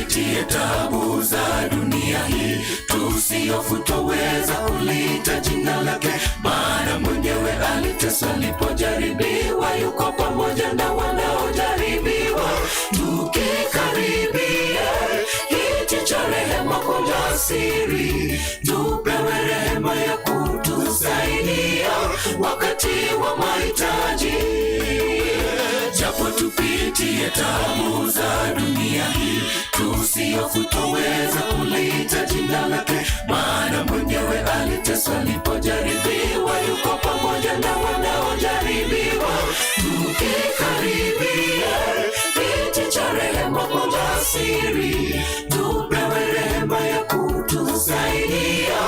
tupitie taabu za dunia hii, tusihofu twaweza kulita jina lake, maana mwenyewe aliteswa alipojaribiwa, yuko pamoja na wanaojaribiwa. Tukikaribia kiti cha rehema kwa ujasiri, tupewe rehema ya kutusaidia wakati wa mahitaji. Japo tupitie taabu za dunia hii, tusihofu twaweza kulita jina lake, maana mwenyewe aliteswa alipojaribiwa, yuko pamoja na wanaojaribiwa. Tukikaribia kiti cha rehema kwa ujasiri, tupewe rehema ya kutusaidia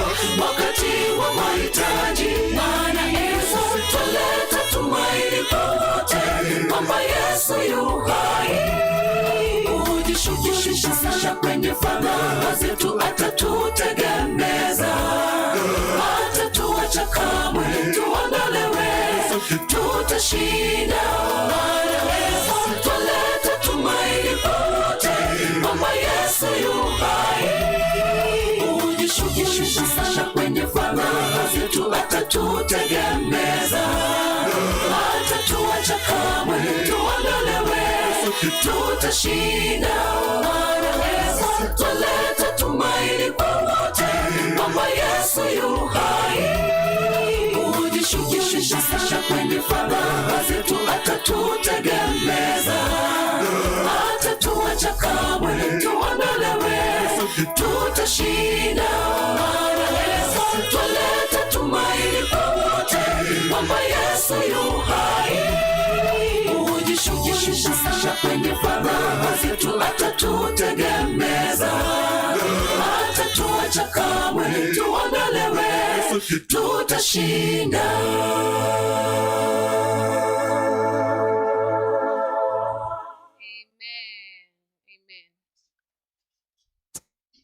wakati wa mahitaji. Maana Yesu twaleta tumaini popote, kwamba Yesu yu hai. Ujishughulisha sana kwenye fadhaa zetu, atatutegemeza, hatatuacha kamwe, tuondolewe, tutashinda. Maana Yesu twaleta tumaini popote, kwamba Yesu yu hai. Ujishughulisha sana kwenye fadhaa zetu, atatutegemeza, hatatuacha kamwe, tuondolewe, tutashinda. Maana Yesu twaleta tumaini popote, kwamba Yesu yu hai. Ujishughulisha sana kwenye fadhaa zetu, atatutegemeza, hatatuacha kamwe, tuondolewe, tutashinda. Maana Yesu twaleta tumaini popote, kwamba Yesu yu hai. Ujishughulisha sana kwenye fadhaa zetu, atatutegemeza, hatatuacha kamwe, tuondolewe, tutashinda.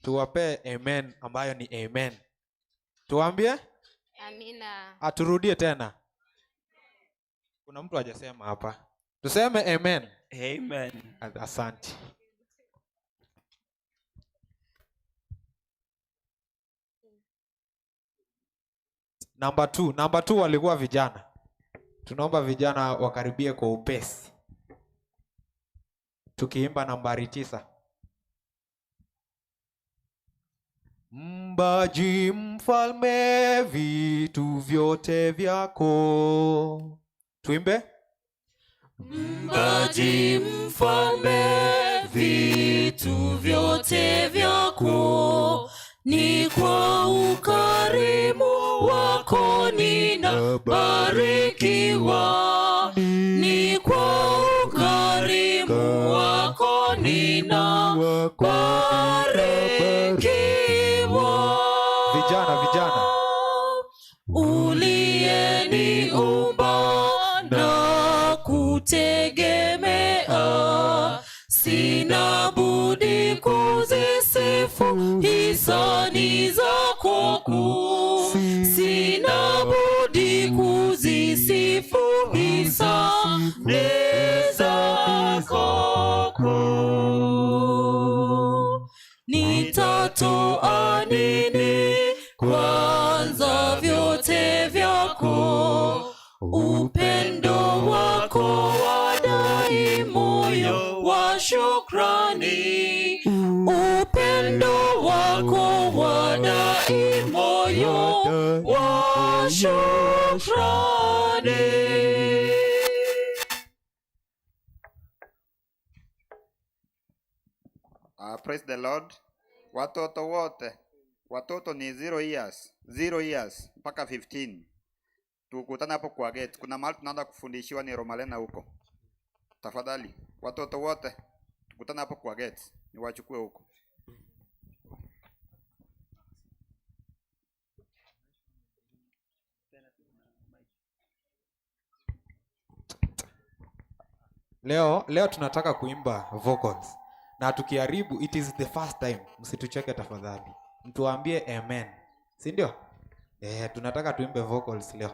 Tuwape amen ambayo ni amen. Tuambie Amina. Aturudie tena. Kuna mtu hajasema hapa. Tuseme amen. Amen. Asante. Number 2 walikuwa vijana. Tunaomba vijana wakaribie kwa upesi, tukiimba nambari 9. Mbaji mfalme, vitu vyote vyako. Tuimbe. Mbaji mfalme, vitu vyote vyako, ni kwa ukarimu wako ninabarikiwa, ni kwa ukarimu wako ninabarikiwa. Vijana uliyeniumba na kutegemea, sina budi kuzisifu hisani zako kuu, sina budi kuzisifu hisani zako kuu. Nitatoa nini kwanza vyote vyako, upendo wako wadai moyo wa shukrani, upendo wako wadai moyo wa shukrani. Praise the Lord. Watoto wote, watoto ni 0 years mpaka 15. Tukutana hapo kwa gate. Kuna mahali tunaanza kufundishiwa ni Romalena huko. Tafadhali, watoto wote tukutana hapo kwa gate. Niwachukue huko. Leo tunataka kuimba vocals. Na tukiharibu, it is the first time. Msitucheke tafadhali. Mtuambie amen. Si ndio? Tunataka tuimbe vocals leo.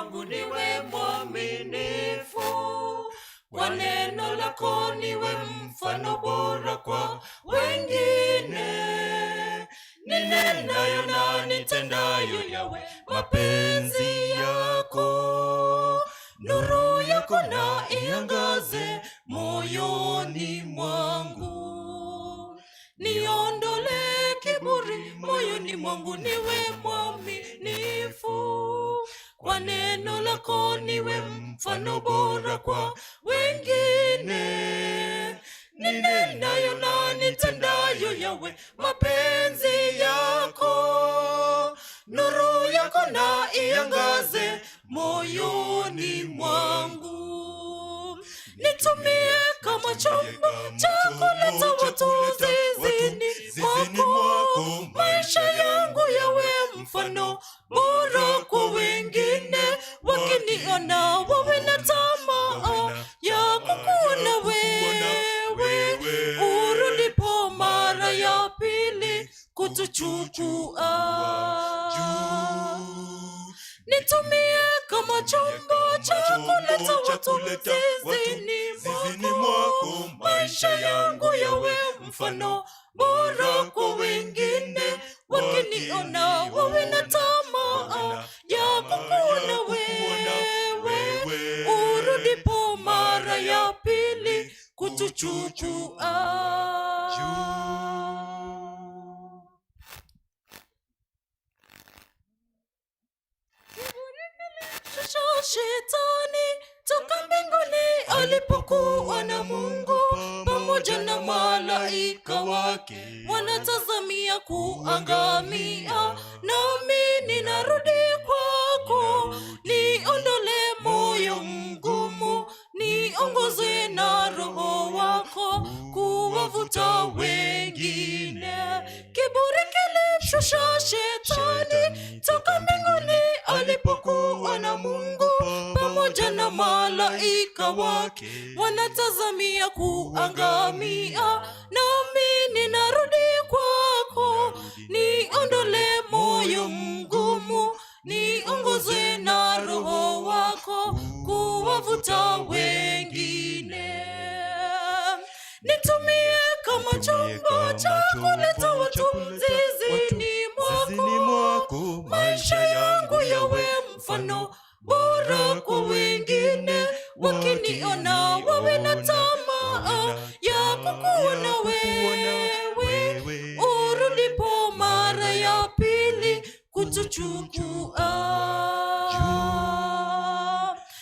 wangu niwe mwaminifu, kwa neno lako niwe mfano bora kwa wengine. Ninenayo na nitendayo yawe mapenzi yako, nuru yako na iangaze moyoni mwangu. Niondole kiburi moyoni mwangu, niwe mwaminifu, kwa neno lako niwe mfano bora kwa wengine. Ninenayo na nitendayo yawe mapenzi yako, nuru yako na iangaze moyoni mwangu. Nitumie kama chombo cha kuleta watu zizini mwako, maisha yangu yawe mfano bora kwa wengine. Wakiniona wawe na tamaa ya kukuona wewe, urudipo mara ya pili kutuchukua. Nitumie kama chombo cha kuleta watu zizini mwako, maisha yangu yawe mfano bora kwa wengine. Wakiniona wawe na tamaa ya kukuona wewe, urudipo mara ya pili kutuchukua. Shetani toka mbinguni alipokuwa na Mungu pamoja na malaika wake, wanatazamia kuangamia. Nami ninarudi kwako, niondole moyo mgumu, niongoze na Roho wako kuwavuta wengine. Kiburi kilimshusha Shetani toka mbinguni alipokuwa na Mungu pamoja na malaika wake, wanatazamia kuangamia. Nami ninarudi kwako, niondole moyo mgumu, niongoze na Roho wako kuwavuta wengine. Nitumie kama chombo cha kuleta watu zizini mwako, maisha yangu yawe mfano bora kwa wengine. Wakiniona wawe na tamaa ya kukuona wewe, urudipo mara ya pili kutuchukua.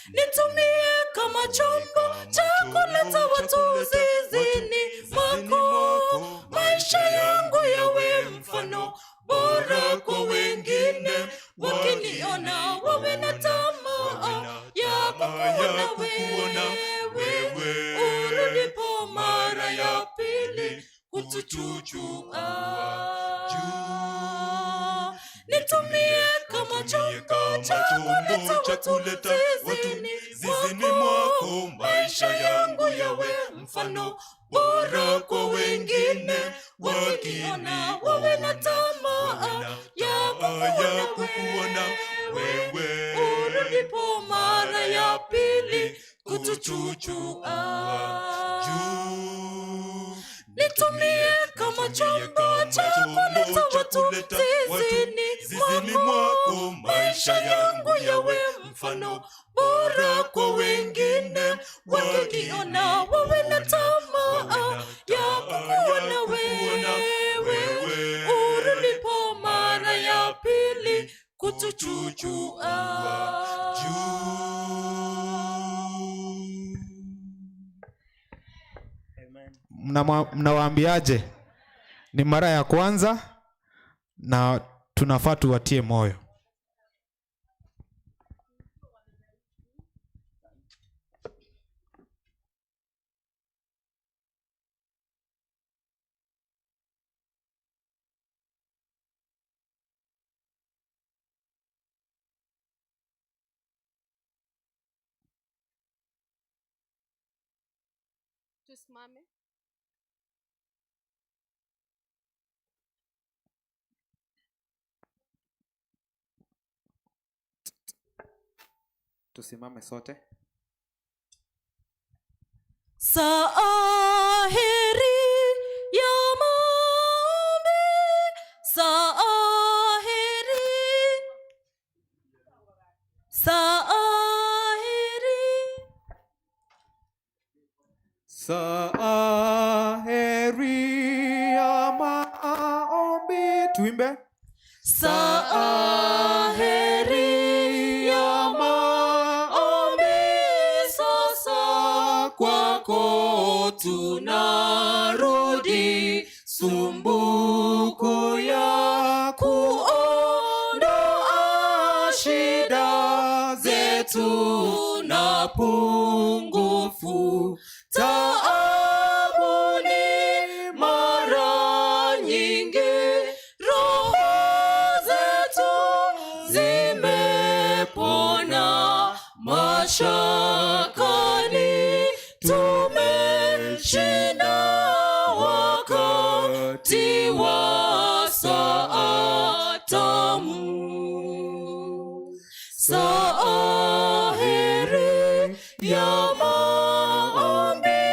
Nitumie kama chombo cha kuleta watu zizini mwako, maisha yangu yawe mfano bora kwa wengine. Wakiniona wawe na tamaa ya kukuona wewe, urudipo mara ya pili kutuchukua. Nitumie kama chombo cha kuleta watu zizini mwako, maisha yangu yawe mfano bora kwa wengine. Wakiniona wawe na tamaa ya kukuona wewe, urudipo mara ya pili kutuchukua. Nitumie kama chombo cha kuleta watu zizini mwako, maisha yangu yawe mfano bora kwa wengine. Wakiniona wawe na tamaa ya kukuona wewe, urudipo mara ya pili kutuchukua. Mnawaambiaje? Ni mara ya kwanza na tunafaa tuwatie moyo. Tusimame. Tusimame sote. Saa heri ya maombi, saa heri, saa heri, Saa heri ya maombi. Tuimbe. saa heri ya maombi, sasa kwako tunarudi, sumbuko ya kuondoa shida zetu na pungufu taabuni mara nyingi, roho zetu zimepona mashakani, tumeshinda wakati wa saa tamu. Saa heri ya maombi,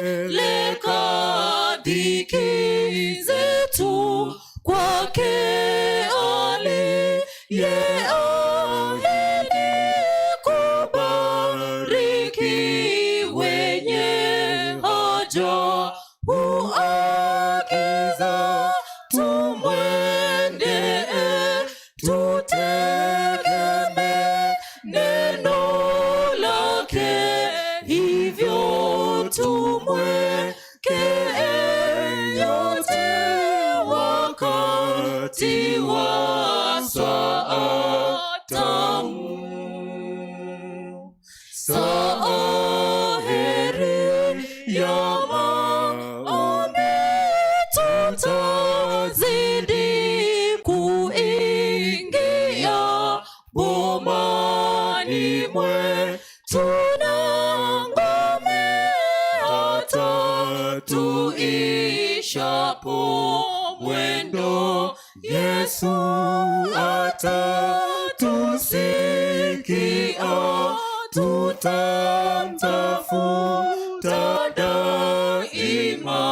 tupeleka dhiki zetu kwake aliyeahidi kubariki wenye haja, huagiza tumwendee, tutegemee neno lake, hivyo tumwekee yote wakati wa saa tamu. Saa heri ya maombi, tutazidi kuingia bomani mwetu na ngome, hata tuishapo mwendo, Yesu atatusikia, tutamtafuta daima,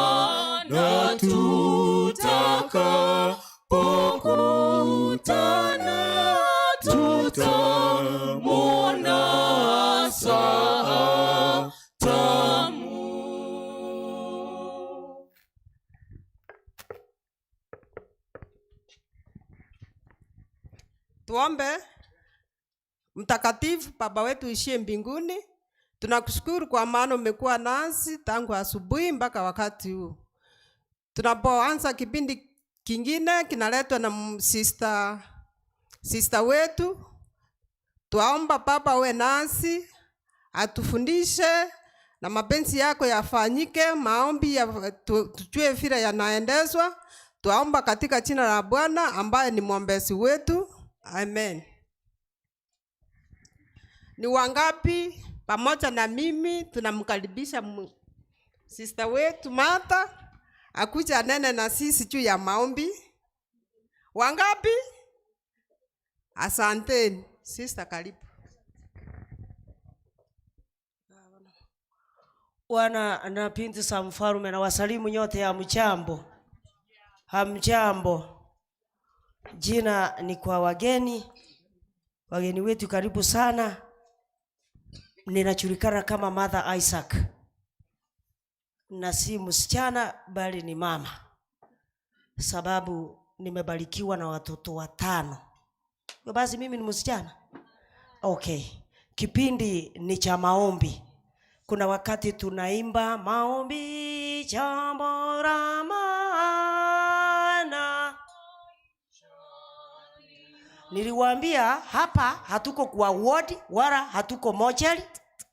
na tutakapokutana tutamwona saa tamu. Tuombe. Mtakatifu Baba wetu ishie mbinguni, tunakushukuru kwa maana umekuwa nasi tangu asubuhi mpaka wakati huu. Tunapoanza kipindi kingine kinaletwa na sister wetu, tuomba Baba uwe nasi, atufundishe na mapenzi yako yafanyike, maombi tujue vile yanaendezwa. Tuomba katika jina la Bwana ambaye ni mwombezi wetu. Amen. Ni wangapi pamoja na mimi tunamkaribisha sister wetu Martha akuja nene na sisi juu ya maombi? Wangapi? Asanteni. Sister, karibu. Bwana na binti za mfalme na wasalimu nyote ya mjambo. Hamjambo. Jina ni kwa wageni wetu, karibu sana. Ninajulikana kama Mother Isaac, na si msichana bali ni mama, sababu nimebarikiwa na watoto 5. Basi mimi ni msichana. Okay. Kipindi ni cha maombi. Kuna wakati tunaimba maombi jambo la maana. Niliwaambia hapa hatuko kwa ward wala hatuko mochari,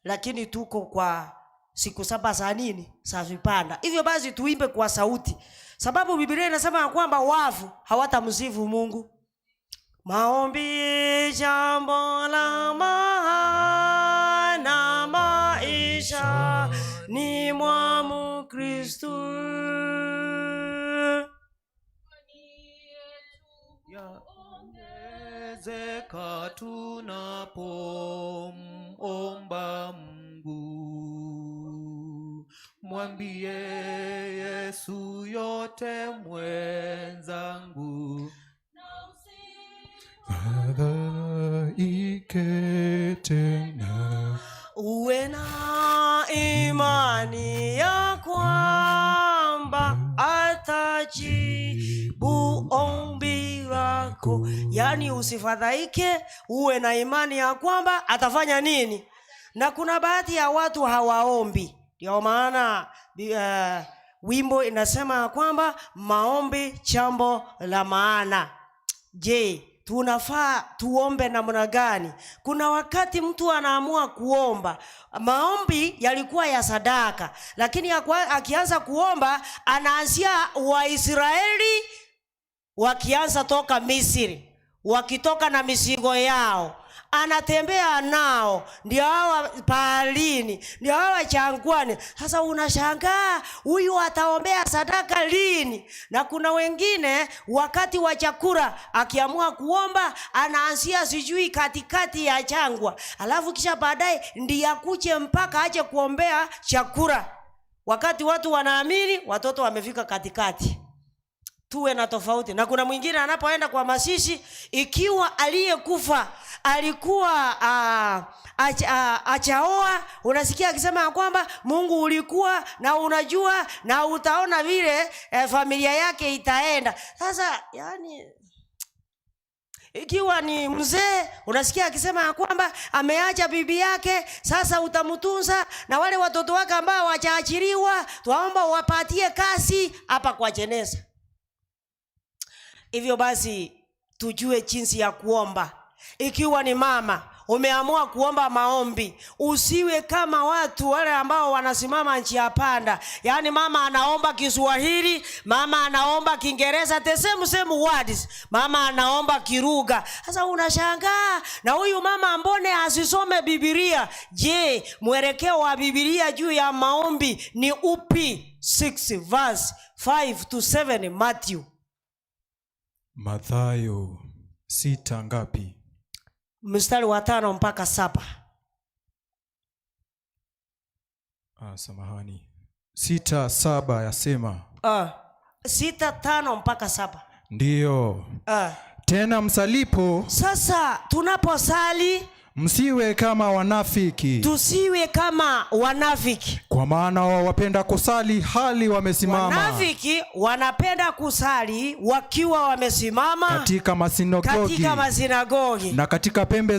lakini tuko kwa siku 7 za nini? Za vipanda. Hivyo basi tuimbe kwa sauti, sababu Biblia inasema kwamba wafu hawatamsifu Mungu. Maombi jambo la maana maisha ni mwa Mkristo. Yaongezeka tunapo kumwomba Mungu. Mwambie Yesu yote mwenzangu, fadhaike tena. Uwe na imani ya kwamba atajibu ombi lako. Yani usifadhaike, uwe na imani ya kwamba atafanya nini. Na kuna baadhi ya watu hawaombi. Ndio maana wimbo inasema kwamba maombi jambo la maana. Je, tunafaa tuombe namna gani? Kuna wakati mtu anaamua kuomba. Maombi yalikuwa ya sadaka, lakini akianza kuomba anaanzia Waisraeli wakianza toka Misri, wakitoka na mizigo yao, anatembea nao, ndio hawa pahalini, ndio hawa jangwani. Sasa unashangaa huyu ataombea sadaka lini? Na kuna wengine wakati wa chakula akiamua kuomba anaanzia sijui katikati ya jangwa, alafu kisha baadaye ndiye akuje mpaka aje kuombea chakula. Wakati watu wanaamini watoto wamefika katikati. Tuwe na tofauti. Na kuna mwingine anapoenda kwa mazishi, ikiwa aliyekufa alikuwa achaoa, unasikia akisema kwamba Mungu ulikuwa na unajua na utaona vile familia yake itaenda. Sasa yani ikiwa ni mzee, unasikia akisema kwamba ameacha bibi yake, sasa utamtunza, na wale watoto wake ambao wachaachiliwa tuomba wapatie kazi hapa kwa jeneza. Hivyo basi tujue jinsi ya kuomba. Ikiwa ni mama umeamua kuomba maombi, usiwe kama watu wale ambao wanasimama njia panda. Yani mama anaomba Kiswahili, mama anaomba Kiingereza, the same words. Mama anaomba Kiruga. Sasa unashangaa, na huyu mama mbone asisome Biblia? Je, mwelekeo wa Biblia juu ya maombi ni upi? 6 verse 5 to 7 Matthew. Mathayo 6 ngapi? Mstari wa 5 mpaka 7. Samahani. 6:7 yasema. 6:5 mpaka 7. Ndiyo. Tena msalipo. Sasa tunaposali msiwe kama wanafiki. Tusiwe kama wanafiki. Kwa maana wao wapenda kusali hali wamesimama. Wanafiki wanapenda kusali wakiwa wamesimama katika masinagogi na katika pembe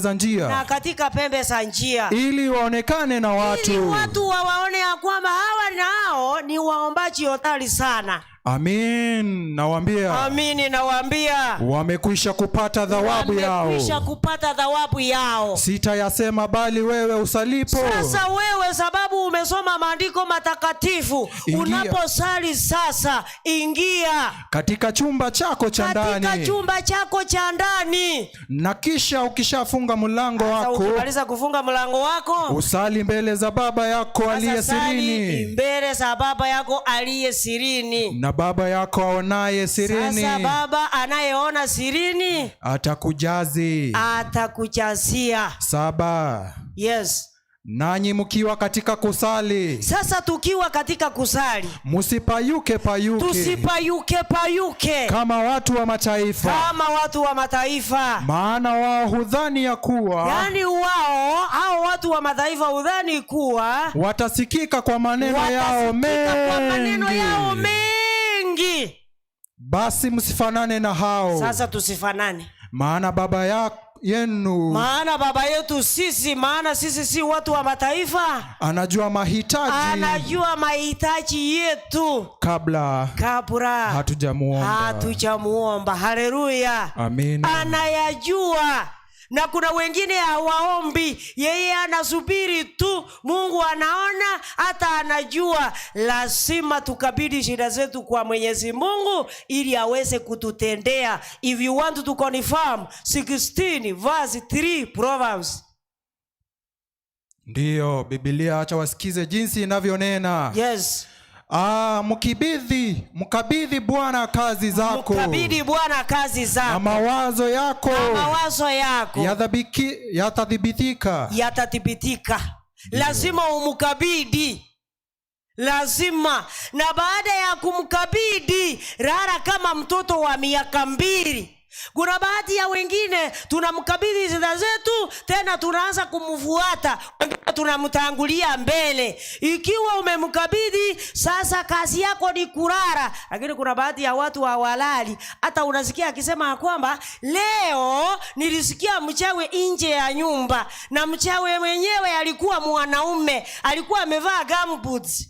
za njia, ili waonekane na watu. Ili watu wawaone ya kwamba hawa nao ni waombaji hodari sana. Amin, nawaambia. Wamekwisha kupata thawabu yao. Sitayasema bali wewe usalipo. Sasa wewe sababu umesoma maandiko matakatifu, unaposali sasa ingia katika chumba chako cha ndani. Na kisha ukishafunga mlango wako, ukimaliza kufunga mlango wako, usali mbele za Baba yako aliye sirini. Na Baba yako aonaye sirini. Sasa Baba anayeona sirini atakujazia. 7. Yes. Nanyi mkiwa katika kusali. Sasa tukiwa katika kusali, tusipayuke kama watu wa mataifa. Maana wao hudhani ya kuwa, yani hao watu wa mataifa hudhani kuwa watasikika kwa maneno yao mengi. Basi msifanane na hao. Sasa tusifanane. Maana Baba yetu sisi, maana sisi si watu wa mataifa, anajua mahitaji yetu kabla hatujamuomba. Haleluya. Amen. Anayajua. Na kuna wengine hawaombi, yeye anasubiri tu. Mungu anaona, hata anajua. Lazima tukabidhi shida zetu kwa Mwenyezi Mungu ili aweze kututendea. If you want to confirm 16 verse 3 Proverbs. Ndiyo, Biblia acha wasikize jinsi inavyonena. Yes. Mkabidhi Bwana kazi zako. Na mawazo yako. Yatadhibitika. lazima umkabidhi. Lazima. Na baada ya kumkabidhi, rara kama mtoto wa miaka 2. Kuna baadhi ya wengine tunamkabidhi zida zetu, tena tunaanza kumfuata, tunamtangulia mbele. Ikiwa umemkabidhi, sasa kazi yako ni kurara. Lakini kuna baadhi ya watu hawalali. Hata unasikia akisema kwamba leo nilisikia mchawi nje ya nyumba, na mchawi mwenyewe alikuwa mwanaume, alikuwa amevaa gumboots.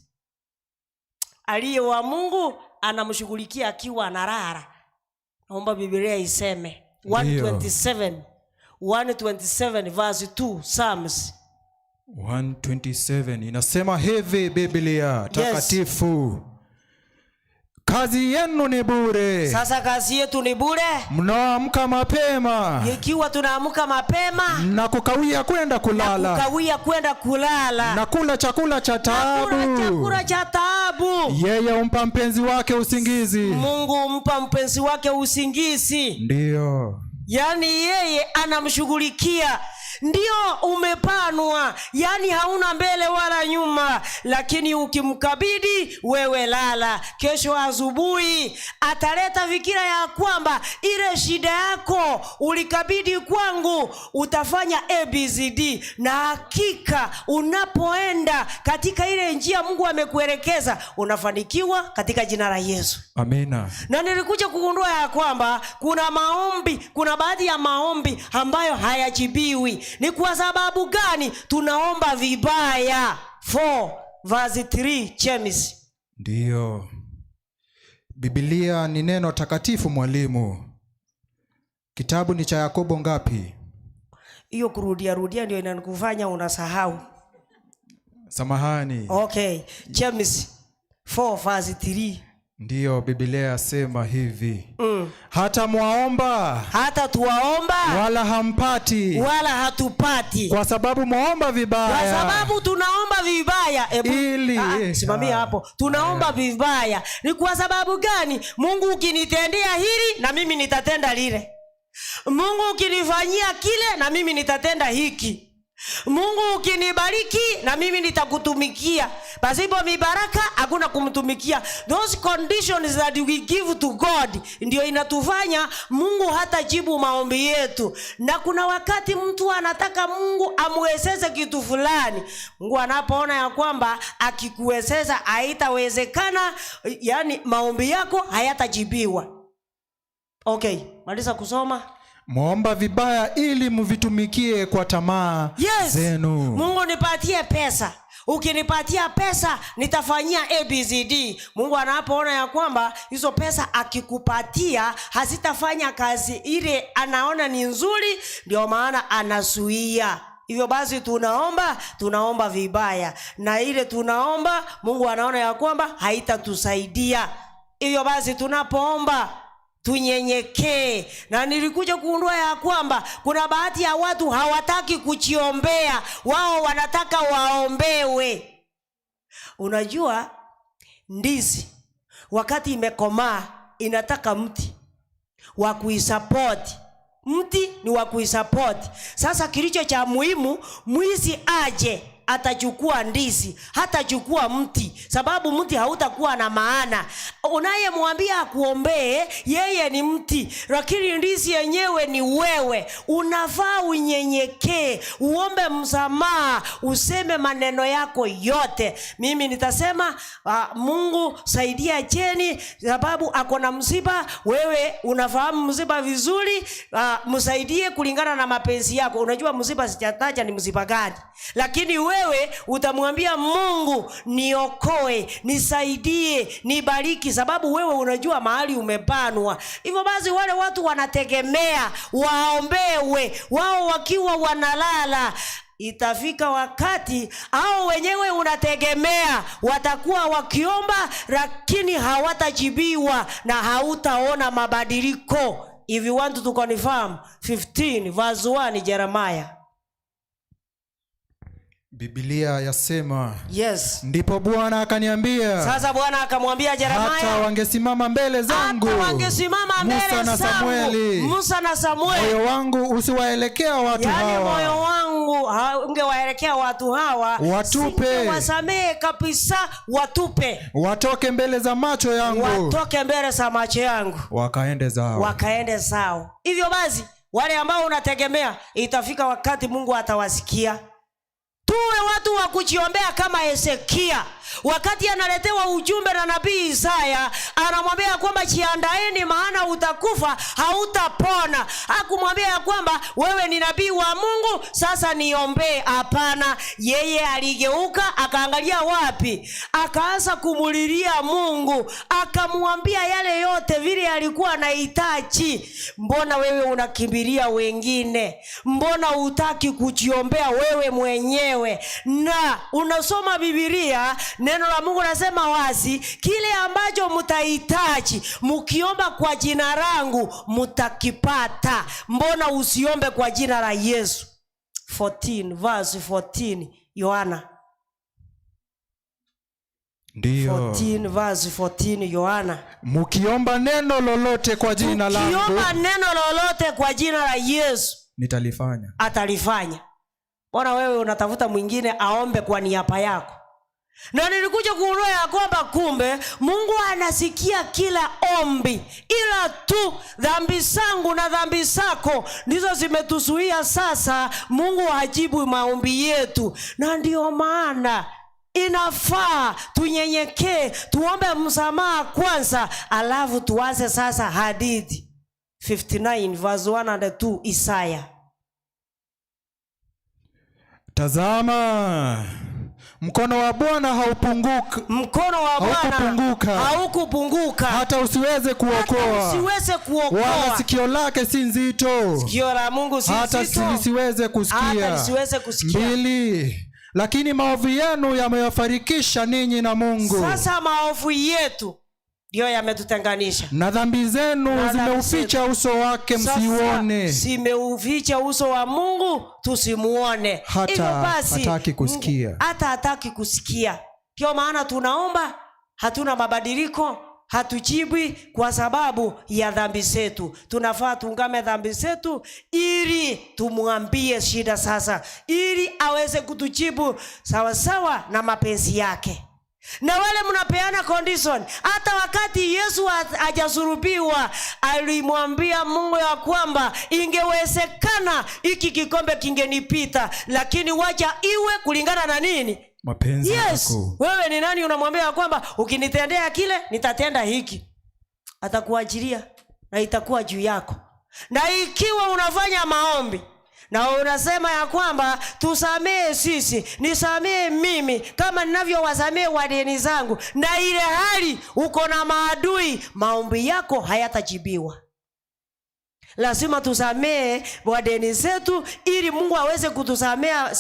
Aliye wa Mungu anamshughulikia akiwa analala. Naomba Biblia iseme 127 verse 2 Psalms 127 inasema hivi Biblia takatifu. Kazi yenu ni bure. Sasa kazi yetu ni bure. Mnaamka mapema. Ikiwa tunaamka mapema na kukawia kwenda kulala. Na kula chakula cha taabu. Yeye umpa mpenzi wake usingizi. Mungu umpa mpenzi wake usingizi. Ndio. Yani yeye anamshughulikia. Ndio umepanwa, yani hauna mbele wala nyuma, lakini ukimkabidhi wewe lala. Kesho asubuhi ataleta fikira ya kwamba ile shida yako ulikabidhi kwangu, utafanya ABCD, na hakika unapoenda katika ile njia Mungu amekuelekeza unafanikiwa katika jina la Yesu. Amina. Na nilikuja kugundua ya kwamba kuna baadhi ya maombi ambayo hayajibiwi. Ni kwa sababu gani? Tunaomba vibaya. 4 verse 3 James. Ndio. Biblia ni neno takatifu mwalimu. Kitabu ni cha Yakobo ngapi? Hiyo kurudia ndio inanikufanya unasahau. Samahani. Okay. James 4 verse 3. Ndio, Biblia yasema hivi. Hata tuwaomba wala hampati, wala hatupati, kwa sababu muomba vibaya. Kwa sababu tunaomba vibaya. Simamia hapo. Tunaomba vibaya. Ni kwa sababu gani? Mungu ukinitendea hili na mimi nitatenda lile. Mungu ukinifanyia kile na mimi nitatenda hiki. Mungu ukinibariki na mimi nitakutumikia. Pasipo mibaraka hakuna kumtumikia. Those conditions that we give to God ndio inatufanya Mungu hata jibu maombi yetu. Na kuna wakati mtu anataka Mungu amwezeshe kitu fulani. Mungu anapoona ya kwamba akikuwezesha haitawezekana, yani maombi yako hayatajibiwa. Okay, maliza kusoma. Muomba vibaya ili mvitumikie kwa tamaa zenu. Mungu nipatie pesa. Ukinipatia pesa nitafanyia ABCD. Mungu anapoona ya kwamba hizo pesa akikupatia hazitafanya kazi ile anaona ni nzuri, ndio maana anazuia. Hivyo basi tunaomba vibaya, na ile tunaomba Mungu anaona ya kwamba haitatusaidia. Hivyo basi tunapoomba tunyenyekee. Na nilikuja kugundua ya kwamba kuna baadhi ya watu hawataki kujiombea, wao wanataka waombewe. Unajua ndizi wakati imekomaa inataka mti wa kuisupport. Mti ni wa kuisupport. Sasa kilicho cha muhimu, mwizi aje atachukua ndizi, hatachukua mti, sababu mti hautakuwa na maana. Unayemwambia akuombee yeye ni mti, lakini ndizi yenyewe ni wewe. Unafaa unyenyekee, uombe msamaha, useme maneno yako yote. Mimi nitasema Mungu saidia Jeni sababu ako na msiba. Wewe unafahamu msiba vizuri, msaidie kulingana na mapenzi yako. Unajua msiba sijataja ni msiba gani, lakini wewe utamwambia Mungu niokoe, nisaidie, nibariki, sababu wewe unajua mahali umebanwa. Hivyo basi wale watu wanategemea waombewe wao wakiwa wanalala. Itafika wakati au wenyewe unategemea watakuwa wakiomba, lakini hawatajibiwa na hautaona mabadiliko. If you want to confirm 15 verse 1 Jeremiah. Biblia yasema, ndipo Bwana akaniambia. Sasa Bwana akamwambia Jeremiah, hata wangesimama mbele zangu, Musa na Samueli, moyo wangu usiwaelekea watu hawa. Moyo wangu ungewaelekea watu hawa, watupe, wasamehe kabisa, watupe, watoke mbele za macho yangu, watoke mbele za macho yangu, wakaende zao. Hivyo basi wale ambao unategemea, itafika wakati Mungu atawasikia. Tuwe watu wa kujiombea kama Hezekia. Wakati analetewa ujumbe na nabii Isaya, anamwambia kwamba jiandaeni maana utakufa, hautapona. Hakumwambia kwamba wewe ni nabii wa Mungu, sasa niombee. Hapana, yeye aligeuka akaangalia wapi, akaanza kumulilia Mungu, akamwambia yale yote vile alikuwa anahitaji. Mbona wewe unakimbilia wengine? Mbona hutaki kujiombea wewe mwenyewe? Na unasoma Biblia, neno la Mungu nasema wazi, kile ambacho mtahitaji mkiomba kwa jina langu mtakipata. Mbona usiombe kwa jina la Yesu? 14 verse 14 Yohana. Ndiyo. 14 verse 14 Yohana. Mkiomba neno lolote kwa jina langu, mkiomba neno lolote kwa jina la Yesu, nitalifanya. Atalifanya. Mbona wewe unatafuta mwingine aombe kwa niaba yako? Na nilikuja kuelewa ya kwamba kumbe Mungu anasikia kila ombi, ila tu dhambi zangu na dhambi zako ndizo zimetuzuia sasa Mungu hajibu maombi yetu. Na ndio maana inafaa tunyenyekee, tuombe msamaha kwanza, alafu tuanze sasa hadithi. 59 verse 1 and 2 Isaya. Tazama, mkono wa Bwana haupunguka, mkono wa Bwana haukupunguka, hata usiweze kuokoa, wala sikio lake si nzito, sikio la Mungu si nzito, hata lisiweze kusikia. 2, lakini maovu yenu yamewafarikisha ninyi na Mungu. Sasa maovu yetu ndio yametutenganisha, na dhambi zenu zimeuficha uso wake msiuone. Zimeuficha uso wa Mungu tusimuone. Hata hataki kusikia. Hata hataki kusikia. Kwa maana tunaomba, hatuna mabadiliko, hatujibu kwa sababu ya dhambi zetu. Tunafaa tuungame dhambi zetu ili tumwambie shida sasa, ili aweze kutujibu sawa sawa na mapenzi yake. Na wale mnapeana condition, hata wakati Yesu hajasulubiwa alimwambia Mungu ya kwamba ingewezekana hiki kikombe kingenipita, lakini wacha iwe kulingana na nini? Mapenzi yako. Wewe ni nani unamwambia ya kwamba ukinitendea kile nitatenda hiki? Atakuachilia na itakuwa juu yako. Na ikiwa unafanya maombi na unasema ya kwamba tusamee sisi, nisamee mimi kama ninavyowasamee wadeni zangu, na ile hali uko na maadui, maombi yako hayatajibiwa. Lazima tusamee wadeni zetu ili Mungu aweze kutusamea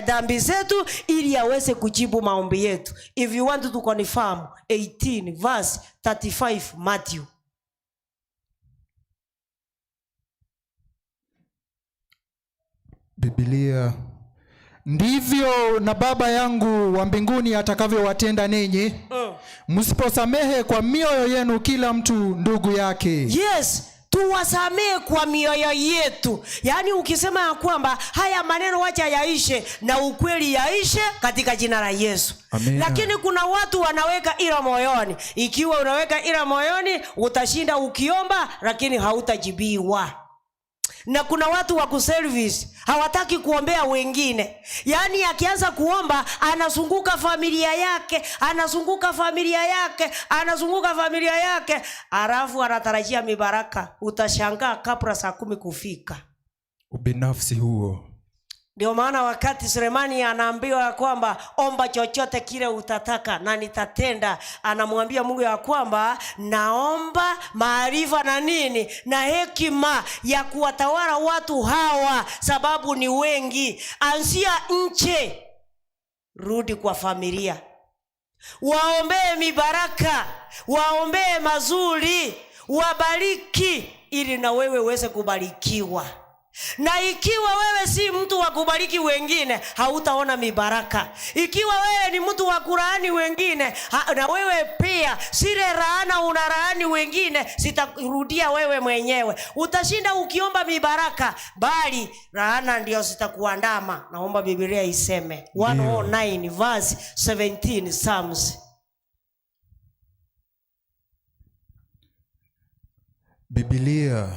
dhambi zetu, ili aweze kujibu maombi yetu. If you want to confirm, 18 verse 35 Matthew. Biblia. Ndivyo na Baba yangu wa mbinguni atakavyowatenda ninyi msiposamehe kwa mioyo yenu kila mtu ndugu yake. Yes, tuwasamehe kwa mioyo yetu. Yaani ukisema ya kwamba haya maneno wacha yaishe, na ukweli yaishe katika jina la Yesu. Amina. Lakini kuna watu wanaweka ila moyoni. Ikiwa unaweka ila moyoni, utashinda ukiomba lakini hautajibiwa. Na kuna watu wa kuservice hawataki kuombea wengine. Yaani akianza kuomba anazunguka familia yake, anazunguka familia yake, alafu anatarajia mibaraka. Utashangaa kabla saa 10 kufika. Ubinafsi huo. Ndio maana wakati Sulemani anaambiwa kwamba omba chochote kile utataka na nitatenda, anamwambia Mungu ya kwamba naomba maarifa na nini na hekima ya kuwatawala watu hawa, sababu ni wengi. Anzia nje, rudi kwa familia, waombee mibaraka, waombee mazuri, wabariki ili na wewe uweze kubarikiwa. Na ikiwa wewe si mtu wa kubariki wengine, hautaona mibaraka. Ikiwa wewe ni mtu wa kulaani wengine, na wewe pia sile laana unalaani wengine sitarudia wewe mwenyewe. Utashinda ukiomba mibaraka, bali laana ndio zitakuandama. Naomba Biblia iseme 109 verse 17 Psalms. Biblia,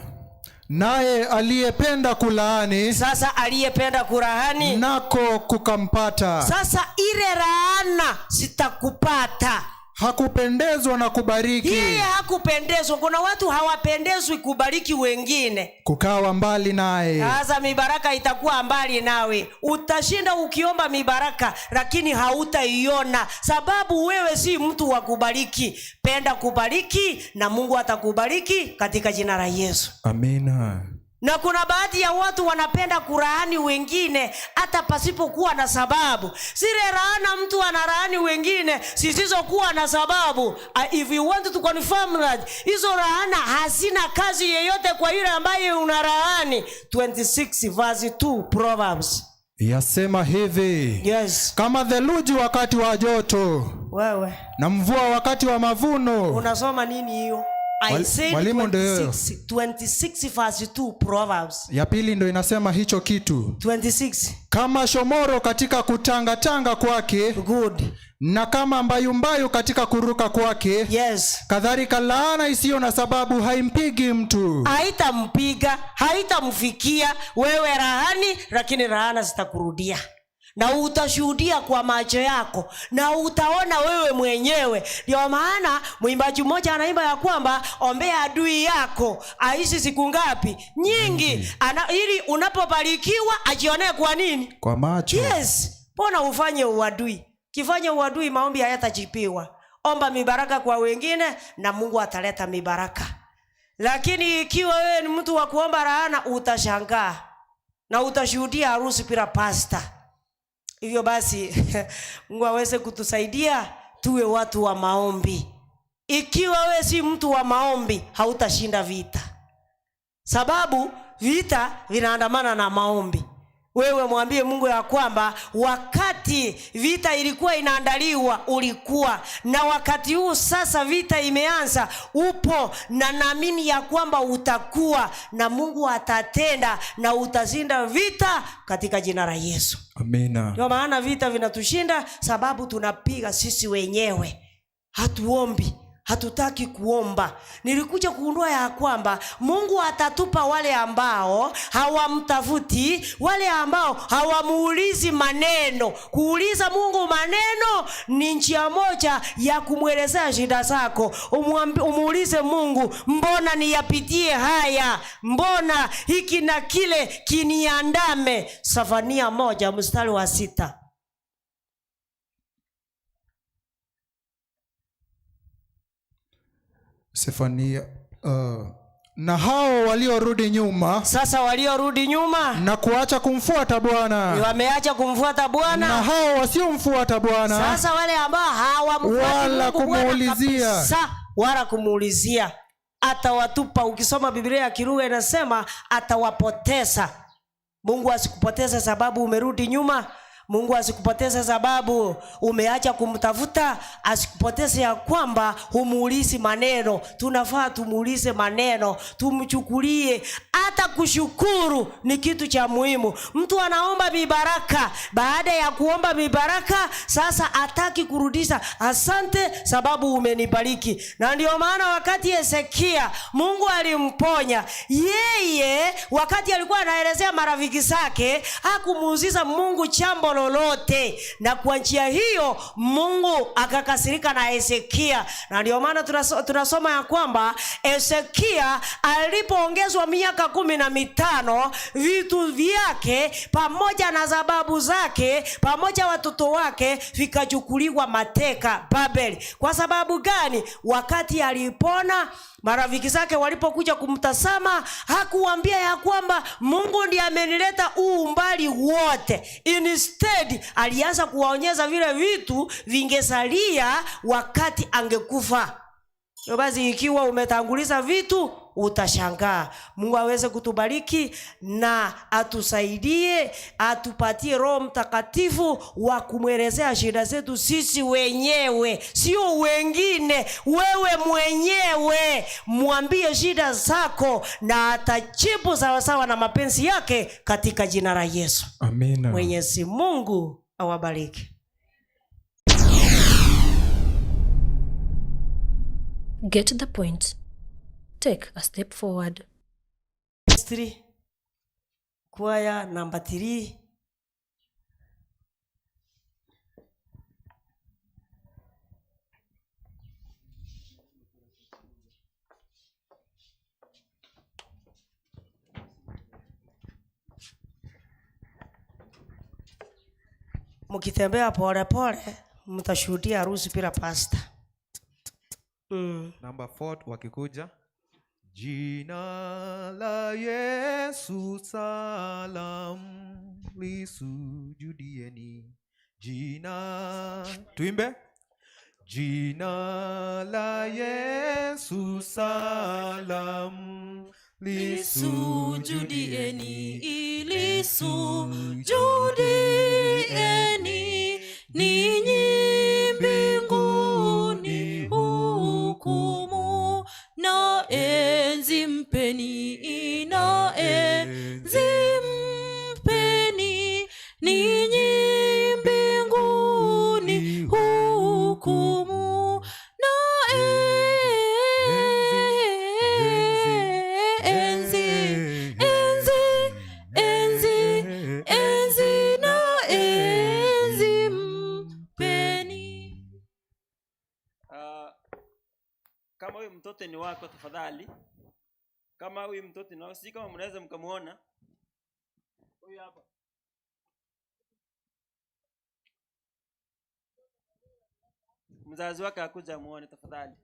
naye aliyependa kulaani, sasa aliyependa kulaani nako kukampata. Sasa ile laana sitakupata. Hakupendezwa na kubariki. Yeye hakupendezwa. Kuna watu hawapendezwi kubariki wengine, kukawa mbali naye. Sasa mibaraka itakuwa mbali nawe. Utashinda ukiomba mibaraka, lakini hautaiona, sababu wewe si mtu wa kubariki. Penda kubariki na Mungu atakubariki katika jina la Yesu. Amina. Na kuna baadhi ya watu wanapenda kulaani wengine hata pasipokuwa na sababu. Sile laana mtu analaani wengine zisizokuwa na sababu. If you want to confirm that, hizo laana hazina kazi yeyote kwa yule ambaye unalaani. 26 verse 2 Proverbs. Yasema hivi. Yes. Kama theluji wakati wa joto, wewe, na mvua wakati wa mavuno. Unasoma nini hiyo? I said 26 verse 2 Proverbs. Ya pili ndo inasema hicho kitu. 26. Kama shomoro katika kutangatanga kwake. Good. Na kama mbayumbayu katika kuruka kwake. Yes. Kadhalika laana isiyo na sababu haimpigi mtu. Haitampiga, haitamfikia wewe rahani, lakini laana zitakurudia. Na utashuhudia kwa macho yako, na utaona wewe mwenyewe. Ndio maana mwimbaji mmoja anaimba ya kwamba ombea adui yako aishi siku ngapi? Nyingi. Ili unapobarikiwa ajionee kwa nini? Kwa macho. Yes. Mbona ufanye uadui? Kifanya uadui, maombi hayatajibiwa. Omba mibaraka kwa wengine na Mungu ataleta mibaraka. Lakini ikiwa wewe ni mtu wa kuomba laana, utashangaa na utashuhudia harusi bila pasta. Hivyo basi Mungu aweze kutusaidia tuwe watu wa maombi. Ikiwa wewe si mtu wa maombi, hautashinda vita, sababu vita vinaandamana na maombi. Wewe mwambie Mungu ya kwamba wakati vita ilikuwa inaandaliwa ulikuwa, na wakati huu sasa vita imeanza upo, na naamini ya kwamba utakuwa, na Mungu atatenda na utashinda vita katika jina la Yesu. Amina. Ndio maana vita vinatushinda sababu tunapiga sisi wenyewe. Hatuombi, hatutaki kuomba. Nilikuja kugundua ya kwamba Mungu atatupa wale ambao hawamtafuti, wale ambao hawamuulizi maneno. Kuuliza Mungu maneno ni njia moja ya kumwelezea shida zako. Umuulize Mungu, mbona niyapitie haya? Mbona hiki na kile kiniandame? Sefania 1 mstari wa 6. Sefania na hao waliorudi nyuma. Sasa waliorudi nyuma na kuacha kumfuata Bwana, wameacha kumfuata Bwana. Na hao wasiomfuata Bwana, sasa wale ambao hawamfuati wala kumuulizia, wala kumuulizia, atawatupa. Ukisoma Biblia ya Kirugha inasema atawapoteza. Mungu asikupoteze sababu umerudi nyuma. Mungu asikupoteze sababu umeacha kumtafuta. Asikupoteze ya kwamba humuulizi maneno. Tunafaa tumuulize maneno, tumchukulie. Hata kushukuru ni kitu cha muhimu. Mtu anaomba mibaraka, baada ya kuomba mibaraka sasa hataki kurudisha asante sababu umenibariki. Na ndio maana wakati Hezekia Mungu alimponya yeye, wakati alikuwa anaelezea marafiki zake, hakumuuliza Mungu jambo lolote, na kwa njia hiyo Mungu akakasirika na Hezekia. Na ndio maana tunasoma ya kwamba Hezekia alipoongezwa miaka 15, vitu vyake pamoja na sababu zake pamoja watoto wake vikachukuliwa mateka Babeli. Kwa sababu gani? Wakati alipona, marafiki zake walipokuja kumtazama, hakuambia ya kwamba Mungu ndiye amenileta umbali wote. Instead alianza kuwaonyesha vile vitu vingesalia wakati angekufa. Basi ikiwa umetanguliza vitu, utashangaa. Mungu aweze kutubariki na atusaidie, atupatie Roho Mtakatifu wa kumwelezea shida zetu sisi wenyewe, sio wengine. Wewe mwenyewe mwambie shida zako na atajibu sawasawa na mapenzi yake katika jina la Yesu. Amina. Mwenyezi Mungu awabariki. Get to the point. Take a step forward. 3 Choir number 3. Mkitembea pole pole mtashuhudia harusi bila pasta. Number 4 wakikuja. Jina la Yesu salam lisujudieni. Jina tuimbe. Jina la Yesu salam lisujudieni. Lisujudieni ninyi mbinguni, hukumu na enzi mpeni, na enzi mpeni ninyi mbinguni, hukumu na enzi na enzi mpeni. Kama huyu mtoto ni wako, tafadhali, kama huyu mtoto ni wako, si kama mnaweza mkamuona huyu hapa, mzazi wake akuja muone tafadhali.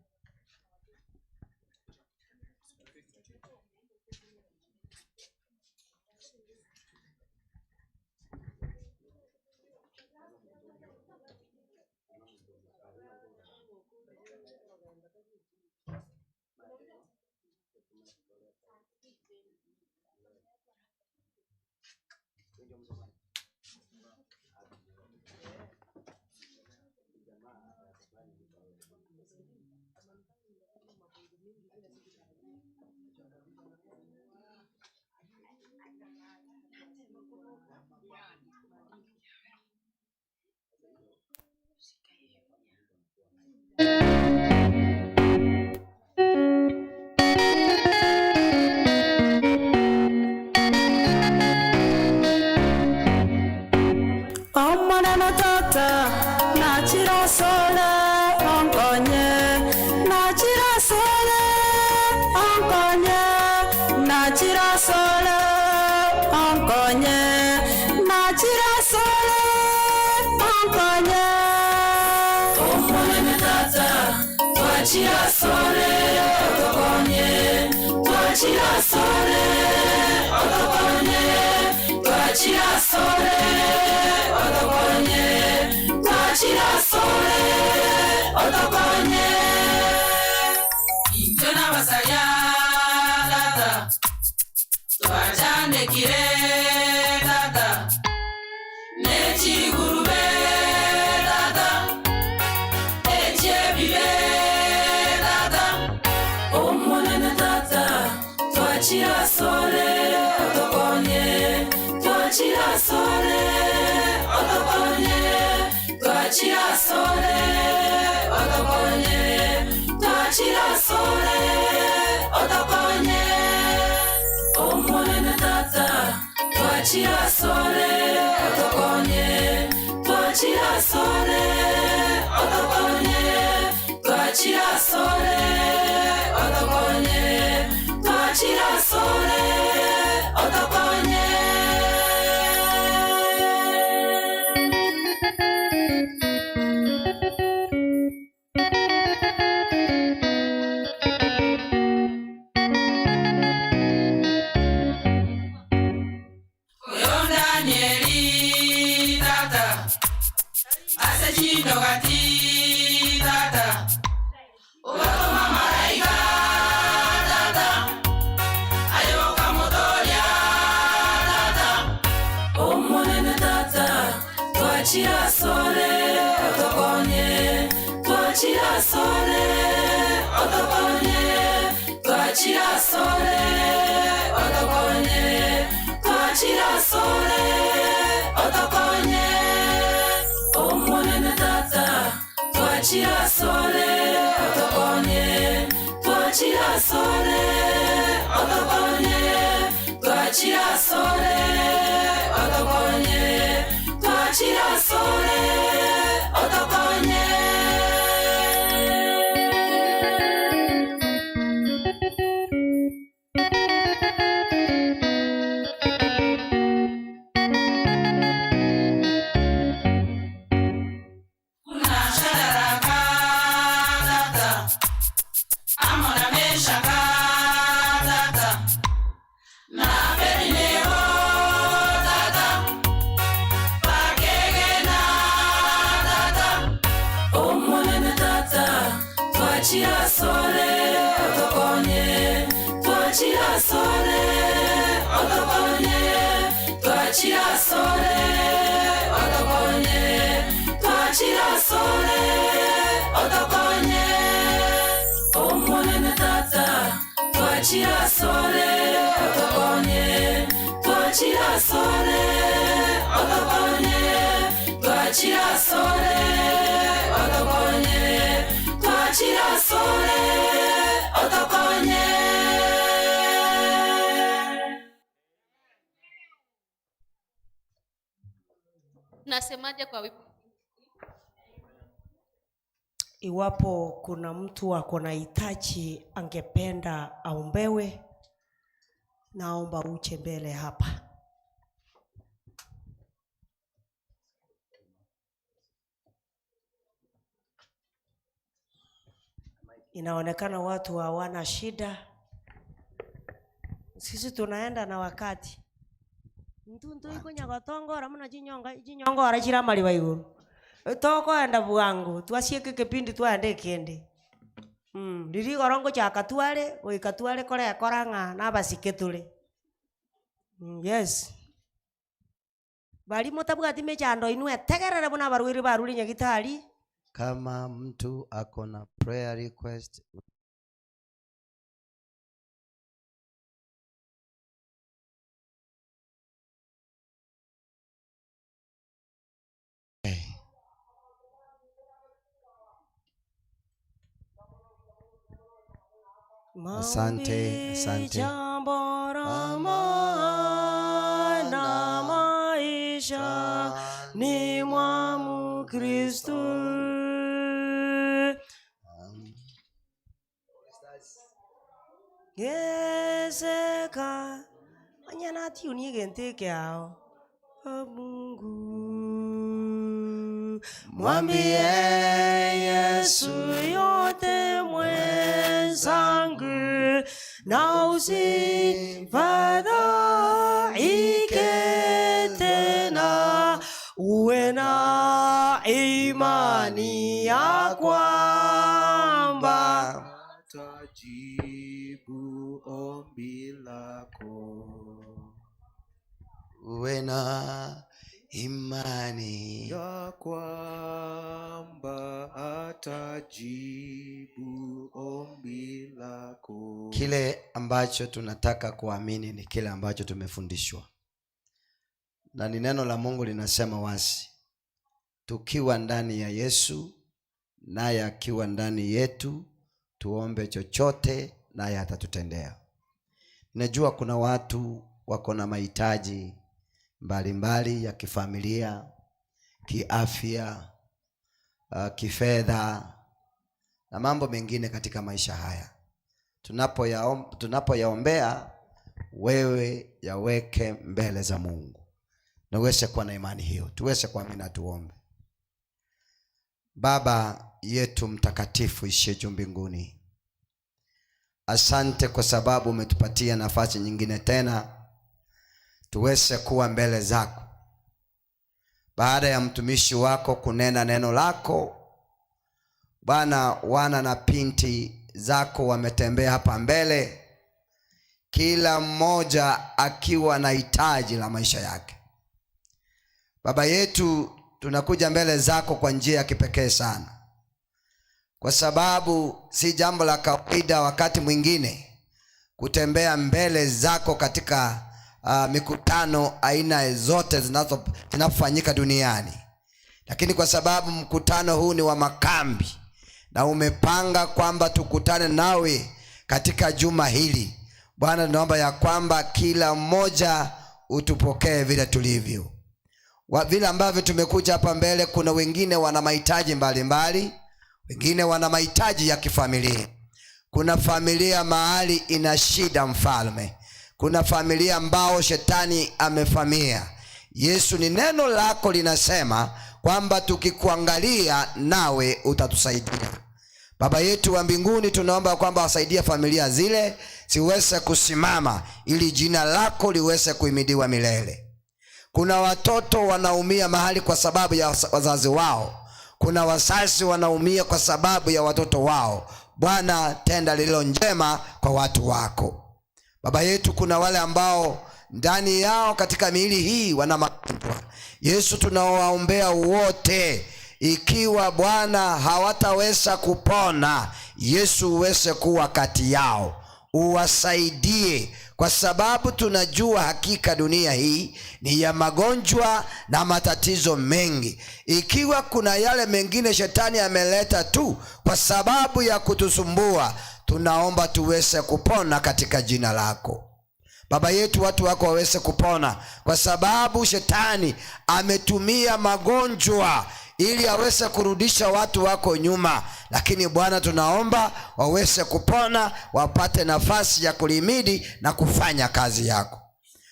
Tata, sole otokonye twachira sole otokonye twachira sole otokonye omonene tata twachira sole otokonye twachira sole otokonye twachira sole otokonye twachira sole otokonye twachira sole otokonye twachira sole otokonye twachira sole otokonye twachira sole otokonye omonene tata twachira sole otokonye twachira sole otokonye twachira sole otokonye twachira sole otokonye. Nasemaje kwa wimbo? Iwapo kuna mtu ako na hitaji angependa aombewe, naomba uche mbele hapa. Inaonekana watu hawana shida. Sisi tunaenda na wakati. Mtuntu iko nyagatongo ramuna jinyongora chira mali wa iguru. Toko enda bwangu twasieke kipindi twande kende. Riri gorongo chaka twale oikatwale kore koranga na basiketule. Yes. Bali motabwati mechando inwe tegerere buna barwiri baruli nyagitari. Kama mtu ako na prayer request, asante, asante. Na maisha ni mwa Mkristo. Yeseka anyana tiuni gente kyao Mungu mwambie Yesu yote mwenzangu na usifadhaike tena, uwe na imani ya kwamba atajibu ombi lako. Uwe na imani ya kwamba atajibu ombi lako. Kile ambacho tunataka kuamini ni kile ambacho tumefundishwa, na ni neno la Mungu linasema wazi, tukiwa ndani ya Yesu naye akiwa ndani yetu, tuombe chochote naye atatutendea. Najua kuna watu wako na mahitaji mbalimbali ya kifamilia, kiafya, kifedha na mambo mengine katika maisha haya. Tunapoyaombea, wewe yaweke mbele za Mungu na uweze kuwa na imani hiyo. Tuweze kuamini, tuombe. Baba yetu mtakatifu ishiye juu mbinguni, asante kwa sababu umetupatia nafasi nyingine tena tuweze kuwa mbele zako. Baada ya mtumishi wako kunena neno lako, Bwana, wana na binti zako wametembea hapa mbele, kila mmoja akiwa na hitaji la maisha yake. Baba yetu, tunakuja mbele zako kwa njia ya kipekee sana. kwa sababu si jambo la kawaida wakati mwingine kutembea mbele zako katika mikutano aina zote zinazofanyika duniani. Lakini kwa sababu mkutano huu ni wa makambi na umepanga kwamba tukutane nawe katika juma hili, Bwana tunaomba ya kwamba kila mmoja utupokee vile tulivyo. Vile ambavyo tumekuja hapa mbele, kuna wengine wana mahitaji mbalimbali, wengine wana mahitaji ya kifamilia. Kuna familia mahali ina shida mfalme. Kuna familia ambao shetani amefamia. Yesu, ni neno lako linasema kwamba tukikuangalia nawe utatusaidia. Baba yetu wa mbinguni, tunaomba kwamba wasaidia familia zile siweze kusimama ili jina lako liweze kuhimidiwa milele. Kuna watoto wanaumia mahali kwa sababu ya wazazi wao. Kuna wazazi wanaumia kwa sababu ya watoto wao. Bwana, tenda lilo njema kwa watu wako. Baba yetu, kuna wale ambao ndani yao katika miili hii wana magonjwa. Yesu, tunawaombea wote. Ikiwa Bwana hawataweza kupona, Yesu uweze kuwa kati yao, uwasaidie, kwa sababu tunajua hakika dunia hii ni ya magonjwa na matatizo mengi. Ikiwa kuna yale mengine shetani ameleta tu kwa sababu ya kutusumbua, tunaomba tuweze kupona katika jina lako. Baba yetu, watu wako waweze kupona, kwa sababu shetani ametumia magonjwa ili aweze kurudisha watu wako nyuma. Lakini Bwana, tunaomba waweze kupona, wapate nafasi ya kulimidi na kufanya kazi yako.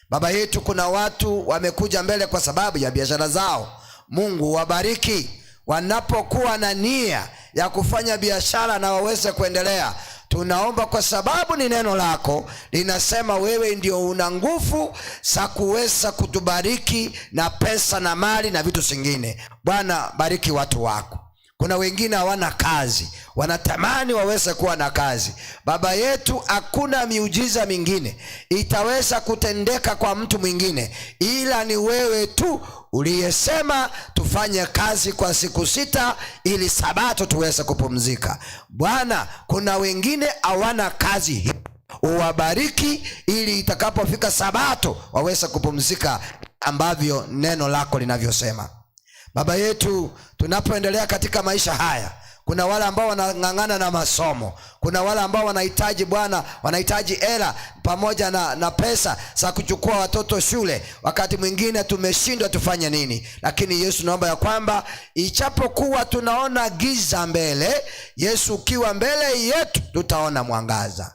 Baba yetu, kuna watu wamekuja mbele kwa sababu ya biashara zao. Mungu wabariki wanapokuwa na nia ya kufanya biashara na waweze kuendelea. Tunaomba kwa sababu ni neno lako linasema wewe ndio una nguvu za kuweza kutubariki na pesa na mali na vitu vingine. Bwana, bariki watu wako. Kuna wengine hawana kazi, wanatamani waweze kuwa na kazi. Baba yetu, hakuna miujiza mingine itaweza kutendeka kwa mtu mwingine ila ni wewe tu uliyesema tufanye kazi kwa siku 6 ili Sabato tuweze kupumzika. Bwana, kuna wengine hawana kazi, uwabariki ili itakapofika Sabato waweze kupumzika ambavyo neno lako linavyosema. Baba yetu, tunapoendelea katika maisha haya, kuna wale ambao wanang'ang'ana na masomo. Kuna wale ambao wanahitaji Bwana, wanahitaji hela pamoja na pesa za kuchukua watoto shule. Wakati mwingine tumeshindwa tufanye nini. Lakini Yesu, naomba ya kwamba ichapokuwa tunaona giza mbele, Yesu ukiwa mbele yetu tutaona mwangaza.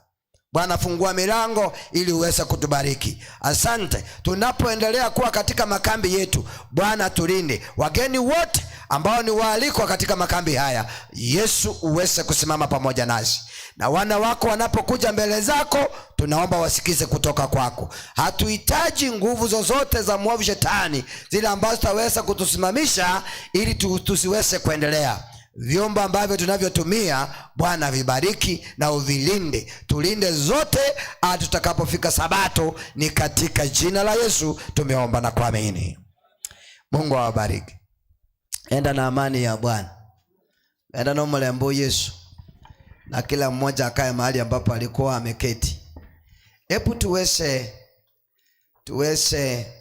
Bwana, fungua milango ili uweze kutubariki. Asante. Tunapoendelea kuwa katika makambi yetu, Bwana tulinde wageni wote ambao ni waalikwa katika makambi haya. Yesu uweze kusimama pamoja nasi, na wana wako wanapokuja mbele zako, tunaomba wasikize kutoka kwako. Hatuhitaji nguvu zozote za mwovu shetani zile ambazo tutaweza kutusimamisha ili tusiweze kuendelea. Vyombo ambavyo tunavyotumia, Bwana vibariki na uvilinde. Tulinde zote hadi tutakapofika Sabato. Ni katika jina la Yesu tumeomba na kuamini. Mungu awabariki. Enda na amani ya Bwana. Enda na mlembo Yesu. Na kila mmoja akae mahali ambapo alikuwa ameketi. Hebu tuweze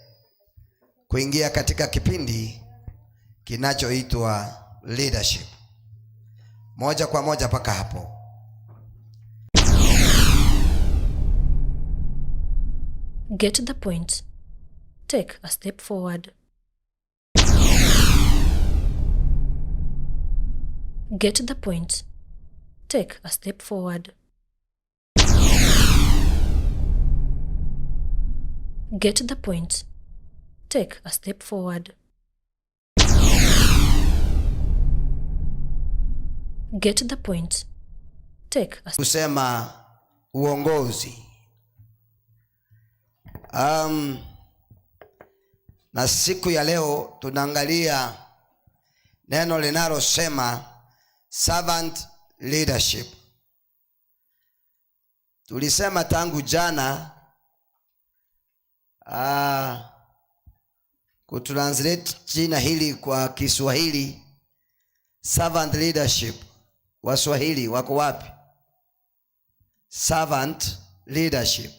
kuingia katika kipindi kinachoitwa leadership. Moja kwa moja paka hapo. Get to the point. Take a step forward. Get to the point. Take a step forward. Get to the point. Take a step forward. Get to the point. Take a kusema uongozi. Na siku ya leo tunaangalia neno linalosema servant leadership. Tulisema tangu jana kutranslate jina hili kwa Kiswahili servant leadership Waswahili wako wapi? Servant leadership.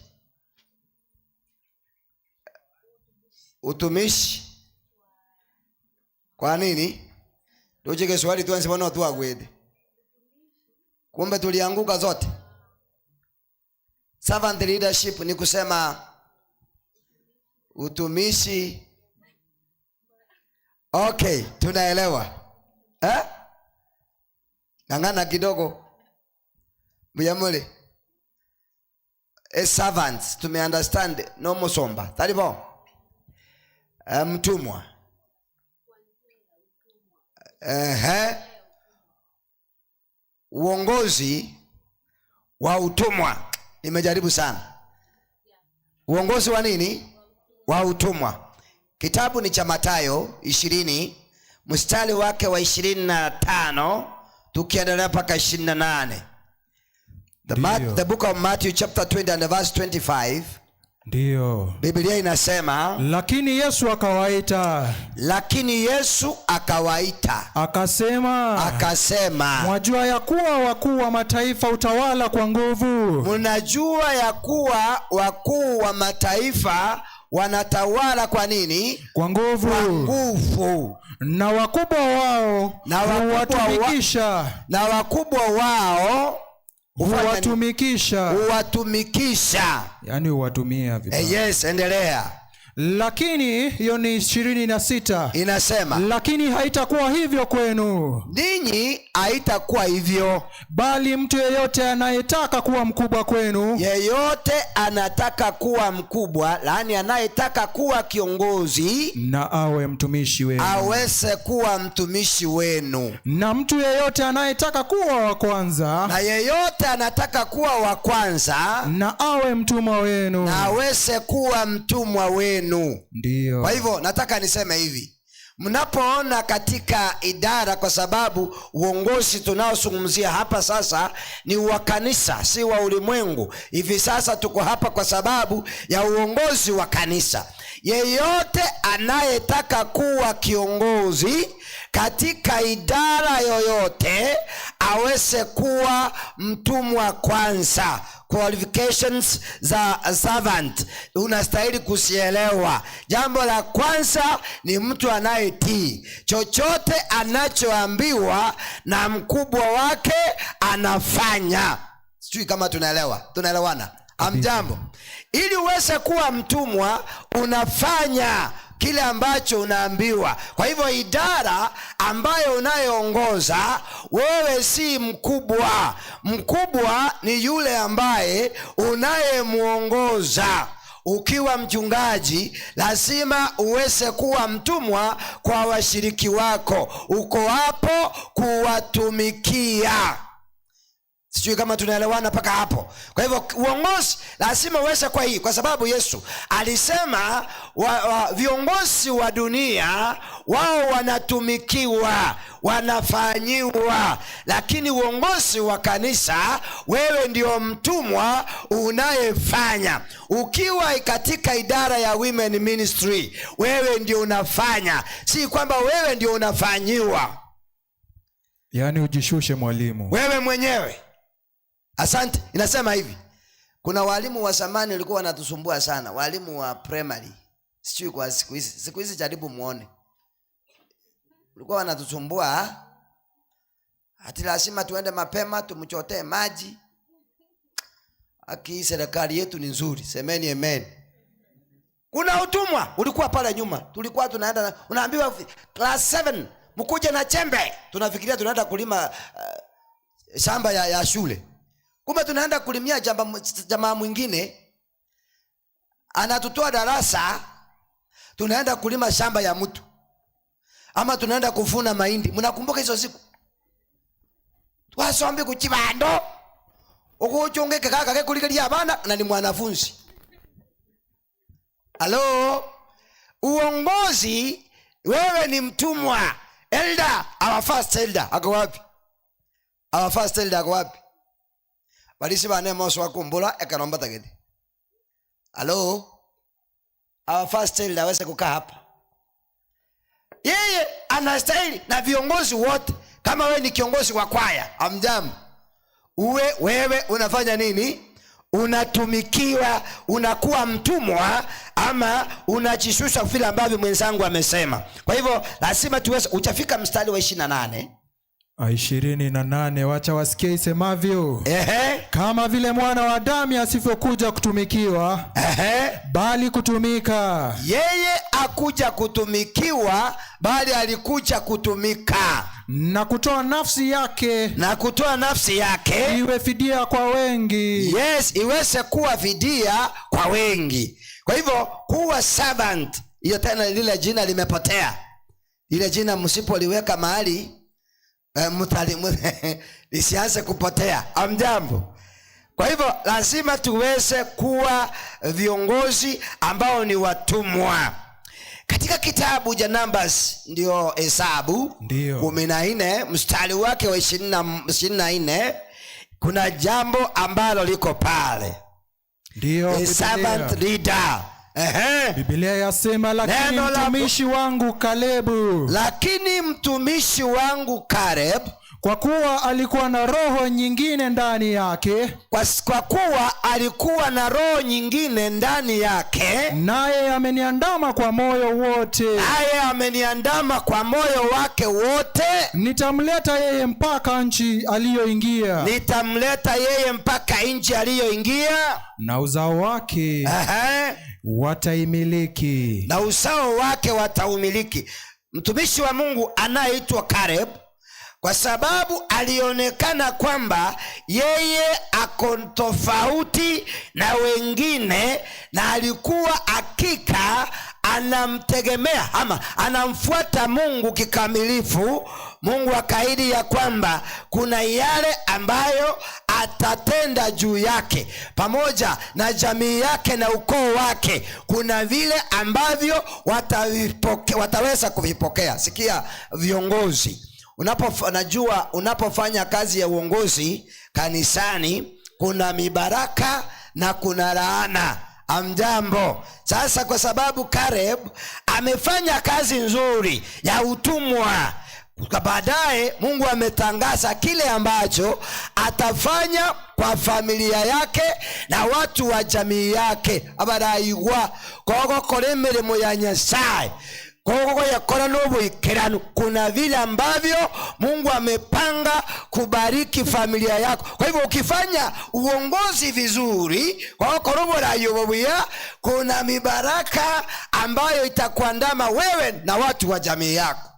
Utumishi. Kwa nini? Tujike swali tuanze bwana watu wagwede. Kumbe tulianguka zote. Servant leadership ni kusema utumishi. Okay, tunaelewa. Ngangana kidogo. Buyamule. A servant, to me understand, no musomba. Talibo. Mtumwa. Uongozi wa utumwa. Nimejaribu sana. Uongozi wa nini? Wa utumwa. Kitabu ni cha Mathayo 20 mstari wake wa 25 tukiendelea mpaka 28. The book of Matthew chapter 20 and verse 25. Ndiyo. Biblia inasema, lakini Yesu akawaita. Akasema, mwajua ya kuwa wakuu wa mataifa utawala kwa nguvu. Mnajua ya kuwa wakuu wa mataifa wanatawala kwa nini? Kwa nguvu. Kwa nguvu. Na wakubwa wao huwatumikisha. Na wakubwa wao huwatumikisha. Yani huwatumia vibaya. Yes, endelea. Lakini hiyo ni 26. Inasema, lakini haitakuwa hivyo kwenu. Ninyi haitakuwa hivyo. Bali mtu yeyote anayetaka kuwa mkubwa kwenu. Yeyote anataka kuwa mkubwa, yani anayetaka kuwa kiongozi, na awe mtumishi wenu. Aweze kuwa mtumishi wenu. Na mtu yeyote anayetaka kuwa wa kwanza. Na yeyote anataka kuwa wa kwanza, na awe mtumwa wenu. Na aweze kuwa mtumwa wenu. Ndiyo. Kwa hivyo nataka niseme hivi, mnapoona katika idara, kwa sababu uongozi tunaozungumzia hapa sasa ni wa kanisa, si wa ulimwengu. Hivi sasa tuko hapa kwa sababu ya uongozi wa kanisa. Yeyote anayetaka kuwa kiongozi katika idara yoyote aweze kuwa mtumwa kwanza. Qualifications za servant unastahili kusielewa. Jambo la kwanza ni mtu anayetii chochote anachoambiwa na mkubwa wake anafanya. Sijui kama tunaelewana. Amjambo. Ili uweze kuwa mtumwa unafanya kile ambacho unaambiwa. Kwa hivyo idara ambayo unayoongoza, wewe si mkubwa. Mkubwa ni yule ambaye unayemuongoza. Ukiwa mchungaji lazima uweze kuwa mtumwa kwa washiriki wako. Uko hapo kuwatumikia. Sijui kama tunaelewana paka hapo. Kwa hivyo uongozi lazima uweze kwa hii, kwa sababu Yesu alisema viongozi wa dunia wao wanatumikiwa, wanafanyiwa, lakini uongozi wa kanisa wewe ndio mtumwa unayefanya. Ukiwa katika idara ya women ministry, wewe ndio unafanya, si kwamba wewe ndio unafanyiwa. Yani ujishushe mwalimu wewe mwenyewe. Asante. Inasema hivi, kuna walimu wa zamani walikuwa wanatusumbua sana, walimu wa primary. Sijui kwa siku hizi jaribu muone. Walikuwa wanatusumbua, ati lazima tuende mapema tumchotee maji. Aki serikali yetu ni nzuri, semeni amen. Kuna utumwa ulikuwa pale nyuma. Tulikuwa tunaenda, unaambiwa class 7 mkuje na chembe, tunafikiria tunaenda kulima shamba ya shule. Kumbe tunaenda kulimia jamaa mwingine anatutoa darasa, tunaenda kulima shamba ya mtu, ama tunaenda kuvuna mahindi. Mnakumbuka hizo siku? Wasombi kuchibando ukuchongeke kaka ke kulikilia abana na ni mwanafunzi. Halo, uongozi wewe ni mtumwa. Elder, our first elder ako wapi? Our first elder ako wapi? Balisi bane moso wakumbula ekanomba tagedi. Halo, our first elder aweze kukaa hapa. Yeye anastahili, na viongozi wote kama wewe ni kiongozi wa kwaya, amjambo, wewe unafanya nini? Unatumikiwa, unakuwa mtumwa, ama unajishusha vile ambavyo mwenzangu amesema. Kwa hivyo lazima tuweze. Utafika mstari wa 28. 28, wacha wasikie isemavyo. Kama vile mwana wa Adamu asivyokuja kutumikiwa, bali kutumika. Yeye akuja kutumikiwa, bali alikuja kutumika na kutoa nafsi yake, iwe fidia kwa wengi. Yes, iweze kuwa fidia kwa wengi. Kwa hivyo kuwa servant, hiyo tena lile jina limepotea. Ile jina msipoliweka mahali lisianze kupotea. Amjambo. Kwa hivyo lazima tuweze kuwa viongozi ambao ni watumwa. Katika kitabu cha Numbers, ndio Hesabu 14 mstari wake wa 24, kuna jambo ambalo liko pale. Ndio servant leader. Biblia yasema, lakini mtumishi wangu Caleb, kwa kuwa alikuwa na roho nyingine ndani yake, naye ameniandama kwa moyo wake wote, nitamleta yeye mpaka nchi aliyoingia, na uzao wake wataimiliki. Mtumishi wa Mungu anayeitwa Caleb, kwa sababu alionekana kwamba yeye ako tofauti na wengine, na alikuwa hakika anamtegemea ama anamfuata Mungu kikamilifu. Mungu akaahidi ya kwamba kuna yale ambayo atatenda juu yake, pamoja na jamii yake na ukoo wake. Kuna vile ambavyo wataweza kuvipokea. Sikia viongozi, unapofanya kazi ya uongozi kanisani, kuna mibaraka na kuna laana. Amjambo. Sasa kwa sababu Caleb amefanya kazi nzuri ya utumwa, baadaye Mungu ametangaza kile ambacho atafanya kwa familia yake na watu wa jamii yake. Abaraigwa koko kore mirimo ya Nyasaye, koko yakora n'ubuikirano. Kuna vile ambavyo Mungu amepanga kubariki familia yako. Kwa hivyo ukifanya uongozi vizuri, kuna mibaraka ambayo itakuandama wewe na watu wa jamii yako.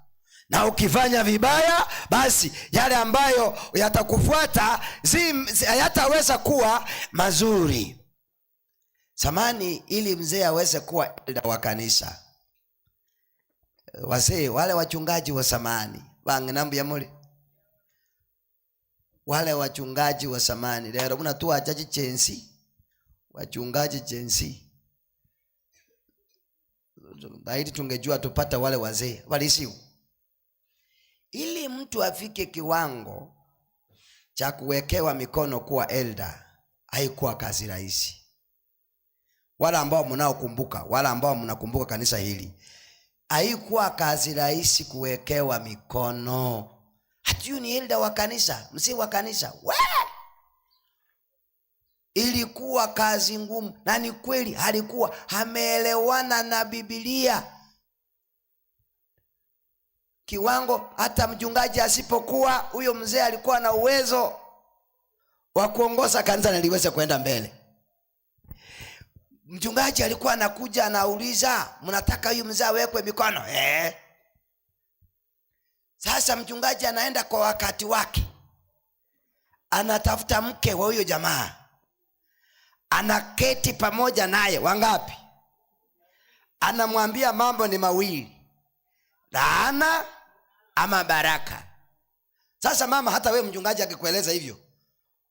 Na ukifanya vibaya, basi yale ambayo yatakufuata hayataweza kuwa mazuri. Zamani, ili mzee aweze kuwa elder wa kanisa, wazee wale wachungaji wa zamani wangenambia muli, wale wachungaji wa zamani lero muna tu ajaji chensi, wachungaji chensi, baidi tungejua tupata wale wazee walisiu. Ili mtu afike kiwango cha kuwekewa mikono kuwa elder, haikuwa kazi rahisi. Wala ambao mnakumbuka kanisa hili, haikuwa kazi rahisi kuwekewa mikono. Hatiyu ni elder wa kanisa, mzee wa kanisa. Ilikuwa kazi ngumu, na ni kweli halikuwa hameelewana na Biblia. Kiwango hata mchungaji asipokuwa, huyo mzee alikuwa na uwezo wa kuongoza kanisa na liweze kwenda mbele. Mchungaji alikuwa anakuja anauliza, mnataka huyu mzee awekwe mikono? Sasa mchungaji anaenda kwa wakati wake, anatafuta mke wa huyo jamaa, anaketi pamoja naye. Wangapi? Anamwambia mambo ni mawili, laana ama baraka. Sasa mama, hata we mchungaji akikueleza hivyo,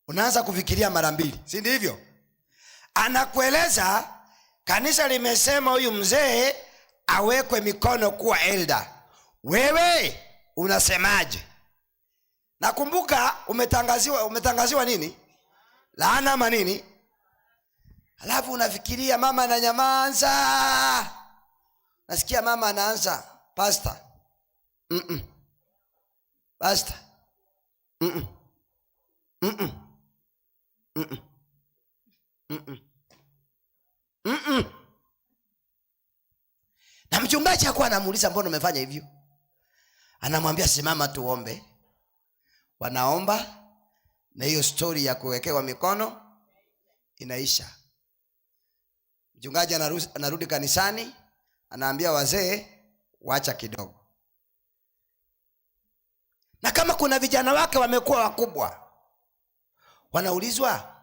unaanza kufikiria mara mbili, si ndivyo? Anakueleza kanisa limesema huyu mzee awekwe mikono kuwa elder, wewe unasemaje? Nakumbuka umetangaziwa nini? Laana ama nini? Alafu unafikiria mama ananyamaza. Nasikia mama anaanza, pastor, pastor, Mm-mm. Mm-mm. Mm-mm. Mm-mm. Mm-mm. Na mchungaji hakuwa anamuuliza mbona umefanya hivyo. Anamwambia simama tuombe. Wanaomba na hiyo story ya kuwekewa mikono inaisha. Mchungaji anarudi kanisani, anaambia wazee wacha kidogo. Na kama kuna vijana wake wamekuwa wakubwa, wanaulizwa,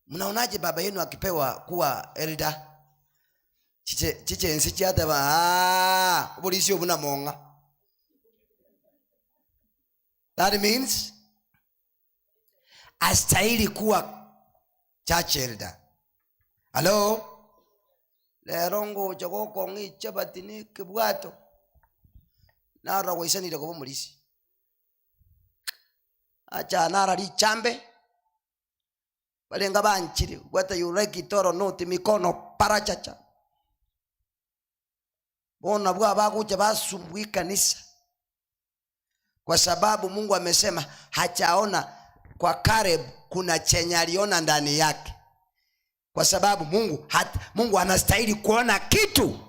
mnaonaje baba yenu akipewa kuwa elder? Chiche nsichi hata ba polisi obuna monga. That means astahili kuwa church elder. Hello? Lerongo chokoko ngicha batini kibwato. Na rawisanire ko bomulisi. Acha nara lichambe. Balenga banchiri whether you like it or not mikono parachacha. Bona bwa bakuja basumbui kanisa. Kwa sababu Mungu amesema hachaona kwa Caleb kuna chenye aliona ndani yake. Kwa sababu Mungu anastahili kuona kitu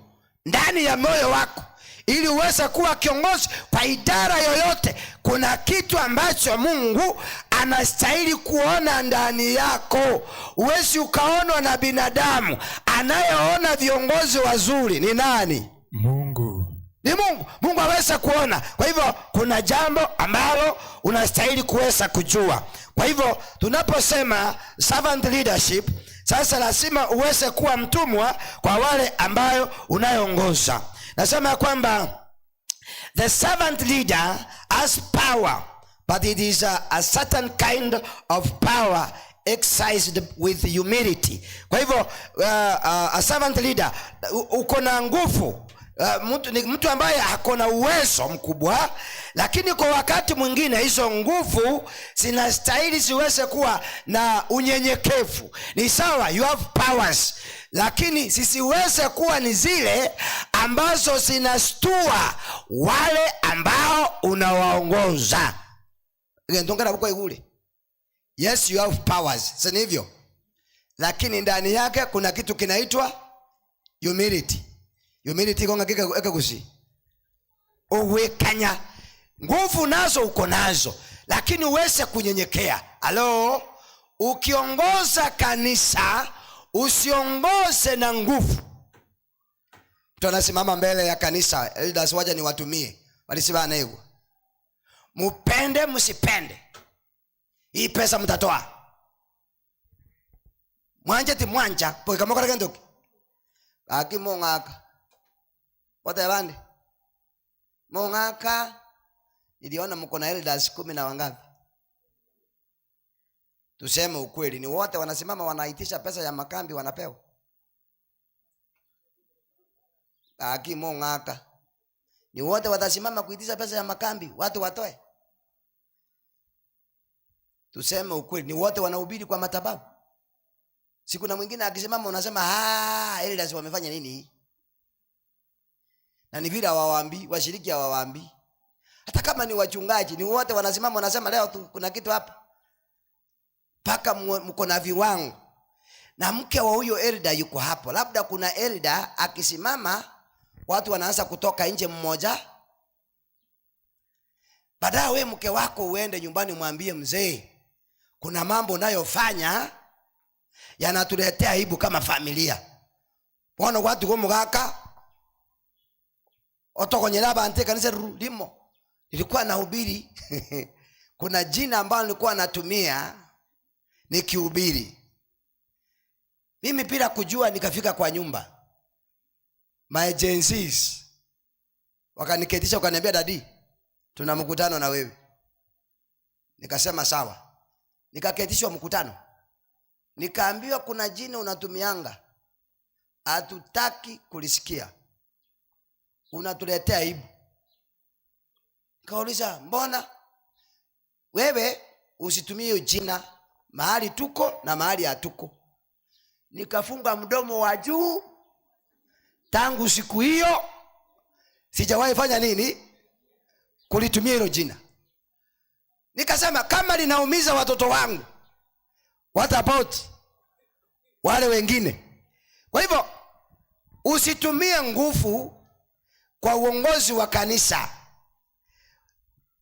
ndani ya moyo wako ili uweze kuwa kiongozi kwa idara yoyote. Kuna kitu ambacho Mungu anastahili kuona ndani yako. Uwezi ukaonwa na binadamu. Anayeona viongozi wazuri ni nani? Mungu. Ni Mungu. Mungu aweza kuona. Kwa hivyo kuna jambo ambalo unastahili kuweza kujua. Kwa hivyo tunaposema servant leadership, sasa lazima uweze kuwa mtumwa kwa wale ambayo unayoongoza. Nasema kwamba the servant leader has power, but it is a certain kind of power exercised with humility. Kwa hivyo a servant leader uko na nguvu. Mtu ambaye hakona uwezo mkubwa, lakini kwa wakati mwingine hizo nguvu zinastahili ziweze kuwa na unyenyekevu. Ni sawa, you have powers, lakini sisiweze kuwa ni zile ambazo zinastua wale ambao unawaongoza. Ngendongera buko igule. Yes, you have powers, sasa hivyo. Lakini ndani yake kuna kitu kinaitwa humility. Humility konga kika kusi. Uwekanya. Nguvu nazo uko nazo, lakini uweze kunyenyekea. Halo? Ukiongoza kanisa, usiongoze na nguvu. Tunasimama mbele ya kanisa, elders waje ni watumie. Walisibana hivyo. Mupende msipende. Hii pesa mtatoa. Mwanje ti mwanja, poika mokora kendoki. Aki mongaka. Wote bandi. Mongaka. Niliona mko na elders 10 na wangapi? Tuseme ukweli, ni wote wanasimama wanaitisha pesa ya makambi wanapewa? Aki mongaka. Ni wote watasimama kuitisha pesa ya makambi watu watoe? Tuseme ukweli, ni wote wanahubiri kwa madhabahu? Siku na mwingine akisimama unasema elders wamefanya nini? Na ni vile hawawaambii, washiriki hawawaambii. Hata kama ni wachungaji, ni wote wanasimama wanasema leo kuna kitu hapa. Paka mko na viwango. Na mke wa huyo elder yuko hapo. Labda kuna elder akisimama watu wanaanza kutoka nje mmoja. Baadaye wewe mke wako uende nyumbani mwambie mzee, kuna mambo unayofanya yanatuletea aibu kama familia. Bwana watu kwa mgaka otokonyela bante kanisa limo. Nilikuwa nahubiri. Kuna jina ambalo nilikuwa natumia nikihubiri. Mimi bila kujua nikafika kwa nyumba. My agencies wakaniketisha wakaniambia dadi, tuna mkutano na wewe. Nikasema sawa. Nikaketishwa mkutano. Nikaambiwa kuna jina unatumianga, hatutaki kulisikia, unatuletea aibu. Kauliza mbona wewe usitumie hiyo jina mahali tuko na mahali hatuko? Nikafunga mdomo wa juu. Tangu siku hiyo sijawahi fanya nini? Kulitumia hilo jina. Nikasema kama linaumiza watoto wangu, what about wale wengine? Kwa hivyo usitumie nguvu kwa uongozi wa kanisa,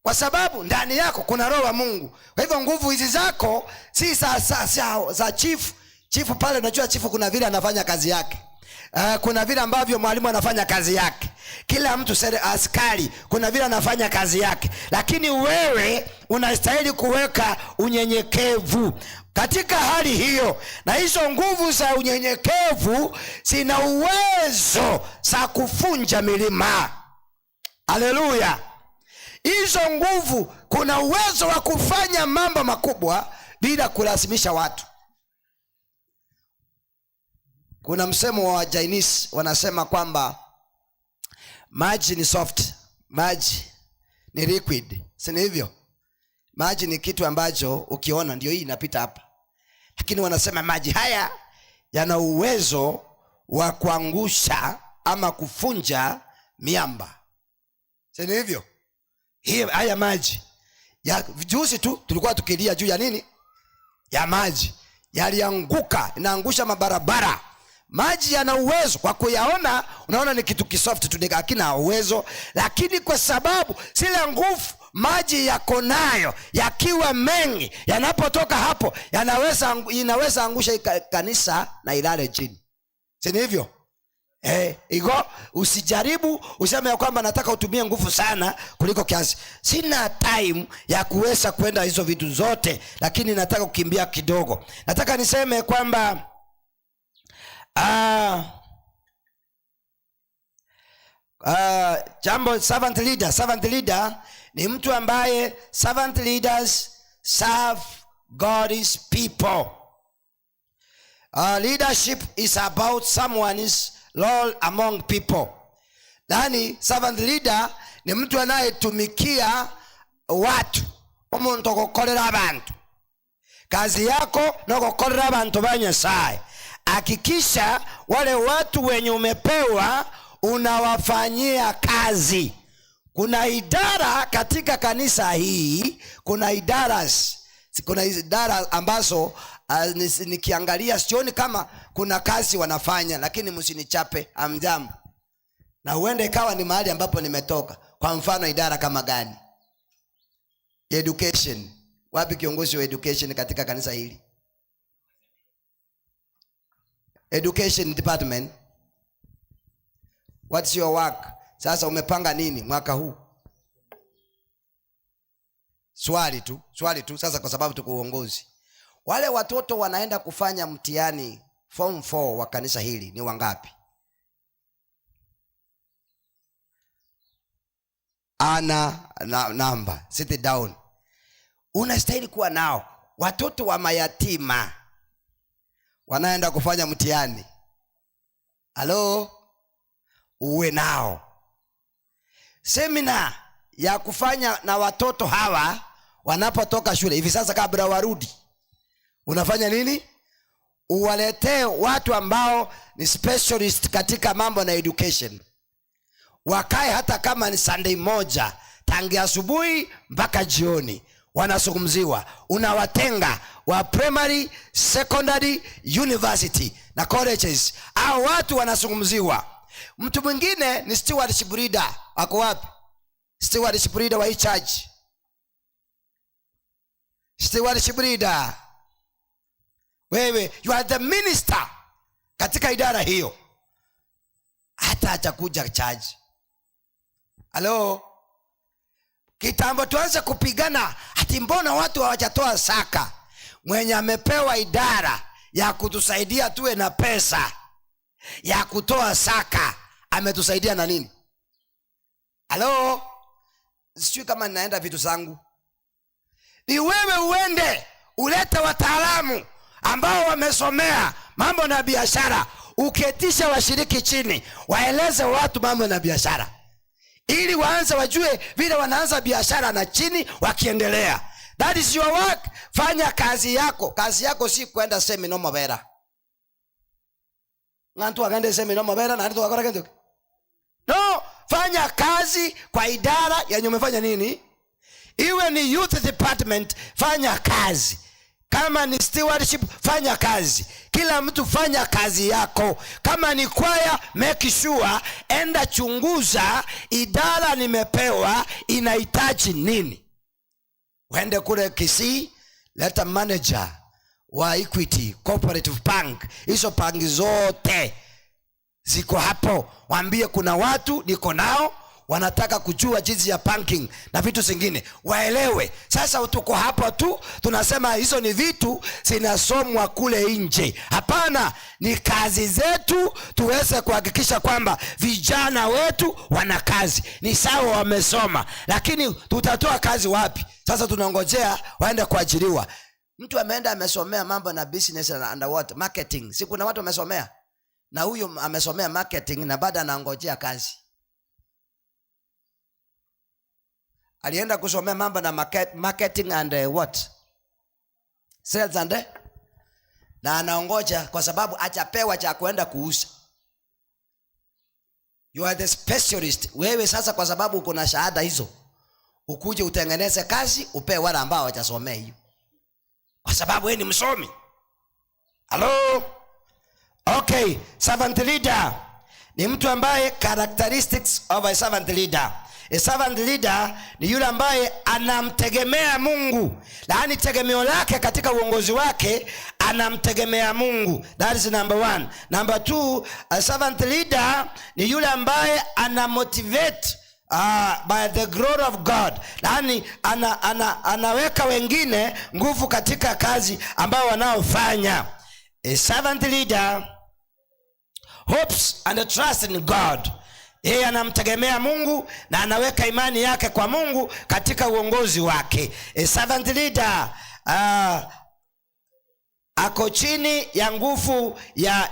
kwa sababu ndani yako kuna roho wa Mungu. Kwa hivyo nguvu hizi zako si za chifu pale. Unajua chifu kuna vile anafanya kazi yake. Kuna vile ambavyo mwalimu anafanya kazi yake. Kila mtu askari kuna vile anafanya kazi yake. Lakini wewe unastahili kuweka unyenyekevu katika hali hiyo. Na hizo nguvu za unyenyekevu zina uwezo za kufunja milima. Haleluya. Hizo nguvu kuna uwezo wa kufanya mambo makubwa bila kulazimisha watu. Kuna msemo wa Chinese wanasema kwamba maji ni soft, maji ni liquid. Si hivyo? Maji ni kitu ambacho ukiona ndio hii inapita hapa. Lakini wanasema maji haya yana uwezo wa kuangusha ama kufunja miamba. Si hivyo? Haya maji ya juzi tu tulikuwa tukilia juu ya nini? Ya maji yalianguka, inaangusha mabarabara. Maji yana uwezo kwa kuyaona, unaona ni kitu kisoft tu, hakina uwezo, lakini kwa sababu zile nguvu maji yako nayo, yakiwa mengi, yanapotoka hapo inaweza angusha kanisa na ilale chini. Si hivyo? Usijaribu useme ya kwamba nataka utumie nguvu sana kuliko kiasi. Sina time ya kuweza kwenda hizo vitu zote, lakini nataka kukimbia kidogo. Nataka niseme kwamba jambo servant leader ni mtu ambaye servant leaders serve God's people. Leadership is about someone's role among people. Yaani servant leader ni mtu anayetumikia watu. Umuntu ogukorera abantu. Kazi yako no gukorera abantu ba Nyasaye. Hakikisha wale watu wenye umepewa unawafanyia kazi. Kuna idara katika kanisa hii, kuna idara ambazo nikiangalia sioni kama kuna kazi wanafanya, lakini msinichape, amjambo. Na uende ikawa ni mahali ambapo nimetoka. Kwa mfano idara kama gani? Education. Wapi kiongozi wa education katika kanisa hili? Education department. What's your work? Sasa umepanga nini mwaka huu? Swali tu sasa, kwa sababu tuko uongozi. Wale watoto wanaenda kufanya mtihani form 4 wa kanisa hili ni wangapi? Number. Sit down. Unastahili kuwa nao. Watoto wa mayatima wanaenda kufanya mtihani. Halo? Uwe nao. Semina ya kufanya na watoto hawa wanapotoka shule. Hivi sasa kabla warudi, unafanya nini? Uwaletee watu ambao ni specialist katika mambo na education. Wakae hata kama ni Sunday moja, tangia asubuhi mpaka jioni wanazungumziwa. Unawatenga wa primary, secondary, university na colleges. Hao watu wanazungumziwa. Mtu mwingine ni stewardship leader. Ako wapi? Stewardship leader wa hii church. Stewardship leader. Wewe, you are the minister katika idara hiyo. Hata atakuja church. Halo? Kitambo tuanze kupigana ati mbona watu hawajatoa saka. Mwenye amepewa idara ya kutusaidia tuwe na pesa ya kutoa saka ametusaidia na nini? Halo? Sijui kama ninaenda vitu zangu. Ni wewe uende ulete wataalamu ambao wamesomea mambo na biashara, uketisha washiriki chini, waeleze watu mambo na biashara, ili waanze wajue vile wanaanza biashara na chini wakiendelea. That is your work. Fanya kazi yako. Kazi yako si kwenda seminar mabera. Ngantu agende seminar mabera na ndio wakora kendo. No, fanya kazi kwa idara yenye umefanya nini? Iwe ni youth department, fanya kazi. Kama ni stewardship, fanya kazi. Kila mtu fanya kazi yako. Kama ni kwaya, make sure, enda chunguza idara nimepewa inahitaji nini. Wende kule Kisii, leta manager wa Equity Cooperative Bank, hizo banki zote ziko hapo, waambie kuna watu niko nao wanataka kujua jinsi ya banking na vitu zingine, waelewe. Sasa tuko hapa tu tunasema hizo ni vitu zinasomwa kule nje. Hapana, ni kazi zetu tuweze kuhakikisha kwamba vijana wetu wana kazi. Ni sawa wamesoma, lakini tutatoa kazi wapi? Sasa tunangojea waende kuajiriwa. Mtu ameenda amesomea mambo na business and what marketing, si kuna watu wamesomea, na huyo amesomea marketing na baada anangojea kazi. Alienda kusomea mambo na marketing and what sales and na anaongoja kwa sababu achapewa cha kuenda kuuza. You are the specialist. Wewe sasa kwa sababu uko na shahada hizo, ukuje utengeneze kazi upe wale ambao hawajasomea hiyo, kwa sababu wewe ni msomi. Hello? Okay, servant leader ni mtu ambaye characteristics of a servant leader. A servant leader ni yule ambaye anamtegemea Mungu. Yaani tegemeo lake katika uongozi wake anamtegemea Mungu. That is number 1. Number 2, a servant leader ni yule ambaye anamotivate by the glory of God. Yaani anaweka wengine nguvu katika kazi ambayo wanaofanya. A servant leader hopes and trusts in God. Yeye anamtegemea Mungu na anaweka imani yake kwa Mungu katika uongozi wake. A servant leader ako chini ya nguvu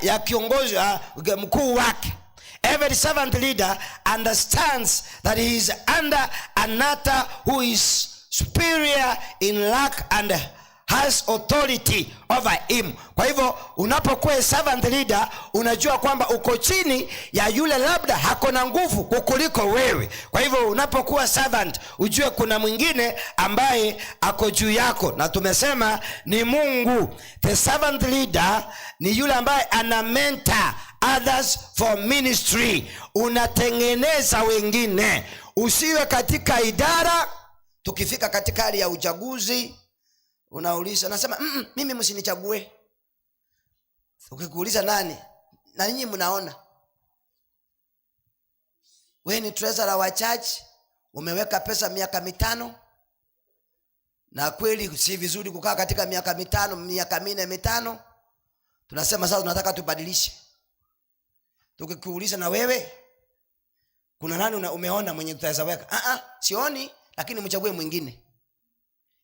ya kiongozi mkuu wake. Every servant leader understands that he is under another who is superior in rank and has authority over him. Kwa hivyo unapokuwa servant leader unajua kwamba uko chini ya yule labda hako na nguvu kukuliko wewe. Kwa hivyo unapokuwa servant ujue kuna mwingine ambaye ako juu yako, na tumesema ni Mungu. The servant leader ni yule ambaye ana mentor others for ministry. Unatengeneza wengine. Usiwe katika idara, tukifika katika hali ya uchaguzi unauliza, nasema mimi msinichague. Ukikuuliza nani? Na nyinyi mnaona. Wewe ni treasurer wa church, umeweka pesa miaka 5. Na kweli si vizuri kukaa katika miaka 5, miaka 4, 5. Tunasema sasa tunataka tubadilishe. Tukikuuliza na wewe kuna nani umeona mwenye tutaweza weka? Sioni, lakini mchague mwingine.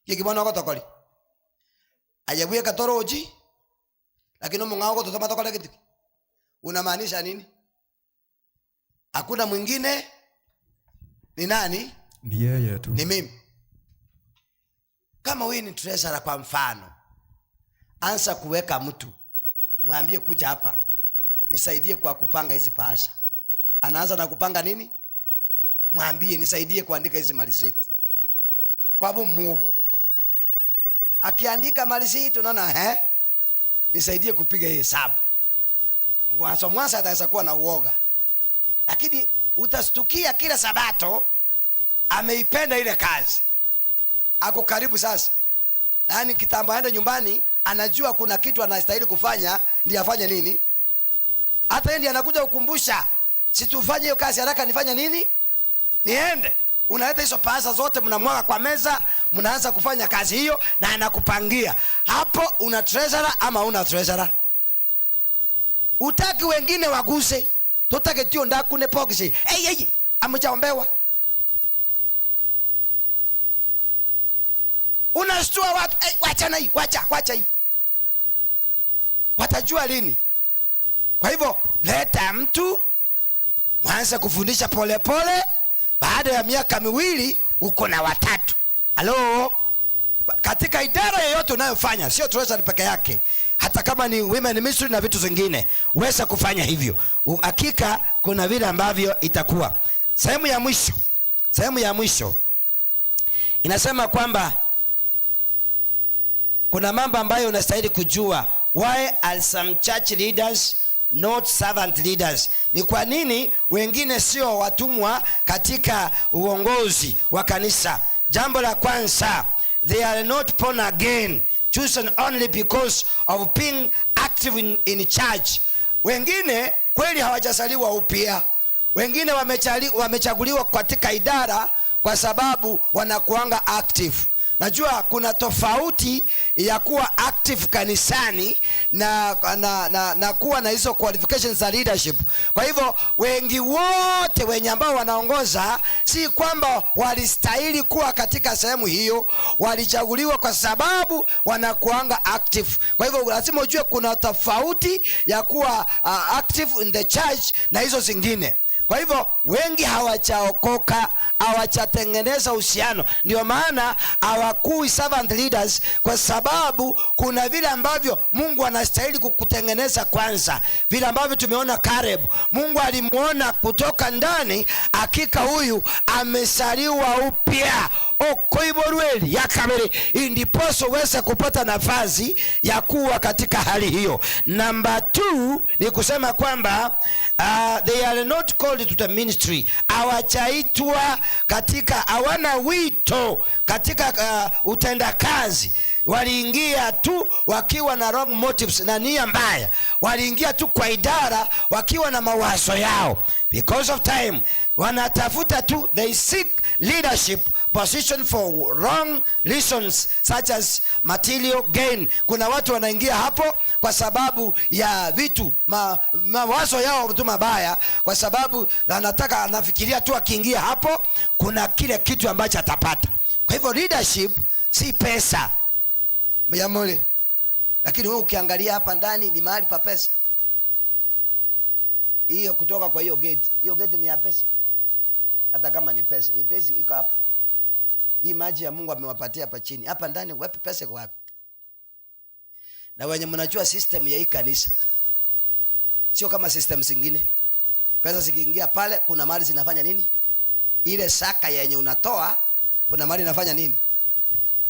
Yekibona wako tokoli. Ajabuye katoroji, lakini mungao kwa tutama tokola kitu. Unamaanisha nini? Hakuna mwingine. Ni nani? Ni yeye tu. Ni mimi. Kama wewe ni treasurer kwa mfano, anza kuweka mtu. Mwambie kuja hapa, nisaidie kwa kupanga hizi pahasha. Anaanza na kupanga nini? Mwambie nisaidie kuandika hizi malisiti. Kwa sababu Mungu akiandika malisiti tunaona nisaidie kupiga hesabu. Mwanzo ataweza kuwa na uoga. Lakini utastukia kila Sabato ameipenda ile kazi. Ako karibu sasa. Yaani kitambo aende nyumbani anajua kuna kitu anastahili kufanya, ndiye afanye nini? Hata yeye ndiye anakuja kukumbusha, situfanye hiyo kazi haraka, nifanye nini? Niende. Unaleta hizo pesa zote mnamwaga kwa meza, mnaanza kufanya kazi hiyo na anakupangia. Hapo una treasurer ama una treasurer? Utaki wengine waguse. Tutake tio ndakune pogisi. Amechaombewa. Unashtua watu, wacha na hii, wacha hii. Watajua lini? Kwa hivyo leta mtu, mwanza kufundisha pole pole, baada ya miaka 2 uko na 3. Halo? Katika idara yoyote unayofanya, sio treasury peke yake, hata kama ni women ministry na vitu zingine, uweza kufanya hivyo. Hakika kuna vile ambavyo itakuwa. Sehemu ya mwisho inasema kwamba kuna mambo ambayo unastahili kujua. Why are some church leaders not servant leaders? Ni kwa nini wengine sio watumwa katika uongozi wa kanisa? Jambo la kwanza, they are not born again, chosen only because of being active in church. Wengine kweli hawajazaliwa upya, wengine wamechaguliwa katika idara kwa sababu wanakuanga active. Najua kuna tofauti ya kuwa active kanisani na kuwa na hizo qualifications za leadership. Kwa hivyo wengi wote wenye ambao wanaongoza si kwamba walistahili kuwa katika sehemu hiyo, walichaguliwa kwa sababu wanakuanga active. Kwa hivyo lazima ujue kuna tofauti ya kuwa active in the church na hizo zingine. Kwa hivyo wengi hawachaokoka, hawachatengeneza uhusiano. Ndio maana hawakui servant leaders, kwa sababu kuna vile ambavyo Mungu anastahili kukutengeneza kwanza. Vile ambavyo tumeona Caleb, Mungu alimuona kutoka ndani, hakika huyu amesaliwa upya. Okoiborweli ya kabiri, indiposo uweze kupata nafasi ya kuwa katika hali hiyo. Number 2 ni kusema kwamba they are not called to the ministry. Hawachaitwa katika, hawana wito katika utendakazi. Waliingia tu wakiwa na wrong motives na nia mbaya. Waliingia tu kwa idara wakiwa na mawazo yao. Because of time, wanatafuta tu, they seek leadership position for wrong reasons such as material gain. Kuna watu wanaingia hapo kwa sababu ya vitu, mawazo yao tu mabaya, kwa sababu anafikiria tu akiingia hapo kuna kile kitu ambacho atapata. Kwa hivyo leadership si pesa Mbayamole. Lakini wewe ukiangalia hapa ndani ni mahali pa pesa. Hiyo kutoka kwa hiyo gate ni ya pesa. Hata kama ni pesa, hiyo pesa iko hapa. Hii maji ya Mungu amewapatia hapa chini. Hapa ndani wapi pesa kwa wapi? Na wenye mnajua system ya hii kanisa sio kama system zingine. Pesa zikiingia pale kuna mali zinafanya nini? Ile saka yenye unatoa kuna mali inafanya nini?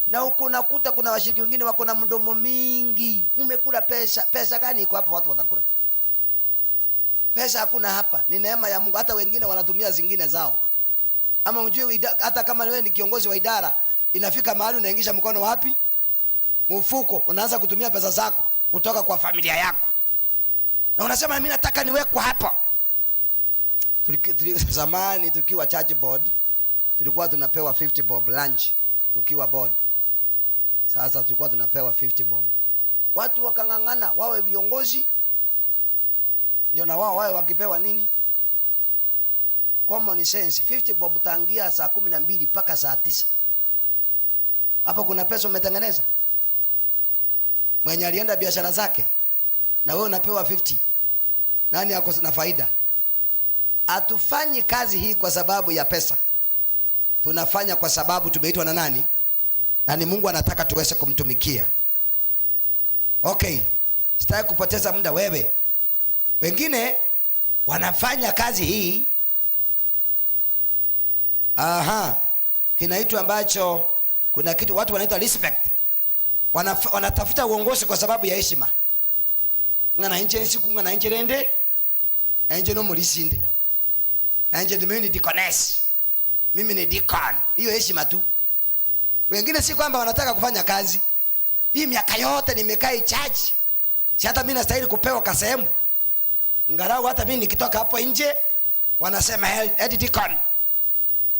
Na huko unakuta kuna washiriki wengine wako na mdomo mingi. Mmekula pesa. Pesa gani iko hapa watu watakula? Pesa hakuna hapa. Ni neema ya Mungu. Hata wengine wanatumia zingine zao. Ama mjue hata kama wewe ni kiongozi wa idara, inafika mahali unaingisha mkono wapi? Mfuko. Unaanza kutumia pesa zako kutoka kwa familia yako. Na unasema mimi nataka niwekwe hapa. Zamani tukiwa church board tulikuwa tunapewa 50 bob lunch tukiwa board. Sasa tulikuwa tunapewa 50 bob. Watu wakangangana wawe viongozi, ndio na wao wawe wakipewa nini? Common sense. 50 bob tangia saa 12 mpaka saa 9. Hapo kuna pesa umetengeneza? Mwenye alienda biashara zake na wewe unapewa 50. Nani yako na faida? Hatufanyi kazi hii kwa sababu ya pesa. Tunafanya kwa sababu tumeitwa na nani? Na ni Mungu anataka tuweze kumtumikia. Okay. Sitaki kupoteza muda wewe. Wengine wanafanya kazi hii. Kinaitwa ambacho kuna kitu watu wanaita respect. Wanatafuta uongozi kwa sababu ya heshima. Ngana nje siku ngana nje rende. Nje no mulisinde. Nje mimi ni deaconess. Mimi ni deacon. Hiyo heshima tu. Wengine si kwamba wanataka kufanya kazi. Hii miaka yote nimekaa church. Si hata mimi nastahili kupewa kasehemu. Ngarau hata mimi nikitoka hapo nje wanasema head deacon.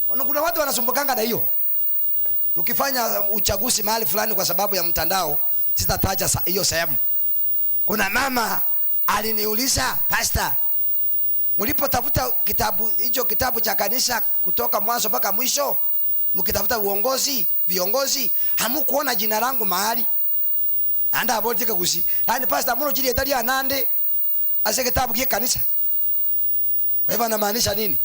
Kuna watu wanasumbukanga na hiyo. Tukifanya uchaguzi mahali fulani kwa sababu ya mtandao, sitataja hiyo sehemu. Kuna mama aliniuliza, pastor, mlipotafuta kitabu cha kanisa kutoka mwanzo mpaka mwisho, mkitafuta viongozi, hamukuona jina langu mahali? Anda aboltika kusi. Nani pastor muno chili etali anande ase kitabu kia kanisa. Kwa hivyo anamaanisha nini?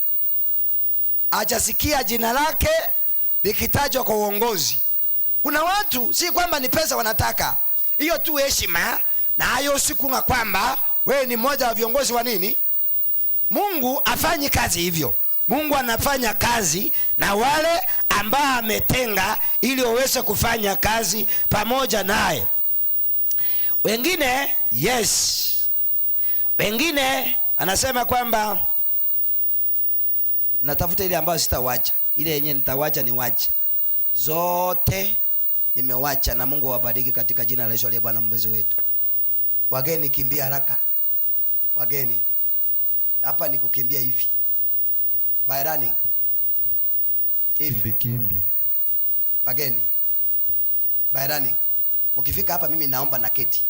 Hajasikia jina lake likitajwa kwa uongozi. Kuna watu si kwamba ni pesa wanataka, hiyo tu heshima, na hayo sikunga kwamba wewe ni mmoja wa viongozi wa nini. Mungu afanyi kazi hivyo. Mungu anafanya kazi na wale ambao ametenga ili waweze kufanya kazi pamoja naye. Wengine wengine anasema kwamba natafuta ile ambayo sitawacha, ile yenye nitawacha niwache. Zote nimewacha, na Mungu awabariki katika jina la Yesu aliye Bwana mwombezi wetu. Wageni kimbia haraka. Wageni. Hapa ni kukimbia hivi. By running. Kimbi. Wageni. By running. Mkifika hapa mimi naomba na keti.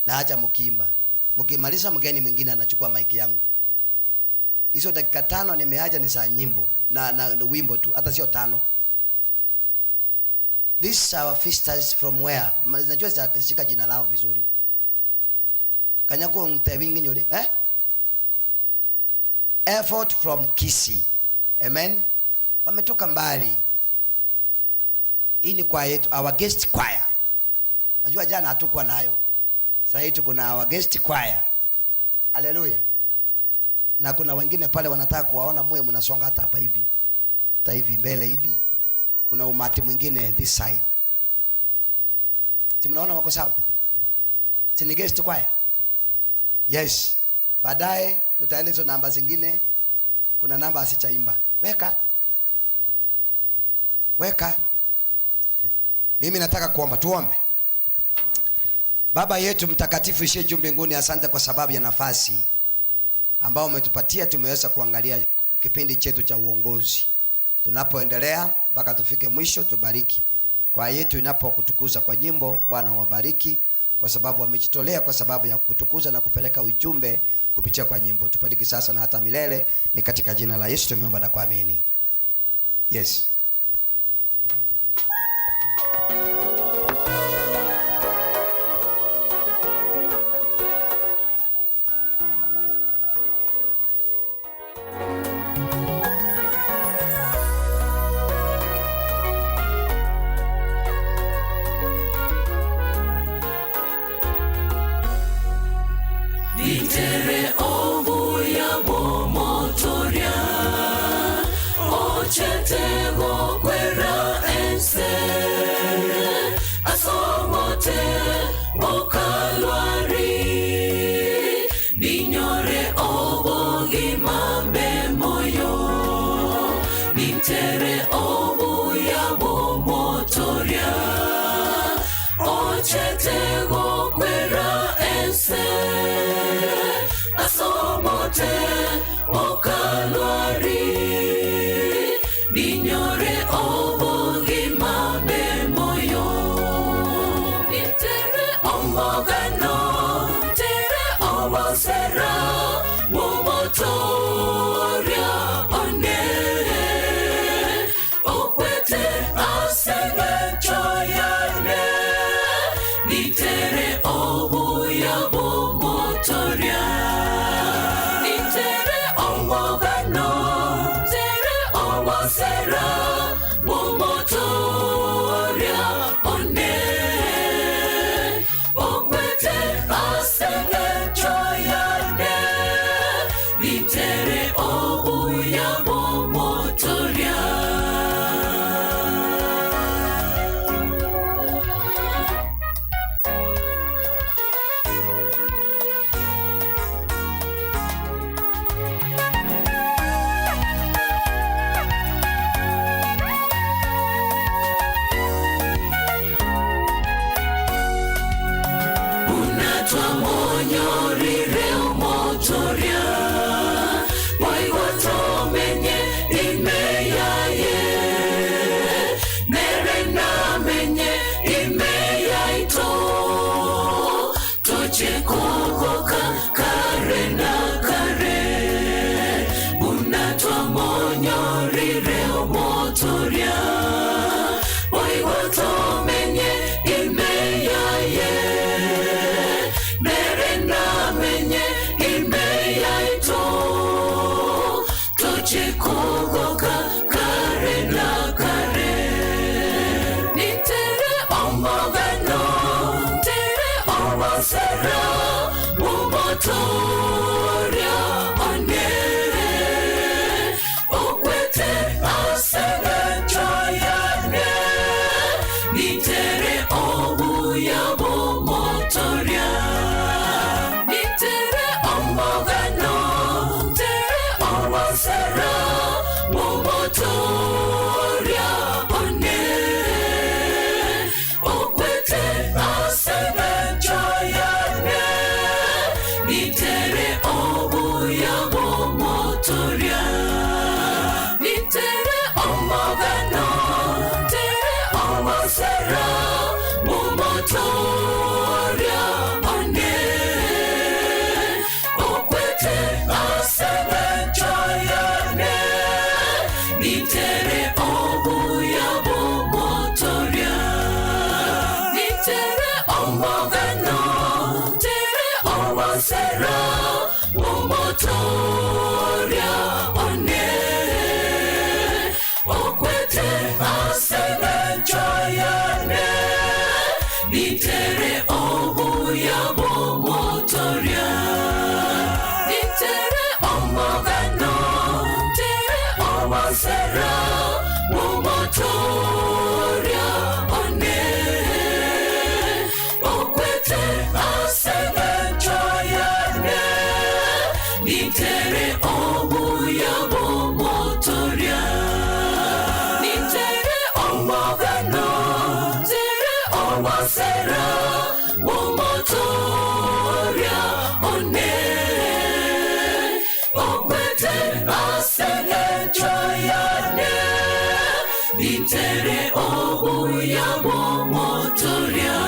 Na acha mkiimba. Mkimaliza mgeni mwingine anachukua mic yangu. Hizo dakika 5 nimeacha ni saa nyimbo na wimbo tu, hata sio 5. These are our visitors from where? Najua shika jina lao vizuri. Kanyako mtebingi nyole, Effort from Kisii. Amen. Wametoka mbali. Hii ni kwaya yetu, our guest choir. Najua jana hatukuwa nayo. Sasa hivi kuna our guest choir. Hallelujah. Na kuna wengine pale wanataka kuwaona mwe mnasonga hata hapa hivi. Hata hivi mbele hivi. Kuna umati mwingine this side. Si mnaona wako sawa? Si ni guest choir? Yes. Baadaye tutaenda hizo namba zingine. Kuna namba asichaimba. Weka. Mimi nataka kuomba, tuombe. Baba yetu mtakatifu ishiye juu mbinguni, asante kwa sababu ya nafasi ambao umetupatia. Tumeweza kuangalia kipindi chetu cha uongozi. Tunapoendelea mpaka tufike mwisho, tubariki. Kwa yetu inapokutukuza kwa nyimbo, Bwana wabariki kwa sababu wamejitolea kwa sababu ya kutukuza na kupeleka ujumbe kupitia kwa nyimbo. Tubariki sasa na hata milele, ni katika jina la Yesu tumeomba na kuamini. Yes. Nitere ovu ya bomotoria Ochetego kwera ense Asomote okalwari Ninyore ovu gimambe moyo Nitere ovu ya bomotoria Ochetego kwera ense Asomote okalwari Ninyore obogi mabe moyo Nitere omogano Tere obosera Momotoria one Okwete asenge choyane Nitere obu ya bomotoria Sera Momotoria one Okwete asenge choyane Nitere obu ya bomotoria Monyorire motoria Wai watomenye imeyaye Nerena menye imeyaito Toche kokoka kare na kare Unatwa monyorire motoria Wai watomenye imeyaye menye imeyaito Toche kogoka kare na kare Nitere omogano Tere obosera Momotoria one nitere obu ya motoria, nitere omogano, tere owasera motoria one, okwete asebe joyane, nitere obu ya motoria, nitere omogano, tere owasera motoria one, okwete asebe joyane, nitere obu ya motoria, nitere omogano, tere owasera motoria one, okwete asebe joyane, nitere obu ya motoria, nitere omogano, tere owasera motoria one, okwete asebe joyane, nitere obu ya motoria, nitere omogano, tere owasera motoria one, okwete asebe joyane, nitere obu ya motoria.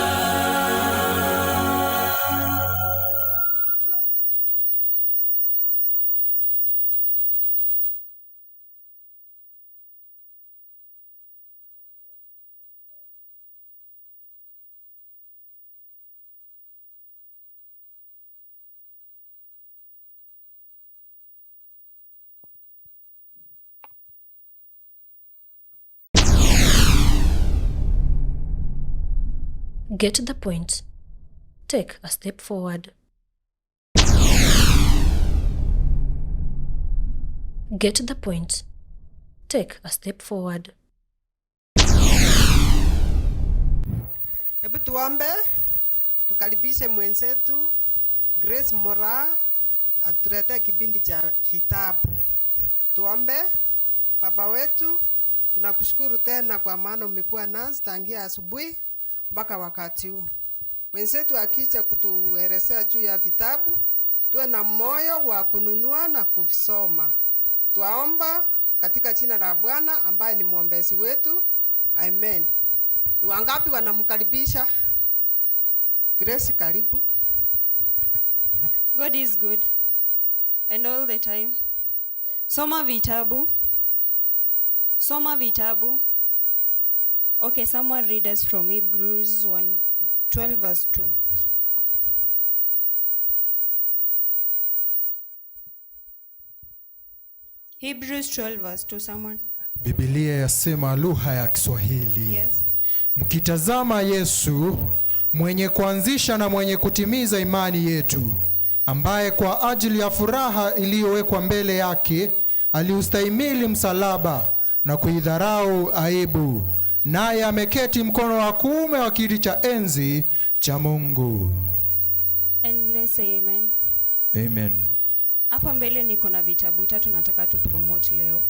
Get the point. Take a step forward. Get the point. Take a step forward. Hebu tuombe, tukaribishe mwenzetu Grace Mora atuletee kipindi cha vitabu. Tuombe. Baba wetu, tunakushukuru tena kwa maana umekuwa nasi tangia asubuhi mpaka wakati huu. Wenzetu akija kutuelezea juu ya vitabu, tuwe na moyo wa kununua na kuvisoma. Tuaomba katika jina la Bwana ambaye ni mwombezi wetu. Amen. Ni wangapi wanamkaribisha? Grace, karibu. God is good and all the time. Soma vitabu. Soma vitabu. Okay, someone read us from Hebrews 1:12 verse 2. Hebrews 12 verse 2, someone. Biblia yasema lugha ya Kiswahili. Yes. Mkitazama Yesu mwenye kuanzisha na mwenye kutimiza imani yetu, ambaye kwa ajili ya furaha iliyowekwa mbele yake aliustahimili msalaba na kuidharau aibu, naye ameketi mkono wa kuume wa kiti cha enzi cha Mungu. And let's say amen. Amen. Hapa mbele niko na vitabu tatu nataka tu promote leo.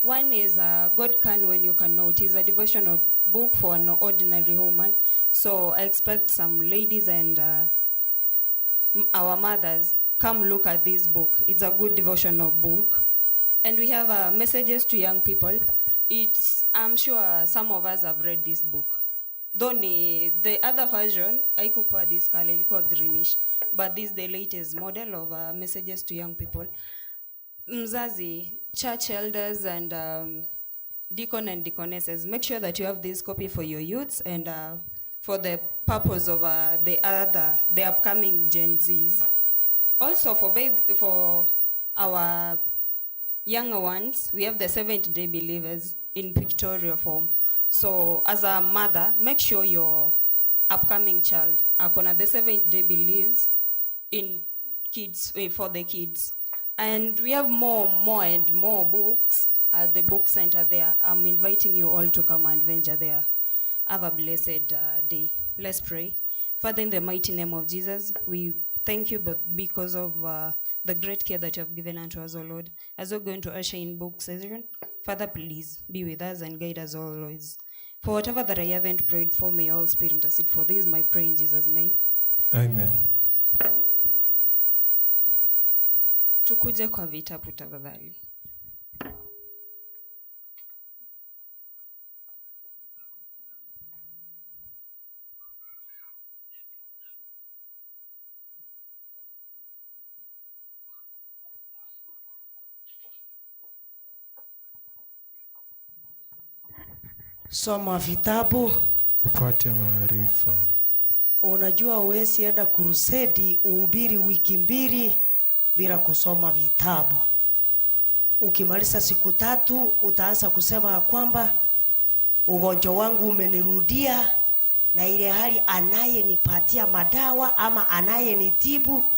One is God Can When You Can Not. It's a devotional book for an ordinary woman. So I expect some ladies and our mothers come look at this book. It's a good devotional book. And we have messages to young people. I'm sure some of us have read this book. Though the other version, haikuwa this color, ilikuwa greenish. But this is the latest model of messages to young people. Mzazi, church elders and deacon and deaconesses, make sure that you have this copy for your youths and for the purpose of the upcoming Gen Zs. Also for our younger ones, we have the Seventh-day Believers in pictorial form. So as a mother, make sure your upcoming child akona the Seventh-day Believes in kids for the kids. And we have more and more books at the book center there. I'm inviting you all to come and venture there. Have a blessed day. Let's pray. Father, in the mighty name of Jesus, we thank you because of the great care that you have given unto us, O Lord. As we're going to usher in book session, Father, please be with us and guide us always. For whatever that I haven't prayed for, may all Spirit intercede for. This is my prayer in Jesus' name. Amen. Tukuje kwa vitabu tafadhali. Soma vitabu upate maarifa. Unajua huwezi enda kurusedi uhubiri wiki mbili bila kusoma vitabu. Ukimaliza siku 3 utaanza kusema kwamba ugonjwa wangu umenirudia, na ile hali anayenipatia madawa ama anayenitibu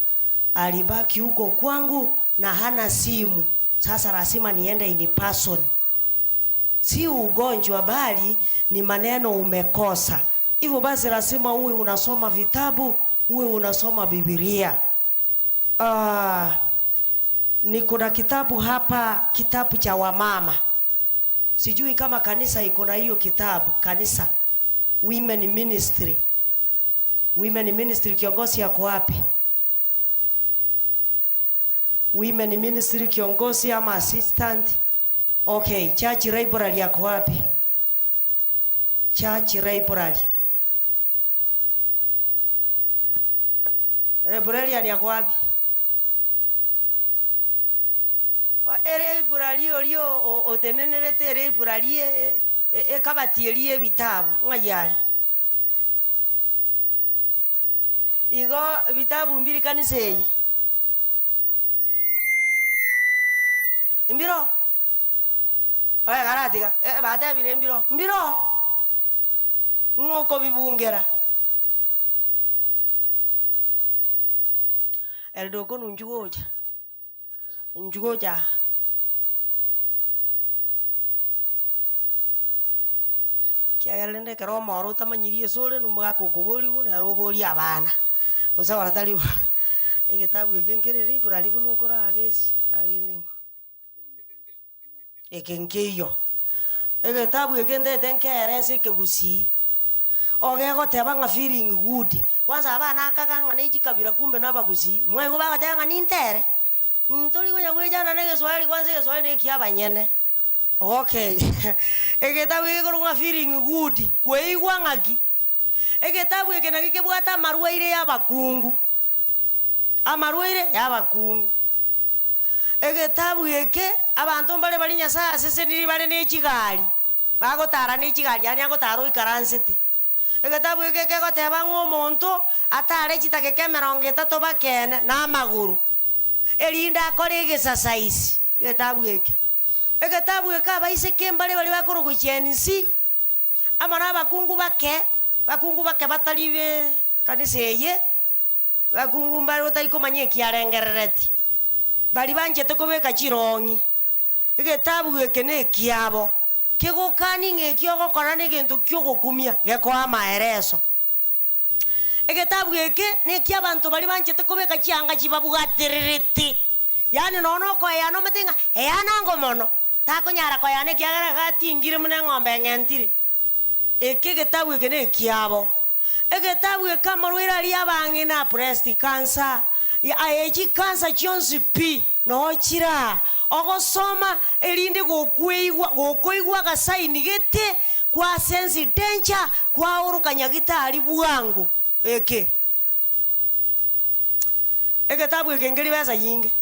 alibaki huko kwangu na hana simu. Sasa lazima niende in person. Si ugonjwa bali ni maneno umekosa. Hivyo basi lazima uwe unasoma vitabu, uwe unasoma Biblia. Niko na kitabu hapa, kitabu cha wamama. Sijui kama kanisa iko na hiyo kitabu, kanisa Women Ministry. Women Ministry kiongozi yako wapi? Women Ministry kiongozi ama assistant? Okay, church library yako wapi? Church library. Library yako wapi? Library olio otenenelete library kabatirie vitabu ngayala. Igo vitabu mbili kanisa hii. Mbiro. Oya garatika, bate bire mbiro. Mbiro. Ngoko bibungera. Eldoko nunjugoja. Njugoja. Kiagalende kero moro tamanyirie sore numugako kuboli una roboli abana. Usa waratali. Ekitabu ekengere purali bunukora agesi. Alini. Ekenkeyo. Ekitabu ekende tenkerese kegusi. Ogego tebanga feeling good. Kwanza abana akakanga n'ekikabira kumbe n'abagusi. Mwego bagatanga n'intere. Ntoli gonya gwejana nege Swahili kwanza ke Swahili nekiabanyene. Okay. Ekitabu ekorunga feeling good. Kweigwa ngaki. Ekitabu ekenagike bwata marwaire y'abakungu. Amarwaire y'abakungu. Ekitabu eke abantu mbale bali Nyasaye sese niri bale n'ekigali. Bagotara n'ekigali yani agotaro ikaransete. Ekitabu eke kegoteba ng'omonto atare chitake ke 30 bakene n'amaguru. Elinda akore exercise. Ekitabu eke. Ekitabu eke abaise kembale bali bakoro chensi. Amana bakungu bake batalibe kanisa ye. Bakungu mbale otaikomanye kiarengerereti. Bali banjete kobeka chirongi. Ekitabu eke ne kiabo. Kegokani ngekyo gokora negintu kyogokumia geko amaereso. Ekitabu eke ne kyabantu bali banjete kobeka chianga chibabugatiriti. Yani nono ko ya no metinga yana ngomono. Takonyara ko ya ne kyagara gatingire mune ngombe ngentire. Ekitabu eke ne kiabo. Ekitabu eke amarwira ali abange na breast cancer. Ya ayeji kansa chionsi pi no chira ogosoma elinde gokweigwa gasaini gete kwa sense danger kwa urukanya gitari bwangu ekitabu ekengeri besa nyinge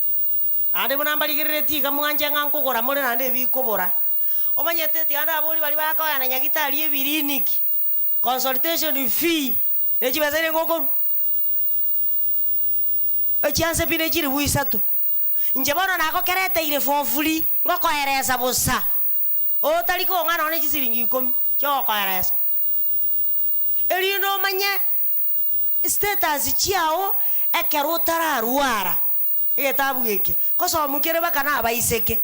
ande bunambali gireti kamwanje ngankogora muri nande bikobora omanyete ti anda aboli bali bakoyana nyagitari ebiriniki consultation fee nechibazere ngoko Echianse pine chiri wisatu. Njebono nako kerete ile for free. Ngoko eresa bosa. O taliko ngana one chisiringi 10. Choko eresa. Elindo manye status chiao ekero tararuara. Ekitabu eke. Koso mukere bakana abaiseke.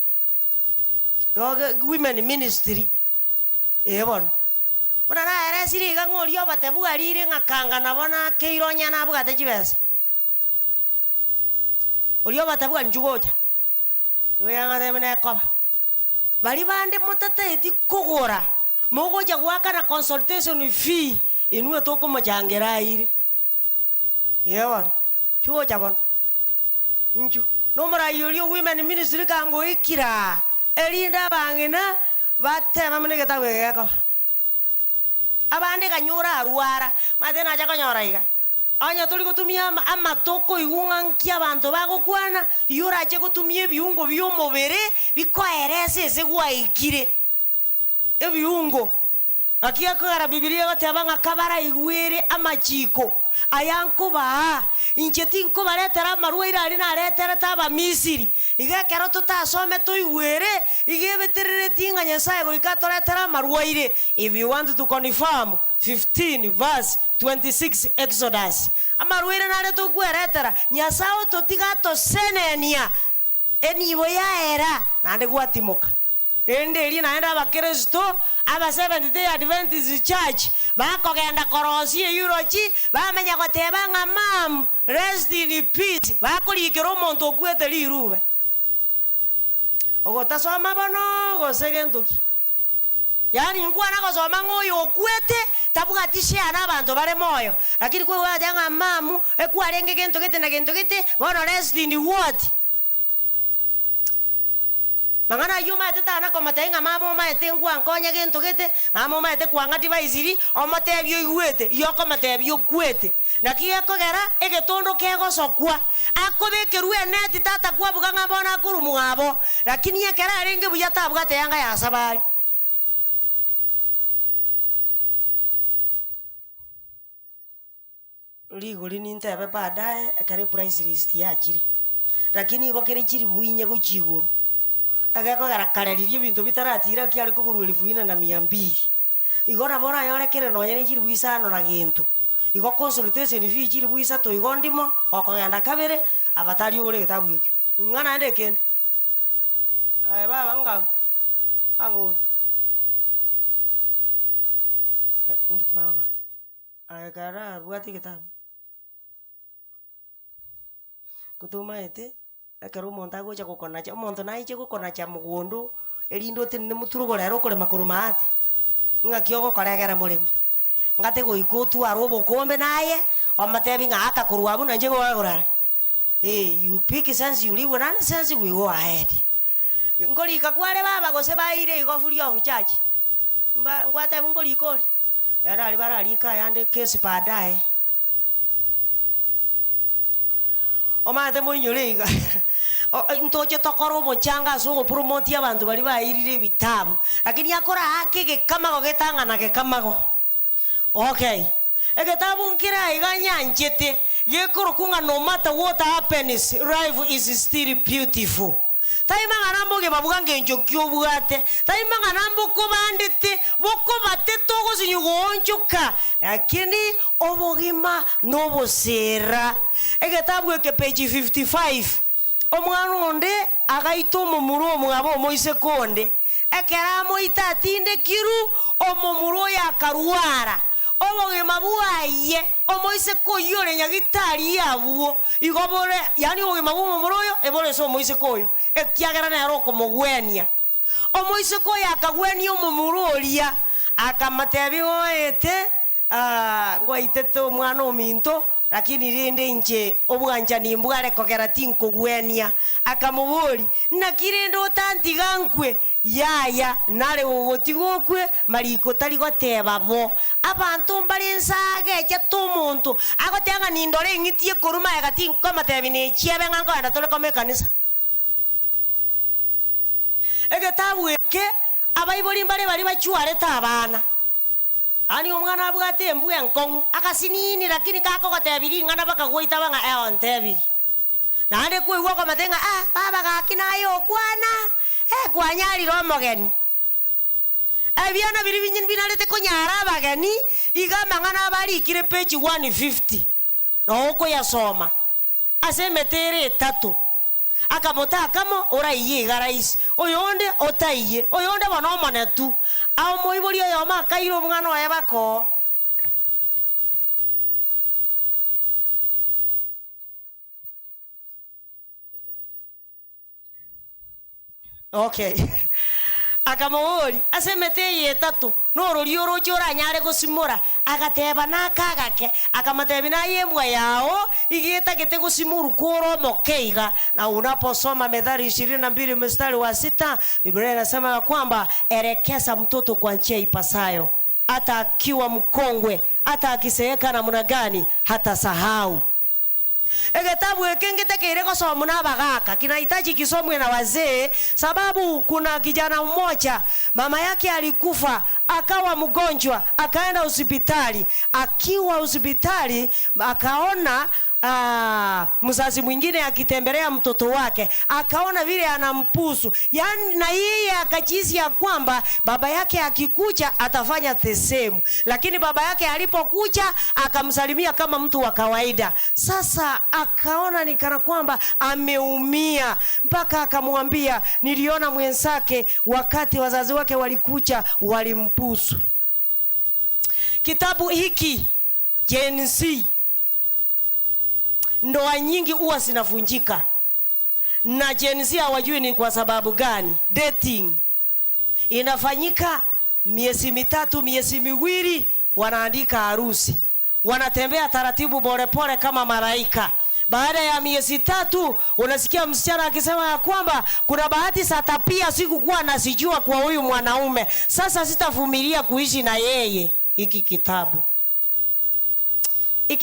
Women Ministry. Ebon. Bona na ere siri ga ng'orio batebu arire ng'akanga nabona keironya nabugate chibesa. Orio batebu njugoja. Oyanga demene koba. Bali bande motateti kogora. Mogoja gwaka na consultation fee inwe toko mojangera ire. Yewan. Chuo jabon. Nju. Nomora yorio women ministry kango ikira. Erinda bangina batema munegeta wegeko. Abande kanyura aruara matena aja kanyora iga. Anya tuli kutumia amatoko igungankia abantu bagokwana yura aje kutumia biungo by'umubiri bikoerese ese gwaikire. Ebiungo akia kugara Biblia bateba ngakabara igwire amachiko ayankuba incheti nkuba letera marwaira ari na letera taba Misiri igekero tutasome tuigwire igebeterere tinga Nyasaye goikato letera marwaire. If you want to confirm 15 verse 26 Exodus amarwaire na leto kweretera Nyasaye totigato senenia enibo ya era nande gwatimoka. Ende ili naenda bakristo aba Seventh Day Adventist Church bakogenda korosi yurochi bamenya goteba nga mam rest in peace bakulikira omonto okwete lirube ogotasoma bono gosegentuki yani nkwana gosoma ngoyo okwete tabugatisha na abantu bare moyo lakini kwe waja nga mamu ekwarenge gento gete na gento gete bono rest in what. Mangana yuma tetana komatenga mama maete ngwa nkonya gento gete mama maete kwangati baiziri omote byo igwete yoko mate byo kwete nakiye kogera egetondo kego sokwa akobekeru eneti tata kwa buganga bona kuru mugabo lakini yekera arenge buyata bugate yanga ya sabali ligoli nintebe baadaye akare price list yakire lakini iko kire chiri buinye guchiguru agako garakareririe bintu bitaratira kiari kuguru 1200 igora bora yorekere no yene chiri buisano na gintu igo consultation fee chiri buisa to igo ndimo okogenda kabere abatari ugure gitabu iki ngana ende kende baba nganga ango ngitwa agara buati kitabu kutuma ete akaro monta gocha gukona cha monto naiche gukona cha mugundu elindo tene muturugo rero kore makuru mate ngakiogo koregera murime ngate goikotu arobo kombe naye omatebi ngaka kurwabu nanje gogora you pick sense you live and sense we go ahead ngoli kakware baba gose baire igo free of charge ngwate ngoli kole yana ali bara alika yande kesi baadaye omate moinyoleiga ntoche tokoro mochanga so promote abantu bali bairire bitabu lakini akora hakige kama gogetanga na gekamago okay egetabu nkira iganya nchete yekoro kunga no matter what happens life is still beautiful taima ngambo ge babugange njokyo bugate taima ngambo ko bandite boko bate togo sinyugo onchoka lakini obogima no bosera egetabu eke page 55 omwana onde agaito momuro omugabo moise konde ekeramo itatinde kiru omomuro ya karuara obogima buaye omoise koyore nyagitari yabuo igobore yani obogima bw'omumuroyo ebore so moise koyo ekiagera na roko mogwenia omoise koyo akagwenia omumuroria akamatebi oete ngwaitete omwana ominto lakini rinde nche obwanja nimbware kogera tinko gwenia akamubori nakirendo otantigankwe yaya nare wotigokwe mariko tari goteba bo abantu mbarinsaage cyatomuntu agotenga nindore ngitie kuruma yagatinko matebi ne chiebe ngango anda tole kome kanisa egetabu eke abayibori mbare bari bachuare tabana ani omwana abwate mbwe nkongu akasinini lakini kako gatebiri ngana baka goita banga eon tebiri nande kuigwa kwa matenga baba gakinayo kwana kwanyari romogeni abiana biri binyin binalete konyara bagani igama ngana bari kire page 150 no ko yasoma asemetere 3 akamota kamo ora iye garais oyonde otaiye oyonde bano manetu ao moibori yo makairo mwana wa yabako. Okay. Akamori asemete yetatu noro lioro chora nyare gosimura agateba nakagake akamatebi na yembwa yao igeta kete gosimuru koro mokeiga. Na unaposoma Methali 22 mstari wa 6 Biblia inasema kwamba erekeza mtoto kwa njia ipasayo, hata akiwa mkongwe, hata akiseeka namna gani hata sahau. Kitabu ekengete kireko somo na bagaka kinahitaji kisomwe na wazee, sababu kuna kijana mmoja mama yake alikufa, akawa mgonjwa, akaenda hospitali. Akiwa hospitali akaona mzazi mwingine akitembelea mtoto wake, akaona vile anampusu, yani na yeye akajizi ya kwamba baba yake akikuja atafanya the same. Lakini baba yake alipokuja akamsalimia kama mtu wa kawaida. Sasa akaona ni kana kwamba ameumia, mpaka akamwambia niliona mwenzake wakati wazazi wake walikuja walimpusu. Kitabu hiki Gen Z, ndoa nyingi huwa zinavunjika na Gen Z hawajui ni kwa sababu gani. Dating inafanyika miezi mitatu, miezi miwili, wanaandika harusi, wanatembea taratibu pole kama malaika. Baada ya miezi 3 unasikia msichana akisema ya kwamba kuna bahati satapia sikukuwa nasijua kwa huyu mwanaume, sasa sitavumilia kuishi na yeye. Hiki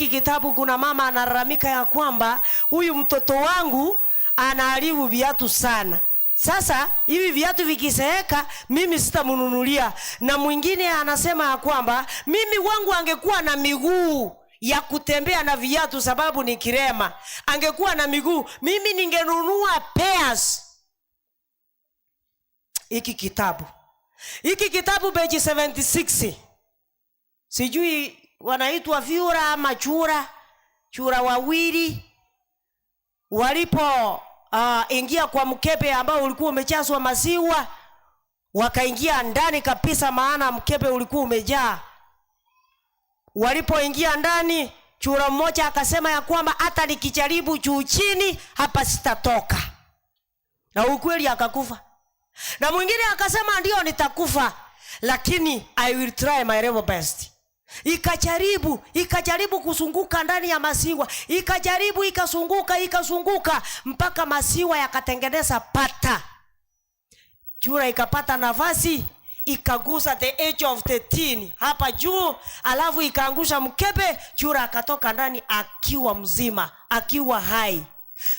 kitabu kuna mama analalamika ya kwamba huyu mtoto wangu anaharibu viatu sana. Sasa hivi viatu vikiseeka mimi sitamnunulia. Na mwingine anasema ya kwamba mimi wangu angekuwa na miguu ya kutembea na viatu sababu ni kirema, angekuwa na miguu mimi ningenunua pairs. Hiki kitabu page 76, sijui wanaitwa vyura ama chura wawili walipo ingia kwa mkebe ambao ulikuwa umejazwa maziwa, wakaingia ndani kabisa, maana mkebe ulikuwa umejaa. Walipoingia ndani, chura mmoja akasema ya kwamba hata nikijaribu juu chini hapa sitatoka, na ukweli akakufa. Na mwingine akasema ndio nitakufa, lakini I will try my level best. Ikajaribu kusunguka ndani ya maziwa, ikazunguka mpaka maziwa yakatengeneza pata. Chura ikapata nafasi, ikagusa the edge of the tin hapa juu, alafu ikaangusha mkebe. Chura akatoka ndani akiwa mzima, akiwa hai.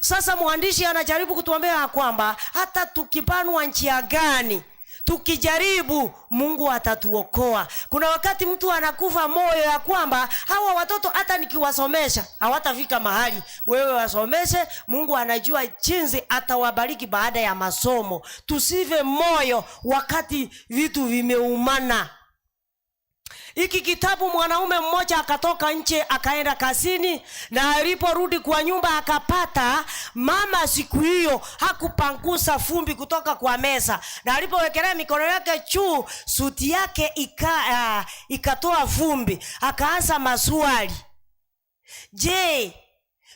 Sasa mwandishi anajaribu kutuambia kwamba hata tukibanwa njia gani, tukijaribu Mungu atatuokoa. Kuna wakati mtu anakufa moyo ya kwamba hawa watoto hata nikiwasomesha hawatafika mahali. Wewe wasomeshe, Mungu anajua jinsi atawabariki baada ya masomo. Tusive moyo wakati vitu vimeumana. Hiki kitabu, mwanaume mmoja akatoka nje akaenda kazini, na aliporudi kwa nyumba akapata mama siku hiyo hakupangusa vumbi kutoka kwa meza, na alipowekelea mikono yake juu, suti yake ikatoa vumbi. Akaanza maswali, je,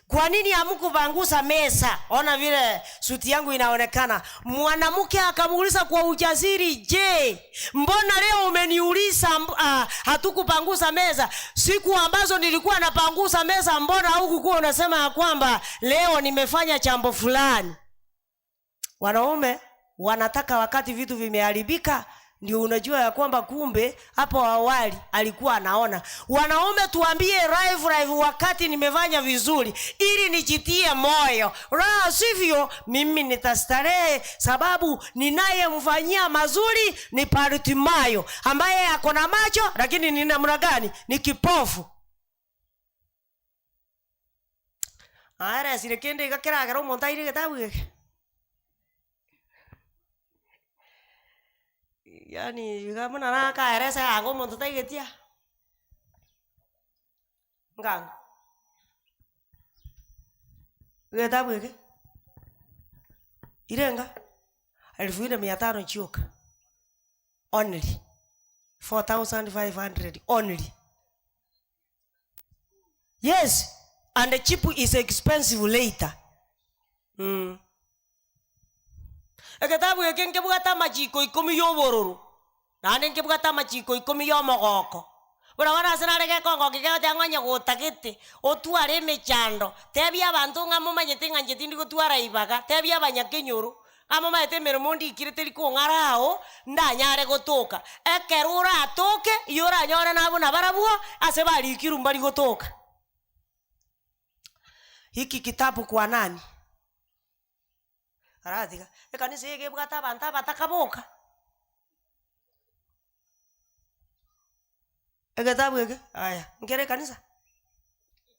kwa nini hamkupangusa meza? Ona vile suti yangu inaonekana. Mwanamke akamuuliza kwa ujasiri, je, mbona leo umeniuliza hatukupangusa meza? Siku ambazo nilikuwa napangusa meza, mbona hukukuwa unasema ya kwamba leo nimefanya jambo fulani? Wanaume wanataka wakati vitu vimeharibika ndio unajua ya kwamba kumbe hapo awali alikuwa anaona. Wanaume tuambie live wakati nimefanya vizuri, ili nijitie moyo. La sivyo mimi nitastarehe, sababu ninayemfanyia mazuri ni Bartimayo ambaye ako na macho lakini ni namna gani? Ni kipofu. Ara sirekende ikakera agaro montaire kitabu. Yani kama na kaeresa yangu mtu taigetia ngang kitabu hiki Irenga 1500 chioka. Only 4,500 only. Yes, and the cheap is expensive later. Ekatabu ekenge bugata machiko 10 yobororo. Nane nke bugata machiko 10 yomogoko. Bora wana sana rege kongo kigeo tanganya gutagite otware emechando. Tebia abantu ngamo manyete nganje ndi gutwara ibaga. Tebia abanyakenyoro. Amo maete meromondi ikirete liko ngarao ndanyare gotoka. Ekerura atoke yora nyora nabo nabarabuo ase bali kirumba ligotoka. Hiki kitabu kwa nani? Aratika. Ekanisa yeke bugata banta batakaboka. Ekitabu yeke. Aya, ngere kanisa.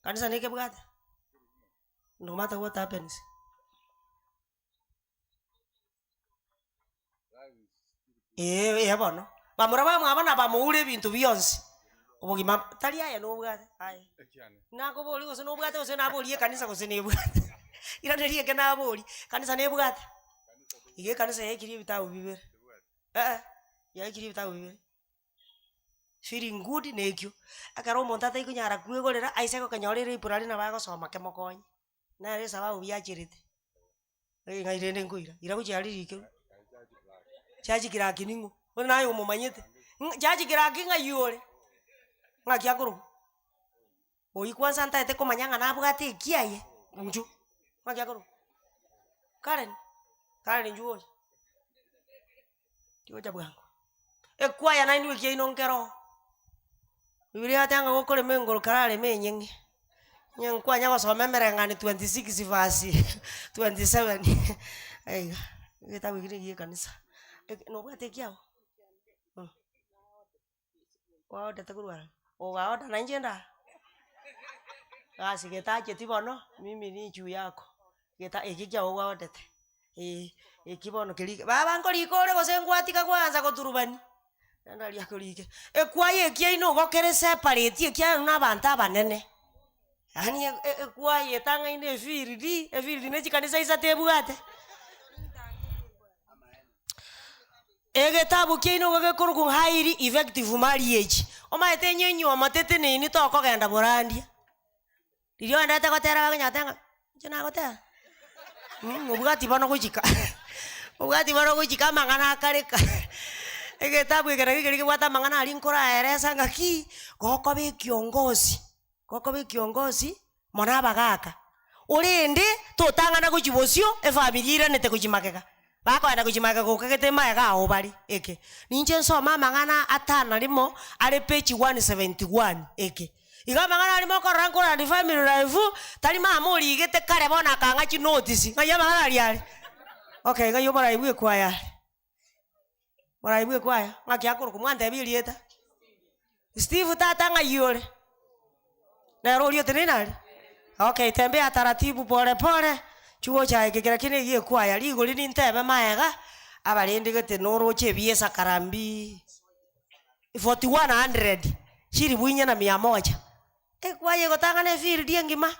Kanisa neke bugata. No matter what happens. Bono. Bamuraba mwabana bamuure bintu byonse. Obugima tali aya no bugata. Aya. Nako boli gose no bugata gose naboli kanisa gose ne bugata. Ira neriye ke naboli. Kanisa ne bugata. Ige kanisa yekiri bitabu bibere. Yekiri bitabu bibere. Feeling good nekyo. Akaro montata ikunyara kwegorera aiseko kanyorere ipurali na bago soma kemokonyi. Na resa ba ubiyachirite. Ngairende ngoira. Ira kuchari rike. Chaji kiraki ningo. Ona ayo mumanyete. Chaji kiraki ngayore. Ngakia kuru. Oyi kwanza ntaete komanyanga nabugate kiaye. Nju. Ngakia kuru. Karen njuo. Tiwo jabwango. Ekwaya na inwe kia inonkero. Biblia tanga gokore mengoro karale menyenge. Nyankwa nyago soma merengani 26 verse 27. Aiga. Gitabu gire kanisa. No bwate kiao. Wao datakurwa. Wao na njenda. Asi getaje tibono mimi ni juu yako. Geta ekija wao dete. Ekibono kelike. Baba ngoli kore gosengwatika kwanza goturubani. Ndali yakolike. Ekwaye kiaino gokere separate kia na banta banene. Ani ekwaye tanga ine efiridi ne chikanisa isatebugate. Egetabu kiaino gogekuru ku highly effective marriage. Omaete nyenyu amatete ni to kogenda borandia. Lirio ndate gotera baganyatanga. Jina gotera. Ubugati bono gujika. Ubugati bono gujika mangana akareka. Egetabu egeragere gwata mangana ali nkora eresa ngaki gokobe kiongozi mona bagaka urinde totangana kujibosio efamilia nete kujimakeka bakwenda kujimaka kokete maega obali eke ninje nsoma mangana atana limo ale page 171 eke iga mangana limo korankora ni family life tali mamuri igete kare bona kanga chi notice ngaya mangana ali okay ngayo mara ibwe kwaya ngakia kuru kumwanda bilieta Steve tata ngayore na rolio tenenali okay tembea taratibu pole chuo cha kigera kine gie kwaya ligo lini ntebe maega abalende gete noro chebiesa karambi 4100 chiri buinya na 100 ekwaye gotangane field ngima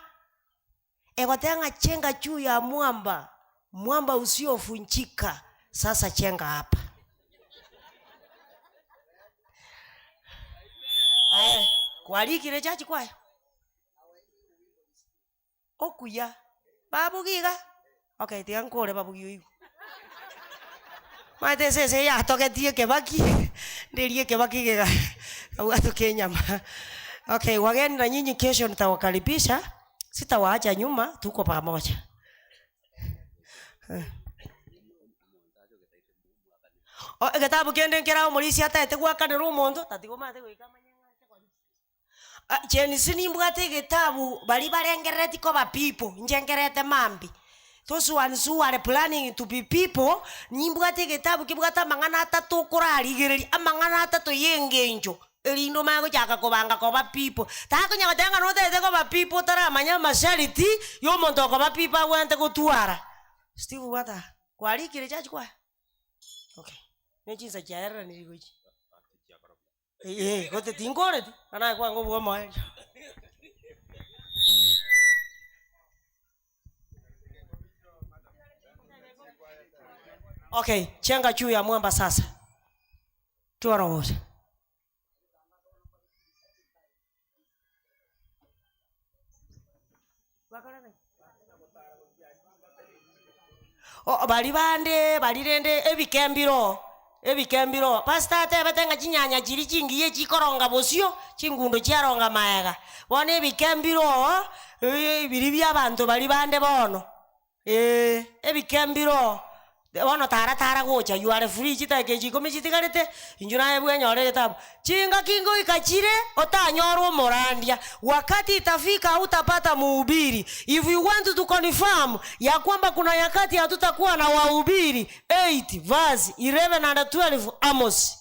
egotanga chenga juu ya mwamba usiofunjika sasa chenga hapa kwalikire chachi kwaya okuya babugiga okay tiankore babugiyo igu mate sese ya toketie kebaki ndirie kebaki gega watu Kenyama. Okay, wageni na nyinyi kesho nitawakaribisha, sitawaacha nyuma, tuko pamoja. Kitabu kende kira umulisi hata etegwa kanero mondo tatigoma ate gwikama cheni sinimbuate gitabu bali barengereti ko ba people njengerete mambi those ones who are planning to be people nimbuate gitabu kibugata mangana atatu kurarigiriri amangana atatu yengenjo elindo mago chaka kobanga ko ba people tako nyagatanga no tete ko ba people tara manya mashariti yo monto ko ba people wante ko tuara Steve wata kwali kire chachi kwa okay nechinza chaera niligoji kote tingore ana kwa ngobo moyo Okay, chenga juu ya mwamba sasa. Tuara wote. balirende ebikembiro pastor atebetenga chinyanya chiri chingiye chikoronga bosio chingundo chiaronga maega bona ebikembiro biri bya bantu bali bande bono ebikembiro bono tara gocha you are free chitake chikome chitigarete injuna ebwenyore getabu chinga kingo ikachire otanyorwa morandia wakati itafika utapata muhubiri. If you want to confirm ya kwamba kuna yakati hatutakuwa na wahubiri 8 verse 11 and 12 Amos.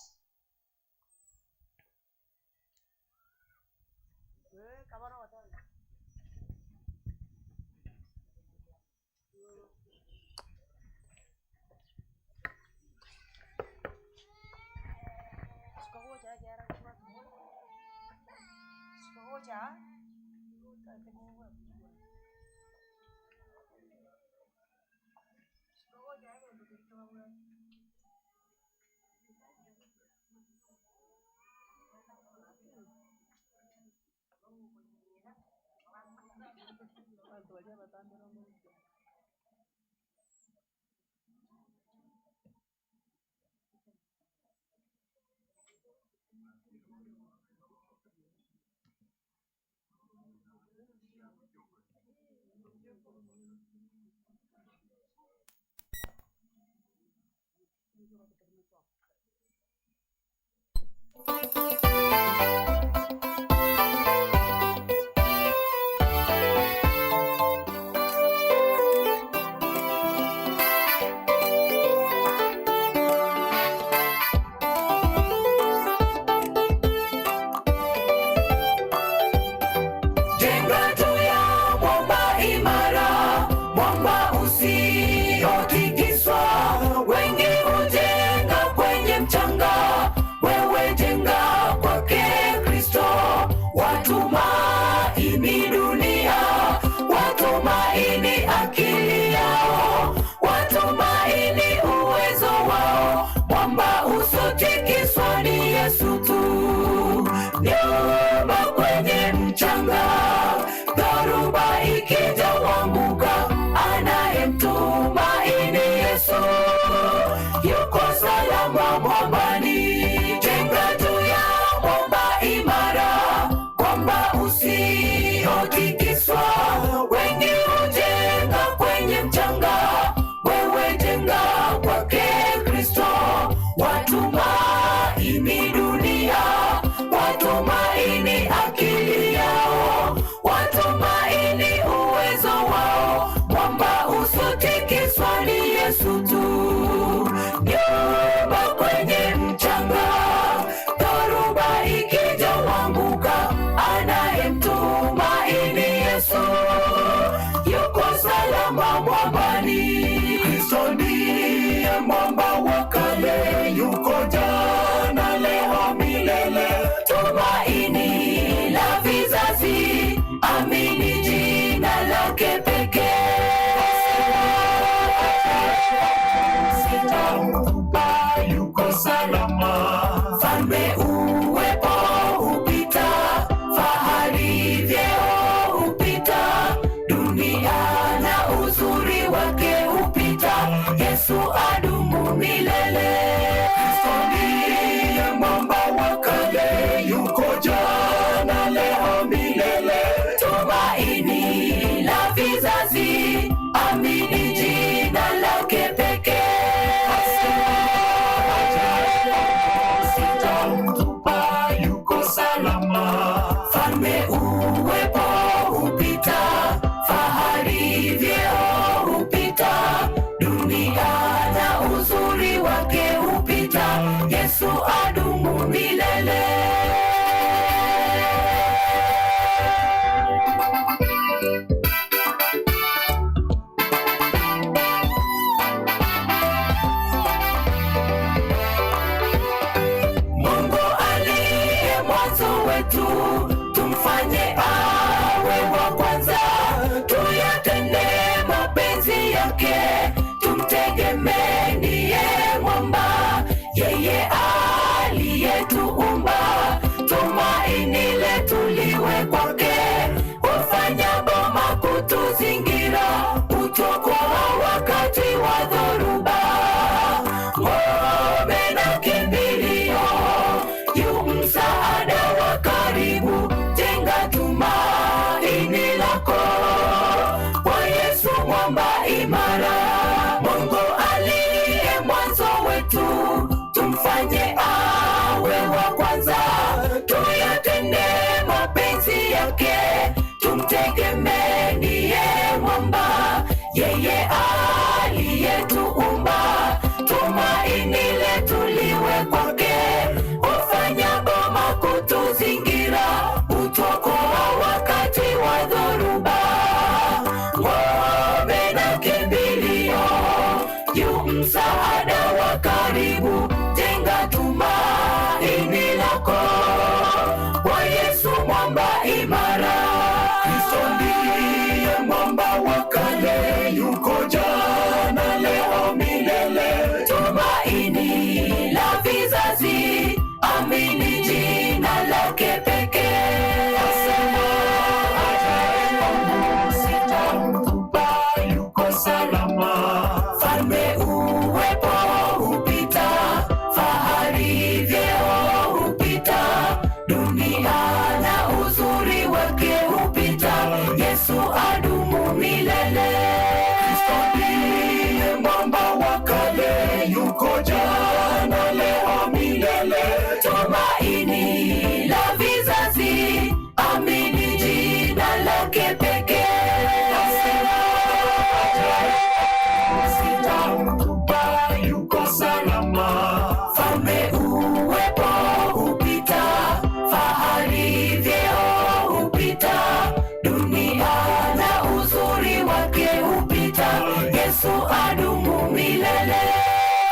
Dhoruba ikija wanguka, anayemtumaini tumtegemenie mwamba, yeye aliyetuumba. Tumaini letu liwe kwake, hufanya boma kutuzingira, hutuokoa wakati wa dhoruba. Ngome na kimbilio, yu msaada wa karibu, jenga tumaini lako kwa Yesu mwamba imara. Kristo ndiye mwamba wa kale, yuko jana leo milele, tumaini la vizazi, amini jina lake pekee. Asema sitamtupa, yuko salama. Falme uwepo hupita, fahari vyeo hupita, dunia na uzuri wake hupita, Yesu adumu milele. Kristo ndiye mwamba wa kale, yuko jana leo milele, tumaini la vizazi, amini jina lake pekee. Sitamtupa, yuko salama. Falme uwepo hupita, fahari vyeo hupita, dunia na uzuri wake hupita, Yesu adumu milele.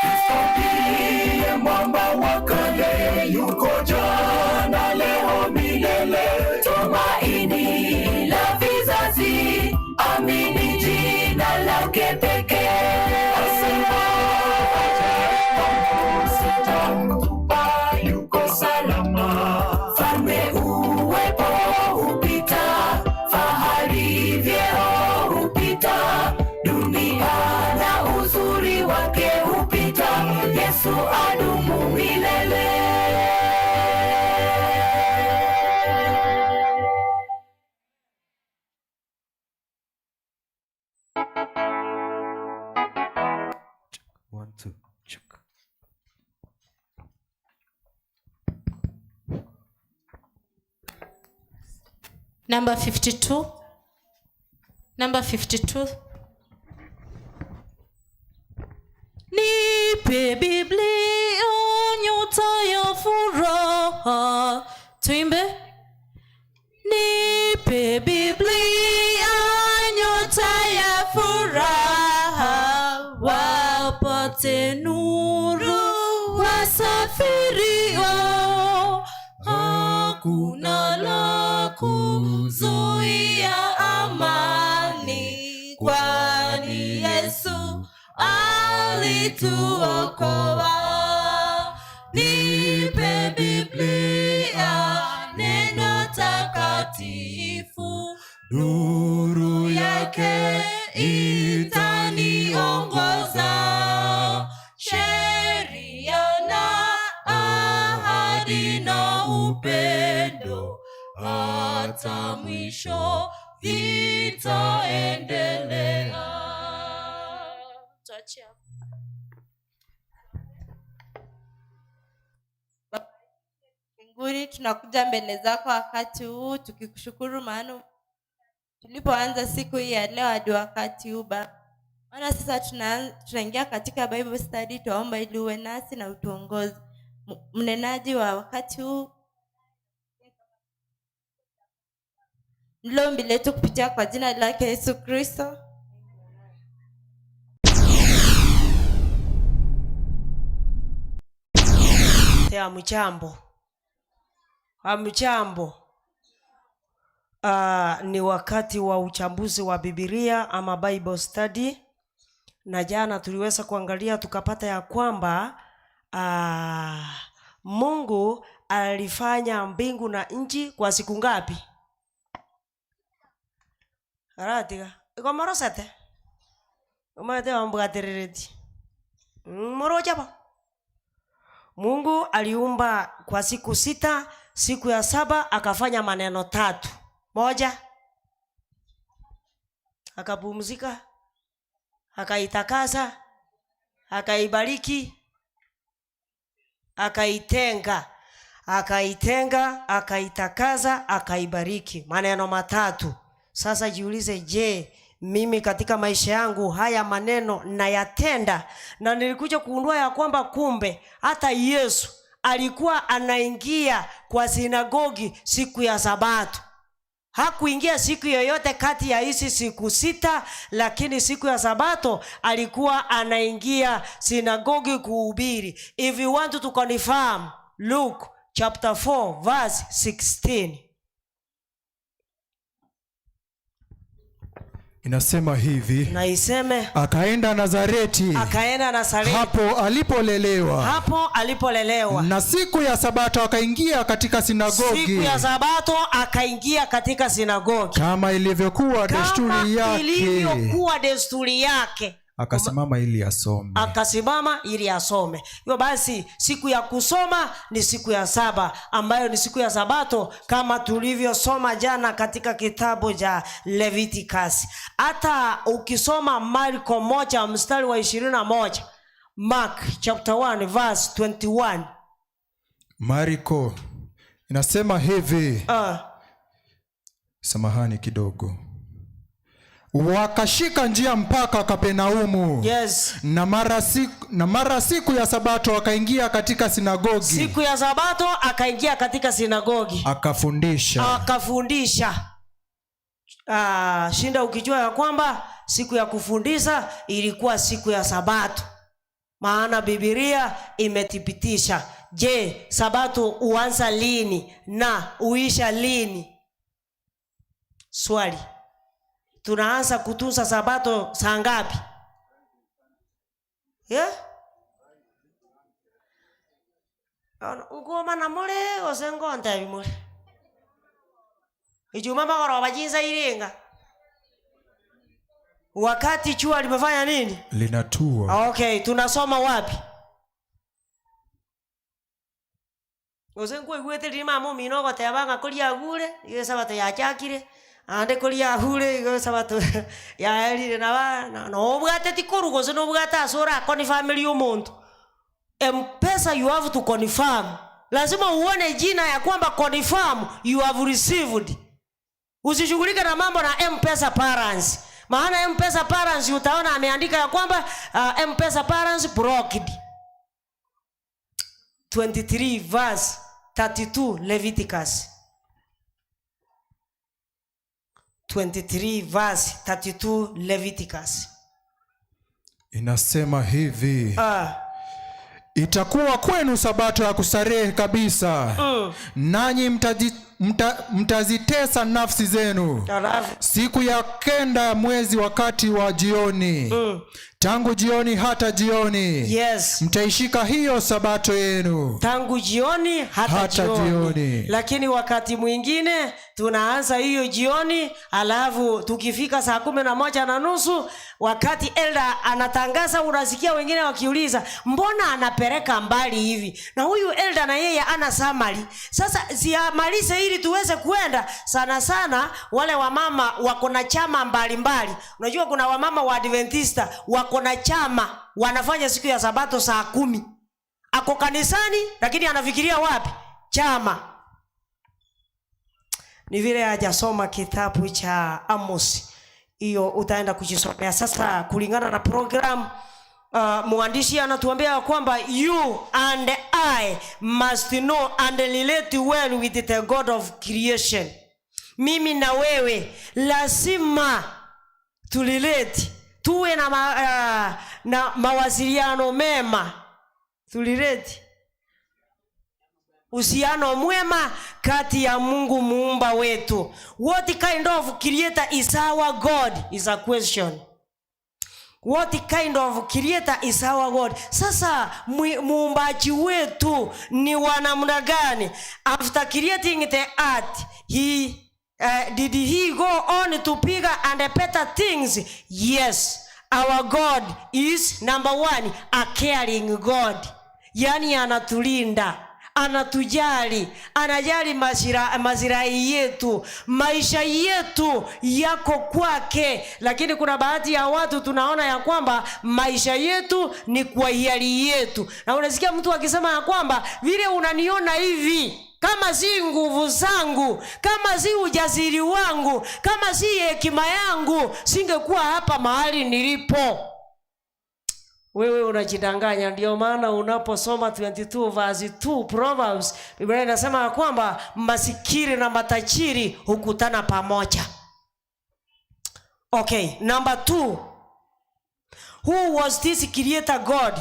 Kristo ndiye mwamba wa kale, yuko jana leo milele, tumaini la vizazi, amini jina lake pekee. Sitamtupa, yuko salama. Falme uwepo hupita, fahari vyeo hupita, dunia na uzuri wake hupita, Yesu adumu milele. One, two, check. Number 52. Number 52. Nipe Biblia, nyota ya furaha. Tuimbe. Nipe Biblia, nyota ya furaha, wapate nuru wasafirio. Hakuna la kuzuia amani, kwani Yesu alituokoa. Nipe Biblia, neno takatifu, nuru yake itaniongoza. Sheria na ahadi na upendo, hata mwisho vitaendelea. Tuachie hapo. Mbinguni, tunakuja mbele zako wakati huu tukikushukuru, maana tulipoanza siku hii ya leo hadi wakati huu Baba. Maana sasa tunaingia katika Bible study, tuomba ili uwe nasi na utuongoze. Mnenaji wa wakati huu ndilo ombi letu kupitia kwa jina lake Yesu Kristo. Hamjambo. Hamjambo. Ni wakati wa uchambuzi wa Biblia ama Bible study, na jana tuliweza kuangalia tukapata ya kwamba Mungu alifanya mbingu na nchi kwa siku ngapi? Aratika iko marosete umate wambugaterereti morochapa. Mungu aliumba kwa siku 6, siku ya 7 akafanya maneno 3. Moja, akapumzika, akaitakasa, akaibariki, akaitenga, akaitakasa, akaibariki. Maneno 3. Sasa jiulize, je, mimi katika maisha yangu haya maneno nayatenda? Na nilikuja kugundua ya kwamba kumbe hata Yesu alikuwa anaingia kwa sinagogi siku ya Sabato. Hakuingia siku yoyote kati ya hizi siku 6, lakini siku ya Sabato alikuwa anaingia sinagogi kuhubiri. If you want to confirm, Luke chapter 4 verse 16. Inasema hivi, na iseme akaenda Nazareti, hapo alipolelewa, na siku ya Sabato akaingia katika sinagogi, kama ilivyokuwa desturi yake, akasimama ili asome. Hivyo basi siku ya kusoma ni siku ya saba, ambayo ni siku ya Sabato, kama tulivyosoma jana katika kitabu cha Leviticus. Hata ukisoma Marko 1 mstari wa 21, Mark chapter 1 verse 21, Marko inasema hivi, samahani kidogo, wakashika njia mpaka Kapernaumu. Yes. Na mara siku ya Sabato akaingia katika sinagogi. Siku ya Sabato akaingia katika sinagogi. Akafundisha. Shinda ukijua ya kwamba siku ya kufundisha ilikuwa siku ya Sabato. Maana Biblia imethibitisha. Je, Sabato uanza lini na uisha lini? Swali. Tunaanza kutunza Sabato saa ngapi? Ugoma na mole osengonta bimole. Ijumaa magoro bajinza iringa. Wakati jua limefanya nini? Linatua. Okay, tunasoma wapi? Osengo igwete lima mo minogo tebanga kolia gure, iyo Sabato ya chakire. Ande kolia hule go Sabato ya elire na no bwate tikorugo so no bwata sora koni family y'umuntu. M-Pesa you have to confirm. Lazima uone jina ya kwamba confirm you have received. Usishughulike na mambo na M-Pesa balance. Maana M-Pesa balance utaona ameandika ya kwamba M-Pesa balance blocked. 23 verse 32 Leviticus. 23 verse 32 Leviticus. Inasema hivi, itakuwa kwenu Sabato ya kustarehe kabisa, nanyi mtazitesa nafsi zenu. Siku ya 9 mwezi wakati wa jioni, tangu jioni hata jioni. Yes. Mtaishika hiyo Sabato yenu. Tangu jioni hata jioni. Lakini wakati mwingine tunaanza hiyo jioni, alafu tukifika saa 11:30 wakati elder anatangaza, unasikia wengine wakiuliza mbona anapeleka mbali hivi? Na huyu elder na yeye ana summary. Sasa siamalize ili tuweze kuenda. Sana sana wale wamama wako na chama mbalimbali. Unajua kuna wamama wa Adventista wako na chama, wanafanya siku ya Sabato saa 10. Ako kanisani lakini anafikiria wapi? Chama. Ni vile hajasoma kitabu cha Amos. Hiyo utaenda kujisomea. Sasa kulingana na program, mwandishi anatuambia kwamba you and I must know and relate well with the God of creation. Mimi na wewe lazima tulilete, tuwe na mawasiliano mema. Tulilete uhusiano mwema kati ya Mungu muumba wetu. What kind of creator is our God is a question. What kind of creator is our God? Sasa muumbaji wetu ni wa namna gani? After creating the earth, did he go on to bigger and better things? Yes. Our God is number 1, a caring God. Yani anatulinda, anatujali, anajali mazirai yetu, maisha yetu yako kwake. Lakini kuna baadhi ya watu tunaona ya kwamba maisha yetu ni kwa hiari yetu. Na unasikia mtu akisema ya kwamba vile unaniona hivi kama si nguvu zangu, kama si ujasiri wangu, kama si hekima yangu, singekuwa hapa mahali nilipo. Wewe unajidanganya. Ndio maana unaposoma 22 verse 2 Proverbs, Biblia inasema kwamba masikini na matajiri hukutana pamoja. Okay, number 2. Who was this creator God?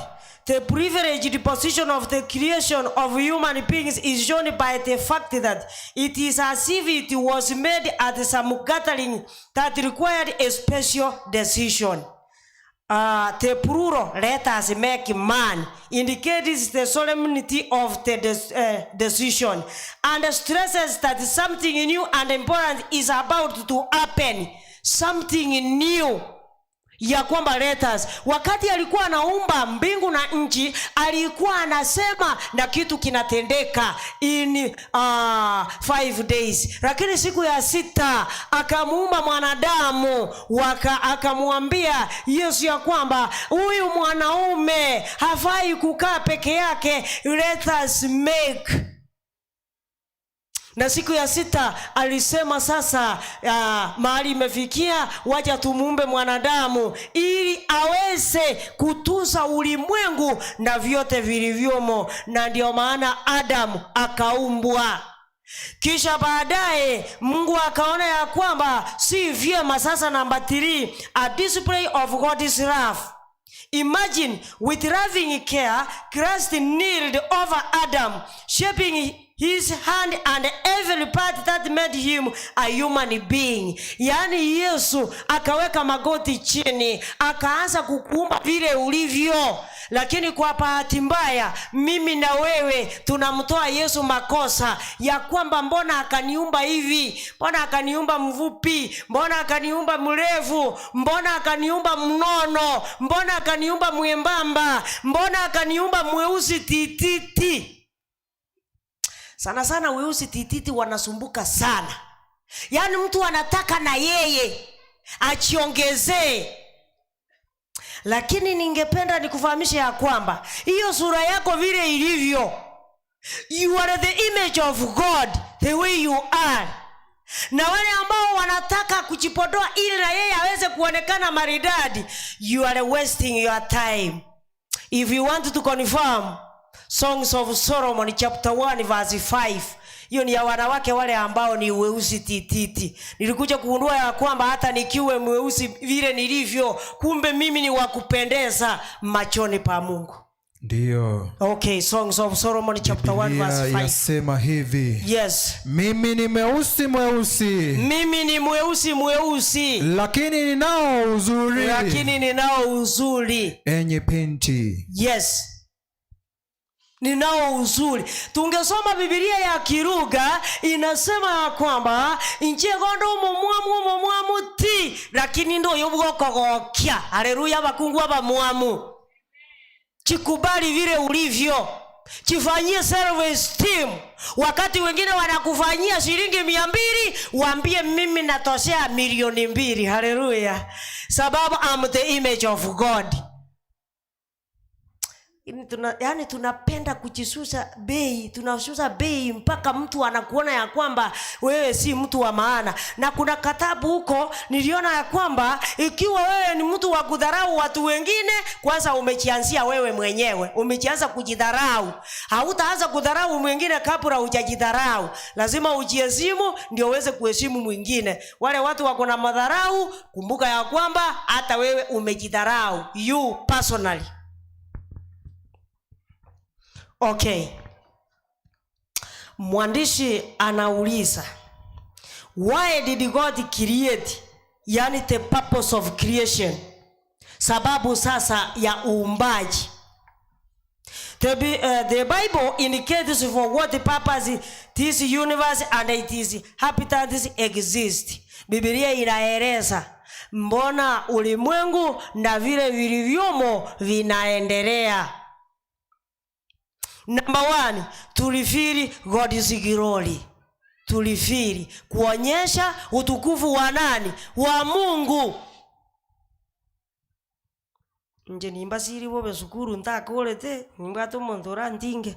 The privileged position of the creation of human beings is shown by the fact that it is as if it was made at some gathering that required a special decision. The plural, let us make man, indicates the solemnity of the decision and stresses that something new and important is about to happen. Something new. Ya kwamba let us, wakati alikuwa anaumba mbingu na nchi, alikuwa anasema na kitu kinatendeka in 5 days. Lakini siku ya 6 akamuumba mwanadamu, akamwambia Yesu ya kwamba huyu mwanaume hafai kukaa peke yake, let us make. Na siku ya 6 alisema sasa mahali imefikia, wacha tumuumbe mwanadamu ili aweze kutunza ulimwengu na vyote vilivyomo. Na ndio maana Adamu akaumbwa. Kisha baadaye Mungu akaona ya kwamba si vyema. Sasa number 3, a display of God's love. Imagine, with loving care, Christ kneeled over Adam, shaping his hand and every part that made him a human being. Yani Yesu akaweka magoti chini, akaanza kukuumba vile ulivyo. Lakini kwa bahati mbaya, mimi na wewe tunamtoa Yesu makosa ya kwamba mbona akaniumba hivi, mbona akaniumba mfupi, mbona akaniumba mrefu, mbona akaniumba mnono, mbona akaniumba mwembamba, mbona akaniumba mweusi tititi. Sana sana weusi tititi wanasumbuka sana. Yani mtu anataka na yeye achiongezee. Lakini ningependa nikufahamishe ya kwamba hiyo sura yako vile ilivyo, you are the image of God the way you are. Na wale ambao wanataka kujipodoa ili na yeye aweze kuonekana maridadi, you are wasting your time. If you want to confirm, Songs of Solomon chapter 1 verse 5. Hiyo ni ya wanawake wale ambao ni weusi tititi. Nilikuja kugundua ya kwamba hata nikiwe mweusi vile nilivyo, kumbe mimi ni wakupendeza machoni pa Mungu. Ndio. Okay, Songs of Solomon chapter 1 verse 5. Yasema hivi. Yes. Mimi ni mweusi mweusi. Mimi ni mweusi mweusi. Lakini ninao uzuri. Lakini ninao uzuri. Enye binti. Yes. Ninao uzuri. Tungesoma Biblia ya Kiruga inasema ya kwamba inchegondo mumwamu ti, lakini ndo yobwoko gokya. Haleluya bakungu aba muamu. Chikubali vile ulivyo. Chifanyie self esteem. Wakati wengine wanakufanyia shilingi 200, waambie mimi natoshea 2,000,000. Haleluya. Sababu I'm the image of God. Yani tunapenda kujishusha bei, tunashusha bei mpaka mtu anakuona ya kwamba wewe si mtu wa maana. Na kuna kitabu huko niliona ya kwamba ikiwa wewe ni mtu wa kudharau watu wengine, kwanza umejianzia wewe mwenyewe, umejianza kujidharau. Hautaanza kudharau mwingine kabla hujajidharau. Lazima ujiheshimu ndio uweze kuheshimu mwingine. Wale watu wako na madharau, kumbuka ya kwamba hata wewe umejidharau, you personally. Okay. Mwandishi anauliza, why did God create? Yani the purpose of creation. Sababu sasa ya uumbaji. The Bible indicates for what the purpose this universe and its inhabitants exist. Biblia inaeleza mbona ulimwengu na vile vilivyomo vinaendelea. Number 1, tulifiri God's glory. Tulifiri kuonyesha utukufu wa nani? Wa Mungu. Nje nimba siri bobe sukuru ntakolete nimba to mondora ndinge.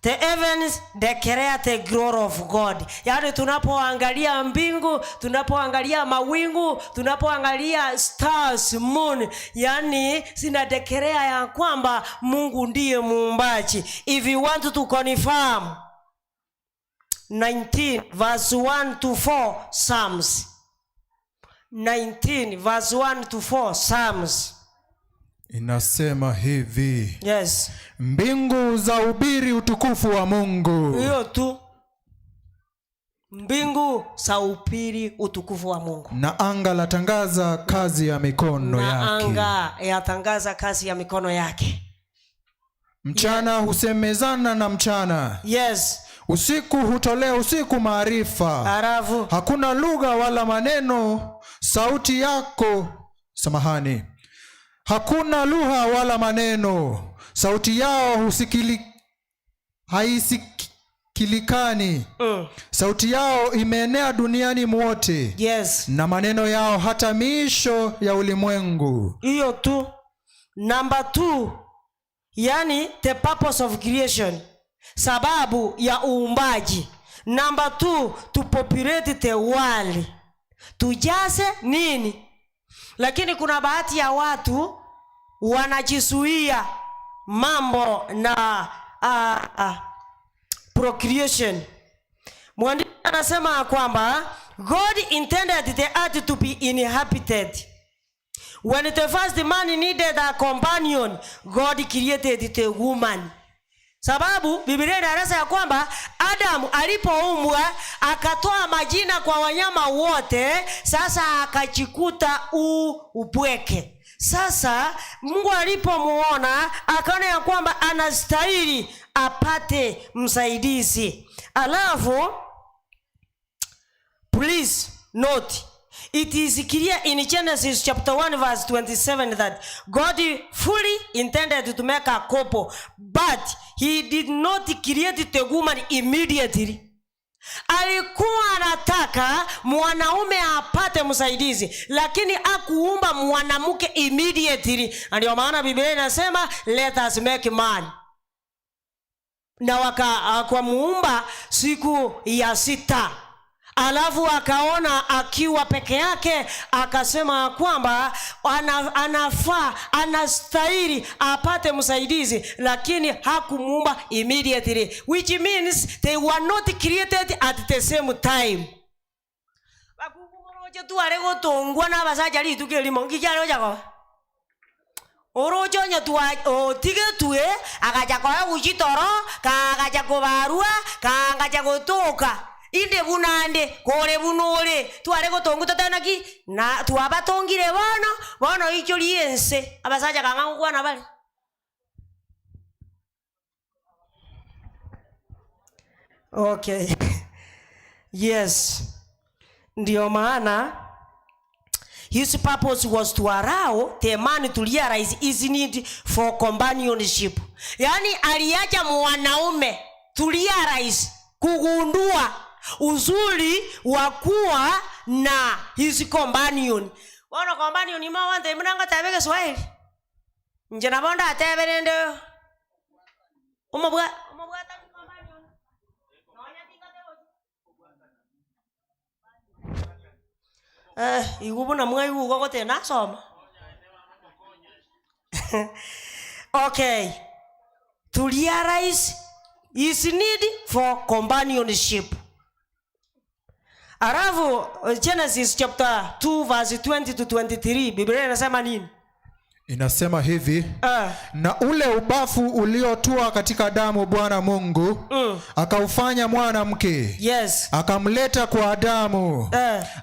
The heavens declare the glory of God. Yaani tunapoangalia mbingu, tunapoangalia mawingu, tunapoangalia stars, moon, yani zinadeclare ya kwamba Mungu ndiye muumbaji. If you want to confirm 19 verse 1 to 4 Psalms. 19 verse 1 to 4 Psalms. Inasema hivi. Yes. Mbingu za ubiri utukufu wa Mungu. Hiyo tu. Mbingu za ubiri utukufu wa Mungu. Na anga latangaza kazi ya mikono yake. Na anga yatangaza kazi ya mikono yake. Mchana husemezana na mchana. Yes. Usiku hutolea usiku maarifa. Arafu. Hakuna lugha wala maneno sauti yako. Samahani. Hakuna lugha wala maneno sauti yao haisikilikani. Sauti yao imeenea duniani mwote. Yes. Na maneno yao hata miisho ya ulimwengu. Hiyo tu. Number 2, yani the purpose of creation, sababu ya uumbaji. Number 2, to populate the world, tujaze nini. Lakini kuna bahati ya watu wanajisuia mambo na procreation. Mwandishi anasema kwamba God intended the earth to be inhabited. When the first man needed a companion, God created the woman. Sababu Biblia inaeleza ya kwamba Adam alipoumbwa akatoa majina kwa wanyama wote, sasa akajikuta upweke. Sasa Mungu alipomuona akaona ya kwamba anastahili apate msaidizi. Alafu please note, it is clear in Genesis chapter 1 verse 27 that God fully intended to make a couple, but he did not create the woman immediately. Alikuwa anataka mwanaume apate msaidizi, lakini hakuumba mwanamke immediately. Ndio maana Biblia inasema let us make man. Na wakamuumba siku ya 6. Alafu akaona akiwa peke yake, akasema kwamba anafaa, anastahili apate msaidizi, lakini hakumuumba immediately, which means they were not created at the same time. Bakugumoroje tu arego tongwa na basaja lituke limongi cyaro jako. Orojo nya tu otige tuwe akaja kwa ujitoro, akaja kubarua, akaja kutoka. Inde bunande kore bunole tuare gotongo tatanaki na tuabatongire bana icho liense abasaja kangangu kwana bali. Okay. Yes. Ndio maana his purpose was to allow the man to realize his need for companionship. Yani aliacha mwanaume to realize, kugundua uzuri wa kuwa na his companion. Wana companion ni mawante mnanga tabeke Swahili. Nje na bonda atebere ndo. Umobwa ta companion. Nonya tika te. Igubu na mwa igu gote na soma. Okay. To realize his need for companionship. Arafu Genesis chapter 2 verse 20 to 23 Biblia inasema nini? Inasema hivi, na ule ubafu uliotua katika damu Bwana Mungu akaufanya mwanamke. Yes. Akamleta kwa Adamu.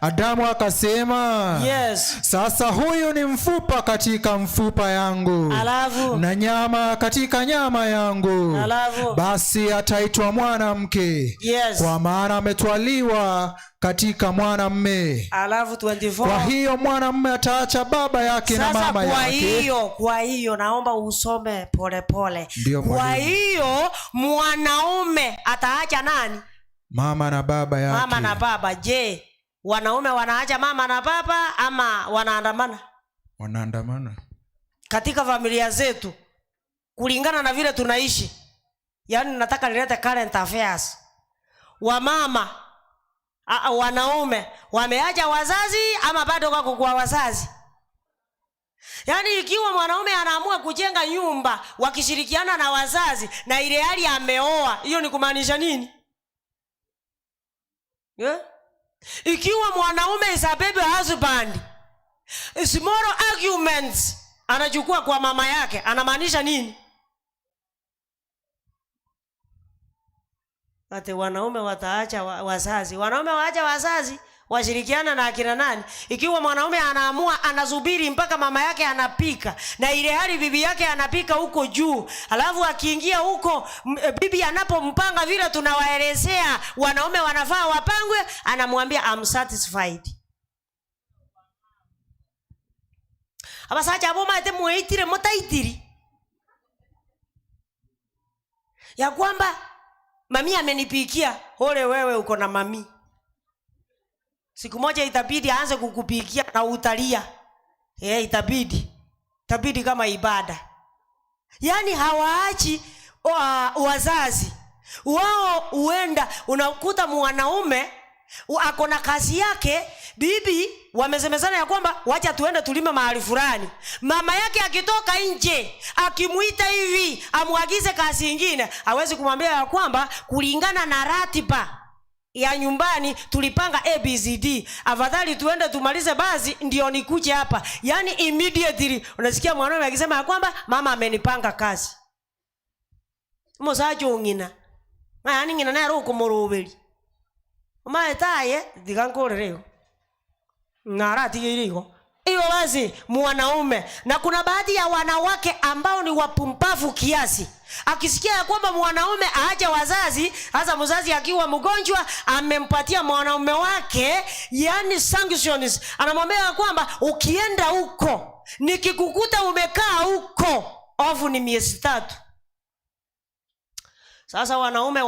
Adamu akasema, yes, sasa huyu ni mfupa katika mfupa yangu. Alafu, na nyama katika nyama yangu. Alafu, basi ataitwa mwanamke. Yes. Kwa maana ametwaliwa katika mwanamume. Alafu 24. Kwa hiyo mwanamume ataacha baba yake sasa, na mama yake. Kwa hiyo naomba usome pole pole. Kwa hiyo mwanaume ataacha nani? Mama na baba yake. Mama na baba. Je, wanaume wanaacha mama na baba ama wanaandamana? Wanaandamana. Katika familia zetu kulingana na vile tunaishi, Yaani nataka nilete current affairs. Wamama, wanaume wameacha wazazi ama bado wako kwa wazazi? Yaani ikiwa mwanaume anaamua kujenga nyumba wakishirikiana na wazazi na ile hali ameoa, hiyo ni kumaanisha nini? Yeah? Ikiwa mwanaume is a baby husband, small arguments anachukua kwa mama yake, anamaanisha nini? Ate wanaume wataacha wazazi. Wanaume waacha wazazi washirikiana na akina nani? Ikiwa mwanaume anaamua anazubiri mpaka mama yake anapika na ile hali bibi yake anapika huko juu, alafu akiingia huko bibi anapompanga vile tunawaelezea wanaume wanafaa wapangwe, anamwambia I'm satisfied. Abasacha aboma ate muitire mutaitiri ya kwamba mami amenipikia. Ole wewe uko na mami. Siku moja itabidi aanze kukupikia na utalia. Itabidi kama ibada. Yaani hawaachi wazazi. Wao huenda unakuta mwanaume ako na kazi yake, bibi wamesemezana ya kwamba wacha tuende tulime mahali fulani. Mama yake akitoka nje akimuita hivi amuagize kazi nyingine, hawezi kumwambia ya kwamba kulingana na ratiba ya nyumbani tulipanga ABCD, afadhali tuende tumalize basi ndio nikuje hapa. Yaani immediately unasikia mwanaume akisema ya kwamba mama amenipanga kazi. Mosajo ngina. Yaani ngina na roko morobeli. Maetaye digankorereo. Ngarati hiyo. Hiyo basi mwanaume. Na kuna baadhi ya wanawake ambao ni wapumbavu kiasi. Akisikia kwamba mwanaume aacha wazazi, hasa mzazi akiwa mgonjwa, amempatia mwanaume wake yani sanctions, anamwambia kwamba ukienda huko nikikukuta umekaa huko ofu ni miezi 3. Sasa wanaume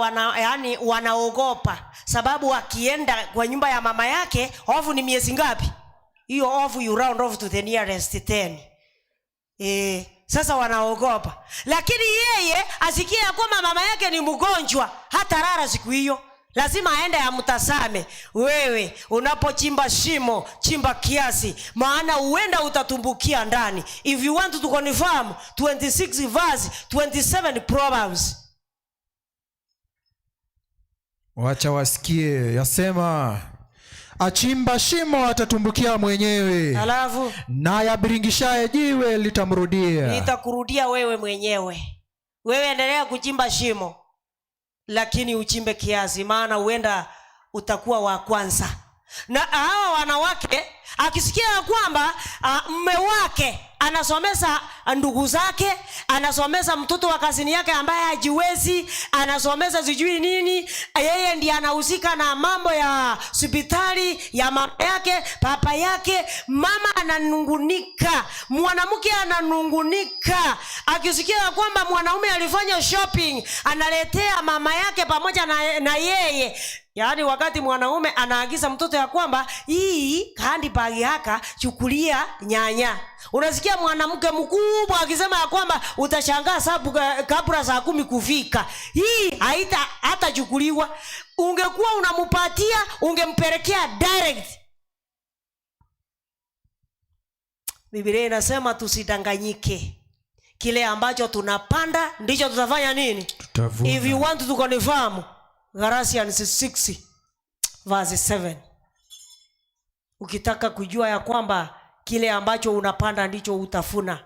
wanaogopa, sababu akienda kwa nyumba ya mama yake ofu ni miezi ngapi? Hiyo ofu you round off to the nearest 10. Sasa wanaogopa. Lakini yeye asikia kwamba mama yake ni mgonjwa, hata rara siku hiyo. Lazima aende amtazame. Wewe unapochimba shimo, chimba kiasi, maana huenda utatumbukia ndani. If you want to confirm 26 verse 27 Proverbs. Wacha wasikie, yasema achimba shimo atatumbukia mwenyewe. Alafu na yabiringishaye jiwe litamrudia. Litakurudia wewe mwenyewe. Wewe endelea kuchimba shimo, lakini uchimbe kiasi, maana huenda utakuwa wa kwanza. Na hawa wanawake akisikia kwamba mume wake anasomesa ndugu zake, anasomesa mtoto wa kazini yake ambaye hajiwezi, anasomesa sijui nini, yeye ndiye anahusika na mambo ya hospitali ya mama yake, papa yake, mama ananungunika, mwanamke ananungunika. Akisikia kwamba mwanaume alifanya shopping, analetea mama yake pamoja na yeye. Yaani wakati mwanaume anaagiza mtoto ya kwamba hii kandi bagi haka chukulia nyanya, unasikia mwanamke mkubwa akisema ya kwamba utashangaa sababu kabla saa 10 kufika hii hata chukuliwa. Ungekuwa unamupatia, ungempelekea direct. Biblia inasema tusidanganyike. Kile ambacho tunapanda ndicho tutafanya nini? Tutavuna. If you want to confirm Galatians 6 verse 7. Ukitaka kujua ya kwamba kile ambacho unapanda ndicho utafuna.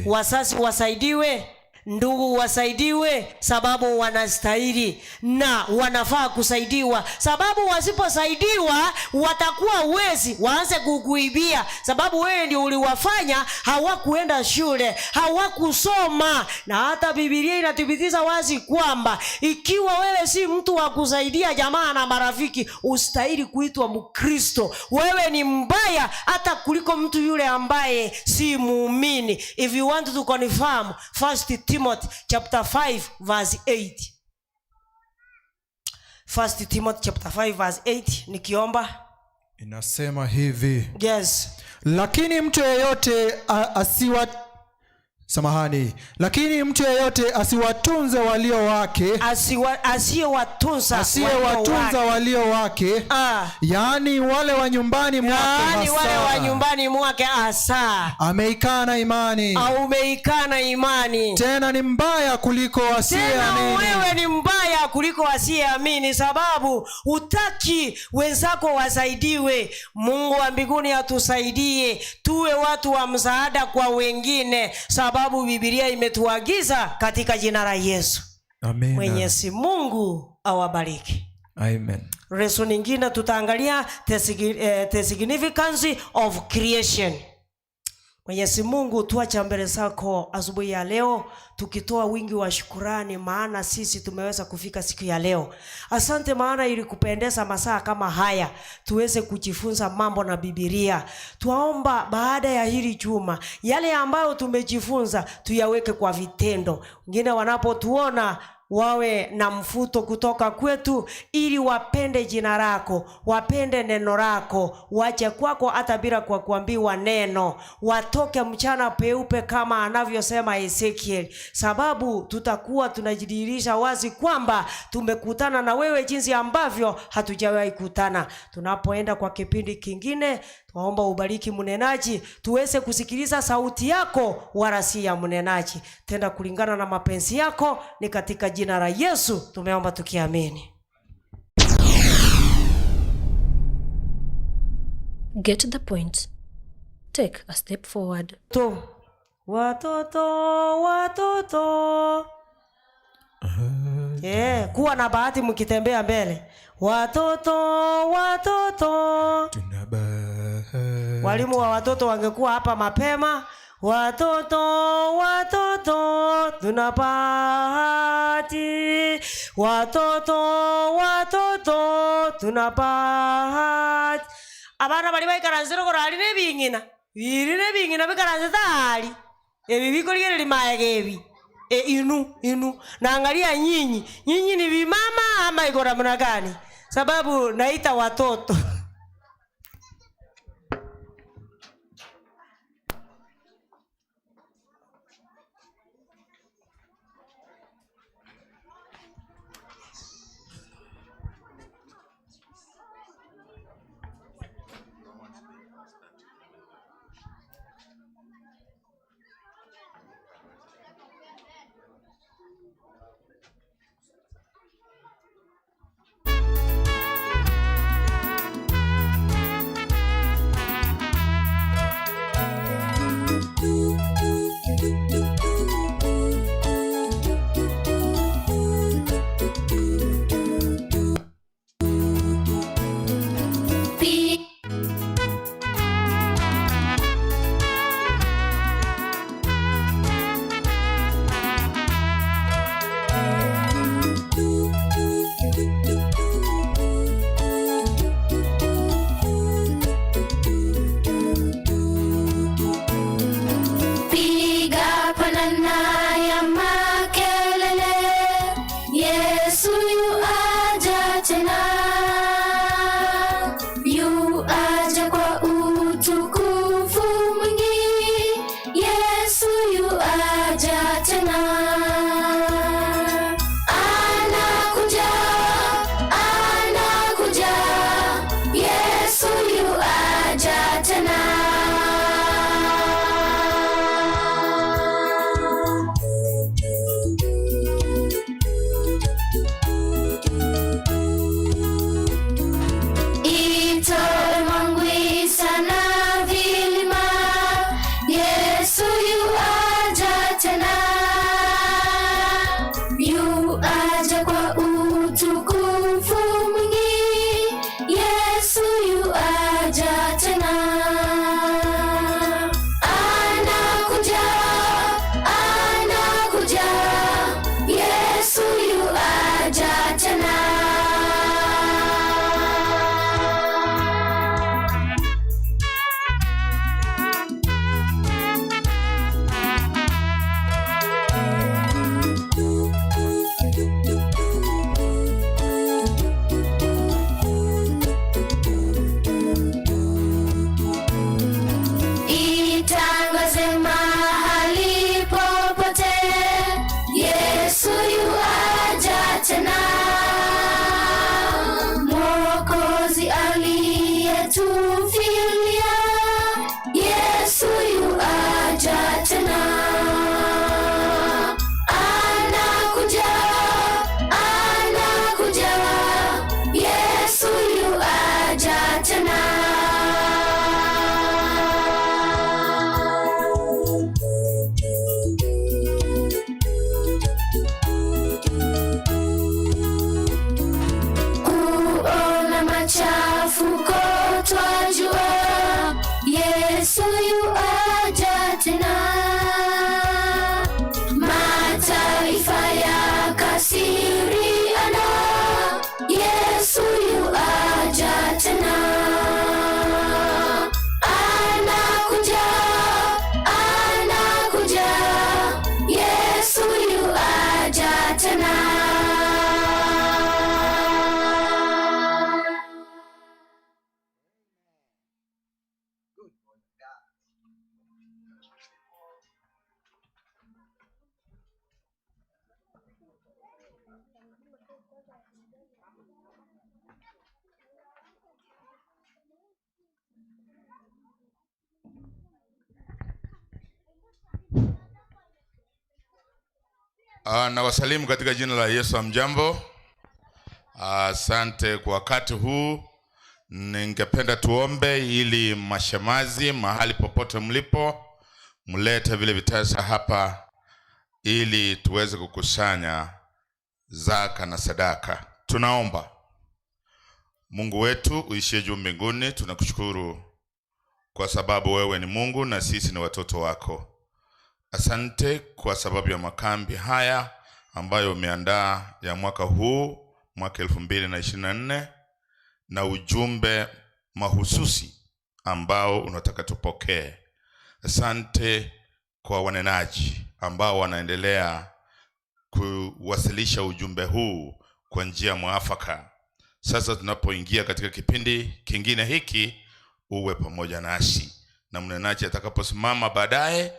Wazazi wasaidiwe, ndugu wasaidiwe, sababu wanastahili na wanafaa kusaidiwa. Sababu wasiposaidiwa watakuwa wezi, waanze kukuibia, sababu wewe ndio uliwafanya hawakuenda shule, hawakusoma. Na hata Biblia inathibitisha wazi kwamba ikiwa wewe si mtu wa kusaidia jamaa na marafiki, ustahili kuitwa Mkristo. Wewe ni mbaya hata kuliko mtu yule ambaye si muumini. If you want to confirm 1 Timothy chapter 5 verse 8. 1 Timothy chapter 5 verse 8 nikiomba inasema hivi. Yes. Lakini mtu yeyote samahani, lakini mtu yeyote asiwatunze walio wake, asiyewatunza walio wake, yaani wale wa nyumbani mwake hasa, ameikana imani, tena ni mbaya kuliko asiyeamini. Wewe ni mbaya kuliko asiyeamini, sababu hutaki wenzako wasaidiwe. Mungu wa mbinguni atusaidie tuwe watu wa msaada kwa wengine, sababu Biblia imetuagiza katika jina la Yesu. Amen. Mwenyezi Mungu awabariki. Amen. Reso nyingine tutaangalia the significance of creation. Mwenyezi Mungu, tuacha mbele zako asubuhi ya leo tukitoa wingi wa shukrani, maana sisi tumeweza kufika siku ya leo. Asante, maana ili kupendeza masaa kama haya tuweze kujifunza mambo na Biblia. Tuomba baada ya hili juma yale ambayo tumejifunza tuyaweke kwa vitendo. Wengine wanapotuona wawe na mfuto kutoka kwetu, ili wapende jina lako, wapende neno lako, waje kwako hata bila kwa kuambiwa neno, watoke mchana peupe kama anavyosema Ezekiel, sababu tutakuwa tunajidhihirisha wazi kwamba tumekutana na wewe jinsi ambavyo hatujawahi kutana. Tunapoenda kwa kipindi kingine, tuomba ubariki mnenaji, tuweze kusikiliza sauti yako wala si ya mnenaji, tenda kulingana na mapenzi yako. Ni katika jina la Yesu tumeomba tukiamini. Get the point. Take a step forward. Watoto. Kuwa na bahati mkitembea mbele. Watoto. Walimu wa watoto wangekuwa hapa mapema. Watoto, tuna bahati. Watoto, tuna bahati. Abana bali baikaranzira korali nebingina. Birine bingina bikaranze tali. Ebibiko ligere limayegebi. Inu. Naangalia nyinyi ni vimama ama iko namna gani? Sababu naita watoto. Na wasalimu katika jina la Yesu. Amjambo. Asante kwa wakati huu. Ningependa tuombe ili mashemazi mahali popote mlipo mlete vile vitasa hapa ili tuweze kukusanya zaka na sadaka. Tunaomba. Mungu wetu uishie juu mbinguni, tunakushukuru kwa sababu wewe ni Mungu na sisi ni watoto wako. Asante kwa sababu ya makambi haya ambayo umeandaa ya mwaka huu, mwaka 2024, na ujumbe mahususi ambao unataka tupokee. Asante kwa wanenaji ambao wanaendelea kuwasilisha ujumbe huu kwa njia mwafaka. Sasa tunapoingia katika kipindi kingine hiki, uwe pamoja nasi, na mnenaji atakaposimama baadaye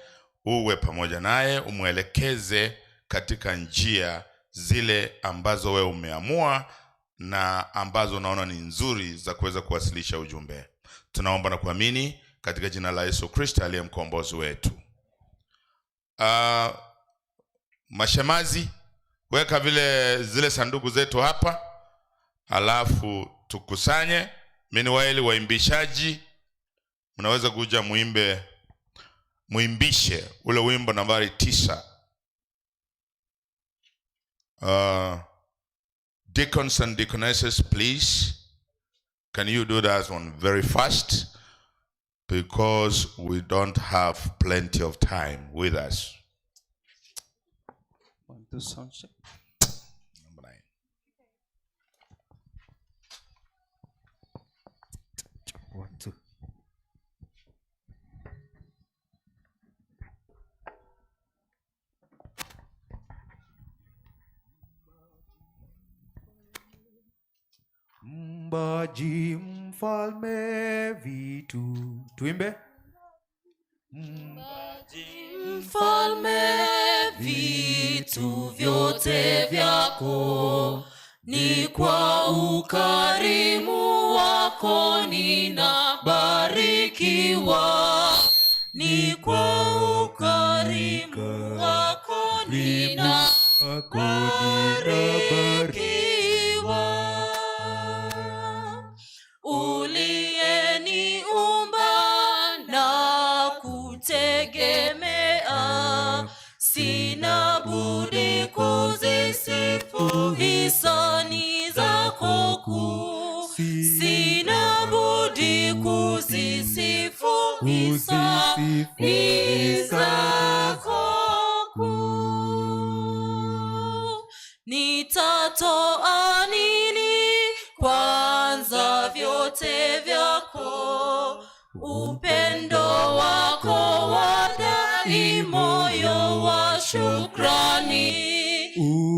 uwe pamoja naye, umuelekeze katika njia zile ambazo wewe umeamua na ambazo unaona ni nzuri za kuweza kuwasilisha ujumbe. Tunaomba na kuamini katika jina la Yesu Kristo aliye mkombozi wetu. Mashemazi, weka zile sanduku zetu hapa, alafu tukusanye. Meanwhile, waimbishaji mnaweza kuja muimbishe ule wimbo nambari 9. Deacons and deaconesses, please, can you do that one very fast, because we don't have plenty of time with us. 1, 2, sound check. Number 9. One, two. Mbaji mfalme vitu. Tuimbe. Mfalme vitu vyote vyako, ni kwa ukarimu wako ninabarikiwa, ni kwa ukarimu wako ninabarikiwa. Uliyeniumba na kutegemea, sina budi kuzisifu hisani zako kuu, sina budi kuzisifu hisani zako kuu. Nitatoa nini kwanza vyote vyako, upendo wako wadai moyo wa shukrani,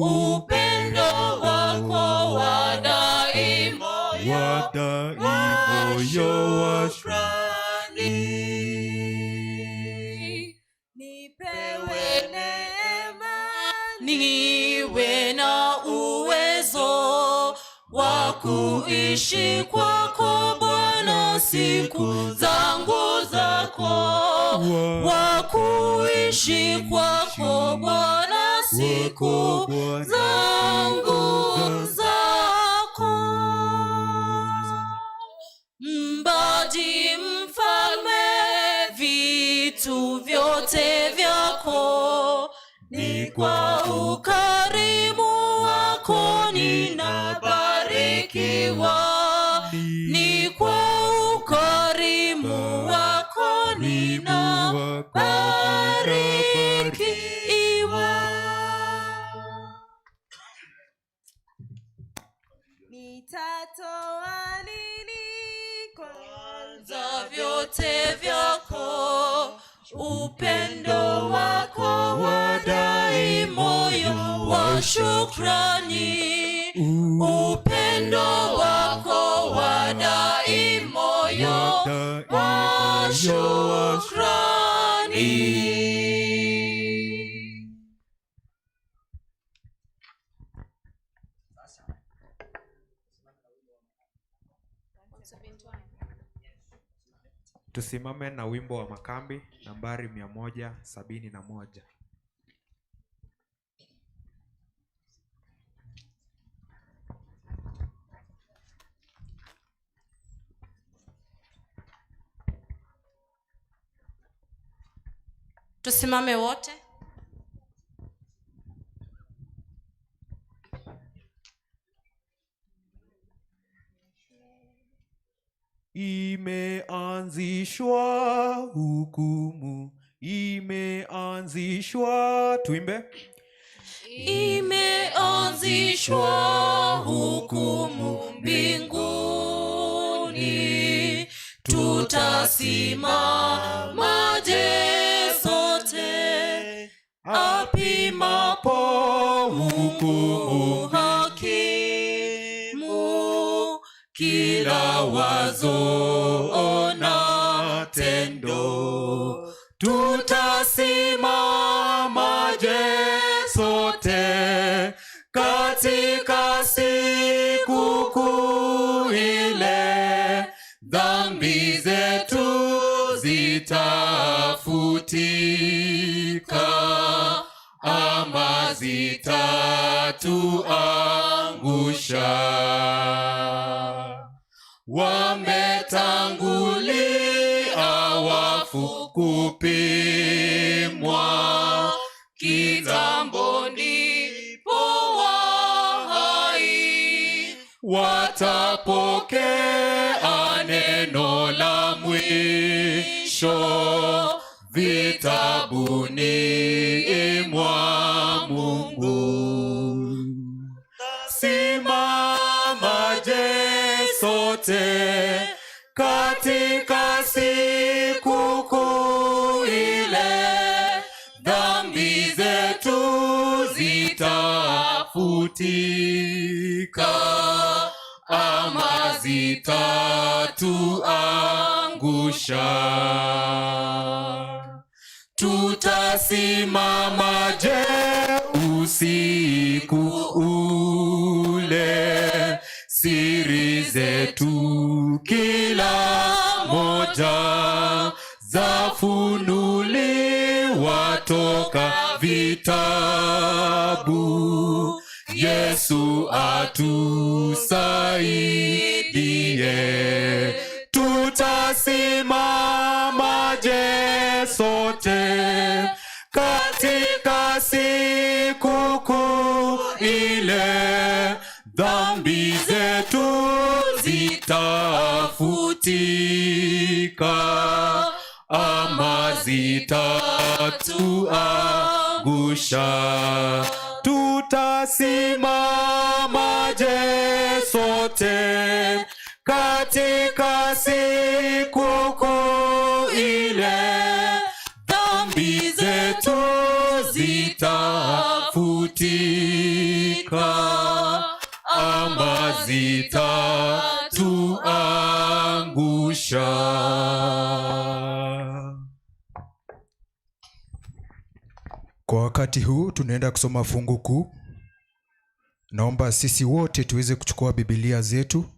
upendo wako wadai moyo wa shukrani. Nipewe neema, niwe na uwezo wa kuishi kwako Bwana siku zangu zako, wa kuishi kwako Bwana siku zangu zako. Mbaji mfalme vitu vyote vyako, ni kwa ukarimu wako ninabarikiwa, ni kwa ukarimu wako ninabarikiwa. Nitatoa nini kwanza vyote vyako, upendo wako wadai moyo wa shukrani, upendo wako wadai moyo wa shukrani. Tusimame na wimbo wa makambi nambari 171. Tusimame wote. Imeanzishwa hukumu, imeanzishwa. Tuimbe. Imeanzishwa hukumu mbinguni, tutasimamaje sote apimapo hukumu hakimu, kila wazo na tendo, Tutasimamaje sote katika siku kuu ile, dhambi zetu zitafutika ama zitatuangusha. Wametangulia wafu kupimwa, kitambo ndipo wahai watapokea neno la mwisho vitabuni mwa Mungu. Simamaje sote katika siku kuu ile, dhambi zetu zitafutika ama zitatuangusha. Tutasimamaje usiku ule, siri zetu kila moja zafunuliwa toka vitabu. Yesu atusaidie. Tutasimamaje sote katika siku kuu ile, dhambi zetu zitafutika ama zitatuangusha. Tutasimamaje sote katika siku kuu ile, dhambi zetu zitafutika ama zitatuangusha. Kwa wakati huu tunaenda kusoma fungu kuu. Naomba sisi wote tuweze kuchukua Biblia zetu.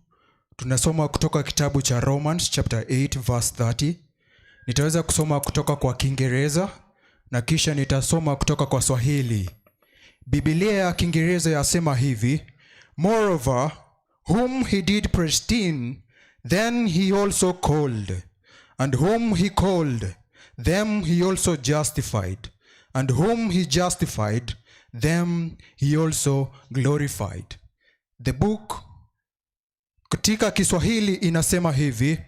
Tunasoma kutoka kitabu cha Romans chapter 8 verse 30. Nitaweza kusoma kutoka kwa Kiingereza na kisha nitasoma kutoka kwa Swahili. Biblia ya Kiingereza yasema hivi: Moreover, whom he did predestine, then he also called. And whom he called, them he also justified. And whom he justified, them he also glorified. The book katika Kiswahili inasema hivi: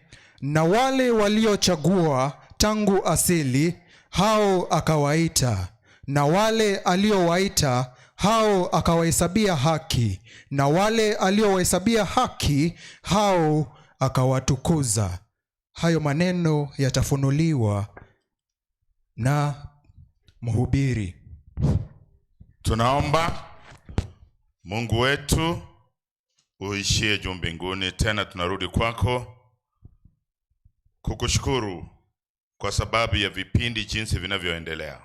na wale waliochagua tangu asili, hao akawaita, na wale aliowaita, hao akawahesabia haki, na wale aliowahesabia haki, hao akawatukuza. Hayo maneno yatafunuliwa na mhubiri. Tunaomba. Mungu wetu uishie juu mbinguni, tena tunarudi kwako kukushukuru kwa sababu ya vipindi jinsi vinavyoendelea.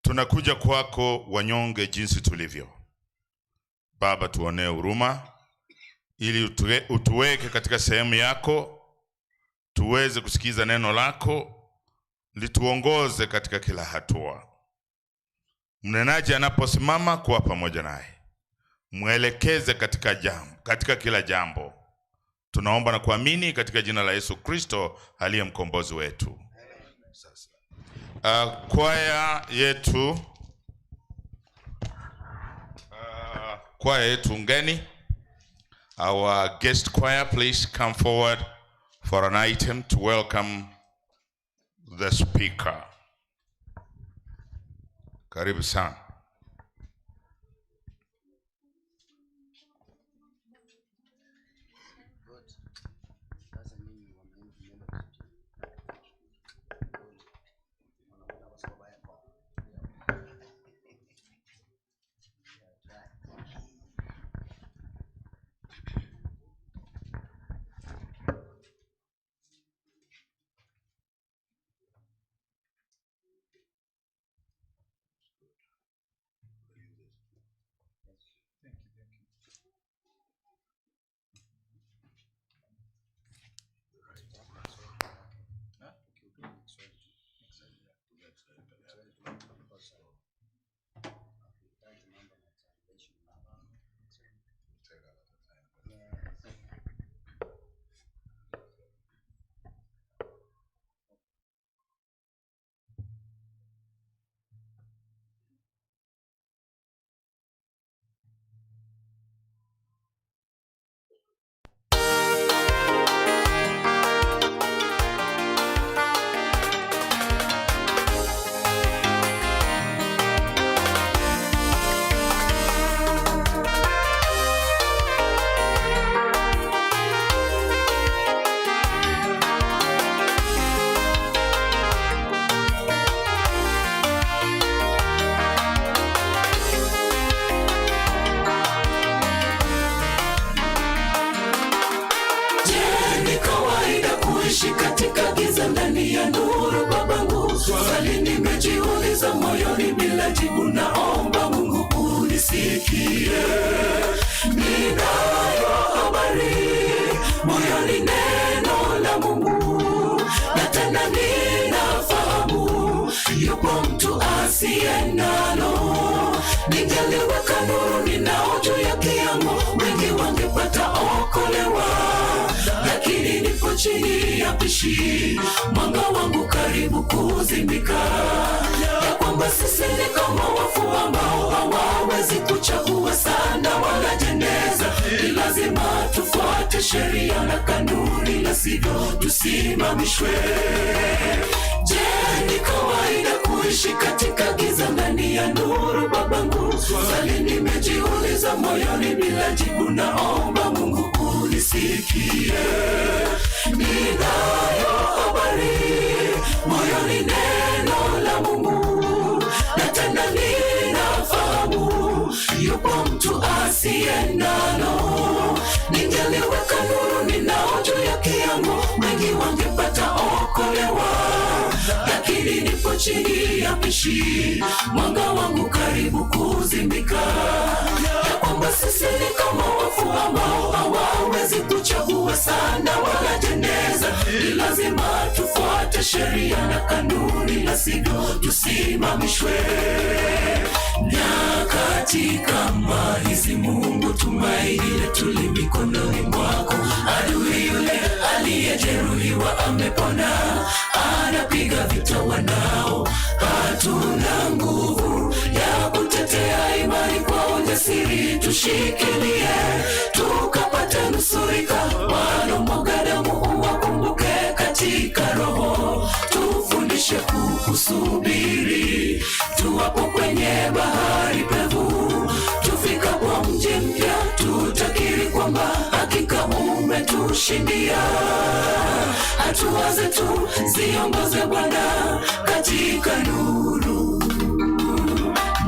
Tunakuja kwako wanyonge jinsi tulivyo. Baba, tuonee huruma ili utuweke katika sehemu yako, tuweze kusikiza neno lako, lituongoze katika kila hatua. Mnenaji anaposimama, kuwa pamoja naye, mwelekeze katika kila jambo. Tunaomba na kuamini katika jina la Yesu Kristo aliye mkombozi wetu. Sasa Kwaya yetu ngeni, our guest choir, please come forward for an item to welcome the speaker. Karibu sana. Katika giza ndani ya nuru babangu, swali nimejiuliza moyoni bila jibu, naomba Mungu unisikie. Ninayo habari moyoni, neno la Mungu, na tena ninafahamu yupo mtu asiye nalo. Ningeliweka nuru ninao juu ya kiango, wengi wangepata okolewa, lakini nipo chini ya pishi, mwanga wangu karibu kuzimika. Ya kwamba sisi ni kama wafu ambao hawawezi kuchagua sana wala jeneza, ni lazima tufuate sheria na kanuni, la sivyo tusimamishwe. Je, ni kawaida kuishi katika giza ndani ya nuru babangu? Swali nimejiuliza moyoni bila jibu, naomba Mungu unisikie. Ninayo habari moyoni, neno la Mungu, na tena ninafahamu yupo mtu asiye nalo. Ningeliweka nuru ninao juu ya kiango, wengi wangepata okolewa, lakini nipo chini ya pishi, mwanga wangu karibu kuzimika. Ya kwamba sisi ni kama wafu ambao hawawezi kuchagua sana wala jeneza, ni lazima tufuate sheria na kanuni, la sivyo tusimamishwe. Nyakati kama hizi Mungu, tumaini letu li mikononi mwako. Adui yule aliyejeruhiwa amepona, anapiga vita wanao. Hatuna nguvu ya kutetea imani, kwa ujasiri tushikilie, tukapate nusurika. Wanaomwaga damu uwakumbuke katika roho, tufundishe kukusubiri tuwapo kwenye bahari pevu. Tufika kwa mji mpya, tutakiri kwamba hakika umetushindia. Hatua zetu ziongoze Bwana katika nuru.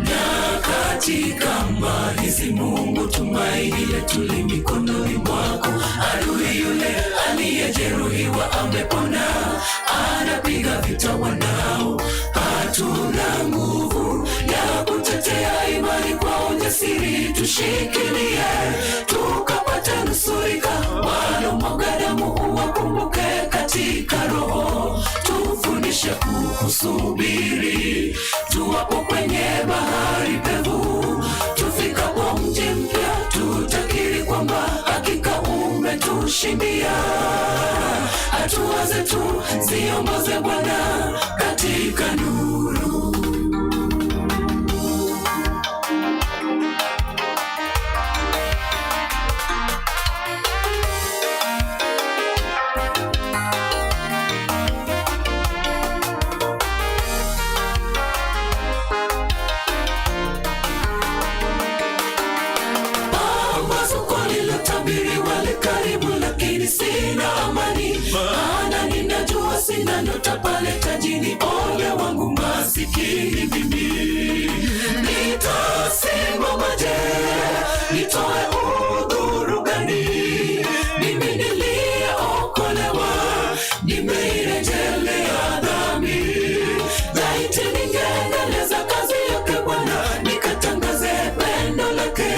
Nyakati kama hizi Mungu, tumaini letu li mikononi mwako. Adui yule aliyejeruhiwa amepona, anapiga vita wanao. Hatuna nguvu ya kutetea imani, kwa ujasiri tushikilie, tukapata nusurika. Wanaomwaga damu uwakumbuke katika roho, tufundishe kukusubiri tuwapo kwenye bahari pevu. Tufika kwa mji mpya, tutakiri kwamba hakika umetushindia. Hatua zetu ziongoze Bwana katika katika nuru. Pambazuko lilotabiriwa li karibu, lakini sina amani, maana ninajua sina nyota pale tajini. Ole wangu masikini mimi, nitasimamaje? Nitoe udhuru gani? Mimi niliyeokolewa, nimeirejelea dhambi. Laiti ningeendeleza kazi yake Bwana, nikatangaze pendo lake.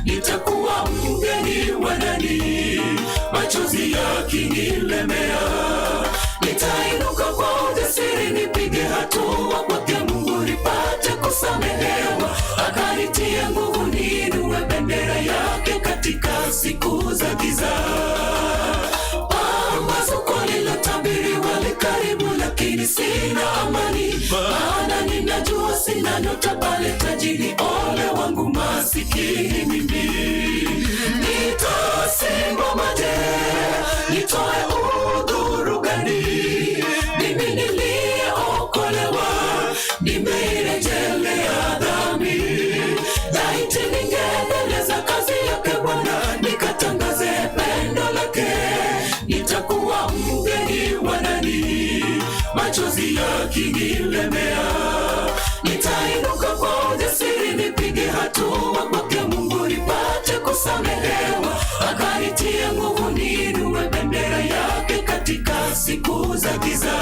Nitakuwa mgeni wa nani? Machozi yakinilemea, nitainuka kwa ujasiri, nipige hatua kwake Mungu, nipate kusamehewa. Akanitie nguvu, niinue bendera yake katika siku za giza. Pambazuko lilotabiriwa li karibu, lakini sina amani, maana ninajua sina nyota pale tajini. Ole wangu masikini mimi, nitasimamaje? Nitoe udhuru gani? Mimi niliyeokolewa, nimeirejelea dhambi. Laiti ningeendeleza kazi yake Bwana, nikatangaze pendo lake. Nitakuwa mgeni wa nani? Machozi yakinilemea, nitainuka kwa ujasiri, nipige hatua kwake Mungu, nipate kusamehewa. Akanitie nguvu, niinue bendera yake katika siku za giza.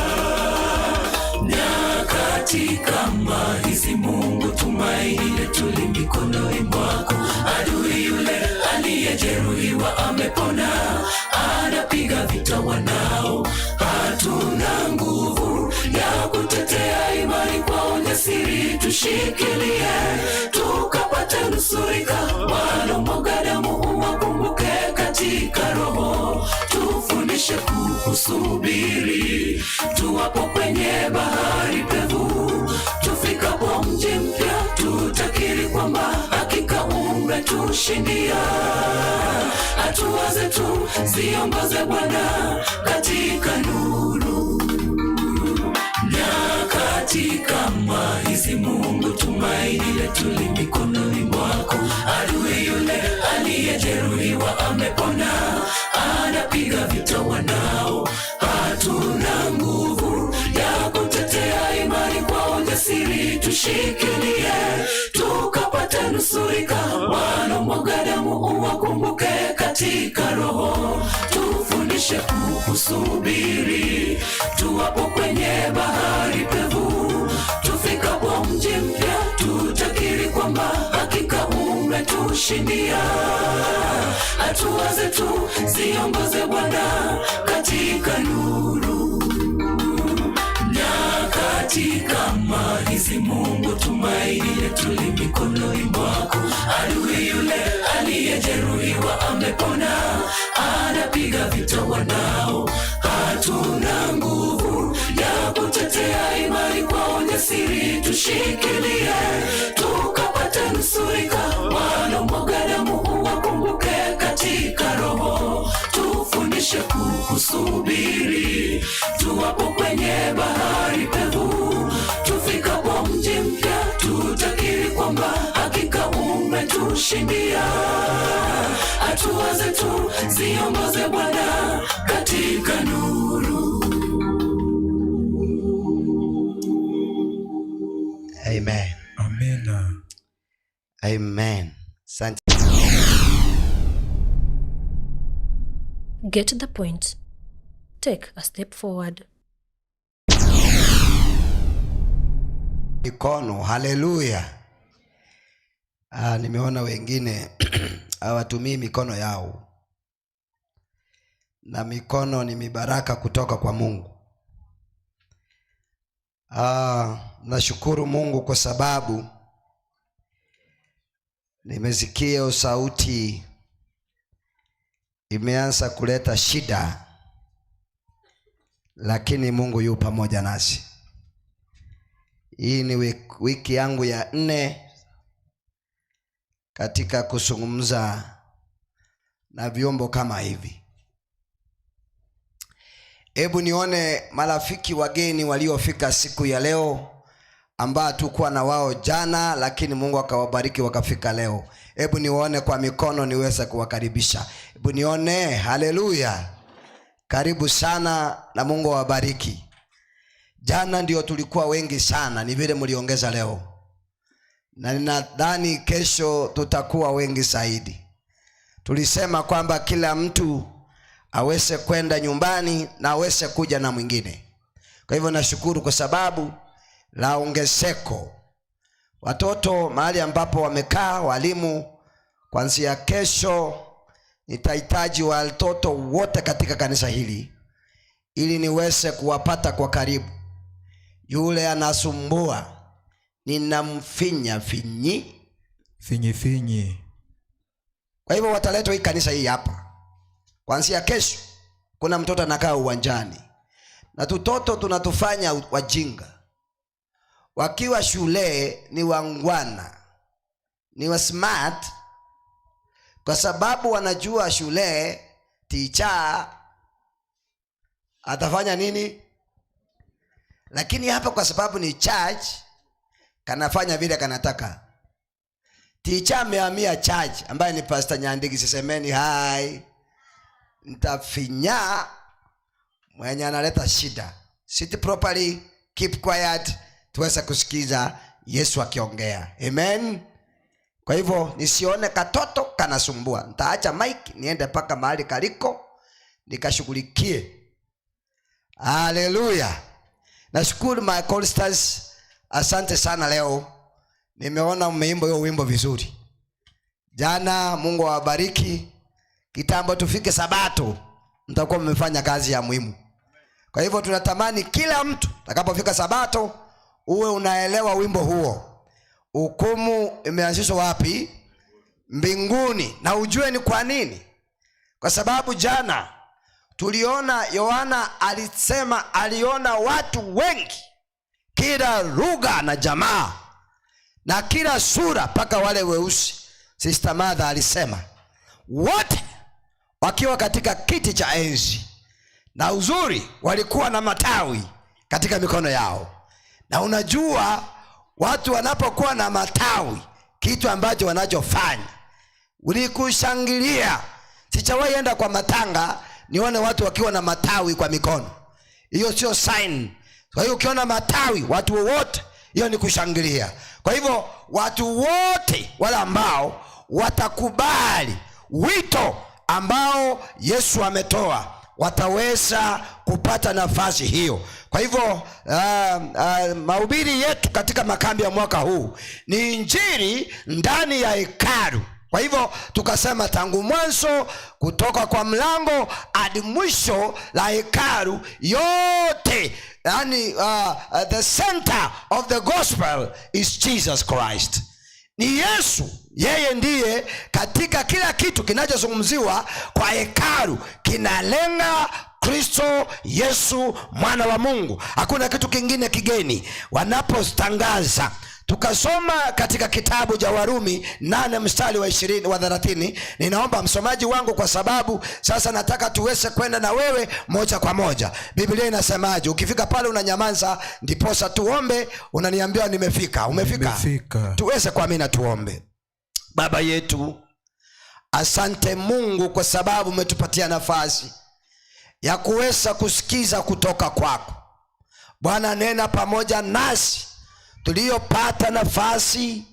Nyakati kama hizi Mungu, tumaini letu li mikononi mwako. Adui yule aliyejeruhiwa amepona, anapiga vita wanao. Hatuna nguvu ya kutetea imani, kwa ujasiri tushikilie, tukapate nusurika. Walomwaga damu uwakumbuke katika roho. Tufundishe kukusubiri, tuwapo kwenye bahari pevu. Tufikapo mji mpya, tutakiri kwamba hakika umetushindia. Hatua zetu ziongoze Bwana katika nuru. Nyakati kama hizi Mungu, tumaini letu li mikononi mwako. Adui yule aliyejeruhiwa amepona, anapiga vita wanao. Hatuna nguvu ya kutetea imani, kwa ujasiri tushikilie, tukapate nusurika. Walomwaga damu uwakumbuke katika roho. Tufundishe kukusubiri, tuwapo kwenye bahari pevu. Tufikapo mji mpya, tutakiri kwamba hakika umetushindia. Hatua zetu ziongoze Bwana katika nuru. Nyakati kama hizi Mungu, tumaini letu li mikononi mwako. Adui yule aliyejeruhiwa amepona, anapiga vita wanao. Hatuna nguvu ya kutetea imani, kwa ujasiri tushikilie, tukapate nusurika. Walomwaga damu uwakumbuke katika roho. Tufundishe kukusubiri, tuwapo kwenye bahari pevu. Tufikapo mji mpya, tutakiri kwamba hakika umetushindia. Hatua zetu ziongoze Bwana katika nuru. Amen. Amina. Amen. Asante. Get the point. Take a step forward. Mikono, haleluya. Nimeona wengine hawatumii mikono yao, na mikono ni mibaraka kutoka kwa Mungu. Nashukuru Mungu kwa sababu nimesikia sauti imeanza kuleta shida, lakini Mungu yu pamoja nasi. Hii ni wiki yangu ya 4 katika kuzungumza na vyombo kama hivi. Hebu nione marafiki wageni waliofika siku ya leo ambao tulikuwa na wao jana, lakini Mungu akawabariki wakafika leo. Hebu nione kwa mikono niweze kuwakaribisha. Hebu nione. Haleluya. Karibu sana na Mungu awabariki. Jana ndio tulikuwa wengi sana, ni vile mliongeza leo. Na ninadhani kesho tutakuwa wengi zaidi. Tulisema kwamba kila mtu aweze kwenda nyumbani na aweze kuja na mwingine. Kwa hivyo nashukuru kwa sababu la ongezeko. Watoto mahali ambapo wamekaa, walimu, kuanzia kesho nitahitaji watoto wote katika kanisa hili ili niweze kuwapata kwa karibu. Yule anasumbua ninamfinya finyi. Kwa hivyo wataletwa hii kanisa hii hapa. Kuanzia kesho kuna mtoto anakaa uwanjani. Na tutoto tunatufanya wajinga. Wakiwa shule ni wangwana, ni wa smart, kwa sababu wanajua shule teacher atafanya nini. Lakini hapa kwa sababu ni church, kanafanya vile kanataka. Teacher amehamia church ambaye ni Pastor Nyandigi, sisemeni hai. Nitafinya mwenye analeta shida. Sit properly, keep quiet, tuweze kusikiza Yesu akiongea. Amen. Kwa hivyo nisione katoto kanasumbua. Nitaacha mic niende paka mahali kaliko nikashughulikie. Haleluya. Nashukuru my choristers, asante sana leo. Nimeona mmeimba hiyo wimbo vizuri. Jana Mungu awabariki. Kitambo tufike Sabato mtakuwa mmefanya kazi ya muhimu. Kwa hivyo tunatamani kila mtu atakapofika Sabato uwe unaelewa wimbo huo. Hukumu imeanzishwa wapi? Mbinguni. Na ujue ni kwa nini? Kwa sababu jana tuliona Yohana alisema aliona watu wengi, kila lugha na jamaa na kila sura, paka wale weusi. Sister Mother alisema wote wakiwa katika kiti cha enzi, na uzuri walikuwa na matawi katika mikono yao. Na unajua watu wanapokuwa na matawi, kitu ambacho wanachofanya ulikushangilia. Sijawahi enda kwa matanga nione watu wakiwa na matawi kwa mikono. Hiyo sio sign. Kwa hiyo ukiona matawi watu wote, hiyo ni kushangilia. Kwa hivyo watu wote wale ambao watakubali wito ambao Yesu ametoa wataweza kupata nafasi hiyo. Kwa hivyo mahubiri yetu katika makambi ya mwaka huu ni injili ndani ya hekalu. Kwa hivyo tukasema tangu mwanzo, kutoka kwa mlango hadi mwisho la hekalu yote, yani the center of the gospel is Jesus Christ. Ni Yesu, yeye ndiye katika kila kitu kinachozungumziwa kwa hekalu kinalenga Kristo Yesu mwana wa Mungu. Hakuna kitu kingine kigeni wanapotangaza. Tukasoma katika kitabu cha Warumi 8 mstari wa 20 wa 30. Ninaomba msomaji wangu, kwa sababu sasa nataka tuweze kwenda na wewe moja kwa moja. Biblia inasemaje? Ukifika pale unanyamaza, ndiposa tuombe. Unaniambia nimefika. Umefika? Tuweze kuamini, tuombe. Baba yetu, asante Mungu kwa sababu umetupatia nafasi ya kuweza kusikiza kutoka kwako. Bwana, nena pamoja nasi tuliyopata nafasi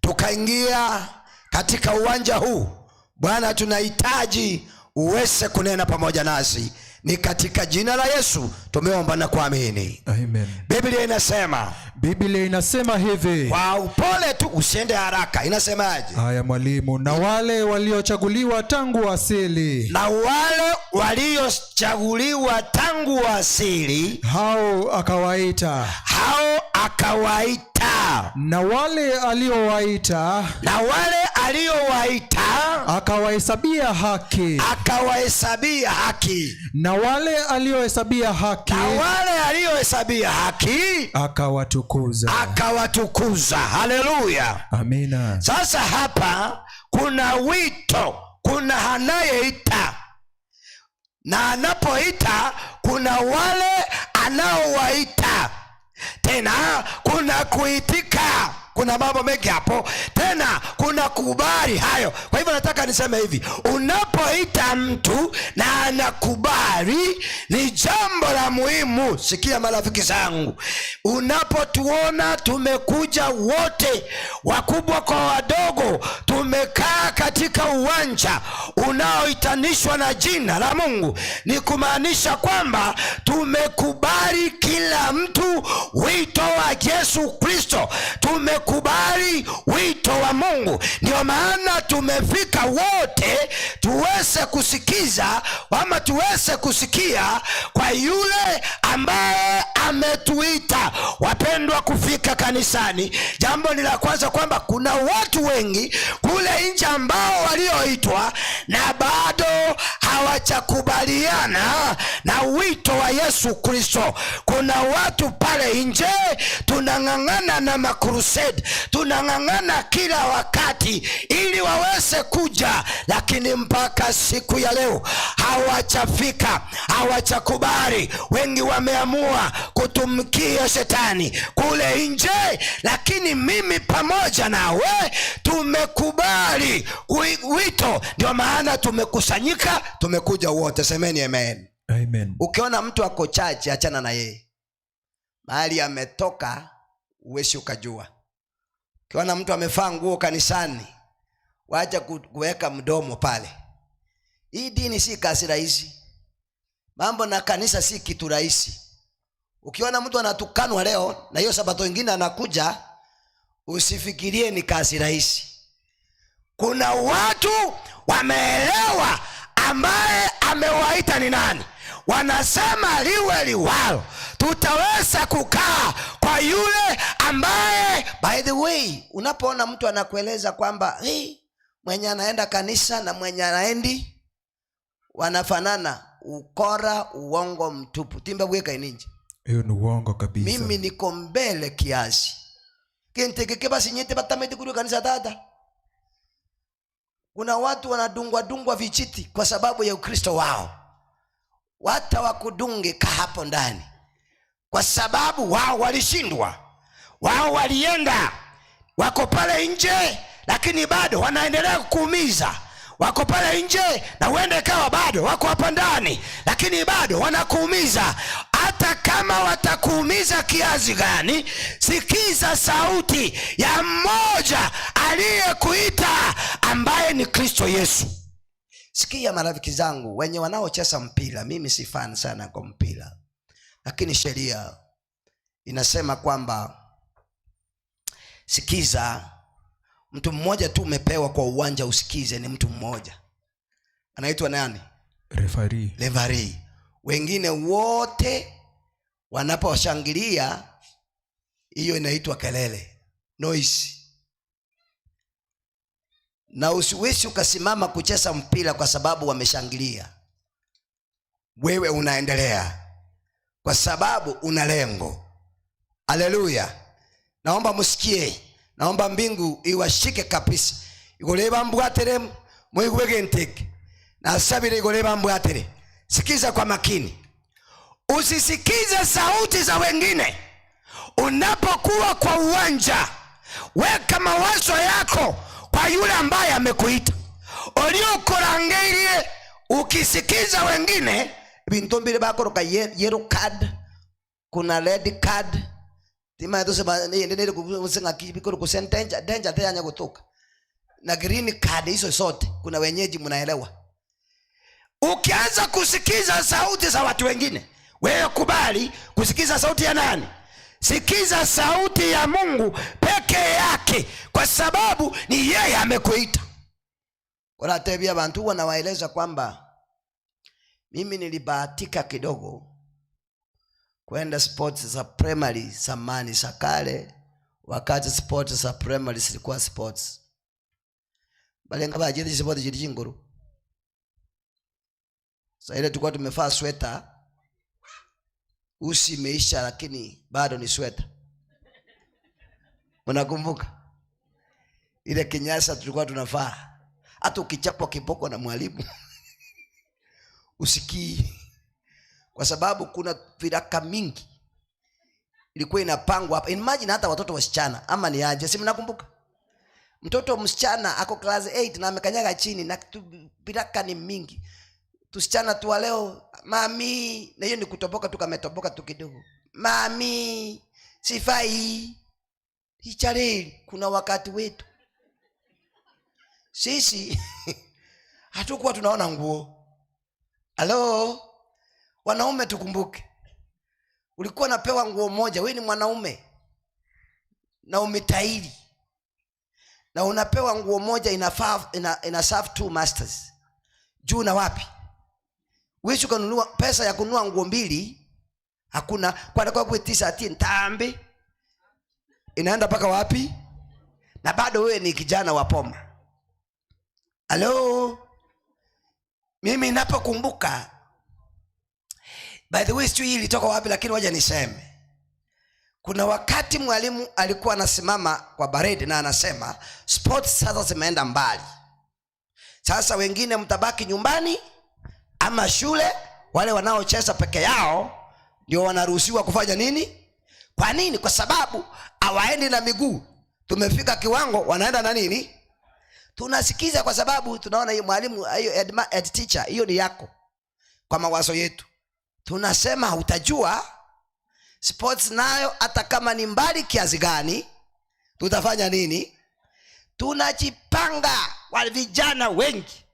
tukaingia katika uwanja huu. Bwana, tunahitaji uweze kunena pamoja nasi. Ni katika jina la Yesu tumeomba na kuamini. Amen. Biblia inasema hivi. Kwa upole tu, usiende haraka. Inasemaje? Haya mwalimu, na wale waliochaguliwa tangu asili. Na wale waliochaguliwa tangu asili, hao akawaita. Na wale aliowaita, aliowaita akawahesabia haki, akawahesabia haki, na wale aliohesabia haki, na wale aliohesabia haki akawatukuza. Akawatukuza. Haleluya, amina. Sasa hapa kuna wito, kuna anayeita, na anapoita kuna wale anaowaita. Tena kuna kuitika, kuna mambo mengi hapo. Tena kuna kubali hayo. Kwa hivyo nataka niseme hivi, unapoita mtu na anakubali ni jambo la muhimu. Sikia marafiki zangu, unapotuona tumekuja wote, wakubwa kwa wadogo, tumekaa katika uwanja unaoitanishwa na jina la Mungu, ni kumaanisha kwamba tumekubali kila mtu wito wa Yesu Kristo, tumekubali wito wa Mungu. Ndio maana tumefika wote tuweze kusikiza, ama tuweze kusikia kwa yule ambaye ametuita. Wapendwa, kufika kanisani, jambo ni la kwanza kwamba kuna watu wengi kule nje ambao walioitwa na bado hawachakubaliana na wito wa Yesu Kristo. Kuna watu pale nje tunang'ang'ana na makrusade, tunang'ang'ana kila wakati ili waweze kuja, lakini mpaka siku ya leo hawachafika, hawachakubali. Wengi wameamua kutumikia shetani kule nje, lakini mimi pamoja nawe tumekubali wito. Ndio maana tumekusanyika, tumekuja wote. Semeni amen. Amen. Ukiona mtu ako chache, achana na yeye. Mahali ametoka uwezi ukajua. Ukiona mtu amevaa nguo kanisani, wacha kuweka mdomo pale. Hii dini si kazi rahisi. Mambo na kanisa si kitu rahisi. Ukiona mtu anatukanwa leo na hiyo sabato nyingine anakuja, usifikirie ni kazi rahisi. Kuna watu wameelewa ambaye amewaita ni nani. Wanasema liwe liwalo, tutaweza kukaa kwa yule ambaye. By the way, unapoona mtu anakueleza kwamba mwenye anaenda kanisa na mwenye anaendi wanafanana, ukora, uongo mtupu. Timba weka ininje, hiyo ni uongo kabisa. Mimi niko mbele kiasi kintekeke basi nyete batameti kuru kanisa dada. Kuna watu wanadungwa vichiti kwa sababu ya Ukristo wao. Wata wakudunge ka hapo ndani, kwa sababu wao walishindwa, wao walienda, wako pale nje, lakini bado wanaendelea kukuumiza. Wako pale nje na uende kawa bado wako hapa ndani, lakini bado wanakuumiza. Hata kama watakuumiza kiasi gani, sikiza sauti ya mmoja aliyekuita ambaye ni Kristo Yesu. Sikia marafiki zangu, wenye wanaocheza mpira, mimi si fan sana kwa mpira, lakini sheria inasema kwamba, sikiza, mtu mmoja tu umepewa kwa uwanja usikize, ni mtu mmoja. Anaitwa nani? Referee. Wengine wote wanapowashangilia, hiyo inaitwa kelele, noise. Na usiwezi ukasimama kucheza mpira kwa sababu wameshangilia. Wewe unaendelea kwa sababu una lengo. Haleluya. Naomba msikie, naomba mbingu iwashike kabisa. Igoleba mbwatere mwigwege nteke, na sabire igoleba mbwatere. Sikiza kwa makini, usisikize sauti za wengine. Unapokuwa kwa uwanja, weka mawazo yako kwa yule ambaye amekuita. Oliokorangerie ukisikiza wengine, bintombire bakoroka yellow card, kuna red card. Tima yetu sema nende kusenga kibikoro kusentenge danger tayanya kutoka. Na green card hizo zote kuna wenyeji mnaelewa. Ukianza kusikiza sauti za watu wengine, wewe kubali kusikiza sauti ya nani? Sikiza sauti ya Mungu peke yake, kwa sababu ni yeye amekuita. Kuna tabia abantu wanawaeleza kwamba mimi nilibahatika kidogo kwenda sports za primary zamani za kale, wakati sports za primary zilikuwa sports. balenga baje zisibote jinguru. Sasa ile tulikuwa tumevaa sweta, usi imeisha lakini bado ni sweta. Unakumbuka ile kinyasa tulikuwa tunavaa? Hata ukichapwa kiboko na mwalimu usikii, kwa sababu kuna viraka mingi ilikuwa inapangwa hapa. Imagine hata watoto wasichana ama ni aje, si mnakumbuka? Mtoto msichana ako class 8 na amekanyaga chini na viraka ni mingi. Tusichana tu leo, mami, na hiyo ni kutoboka tu, kametoboka tu kidogo. Mami, sifai. Hichari, kuna wakati wetu sisi hatukuwa tunaona nguo. Halo, wanaume tukumbuke. Ulikuwa napewa nguo moja, wewe ni mwanaume na umetairi, na unapewa nguo moja ina serve two masters. Juu na wapi? Wewe ukanunua, pesa ya kununua nguo mbili hakuna. Kwa t-shirt ntambi inaenda paka wapi? Na bado wewe ni kijana wa poma. Halo, mimi ninapokumbuka, by the way sijui hili toka wapi, lakini waje niseme, kuna wakati mwalimu alikuwa anasimama kwa baridi na anasema sports sasa zimeenda mbali, sasa wengine mtabaki nyumbani ama shule, wale wanaocheza peke yao ndio wanaruhusiwa kufanya nini? Kwa nini? Kwa sababu hawaendi na miguu. Tumefika kiwango wanaenda na nini? Tunasikiza, kwa sababu tunaona hiyo mwalimu, hiyo head teacher, hiyo ni yako. Kwa mawazo yetu tunasema utajua sports nayo hata kama ni mbali kiasi gani tutafanya nini? Tunajipanga. Wale vijana wengi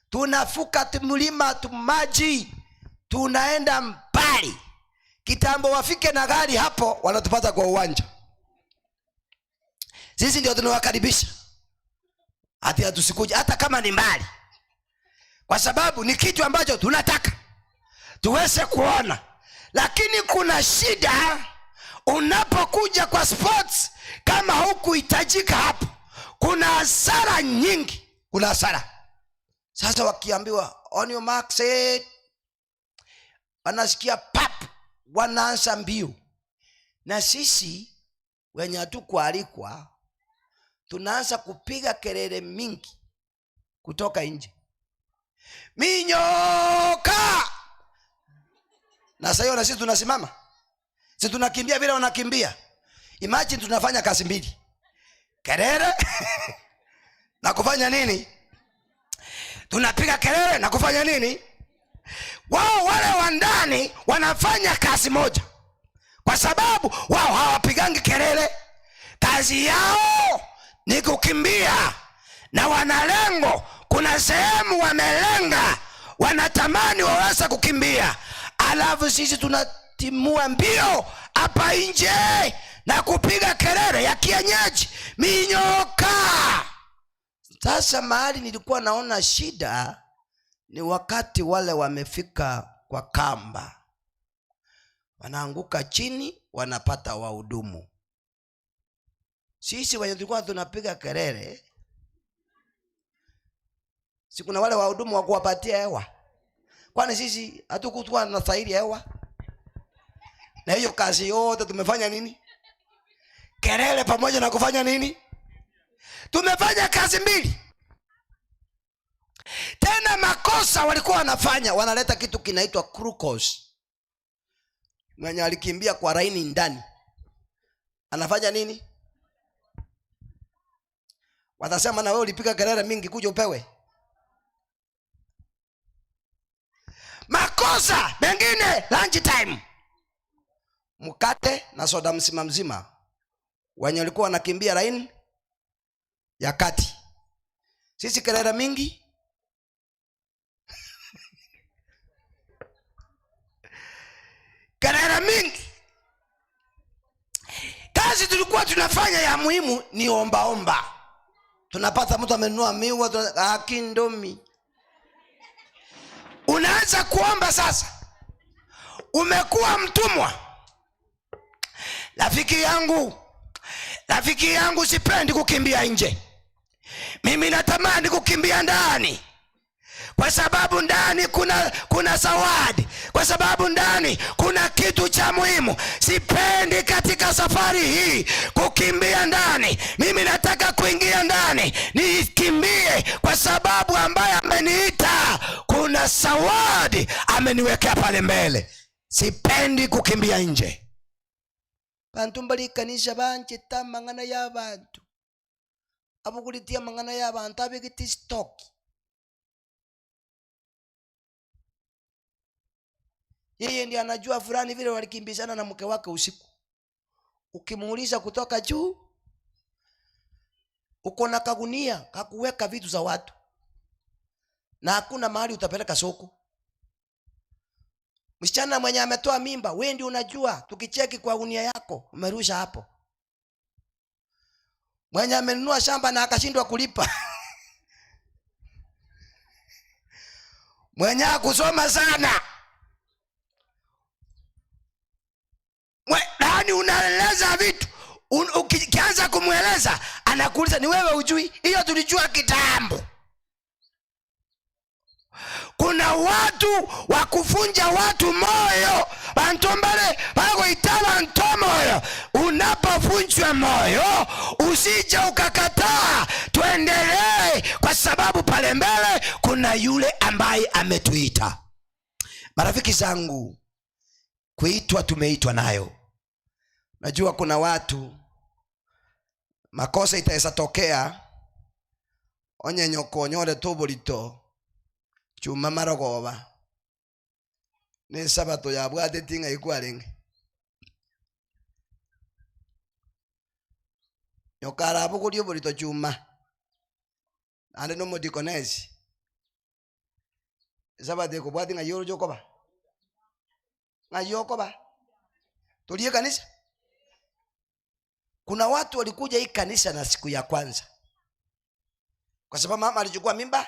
tunafuka mlima tumaji, tunaenda mbali. Kitambo wafike na gari hapo wanatupata kwa uwanja. Sisi ndio tunawakaribisha. Hata tusikuje hata kama ni mbali, kwa sababu ni kitu ambacho tunataka tuweze kuona. Lakini kuna shida unapokuja kwa sports kama hukuhitajika hapo. Kuna hasara nyingi, kuna hasara. Sasa wakiambiwa on your mark set, wanasikia pap, wanaanza mbio. Na sisi wenye hatukualikwa tunaanza kupiga kelele mingi kutoka nje. Minyoka! Na sasa hiyo na sisi tunasimama. Sisi tunakimbia vile wanakimbia. Imagine tunafanya kazi mbili. Kelele na kufanya nini? Tunapiga kelele na kufanya nini? Wao wale wa ndani wanafanya kazi moja, kwa sababu wao hawapigangi kelele. Kazi yao ni kukimbia, na wanalengo, kuna sehemu wamelenga, wanatamani waweza kukimbia. Alafu sisi tunatimua mbio hapa nje na kupiga kelele ya kienyeji, minyoka. Sasa mahali nilikuwa naona shida ni wakati wale wamefika kwa kamba, wanaanguka chini, wanapata wahudumu. Sisi wenye tulikuwa tunapiga kelele, si kuna wale wahudumu wa kuwapatia hewa? Kwani sisi hatukuwa na stahili hewa? Na hiyo kazi yote tumefanya nini? Kelele pamoja na kufanya nini? Tumefanya kazi mbili. Tena makosa walikuwa wanafanya, wanaleta kitu kinaitwa glucose. Mwenye alikimbia kwa raini ndani anafanya nini? Watasema na wewe ulipiga kelele mingi, kuja upewe. Makosa mengine lunch time, mkate na soda mzima mzima. Wenye walikuwa wanakimbia raini ya kati, sisi kelele mingi kelele mingi. Kazi tulikuwa tunafanya ya muhimu ni omba. Tunapata mtu amenunua miwa, kindomi, unaanza kuomba. Sasa umekuwa mtumwa. Rafiki yangu, sipendi kukimbia nje. Mimi natamani kukimbia ndani, kwa sababu ndani kuna zawadi, kwa sababu ndani kuna kitu cha muhimu. Sipendi katika safari hii kukimbia ndani. Mimi nataka kuingia ndani, nikimbie, kwa sababu ambaye ameniita kuna zawadi ameniwekea pale mbele. Sipendi kukimbia nje. Bantu mbali kanisa banje tamangana y'abantu abukulitia mangana y'abantu abigiti stock. Yeye ndiye anajua fulani vile walikimbizana na mke wake usiku. Ukimuuliza kutoka juu, uko na kagunia kakuweka vitu za watu, na hakuna mahali utapeleka soko. Msichana mwenye ametoa mimba, wewe ndio unajua, tukicheki kwa gunia yako umerusha hapo. Mwenye amenunua shamba na akashindwa kulipa mwenye kusoma sana, nani unaeleza vitu, ukianza kumweleza anakuuliza ni wewe ujui, hiyo tulijua kitambo. Kuna watu wa kufunja watu moyo, bantombale bako itaba ntomoyo. Unapofunjwa moyo usije ukakataa, tuendelee, kwa sababu pale mbele kuna yule ambaye ametuita. Marafiki zangu, kuitwa tumeitwa nayo. Najua kuna watu makosa itaweza tokea, onye nyoko nyore tobulito chuma marogoba ne sabato ya bwate tinga ikwalenge nyokara bukulio bulito chuma ande no modikonezi sabato ko bwate nga yoro jokoba ngayokoba tulie kanisa. Kuna watu walikuja hii kanisa na siku ya kwanza, kwa sababu mama alichukua mimba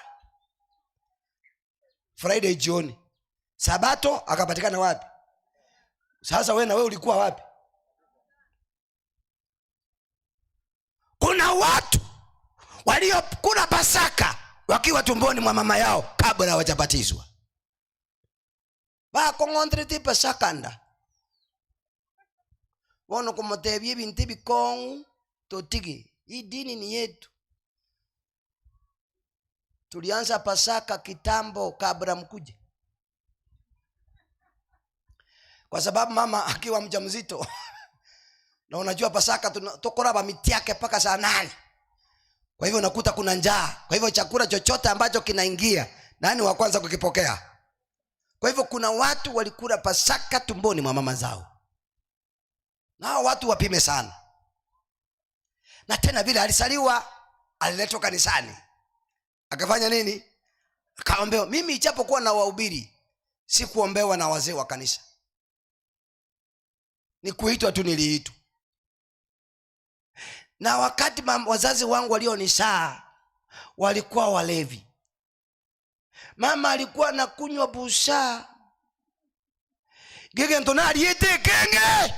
Friday jioni, Sabato akapatikana wapi? Sasa wewe na wewe ulikuwa wapi? Kuna watu waliokula Pasaka wakiwa tumboni mwa mama yao kabla hawajabatizwa. Bako ngondrete Pasaka nda wono kumotebye ibintu bikong totigi. Hii dini ni yetu. Tulianza Pasaka kitambo kabla mkuje, kwa sababu mama akiwa mjamzito na unajua Pasaka tukoraba miti yake paka saa 8. Kwa hivyo unakuta kuna njaa. Kwa hivyo chakula chochote ambacho kinaingia, nani wa kwanza kukipokea? Kwa hivyo kuna watu walikula Pasaka tumboni mwa mama zao. Na watu wapime sana. Na tena vile alisaliwa, aliletwa kanisani, akafanya nini? Akaombewa. Mimi ijapokuwa na wahubiri, si kuombewa na wazee wa kanisa, ni kuitwa tu, niliitwa. Na wakati wazazi wangu walionizaa walikuwa walevi, mama alikuwa na kunywa busa gege ntonali yete kenge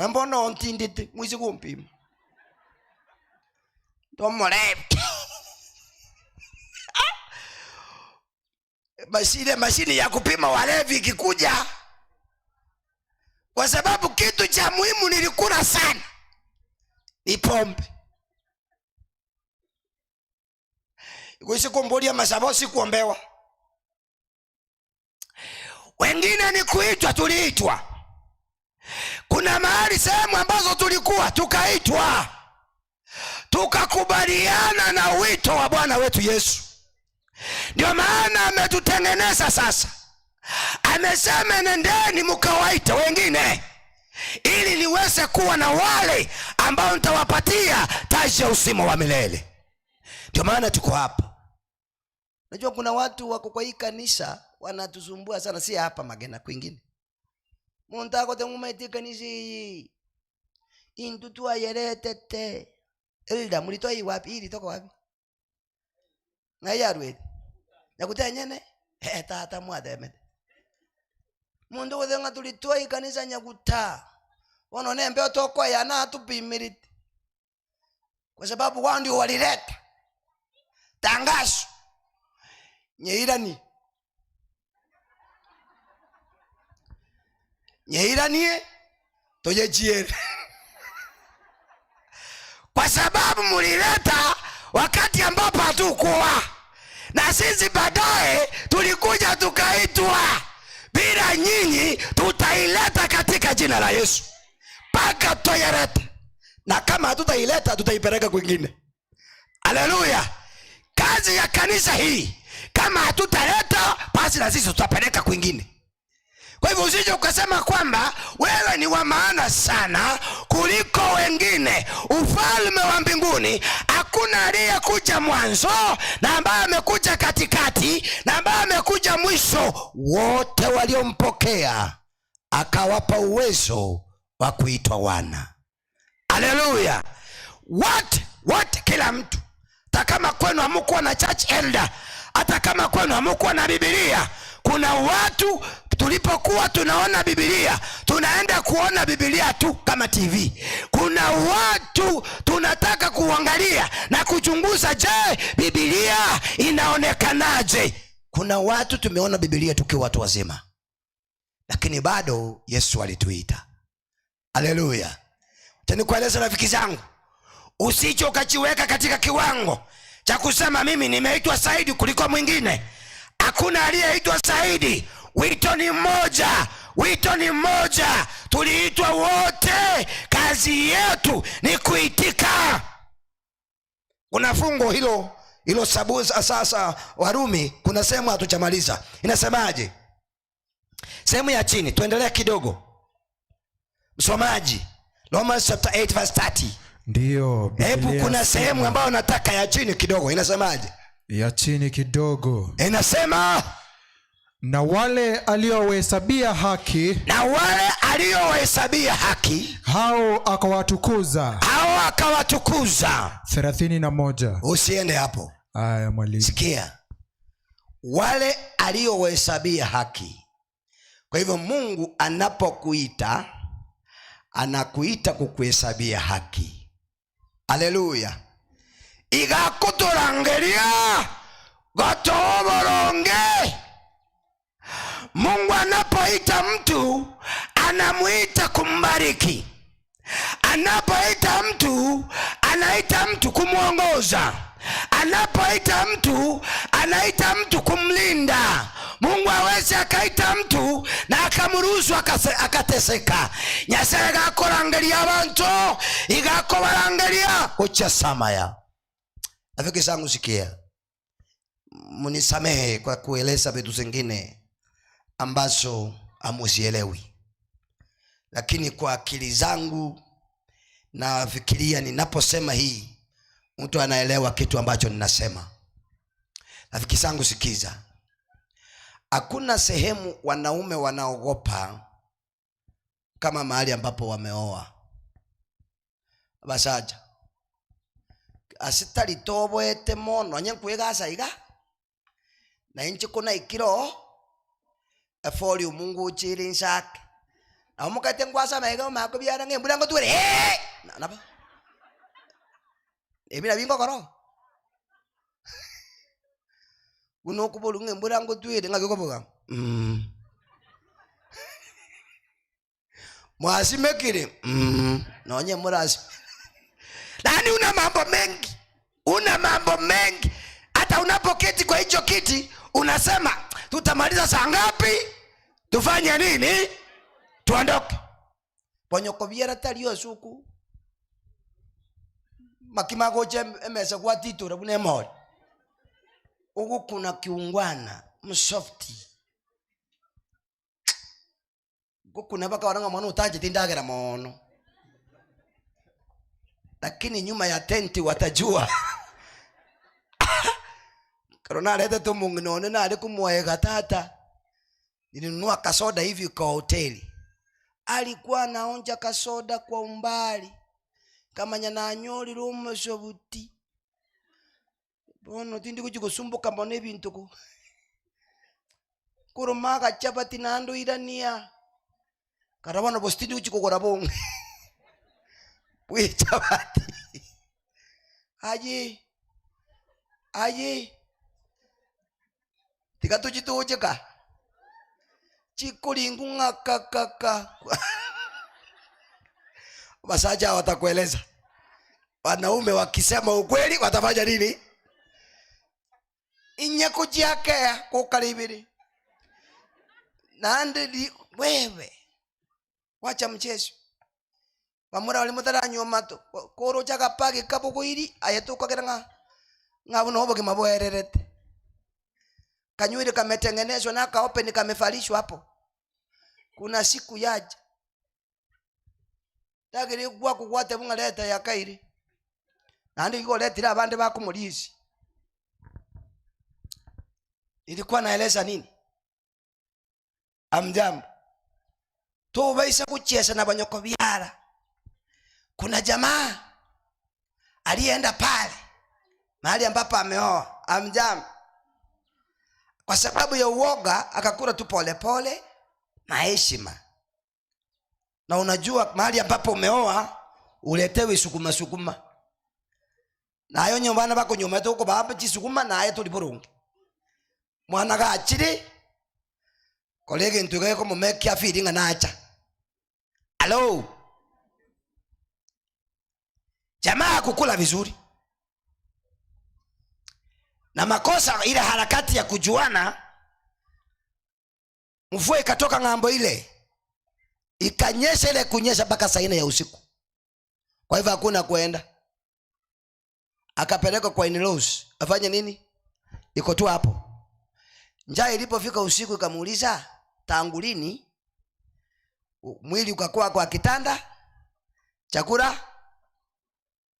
mbona ontindite mwizi kumpima tomolevi mashine ya kupima walevi ikikuja, kwa sababu kitu cha muhimu nilikula sana ni pombe. Ikuisi kumbulia masabosi kuombewa. Wengine ni kuitwa, tuliitwa. Kuna mahali sehemu ambazo tulikuwa tukaitwa, tukakubaliana na wito wa Bwana wetu Yesu. Ndio maana ametutengeneza sasa. Amesema nendeni mkawaite wengine, ili niweze kuwa na wale ambao nitawapatia taji ya uzima wa milele. Ndio maana tuko hapa. Najua kuna watu wako kwa hii kanisa wanatusumbua sana, si hapa Magena, kwingine. Munta kote mumaiti kanisa hii intutua yeretete elda mulitoa hii wapi? Hii toka wapi? Ngayarwe nakuta nyene tata mwademe mundu kote nga tulitoa hii kanisa nyakuta wono nembe otoko yana tupimiriti kwa sababu wao ndio walileta tangazo. Nyeirani tojechiere kwa sababu mulileta wakati ambapo hatukuwa na sisi, baadaye tulikuja tukaitwa. Bila nyinyi tutaileta katika jina la Yesu mpaka toyereta, na kama hatutaileta tutaipeleka kwingine. Haleluya! Kazi ya kanisa hii, kama hatutaleta basi na sisi tutapeleka kwingine. Kwa hivyo usije ukasema kwamba wewe ni wa maana sana kuliko wengine. Ufalme wa mbinguni hakuna aliyekuja mwanzo na ambaye amekuja katikati na ambaye amekuja mwisho. Wote waliompokea akawapa uwezo wa kuitwa wana. Haleluya! Wote, kila mtu. Hata kama kwenu hamukuwa na church elder, hata kama kwenu hamukuwa na Biblia, kuna watu tulipokuwa tunaona Biblia, tunaenda kuona Biblia tu kama TV. Kuna watu tunataka kuangalia na kuchunguza, je, Biblia inaonekanaje? Kuna watu tumeona Biblia tukiwa watu wazima, lakini bado Yesu alituita. Haleluya! Tena kueleza rafiki zangu, usije ukajiweka katika kiwango cha kusema mimi nimeitwa zaidi kuliko mwingine. Hakuna aliyeitwa zaidi. Wito ni mmoja. Tuliitwa wote, kazi yetu ni kuitika. Kuna fungo hilo sabu sasa Warumi, kuna sehemu hatuchamaliza. Inasemaje? Sehemu ya chini, tuendelea kidogo. Msomaji, Romans chapter 8 verse 30. Ndio. Hebu kuna sehemu ambayo nataka ya chini kidogo. Inasemaje? Ya chini kidogo. Inasema na wale aliowahesabia haki, hao akawatukuza. 31. Usiende hapo. Aya mwalimu. Sikia. Wale aliowahesabia haki. Kwa hivyo Mungu anapokuita, anakuita kukuhesabia haki. Haleluya! Igakuturangeria gotoboronge. Mungu anapoita mtu, anamuita kumbariki. Anapoita mtu, anaita mtu kumuongoza. Anapoita mtu, anaita mtu kumlinda. Mungu hawezi akaita mtu na akamruhusu akateseka. Nyasaye gakorangeria abantu, igakobarangeria ucha samaya. Rafiki zangu sikia, munisamehe kwa kueleza vitu zingine ambazo hamuzielewi, lakini kwa akili zangu nafikiria ninaposema hii mtu anaelewa kitu ambacho ninasema. Rafiki zangu sikiza, hakuna sehemu wanaume wanaogopa kama mahali ambapo wameoa. Basaja asitali tobo ete mono anyankuega saiga na inchi kuna ikiro efoli Mungu uchiri nsake na umukate ngwasa mega mako byara ngembura ngo tuwe naba ebira bingo koro uno kubolu ngembura ngo tuwe ngake koboga mwasimekire nonye murasi. Nani una mambo mengi. Hata unapoketi kwa hicho kiti unasema tutamaliza saa ngapi? Tufanye nini? Tuondoke. Ponyoko biera talio suku. Makimago emesa kwa tito rabune mori. Ugu kuna kiungwana msofti. Kuna baka waranga mwana utaje tindagera mono. Lakini nyuma ya tenti watajua. Karona leta tu Mungu none na alikumweka tata. Nilinunua kasoda hivi kwa hoteli. Alikuwa anaonja kasoda kwa umbali. Kama nyana anyoli rumo shobuti. Bono tindi kujikusumbuka mbone bintu ku. Kurumaga chapati nando irania. Karabana bostidi uchikokora bonge. Wee chapati. ayi tika tuchitucheka chikulingunga kaka. Masaja watakueleza wanaume wakisema ukweli watafanya nini? Inye kujiakea kukaribiri nandi wewe wacha mchezo pamura wali mutara nyuma to koro chaka pagi kapo kuiri ayetuka kera ngabuno hobo kimaboererete kanywire kametengenezwa na ka open kamefalishwa hapo. Kuna siku yaja tagiri gwa kugwate bunga leta ya kairi nandi iko letira abande bakumulisi. Ilikuwa naeleza nini? Amjambo tubaisa kucheza na banyoko biara. Kuna jamaa alienda pale mahali ambapo ameoa. Amjambo, kwa sababu ya uoga akakula tu pole pole na heshima. Na unajua mahali ambapo umeoa uletewe sukuma na ayo nyumbana bako nyuma tuko baba chisukuma na ayo tuliporungi mwana gachiri kolege ntugaye ko mumekia feeding anacha. Hello, jamaa kukula vizuri na makosa ile harakati ya kujuana, mvua ikatoka ng'ambo ile ikanyesha, ile kunyesha mpaka saa 4 ya usiku. Kwa hivyo hakuna kwenda, akapeleka kwa in-laws afanye nini, iko tu hapo. Njaa ilipofika usiku ikamuuliza, tangu lini mwili ukakuwa kwa kitanda, chakula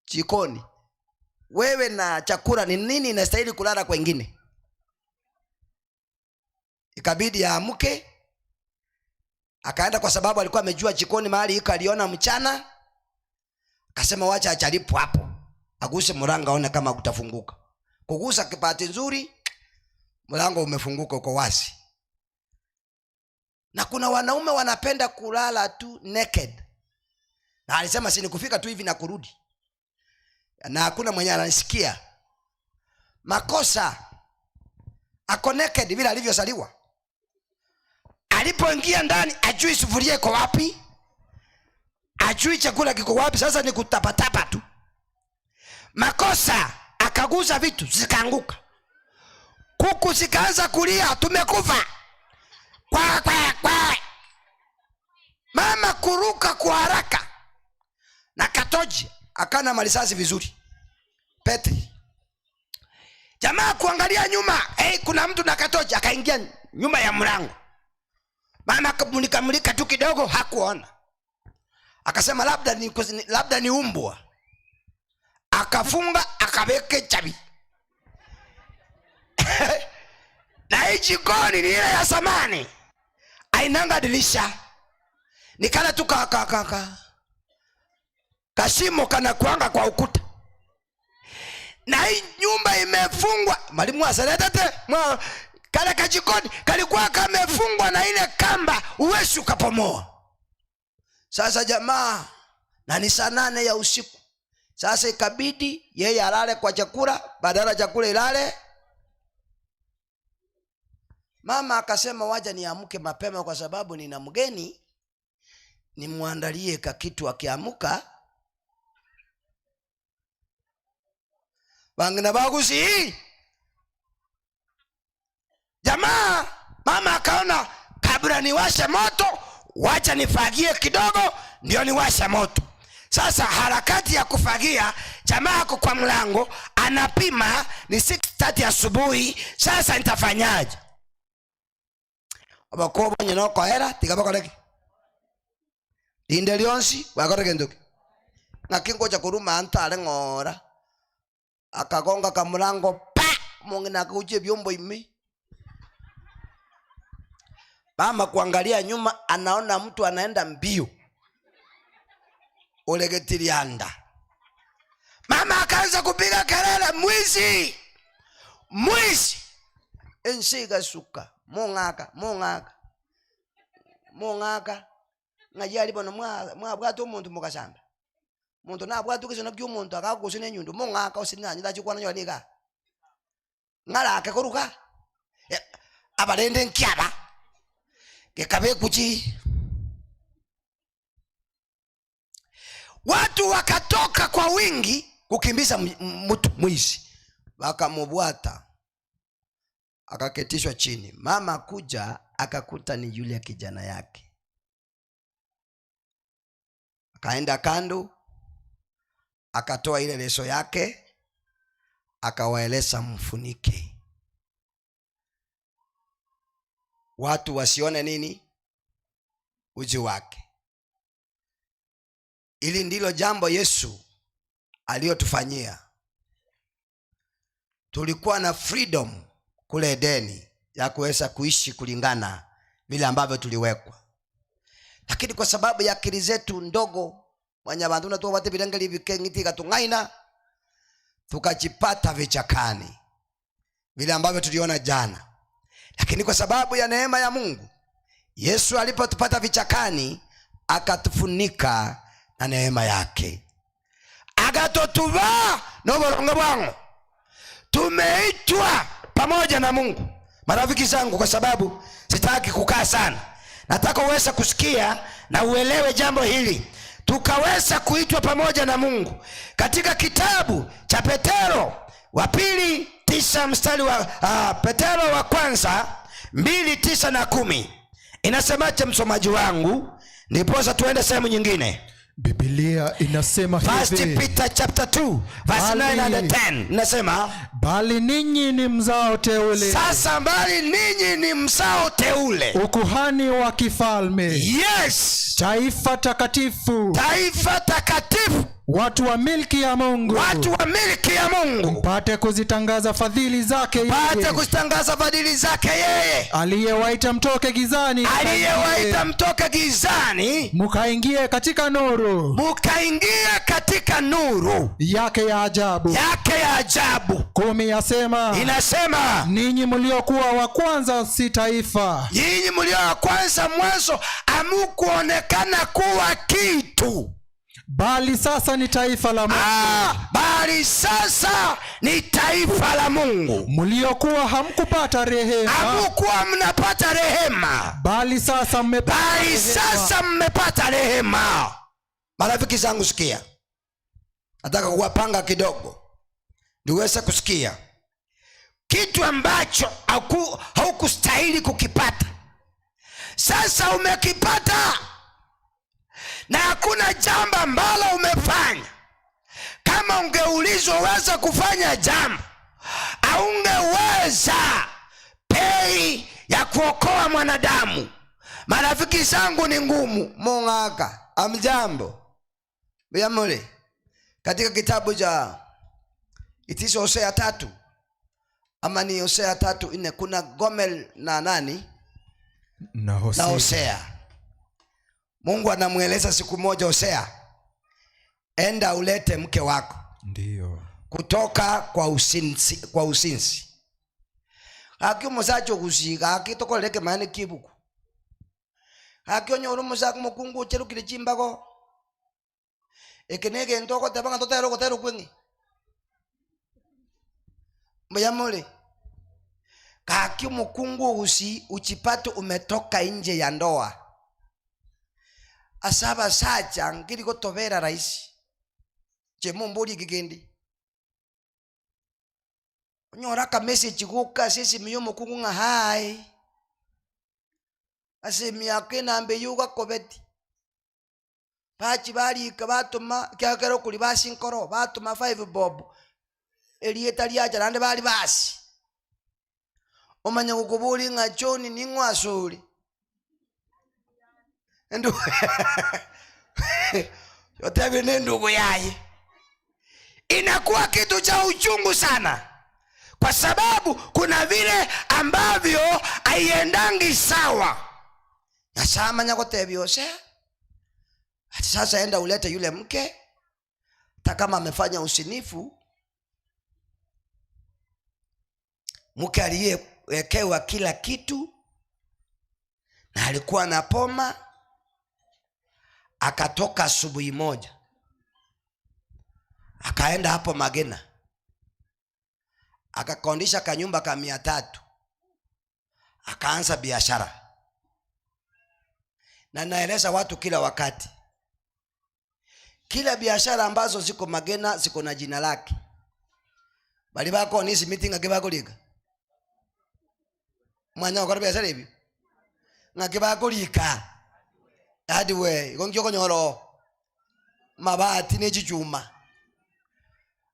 jikoni? Wewe na chakula ni nini inastahili kulala kwengine? Ikabidi aamke akaenda, kwa sababu alikuwa amejua jikoni mahali iko, aliona mchana, akasema wacha achalipo hapo aguse mlango aone kama kutafunguka. Kugusa kipati nzuri, mlango umefunguka, uko wazi. Na kuna wanaume wanapenda kulala tu naked, na alisema si nikufika tu hivi na kurudi, na hakuna mwenye anasikia. Makosa, ako naked vile alivyozaliwa. Alipoingia ndani ajui sufuria iko wapi, ajui chakula kiko wapi, sasa ni kutapatapa tu. Makosa, akaguza vitu zikaanguka, kuku zikaanza kulia, tumekufa kwa. Mama kuruka kwa haraka na katoji akana malisasi vizuri Petri. Jamaa kuangalia nyuma, kuna mtu na katoji, akaingia nyuma ya mlango. Mama mulika tu kidogo, hakuona. Akasema labda ni umbwa. Akafunga akaweke chabi. Na hii jikoni ni ile ya samani, ainanga dirisha, nikala tu kashimo kana kuanga kwa ukuta. Na hii nyumba imefungwa, mwalimu asaletete kale kajikoni kalikuwa kamefungwa na ile kamba, uwezi ukapomoa. Sasa jamaa, na ni saa 8 ya usiku, sasa ikabidi yeye alale kwa chakula, badala chakula ilale. Mama akasema waja niamke mapema kwa sababu nina mgeni, nimuandalie kakitu akiamuka. Wangina bagusi. Jamaa, mama akaona kabla niwashe moto, wacha nifagie kidogo ndio niwashe moto. Sasa harakati ya kufagia, jamaa ako kwa mlango anapima, ni 6:30 asubuhi. Sasa nitafanyaje? Abakoba nyino kwa era tigabakoleki inde lyonsi wakoreke nduki ngakingo cha kuruma antale ngora, akagonga kamulango pa mungina kuje byombo imi. Mama kuangalia nyuma, anaona mtu anaenda mbio ulegetilianda. Mama akaanza kupiga kelele, mwizi mwizi. Ensiga suka mungaka ngajali bono mwa bwato umuntu mukashamba Muntu na bwatu kizo nakyo muntu akagusine nyundo mongaka usinanya ndachikwana nyonika. Ngala akakoruka. Abalende nkyaba. Kekabe kuchi. Watu wakatoka kwa wingi kukimbiza mtu mwizi. Wakamubwata. Akaketishwa chini. Mama kuja akakuta ni yule kijana yake. Akaenda kando, akatoa ile leso yake, akawaeleza mfunike. Watu wasione nini? Uji wake. Ili ndilo jambo Yesu aliyotufanyia. Tulikuwa na freedom kule Edeni ya kuweza kuishi kulingana vile ambavyo tuliwekwa. Lakini kwa sababu ya akili zetu ndogo, wanyabantu na tuwate bilangeli vikengiti katungaina, tukajipata vichakani vile ambavyo tuliona jana. Lakini kwa sababu ya neema ya Mungu, Yesu alipotupata vichakani akatufunika na neema yake. Agatotuba noborongo bwangu. Tumeitwa pamoja na Mungu. Marafiki zangu, kwa sababu sitaki kukaa sana, nataka uweze kusikia na uelewe jambo hili. Tukaweza kuitwa pamoja na Mungu. Katika kitabu cha Petero wa pili 9 mstari wa Petero wa kwanza 2:9 na 10. Inasemaje msomaji wangu? Ndiposa tuende sehemu nyingine. Biblia inasema hivi. First Peter chapter 2 verse 9 and 10. Inasema, bali ninyi ni mzao teule. Sasa bali ninyi ni mzao teule. Ukuhani wa kifalme. Yes. Taifa takatifu. Taifa takatifu. Watu wa milki ya Mungu. Watu wa milki ya Mungu. Mpate kuzitangaza fadhili zake yeye. Mpate kuzitangaza fadhili zake yeye. Aliyewaita mtoke gizani. Aliyewaita mtoke gizani. Mukaingie katika nuru. Mukaingie katika nuru. Yake ya ajabu. Yake ya ajabu. 10 yasema. Inasema, ninyi mliokuwa wa kwanza si taifa. Ninyi mlio wa kwanza mwanzo hamukuonekana kuwa kitu. Bali sasa ni taifa la Mungu. Bali sasa ni taifa la Mungu. Mliokuwa hamkupata rehema. Hamkuwa mnapata rehema. Bali sasa mmepata rehema. Bali sasa mmepata rehema. Marafiki zangu, sikia. Nataka kuwapanga kidogo niweze kusikia kitu ambacho haukustahili kukipata. Sasa umekipata. Na hakuna jambo ambalo umefanya. Kama ungeulizwa uweza kufanya jambo, haungeweza pei ya kuokoa mwanadamu. Marafiki zangu, ni ngumu. Mongaka, amjambo. Biamole. Katika kitabu cha Itiso Hosea 3. Ama ni Hosea 3:4, kuna Gomel na nani? Na Hosea. Mungu anamueleza siku moja Hosea, enda ulete mke wako. Ndiyo. Kutoka kwa usinzi. Hakio musacho kusiga akitokoleke mane kibuku. Hakio nyoro musaka mukungu cherukire chimbako. Ekenege ndoko tabanga totero kwengi. Mbayamole. Hakio mukungu uchipate umetoka nje ya ndoa. Asaba sacha ngiri kotobera raisi. Chemumburi kikendi. Nyoraka message kuka sisi miyomo kunga hai. Ase miyake nambe yuga kobeti. Pachi bali kabatuma kyakero kuli basi nkoro batuma 5 bob. Elieta lyaja nande bali basi. Omanya kukubuli ngachoni ningwa suri. Ndu yote ni ndugu yaye. Inakuwa kitu cha uchungu sana, kwa sababu kuna vile ambavyo haiendangi sawa. Nasama nyako tebiose. Ati sasa enda ulete yule mke, hata kama amefanya usinifu. Mke aliyewekewa kila kitu na alikuwa na poma. Akatoka asubuhi moja Akaenda hapo Magena, akakondisha kanyumba ka 300, akaanza biashara. Na naeleza watu kila wakati, kila biashara ambazo ziko Magena ziko na jina lake. Bali bako nisi meeting akibako liga mwana wakora biashara hivi ngakibako lika hadi we gongyo konyoro mabati n'ekichuma.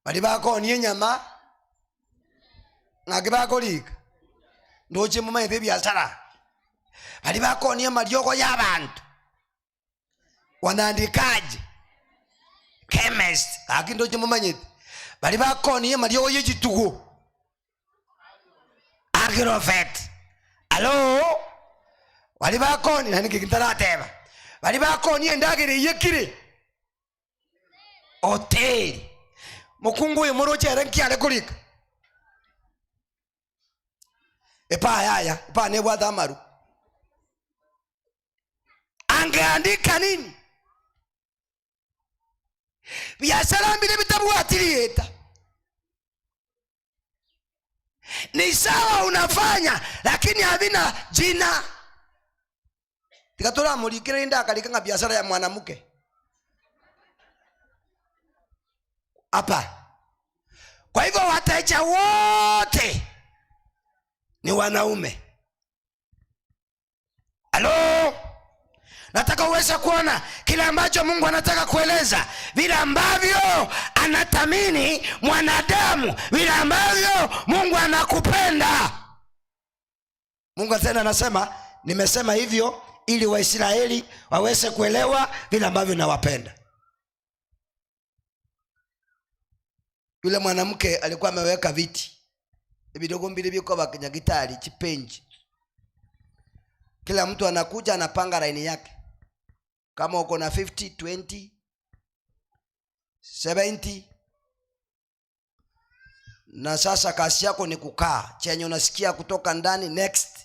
Bali bako ni nyama ngakibako lika ndoche mu maithe biashara. Bali bako ni amalyogo y'abantu wanandikaje chemist akindoche mu manyete. Bali bako ni amalyogo y'ekitugo Agrofet. Hello? Bali bako ni nani kintarateba. Bali bako ni endagire yekire hotel mukungu yimoroche rankiale kulika epa yaya epa ne bwa damaru angeandika nini biashara mbili vitabu atilieta. Ni sawa unafanya lakini havina jina. Tikatola mulikire nda kalika biashara ya mwanamke hapa. Kwa hivyo wateja wote ni wanaume. Halo? Nataka uweze kuona kile ambacho Mungu anataka kueleza, vile ambavyo anatamini mwanadamu, vile ambavyo Mungu anakupenda. Mungu tena anasema, nimesema hivyo ili Waisraeli waweze kuelewa vile ambavyo nawapenda. Yule mwanamke alikuwa ameweka viti vidogo mbili biko bakenya gitari chipenji. Kila mtu anakuja anapanga laini yake. Kama uko na 50, 20, 70. Na sasa kazi yako ni kukaa. Chenye unasikia kutoka ndani next.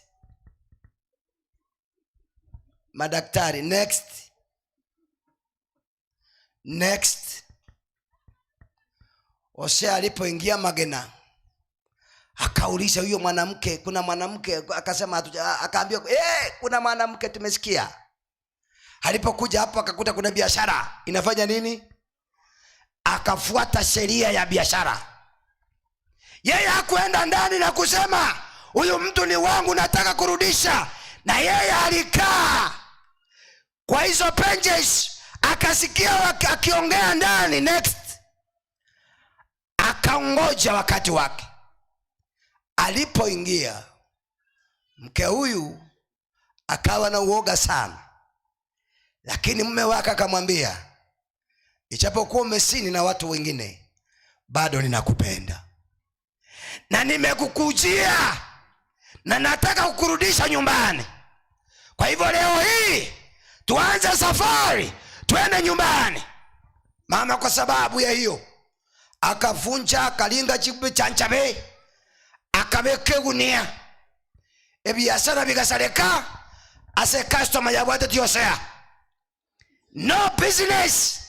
Madaktari next. Next. Hosea alipoingia Magena akauliza huyo mwanamke, kuna mwanamke, akasema akaambia kuna mwanamke tumesikia. Alipokuja hapo akakuta kuna biashara inafanya nini, akafuata sheria ya biashara. Yeye hakuenda ndani na kusema huyu mtu ni wangu nataka kurudisha, na yeye alikaa kwa hizo pages, akasikia akiongea ndani next, akaongoja wakati wake. Alipoingia mke huyu akawa na uoga sana, lakini mume wake akamwambia, ijapokuwa umesini na watu wengine, bado ninakupenda na nimekukujia na nataka kukurudisha nyumbani. Kwa hivyo leo hii tuanze safari twende nyumbani. Mama kwa sababu ya hiyo akavunja kalinga chibu chanchabe, akabeke gunia ebiashara bigasareka ase customer ya watu tiosea. No business.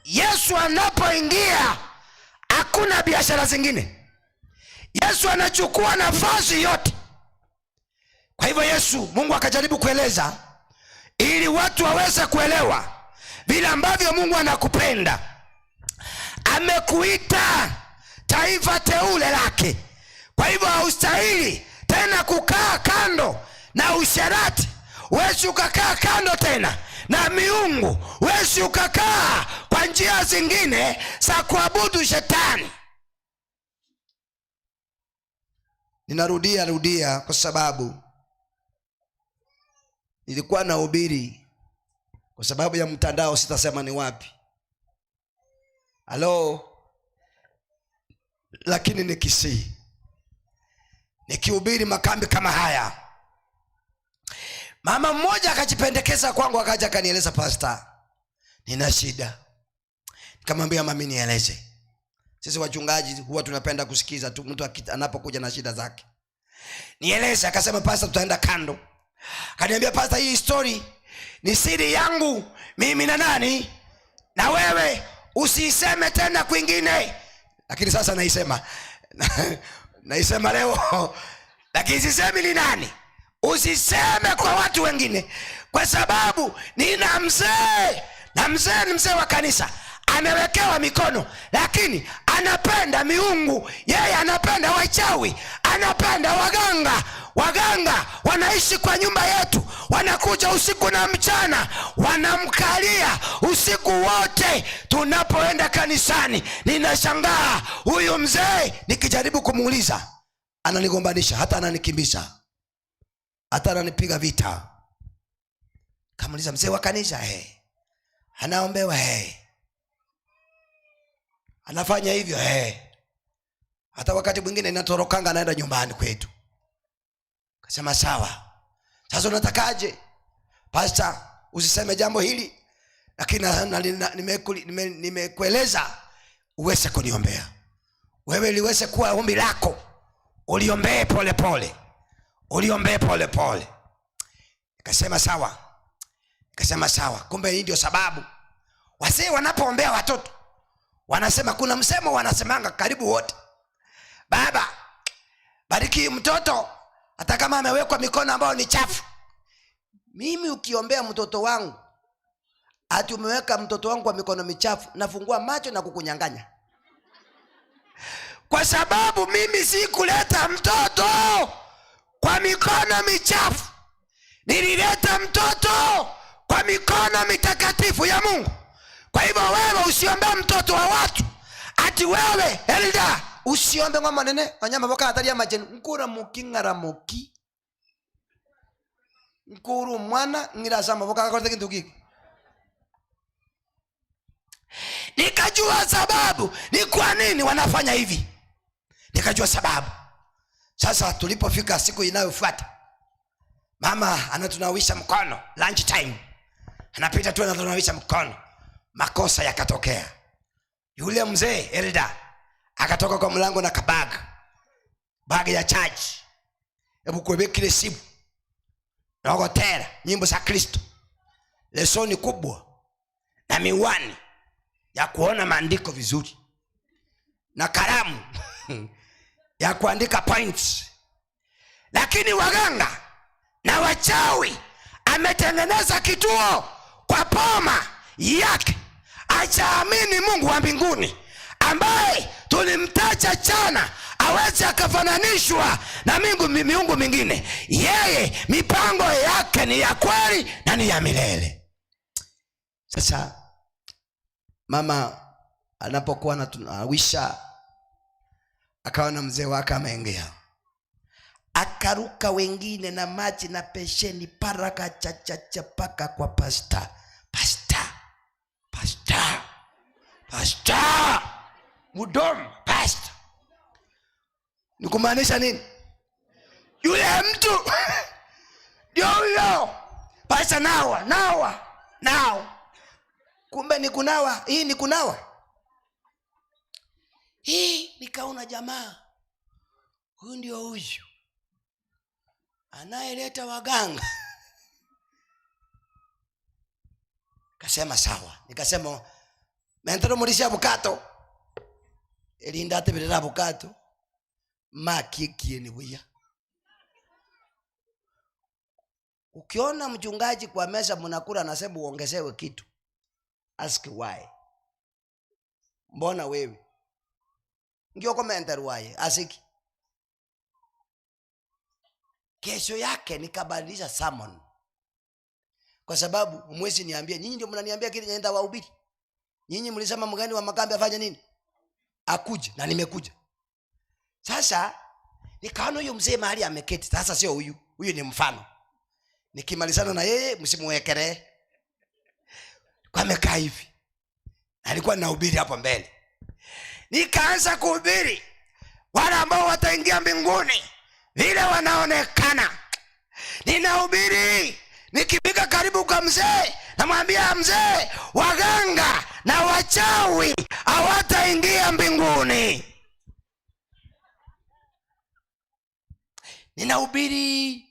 Yesu anapoingia hakuna biashara zingine. Yesu anachukua nafasi yote. Kwa hivyo Mungu akajaribu kueleza ili watu waweze kuelewa vile ambavyo Mungu anakupenda. Amekuita taifa teule lake. Kwa hivyo haustahili tena kukaa kando na usherati. Wewe ukakaa kando tena na miungu. Wewe ukakaa kwa njia zingine za kuabudu shetani. Ninarudia kwa sababu nilikuwa nahubiri kwa sababu ya mtandao, sitasema ni wapi. Halo? Lakini nikihubiri makambi kama haya, mama mmoja akajipendekeza kwangu, akaja akanieleza, pastor, nina shida. Nikamwambia, mami nieleze. Sisi wachungaji huwa tunapenda kusikiza tu mtu anapokuja na shida zake. Nieleze. Akasema, pastor, tutaenda kando. Akaniambia, pastor, hii story ni siri yangu mimi na nani na wewe Usiseme tena kwingine. Lakini sasa naisema. Naisema leo. Lakini sisemi ni nani. Usiseme kwa watu wengine. Kwa sababu nina mzee. Na mzee ni mzee wa kanisa. Amewekewa mikono. Lakini anapenda miungu. Yeye anapenda wachawi. Anapenda waganga. Waganga wanaishi kwa nyumba yetu. Wanakuja usiku na mchana. Wanamkalia usiku wote tunapoenda kanisani. Ninashangaa huyu mzee nikijaribu kumuuliza ananigombanisha, hata ananikimbiza, hata ananipiga vita. Kamuuliza mzee wa kanisa, anaombewa, anafanya hivyo, hata wakati mwingine inatorokanga naenda nyumbani kwetu. Kasema sawa. Sasa unatakaje? Pastor, usiseme jambo hili, lakini nimekueleza uweze kuniombea. Wewe liweze kuwa ombi lako. Uliombee pole pole. Uliombee pole pole. Nikasema sawa. Nikasema sawa. Kumbe hii ndio sababu wazee wanapoombea watoto wanasema, kuna msemo wanasemanga karibu wote, baba bariki mtoto hata kama amewekwa mikono ambayo ni chafu. Mimi ukiombea mtoto wangu ati umeweka mtoto wangu kwa mikono michafu, nafungua macho na kukunyanganya. Kwa sababu mimi si kuleta mtoto kwa mikono michafu. Nilileta mtoto kwa mikono mitakatifu ya Mungu. Kwa hivyo wewe usiombee mtoto wa watu. Ati wewe elda usiombe ngoma nene wanyama boka atalia majeni nkura mukingara muki nkuru mwana ngira sama boka kwa kintu kiki. Nikajua sababu ni kwa nini wanafanya hivi. Nikajua sababu. Sasa tulipofika siku inayofuata, mama anatunawisha mkono lunch time. Anapita tu anatunawisha mkono. Makosa yakatokea. Yule mzee elda akatoka kwa mlango na bag ya church. Hebu kuwekile simu. Na wakotera nyimbo za Kristo. Lesoni kubwa na miwani ya kuona maandiko vizuri. Na kalamu ya kuandika points. Lakini waganga na wachawi ametengeneza kituo kwa poma yake. Achaamini Mungu wa mbinguni ambaye tulimtaja jana aweze akafananishwa na miungu mingine. Yeye mipango yake ni ya kweli na ni ya milele. Sasa mama anapokuwa anatunawisha, akaona mzee wake ameingia. Akaruka wengine na maji na pesheni paraka chachacha paka kwa pasta. Mudomo pasta. Nikumaanisha nini? Yule mtu ndio huyo. Pasta nawa. Kumbe ni kunawa. Hii ni kunawa. Nikaona jamaa. Huyu ndio huyu anayeleta waganga. Kasema sawa. Nikasema mentero mulisha bukato. Elinda tebelera bukato. Makikie ni buya. Ukiona mchungaji kwa meza mnakula anasema uongezewe kitu, ask why. Mbona wewe? Ngio komentar why asiki. Kesho yake nikabadilisha sermon. Kwa sababu mwezi niambia, nyinyi ndio mnaniambia kile nenda wahubiri. Nyinyi mlisema mgani wa makambi afanye nini? Akuje, na nimekuja. Sasa nikaona huyo mzee mahali ameketi. Sasa sio huyu. Huyu ni mfano. Nikimalizana na yeye msimuwekelee. Kwa amekaa hivi. Alikuwa ninahubiri hapo mbele. Nikaanza kuhubiri wale ambao wataingia mbinguni vile wanaonekana. Ninahubiri nikifika karibu kwa mzee, namwambia mzee, waganga na wachawi hawataingia mbinguni. Ninahubiri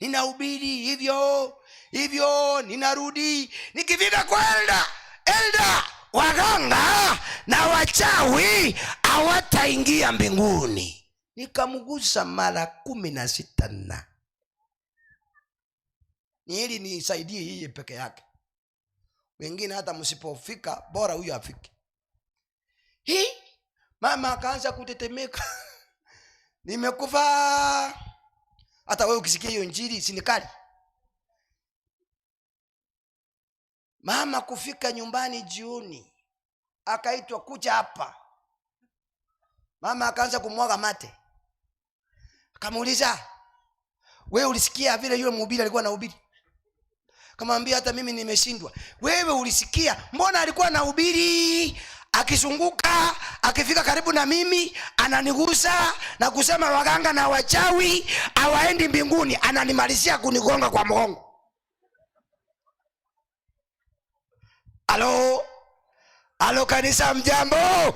hivyo ninarudi. Nikifika kwa elda waganga na wachawi hawataingia mbinguni. Nikamgusa mara 16 na ni ili nisaidie yeye peke yake, wengine hata msipofika bora huyo afike. Mama akaanza kutetemeka. Nimekufa. Hata wewe ukisikia hiyo injili sinikali. Mama kufika nyumbani jioni, akaitwa kuja hapa. Mama akaanza kumwaga mate. Akamuuliza, wewe ulisikia vile yule mhubiri alikuwa anahubiri? Akamwambia, hata mimi nimeshindwa. Wewe ulisikia? Mbona alikuwa anahubiri akizunguka, akifika karibu na mimi ananigusa na kusema waganga na wachawi hawaendi mbinguni, ananimalizia kunigonga kwa mgongo. Alo kanisa, mjambo?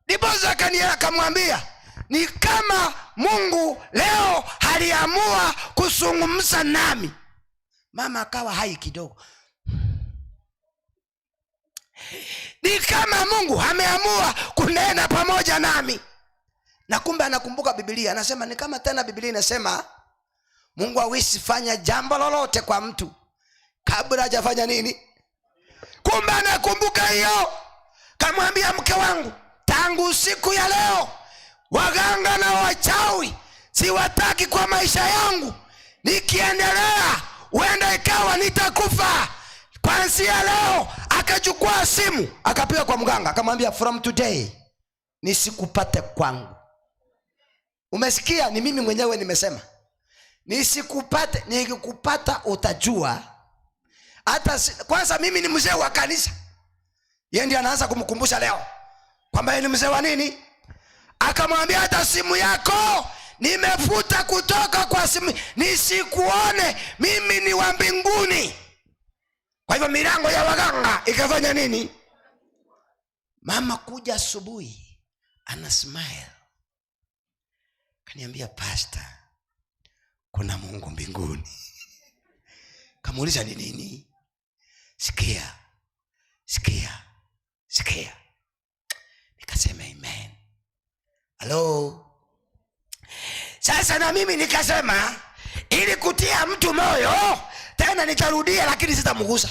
Ndipo Zakaria akamwambia, ni kama Mungu leo aliamua kuzungumza nami. Mama akawa hai kidogo. Ni kama Mungu ameamua kunena pamoja nami. Na kumbe anakumbuka Biblia. Anasema ni kama tena Biblia inasema Mungu hawezi fanya jambo lolote kwa mtu kabla hajafanya nini? Kumbe anakumbuka hiyo. Kamwambia mke wangu, tangu siku ya leo waganga na wachawi siwataki kwa maisha yangu. Nikiendelea huenda ikawa nitakufa. Kuanzia leo akachukua simu akapiga kwa mganga, akamwambia, from today nisikupate kwangu. Umesikia? Ni mimi mwenyewe nimesema nisikupate. Nikikupata utajua. Hata kwanza mimi ni mzee wa kanisa. Yeye ndiye anaanza kumkumbusha leo kwamba yeye ni mzee wa nini. Akamwambia, hata simu yako nimefuta kutoka kwa simu, nisikuone. Mimi ni wa mbinguni. Kwa hivyo milango ya waganga ikafanya nini? Mama kuja asubuhi ana smile. Kaniambia, pastor, kuna Mungu mbinguni. Kamuuliza ni nini? Sikia. Nikasema amen. Sasa na mimi nikasema, ili kutia mtu moyo, tena nitarudia lakini sitamgusa.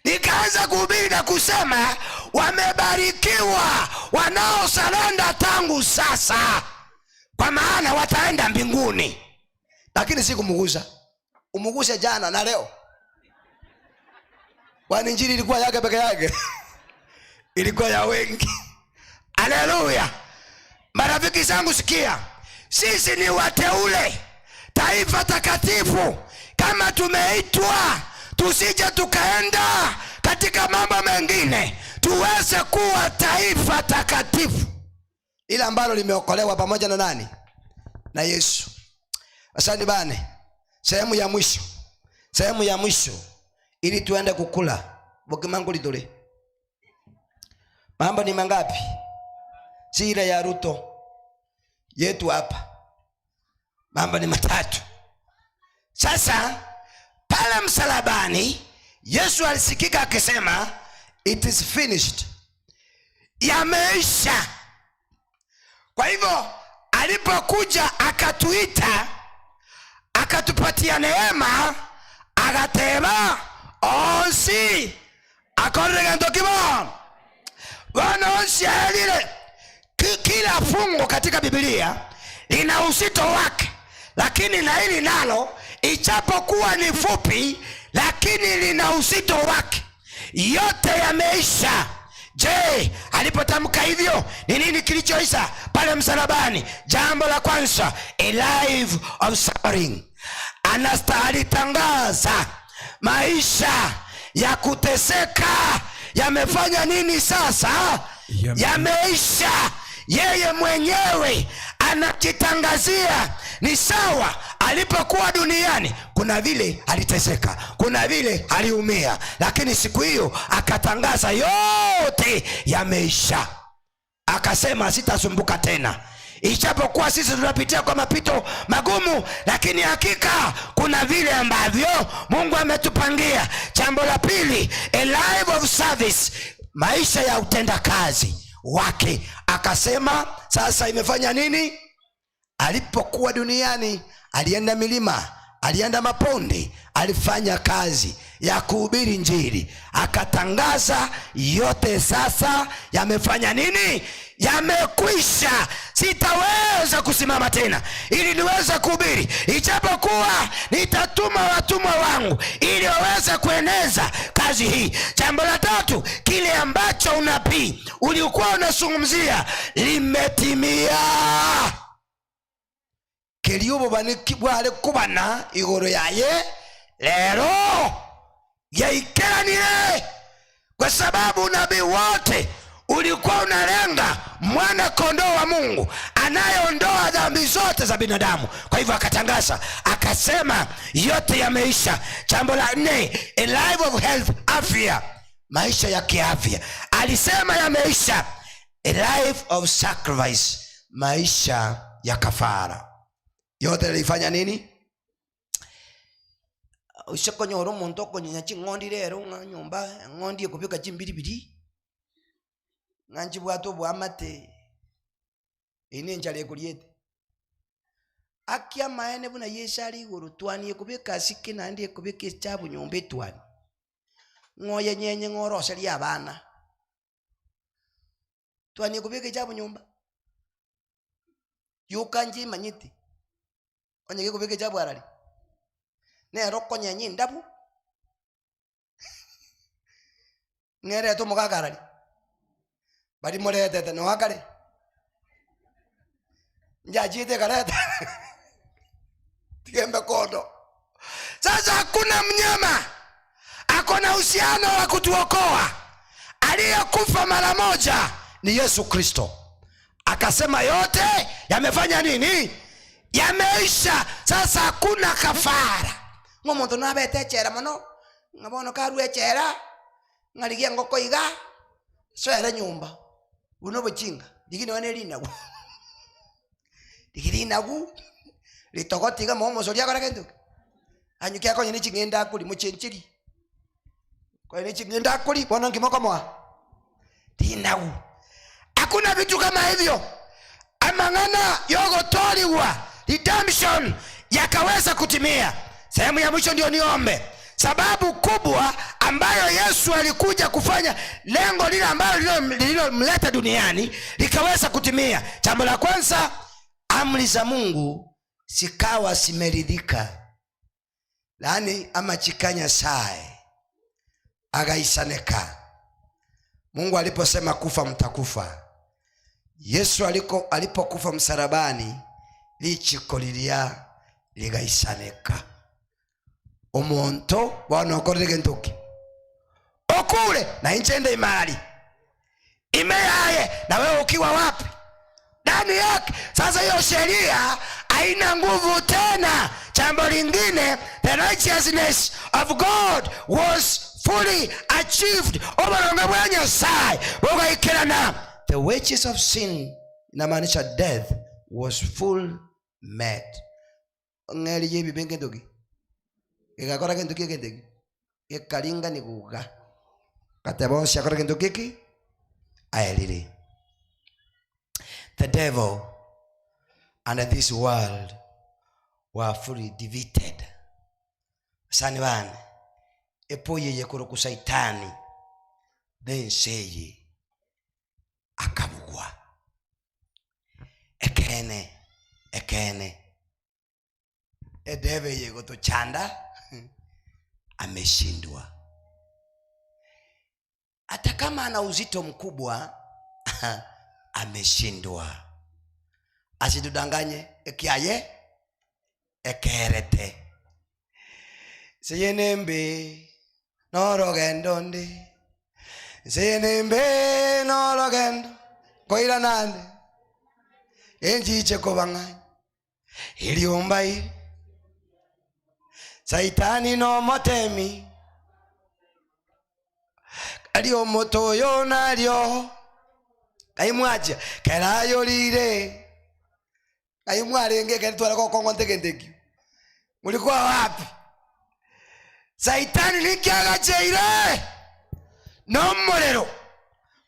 Nikaanza kuhubiri na kusema, wamebarikiwa wanaosalenda tangu sasa, kwa maana wataenda mbinguni. Lakini sikumgusa. Umuguse jana na leo. Kwani injili ilikuwa yake peke yake? Ilikuwa ya wengi. Haleluya. Marafiki zangu, sikia. Sisi ni wateule, taifa takatifu. Kama tumeitwa, tusije tukaenda katika mambo mengine. Tuweze kuwa taifa takatifu, ile ambalo limeokolewa pamoja na nani? Na Yesu. Asante bane. Sehemu ya mwisho ili tuende kukula. Bokimangu lidole. Mambo ni mangapi? Sira ya Ruto yetu hapa. Mambo ni 3. Sasa pale msalabani Yesu alisikika akisema, it is finished. Yameisha. Kwa hivyo alipokuja akatuita, akatupatia neema, agateba onsi akorregento kibon wana onsi alile. Kila fungo katika Biblia lina uzito wake, lakini na hili nalo ichapokuwa ni fupi, lakini lina uzito wake. Yote yameisha. Je, alipotamka hivyo ni nini kilichoisha pale msalabani? Jambo la kwanza, a life of suffering. Anastahili tangaza maisha ya kuteseka yamefanya nini sasa? Yameisha. Yeye mwenyewe anajitangazia. Ni sawa alipokuwa duniani, kuna vile aliteseka, kuna vile aliumia, lakini siku hiyo akatangaza yote yameisha. Akasema sitasumbuka tena. Ijapokuwa sisi tunapitia kwa mapito magumu, lakini hakika kuna vile ambavyo Mungu ametupangia. Jambo la pili, a life of service. maisha ya utendakazi wake. Akasema sasa imefanya nini? Alipokuwa duniani alienda milima, alienda maponde, alifanya kazi ya kuhubiri Injili, akatangaza yote sasa yamefanya nini? Yamekwisha. Sitaweza kusimama tena ili niweze kuhubiri, ijapokuwa nitatuma watumwa wangu ili waweze kueneza kazi hii. Jambo la tatu, kile ambacho unabii ulikuwa unazungumzia limetimia. Keliubo banikibwale kubana igoro yaye lero yaikeranire, kwa sababu unabii wote ulikuwa unalenga mwana kondoo wa Mungu anayeondoa dhambi zote za binadamu. Kwa hivyo akatangaza, akasema yote yameisha. Jambo la 4, a life of health, afya, maisha ya kiafya, alisema yameisha. A life of sacrifice, maisha ya kafara, yote alifanya nini? Ushakonyoro muntu konyachi ngondi rero nyumba ngondi kupika chimbiribiri nganji bwato bwamate ine njale kuliete akia maene buna yeshali guru twani kubika sike nandi kubika chabu nyumba twani ngoye nyenye ngorose lya bana twani kubika chabu nyumba yukanji manyiti onye kubika chabu arali ne roko nyenye ndabu ngere to mugagarali bari morete no akale njajite kareta tiembe kodo. Sasa hakuna mnyama akona uhusiano wa kutuokoa. Aliyekufa mara moja ni Yesu Kristo. Akasema yote yamefanya nini? Yameisha. Sasa hakuna kafara. Ngomuntu nabete chera mono ngabono karwe chera ngaligia ngoko iga swera nyumba uno bochinga digine wane linagu digirinagu litogotiga momo soria kora kendo anyukia konye ni chingenda kuli muchenchiri kwa ni chingenda kuli bono ngimoko mwa dinagu. Hakuna vitu kama hivyo. Amangana yogo toliwa redemption yakaweza kutimia. Sehemu ya mwisho ndio niombe. Sababu kubwa ambayo Yesu alikuja kufanya, lengo lile ambalo lililomleta duniani likaweza kutimia. Jambo la kwanza, amri za Mungu sikawa simeridhika. Lani ama chikanya sae agaisaneka. Mungu aliposema kufa mtakufa, Yesu alipokufa msalabani lichiko lilia ligaisaneka. Omonto wanokorege ntoki okule na inchende imali imeyaye na wewe ukiwa wapi ndani yake. Sasa hiyo sheria haina nguvu tena. Jambo lingine, the righteousness of God was fully achieved. Obaronga bwanya sai bogaikirana. The wages of sin inamaanisha death was full met. Ngeli yebi benge ntoki igakora kintu kiki ikalinga ni kuga katebonsi akora kintu kiki ayelili. The devil and this world were fully defeated. Sani bana epoye yekoro ku saitani then seye akabugwa ekene edeve yego to chanda ameshindwa. Hata kama ana uzito mkubwa ameshindwa. Asidudanganye ekiaye ekerete seyenembe norogendo ndi seyenembe norogendo koira nande enjiche kobanganya iliumba ili saitani no motemi alio moto yo nalyo kaimwacha kerayo lire kaimwarenge ketwala ko kongontekenteki. Mulikuwa wapi? Saitani likiaga cheire no morero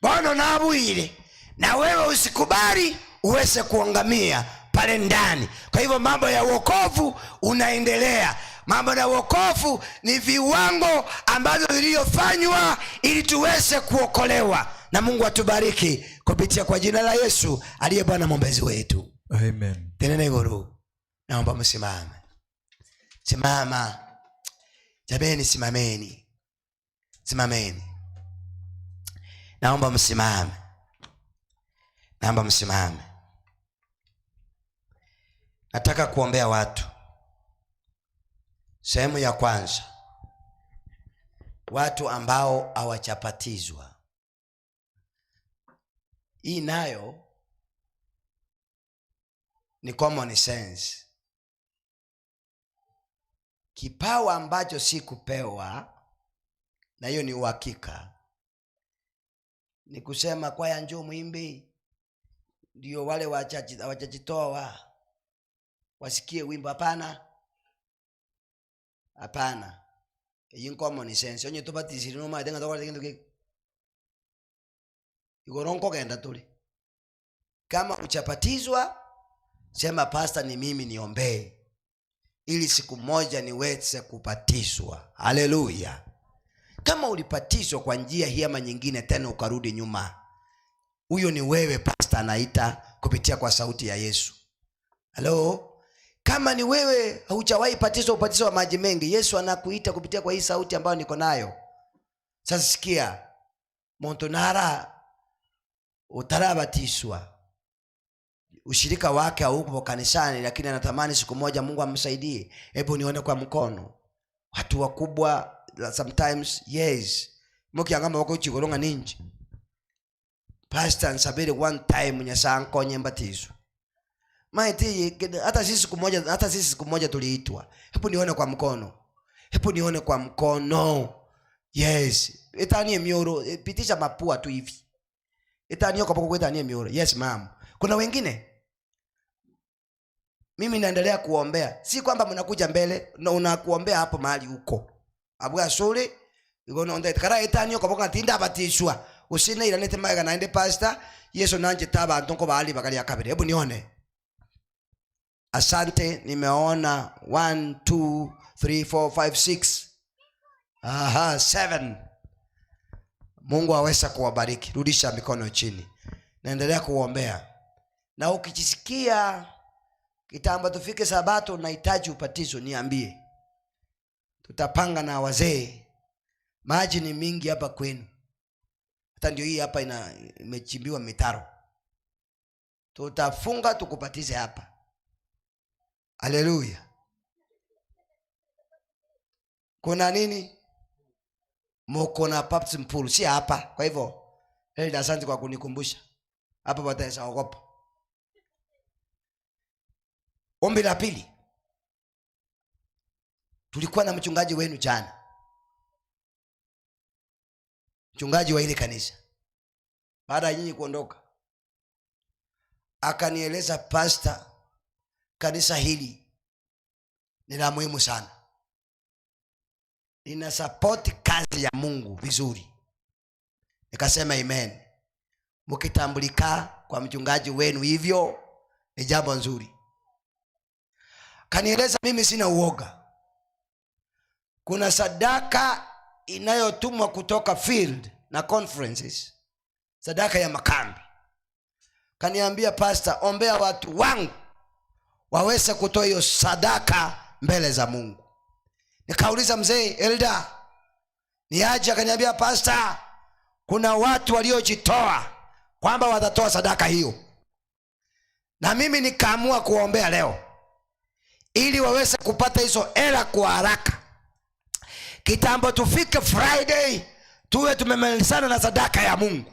bono na bwire, na wewe usikubali uweze kuangamia pale ndani. Kwa hivyo mambo ya wokovu unaendelea. Mambo ya wokovu ni viwango ambavyo vilivyofanywa ili tuweze kuokolewa. Na Mungu atubariki kupitia kwa jina la Yesu aliye Bwana mwombezi wetu. Amen. Tenene guru. Naomba msimame. Simama. Jameni simameni. Simameni. Naomba msimame. Naomba msimame. Nataka kuombea watu. Sehemu ya kwanza, watu ambao hawajapatizwa. Hii nayo ni common sense. Kipawa ambacho si kupewa, na hiyo ni uhakika, ni kusema kwaya njoo muimbe, ndio wale hawajajitoa wasikie wimbo. Hapana. Hii common sense. Onye tubatiziri no madenga tokora kintu ki. Igoronko kaenda tuli. Kama uchapatizwa, sema pastor ni mimi niombee ili siku moja niweze kupatizwa. Haleluya. Kama ulipatizwa kwa njia hii ama nyingine tena ukarudi nyuma, huyo ni wewe pastor anaita kupitia kwa sauti ya Yesu. Hello. Kama ni wewe haujawahi patizwa ubatizo wa maji mengi, Yesu anakuita kupitia kwa hii sauti ambayo niko nayo. Sasa sikia, Montonara utarabatizwa, ushirika wake haupo kanisani, lakini anatamani siku moja Mungu amsaidie. Hebu nione kwa mkono. Watu wakubwa sometimes, yes, mukiangama wako chikoronga ninji. Pastor nsabiri one time nyasanko nyembatizo. Maiti hata sisi siku moja tuliitwa. Hebu nione kwa mkono. Hebu nione kwa mkono. Yes. Itanie mioro, pitisha mapua tu hivi. Itanie kwa poko itanie mioro. Yes ma'am. Kuna wengine mimi naendelea kuombea. Si kwamba mnakuja mbele na unakuombea hapo mahali huko. Abwa sore, igono onda itakara itanie kwa poko tinda batishwa. Usine ilanete maiga naende pastor, Yesu nanje taba antonko bahali bakali akabiri. Hebu nione. Asante, nimeona 1 2 3 4 5 6 7. Mungu aweza kuwabariki. Rudisha mikono chini. Naendelea kuombea. Na ukijisikia kitambo tufike Sabato unahitaji upatizo, niambie. Tutapanga na wazee. Maji ni mingi hapa kwenu. Hata ndio hii hapa imechimbiwa mitaro. Tutafunga tukupatize hapa. Haleluya. Kuna nini? Mko na baptism pool, si hapa. Kwa hivyo, asante kwa kunikumbusha. Hapa wataweza ogopa. Ombi la pili. Tulikuwa na mchungaji wenu jana. Mchungaji wa ile kanisa. Baada ya nyinyi kuondoka, akanieleza, pastor, kanisa hili ni la muhimu sana. Lina support kazi ya Mungu vizuri. Nikasema amen. Mkitambulika kwa mchungaji wenu hivyo ni jambo nzuri. Kanieleza mimi sina uoga. Kuna sadaka inayotumwa kutoka field na conferences. Sadaka ya makambi. Kaniambia, pastor, ombea watu wangu waweze kutoa hiyo sadaka mbele za Mungu. Nikauliza mzee elder, ni aje? Akaniambia, pastor, kuna watu waliojitoa kwamba watatoa sadaka hiyo. Na mimi nikaamua kuombea leo ili waweze kupata hizo hela kwa haraka. Kitambo tufike Friday tuwe tumemalizana na sadaka ya Mungu.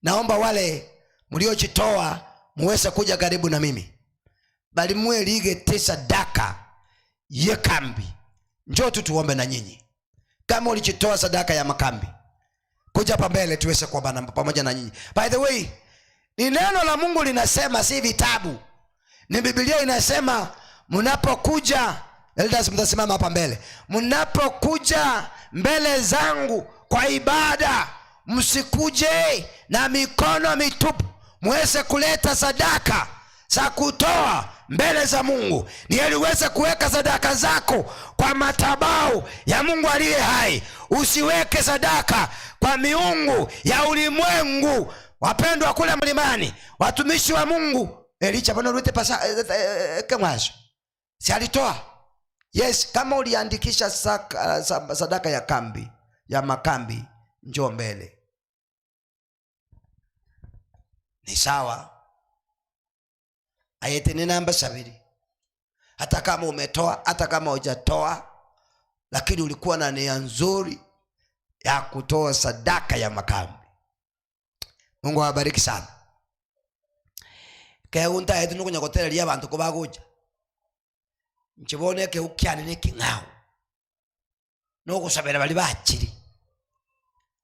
Naomba wale mliojitoa muweze kuja karibu na mimi. Bali muwe lige sadaka ye kambi. Njoo tu tuombe na nyinyi. Kama ulijitoa sadaka ya makambi, kuja hapa mbele tuweze kuomba pamoja na nyinyi. By the way, ni neno la Mungu linasema, si vitabu. Ni Biblia inasema, mnapokuja, elders mtasimama hapa mbele. Mnapokuja mbele zangu kwa ibada, msikuje na mikono mitupu, muweze kuleta sadaka za kutoa mbele za Mungu. Ni heri uweze kuweka sadaka zako kwa madhabahu ya Mungu aliye hai. Usiweke sadaka kwa miungu ya ulimwengu. Wapendwa kule mlimani, watumishi wa Mungu, Elisha bwana rute pasa kemwazo. Si alitoa? Yes, kama uliandikisha sadaka ya kambi, ya makambi, njoo mbele. Ni sawa. Ayete ni namba 2. Hata kama umetoa, hata kama hujatoa, lakini ulikuwa na nia nzuri ya kutoa sadaka ya makambi. Mungu awabariki sana. Keunta yetu nukunyagotereria abantu ko baguja. Nchibone ke ukyane ne kingao. No kusabira bali bakiri.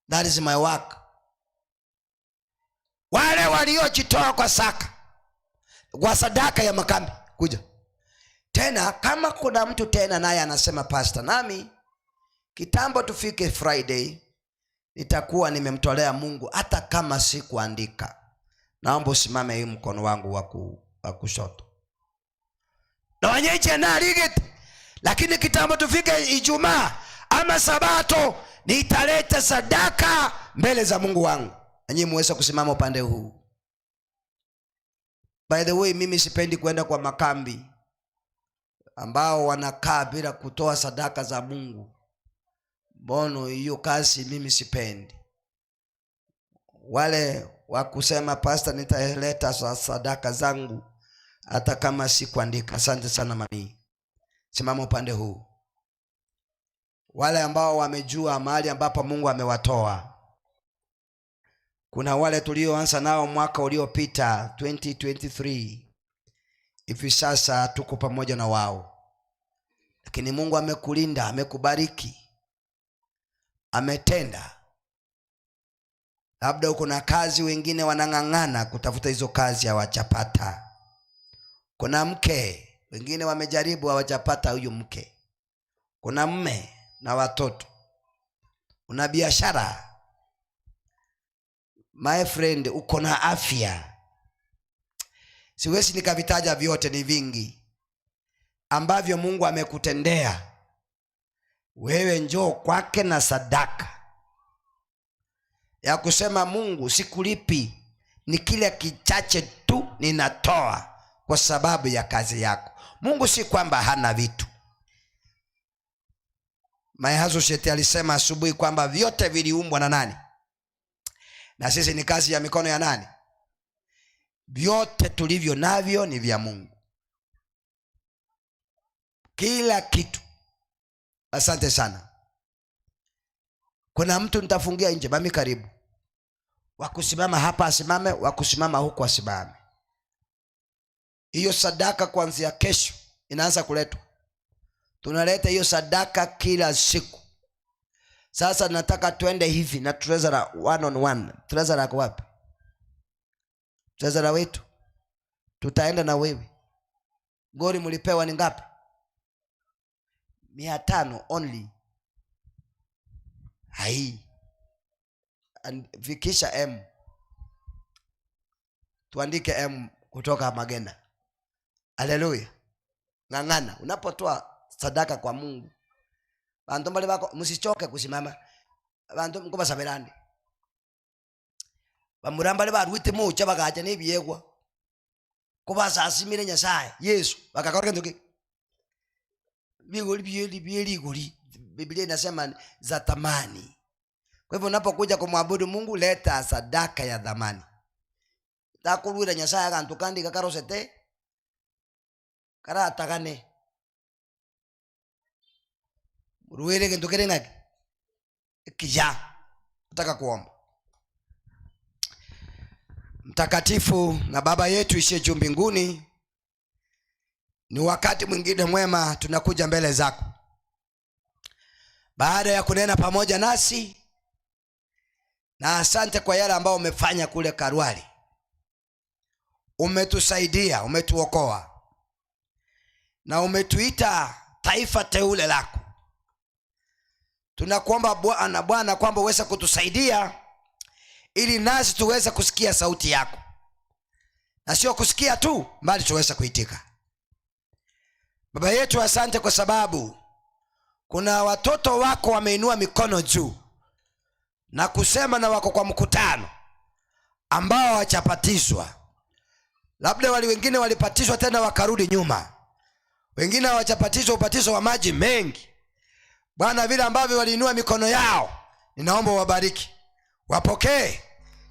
That is my work. Wale waliojitoa kwa saka, kwa sadaka ya makambi, kuja. Tena kama kuna mtu tena naye anasema pastor, nami kitambo tufike Friday nitakuwa nimemtolea Mungu hata kama si kuandika, naomba usimame hii mkono wangu wa kushoto. Na wanyeche na rigeti, lakini kitambo tufike Ijumaa ama Sabato nitaleta sadaka mbele za Mungu wangu. Nanyi muweze kusimama upande huu. By the way, mimi sipendi kwenda kwa makambi ambao wanakaa bila kutoa sadaka za Mungu. Bono hiyo kazi mimi sipendi. Wale wakusema pastor nitaleta sadaka zangu hata kama si kuandika. Asante sana mami. Simama upande huu. Wale ambao wamejua mahali ambapo Mungu amewatoa. Kuna wale tulioanza nao mwaka uliopita 2023. Hivi sasa tuko pamoja na wao. Lakini Mungu amekulinda, amekubariki, ametenda. Labda uko na kazi, wengine wanang'ang'ana kutafuta hizo kazi hawajapata. Kuna mke, wengine wamejaribu hawajapata huyo mke. Kuna mume na watoto. Una biashara. My friend, uko na afya. Siwezi nikavitaja vyote, ni vingi ambavyo Mungu amekutendea. Wewe njoo kwake na sadaka ya kusema Mungu sikulipi, ni kile kichache tu ninatoa kwa sababu ya kazi yako. Mungu si kwamba hana vitu. Mahazoshet alisema asubuhi kwamba vyote viliumbwa na nani? Na sisi ni kazi ya mikono ya nani? Vyote tulivyo navyo ni vya Mungu. Kila kitu. Asante sana. Kuna mtu nitafungia nje, mami karibu. Wakusimama hapa asimame, wakusimama huko asimame. Hiyo sadaka kuanzia kesho inaanza kuletwa. Tunaleta hiyo sadaka kila siku. Sasa nataka tuende hivi na treasurer 1-on-1. Treasurer ako wapi? Treasurer wetu. Tutaenda na wewe. Gori mlipewa ni ngapi? 500 only. Hai. Fikisha M. Tuandike M kutoka Magena. Haleluya. Ngangana unapotoa sadaka kwa Mungu. Bantu mbali bako msichoke kusimama. Bantu mko basabirande. Bamuramba le barwite mucha bagacha nebyegwa. Kuba sasimire Nyasaye. Yesu bakakoreka nduki. Bigoli goli. Biblia inasema za thamani. Kwa hivyo unapokuja kumwabudu Mungu, leta sadaka ya thamani. Takulwira Nyasaye akantu kandi kakarosete. Karata kane. Ruwele kintu kirengaki. Kija. Nataka kuomba. Mtakatifu na Baba yetu ishiye juu mbinguni, ni wakati mwingine mwema tunakuja mbele zako. Baada ya kunena pamoja nasi, na asante kwa yale ambao umefanya kule Karwali. Umetusaidia, umetuokoa. Na umetuita taifa teule lako. Tunakuomba Bwana kwamba uweze kutusaidia ili nasi tuweze kusikia sauti yako, na sio kusikia tu, bali tuweze kuitika. Baba yetu, asante kwa sababu kuna watoto wako wameinua mikono juu na kusema na wako kwa mkutano ambao hawajapatizwa. Labda wengine walipatizwa tena wakarudi nyuma, wengine hawajapatizwa ubatizo wa maji mengi. Bwana, vile ambavyo waliinua mikono yao, ninaomba wabariki, wapokee.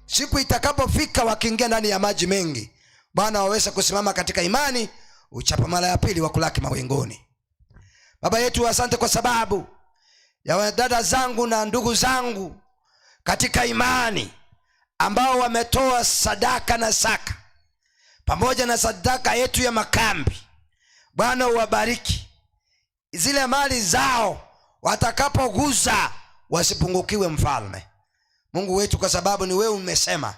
Siku itakapofika wakiingia ndani ya maji mengi, Bwana, waweze kusimama katika imani, uchapa mara ya pili wa kulaki mawinguni. Baba yetu, asante kwa sababu ya dada zangu na ndugu zangu katika imani ambao wametoa sadaka na zaka pamoja na sadaka yetu ya makambi. Bwana, uwabariki. Zile mali zao watakapoguza wasipungukiwe, mfalme Mungu wetu, kwa sababu ni wewe umesema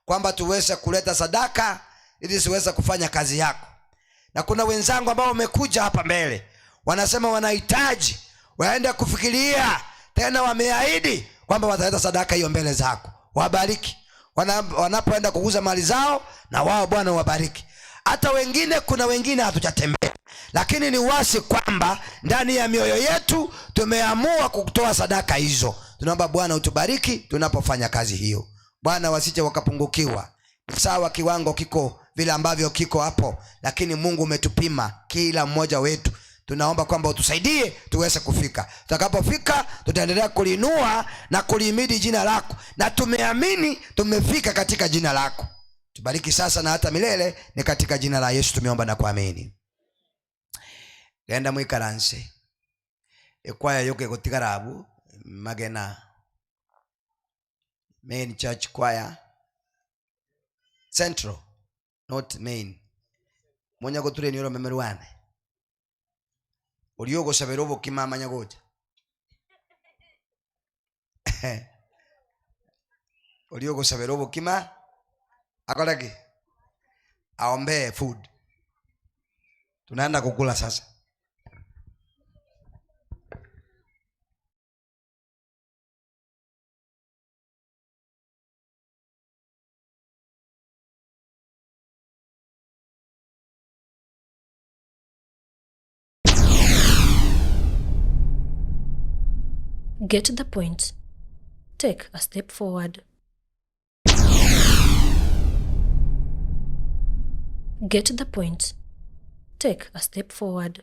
kwamba tuweze kuleta sadaka ili siweze kufanya kazi yako. Na kuna wenzangu ambao wamekuja hapa mbele, wanasema wanahitaji waende kufikiria tena, wameahidi kwamba wataleta sadaka hiyo mbele zako. Wabariki wanapoenda kuguza mali zao, na wao Bwana wabariki. Hata wengine, kuna wengine hatujatembea, lakini ni wasi kwamba ndani ya mioyo yetu tumeamua kutoa sadaka hizo. Tunaomba Bwana utubariki tunapofanya kazi hiyo. Bwana, wasije wakapungukiwa. Ni sawa kiwango kiko vile ambavyo kiko hapo, lakini Mungu umetupima kila mmoja wetu. Tunaomba kwamba utusaidie tuweze kufika. Tutakapofika tutaendelea kulinua na kulihimidi jina lako, na tumeamini tumefika katika jina lako. Tubariki sasa na hata milele, ni katika jina la Yesu tumeomba na kuamini. Genda mwikaranse ekwaya yoke kutigarabu magena main church choir central, not main. Monya goture ni ro memerwane ulio gusabira ubukima manyagoja ulio gusabira ubukima akolagi aombe food. Tunaenda kukula sasa. Get the point. Take a step forward. Get the point. Take a step forward.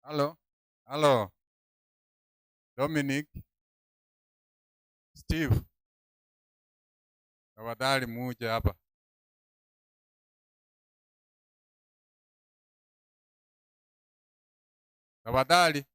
Halo, halo. Dominic, Steve, tafadhali muje hapa. Tafadhali.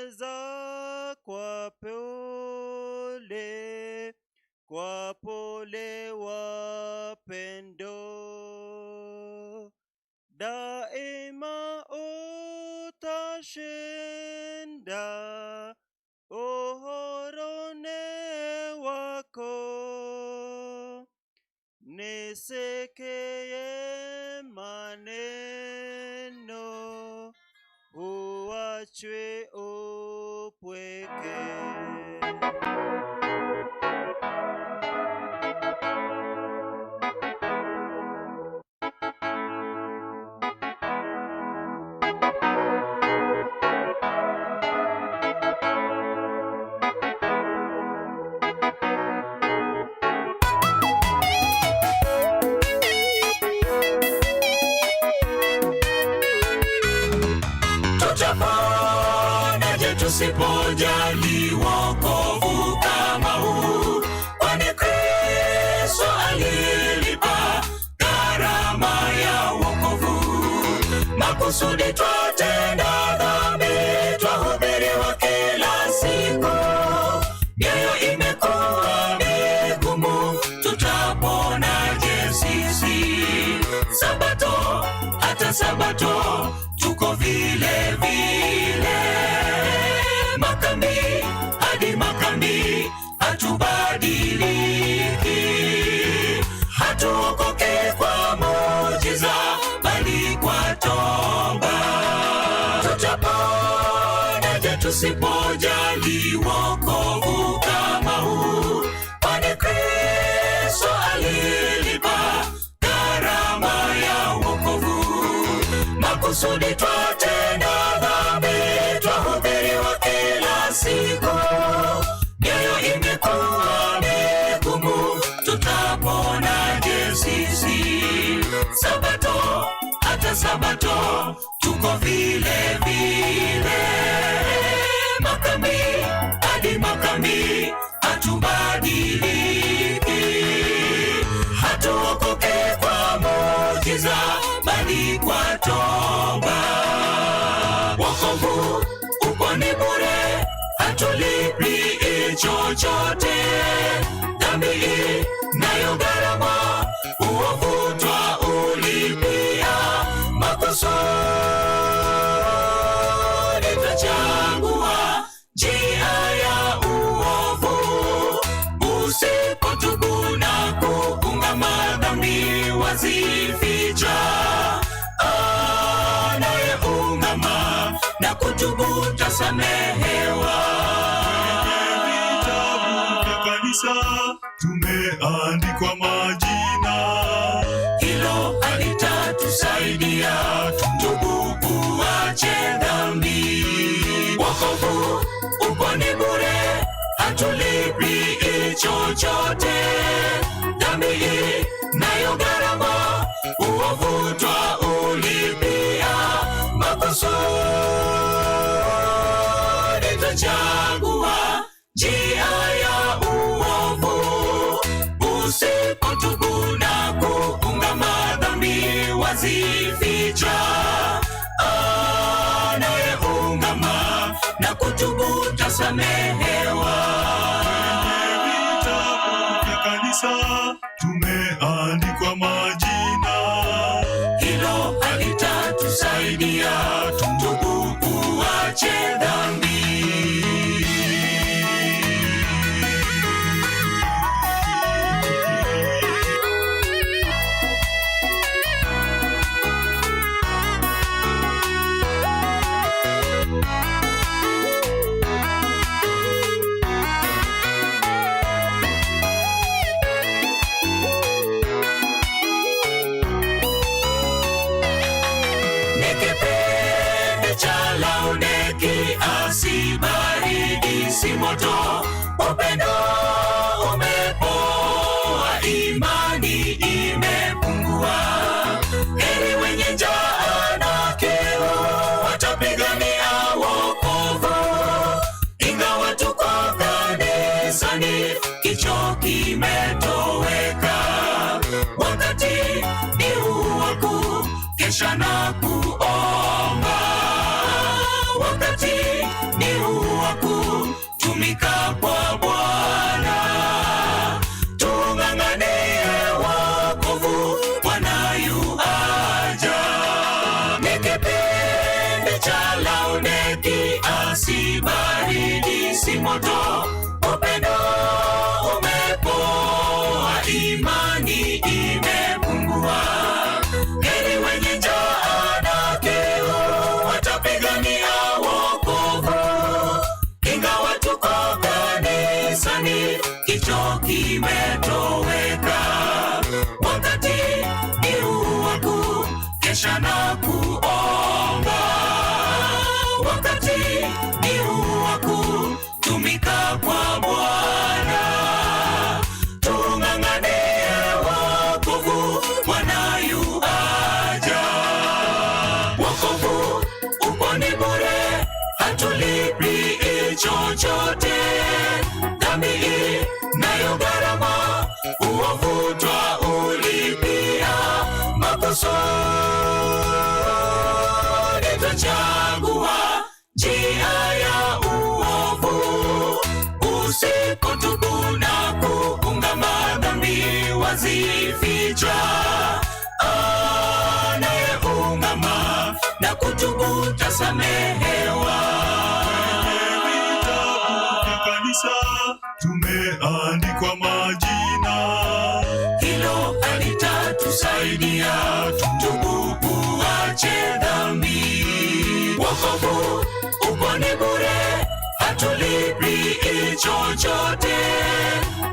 Tunaomboleza kwa pole wapendo, daima utashinda uhorone wako. Nisekeye maneno, uachwe upweke. Tutaponaje tusipojali wokovu kama huu? Kwani Kristo alilipa gharama ya wokovu. Makusudi twatenda dhambi, twahubiriwa kila siku, mioyo imekuwa migumu, tutaponaje sisi? Sabato hata sabato tuko vile vile, makambi hadi makambi hatubadiliki, hatuokoke kwa muujiza bali kwa toba. Tutaponaje tusipojali wokovu kama huu? Kwani Kristo alilipa gharama ya wokovu. Makusudi twatenda dhambi, twahubiriwa kila siku, mioyo imekuwa migumu, tutaponaje sisi? Sabato hata sabato tuko vile vile, makambi hadi makambi hatubadiliki, hatuokoke kwa muujiza bali kwa toba. Wokovu upo ni bure, hatulipi chochote. Dhambi nayo gharama, uovu twaulipia. Makusudi twachagua njia ya uovu, usipotubu na kuungama dhambi wazificha. Anayeungama na kutubu tasamehewa. Vitabu vya kanisa tumeandikwa majina, hilo halitatusaidia tutubu kuache dhambi. Wokovu upo ni bure, hatulipi chochote. Dhambi nayo gharama, uovu twaulipia. Makusudi twachagua njia ya uovu, usipotubu na kuungama dhambi wazificha. Anayeungama na kutubu tasamehewa. vitabu vya kanisa tumeandikwa majina, hilo halitatusaidia tutubu kuache dhambi. Si baridi si moto, upendo umepoa, imani imepungua. Heri wenye njaa na kiu watapigania wokovu, ingawa tuko kanisani kicho kimetoweka. Wakati ni huu wa kukesha na kuomba, wakati ni huu kwa Bwana, tung'ang'anie wokovu, Bwana yu aja. Ni kipindi cha Laodiki, si baridi si moto, upendo umepoa, imani imepungua. Heri wenye njaa na kiu watapigania wokovu, ingawa tuko kanisani, kicho kimetoweka. Wakati ni huu wa kukesha na kuomba, wakati ni huu wa kutumika kwa Bwana, tung'ang'anie wokovu, Bwana yu aja. Wokovu upo ni bure, hatulipi chochote. Dhambi inayo gharama, uovu twaulipia. Makusudi twachagua njia ya uovu, usipotubu na kuungama, dhambi wazificha. Anayeungama na kutubu tasamehewa. Kanisa tumeandikwa majina, hilo halitatusaidia, tutubu tuache dhambi. Wokovu upo ni bure, hatulipi chochote.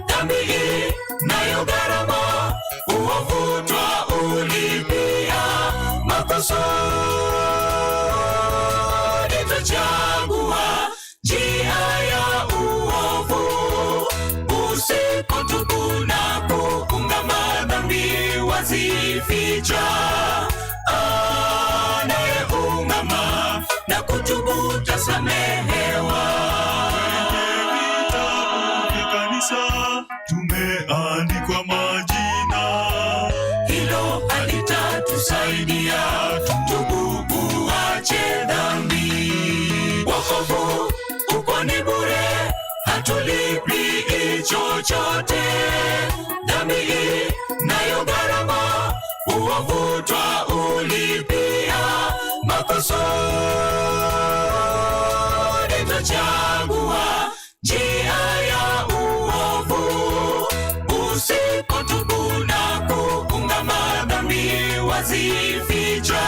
Dhambi inayo gharama, uovu twaulipia. Makusudi twachagua njia ya uovu, usipotubu na kuungama, dhambi wazificha. Anayeungama na kutubu tasamehewa. kanisa tumeandikwa majina, hilo halitatusaidia, tutubu tuache dhambi. Wokovu uko ni bure, hatulipi chochote. Dhambi inayo gharama, uovu twaulipia. Makusudi twachagua njia ya uovu, usipotubu na kuungama, dhambi wazificha.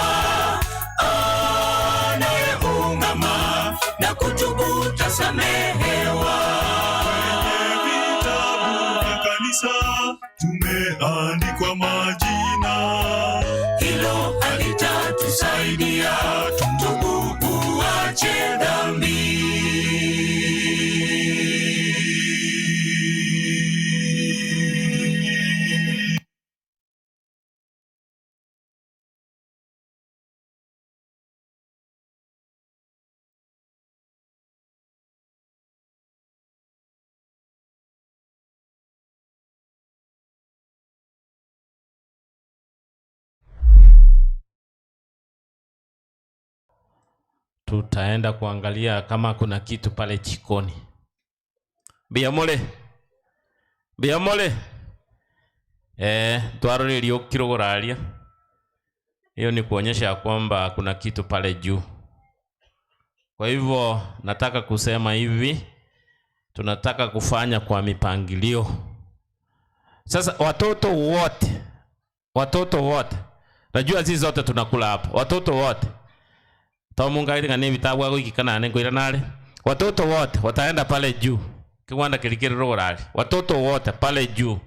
Anayeungama na kutubu tasamehewa. kanisa tumeandikwa majina, hilo halitatusaidia, tutubu tuache dhambi. Tutaenda kuangalia kama kuna kitu pale jikoni. Biamole. Twarorelio kirogoralia. Hiyo ni kuonyesha kwamba kuna kitu pale juu. Kwa hivyo nataka kusema hivi, tunataka kufanya kwa mipangilio. Sasa watoto wote, najua sisi zote tunakula hapa. Watoto wote Tomunga ile ngane vitabu wako ikikana ngoira nale. Watoto wote wataenda pale juu. Kiwanda kilikiri rorali. Watoto wote pale juu.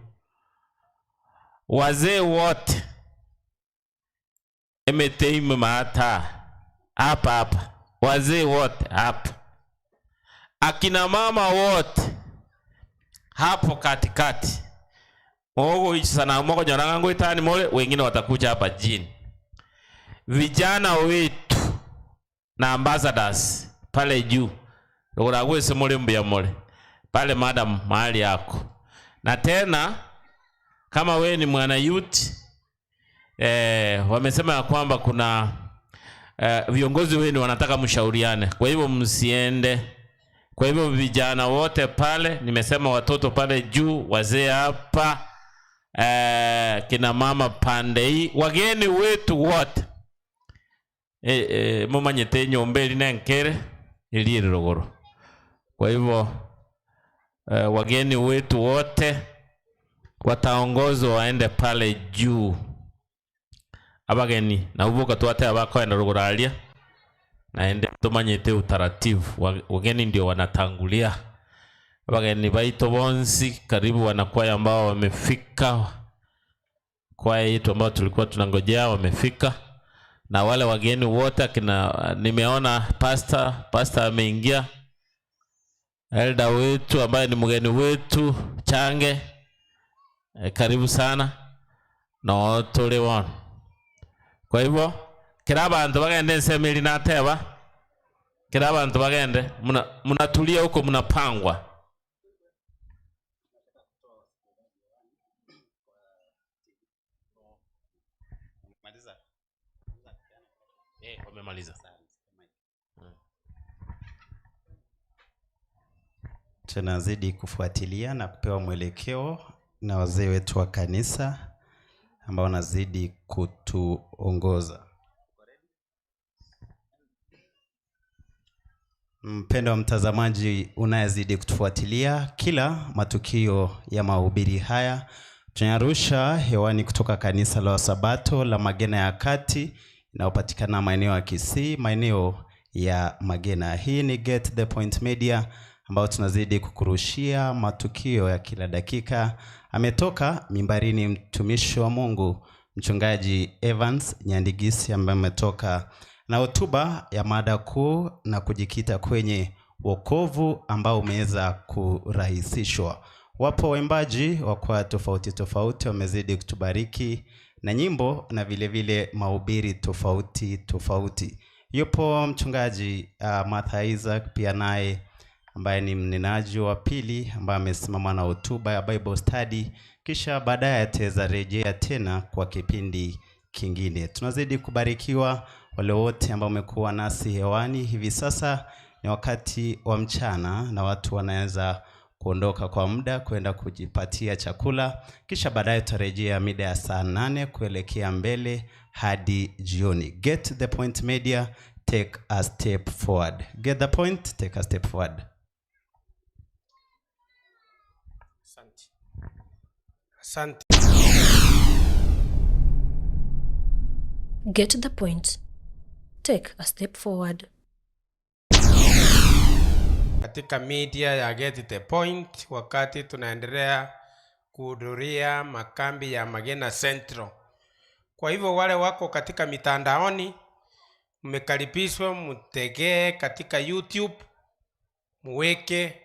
Wazee wote emeteimu mata hapa. Wazee wote hapa. Akina mama wote hapo katikati. Ogo sana moko jana ngo itani mole, wengine watakuja hapa jini. Vijana wetu na ambassadors pale juu. Uragwe semole mbiamole. Pale madam mahali yako. Na tena kama we ni mwana youth, wamesema ya kwamba kuna viongozi wenu wanataka mshauriane. Kwa hivyo msiende Kwa hivyo vijana wote pale, nimesema watoto pale juu, wazee hapa, kina mama pande hii, wageni wetu wote. Mumanyete nyombe linenkere ili rogoro. Kwa hivyo wageni wetu wote wataongozwa waende pale juu. Abageni na uvuka tuwate abakoenda ruguralia naende tumanyete utaratibu. Wageni ndio wanatangulia. Abageni baito bonsi karibu wanakwaya ambao wamefika. Kwaya yetu ambao tulikuwa tunangojea wamefika. Na wale wageni wote nimeona pastor ameingia. Elda wetu ambaye ni mgeni wetu Change, karibu sana na tole wana. Kwa hivyo kila abantu bagende nsemeli nateba, kila abantu bagende mnatulia huko, mnapangwa. Wamemaliza. Tunazidi kufuatilia na kupewa mwelekeo na wazee wetu wa kanisa ambao wanazidi kutuongoza. Mpendo wa mtazamaji unayezidi kutufuatilia kila matukio ya mahubiri haya, tunarusha hewani kutoka kanisa la Sabato la Magena ya Kati inayopatikana maeneo ya Kisii, maeneo ya Magena. Hii ni Get the Point Media ambao tunazidi kukurushia matukio ya kila dakika. Ametoka mimbarini mtumishi wa Mungu Mchungaji Evans Nyandigisi ambaye ametoka na hotuba ya mada kuu na kujikita kwenye wokovu ambao umeweza kurahisishwa. Wapo waimbaji wa kwaya tofauti tofauti wamezidi kutubariki na nyimbo na vile vile mahubiri tofauti tofauti. Yupo mchungaji Martha Isaac pia naye ambaye ni mnenaji wa pili ambaye amesimama na hotuba ya Bible study, kisha baadaye ataweza rejea tena kwa kipindi kingine. Tunazidi kubarikiwa wale wote ambao wamekuwa nasi hewani. Hivi sasa ni wakati wa mchana na watu wanaweza kuondoka kwa muda kwenda kujipatia chakula, kisha baadaye tutarejea mida ya saa 8 kuelekea mbele hadi jioni. Get the Point Media, take a step forward. Get the point, take a step forward. Asante. Get the point. Take a step forward. Katika media ya Get the Point, wakati tunaendelea kuhudhuria makambi ya Magena Central. Kwa hivyo wale wako katika mitandaoni, mmekaribishwa mtegee katika YouTube, muweke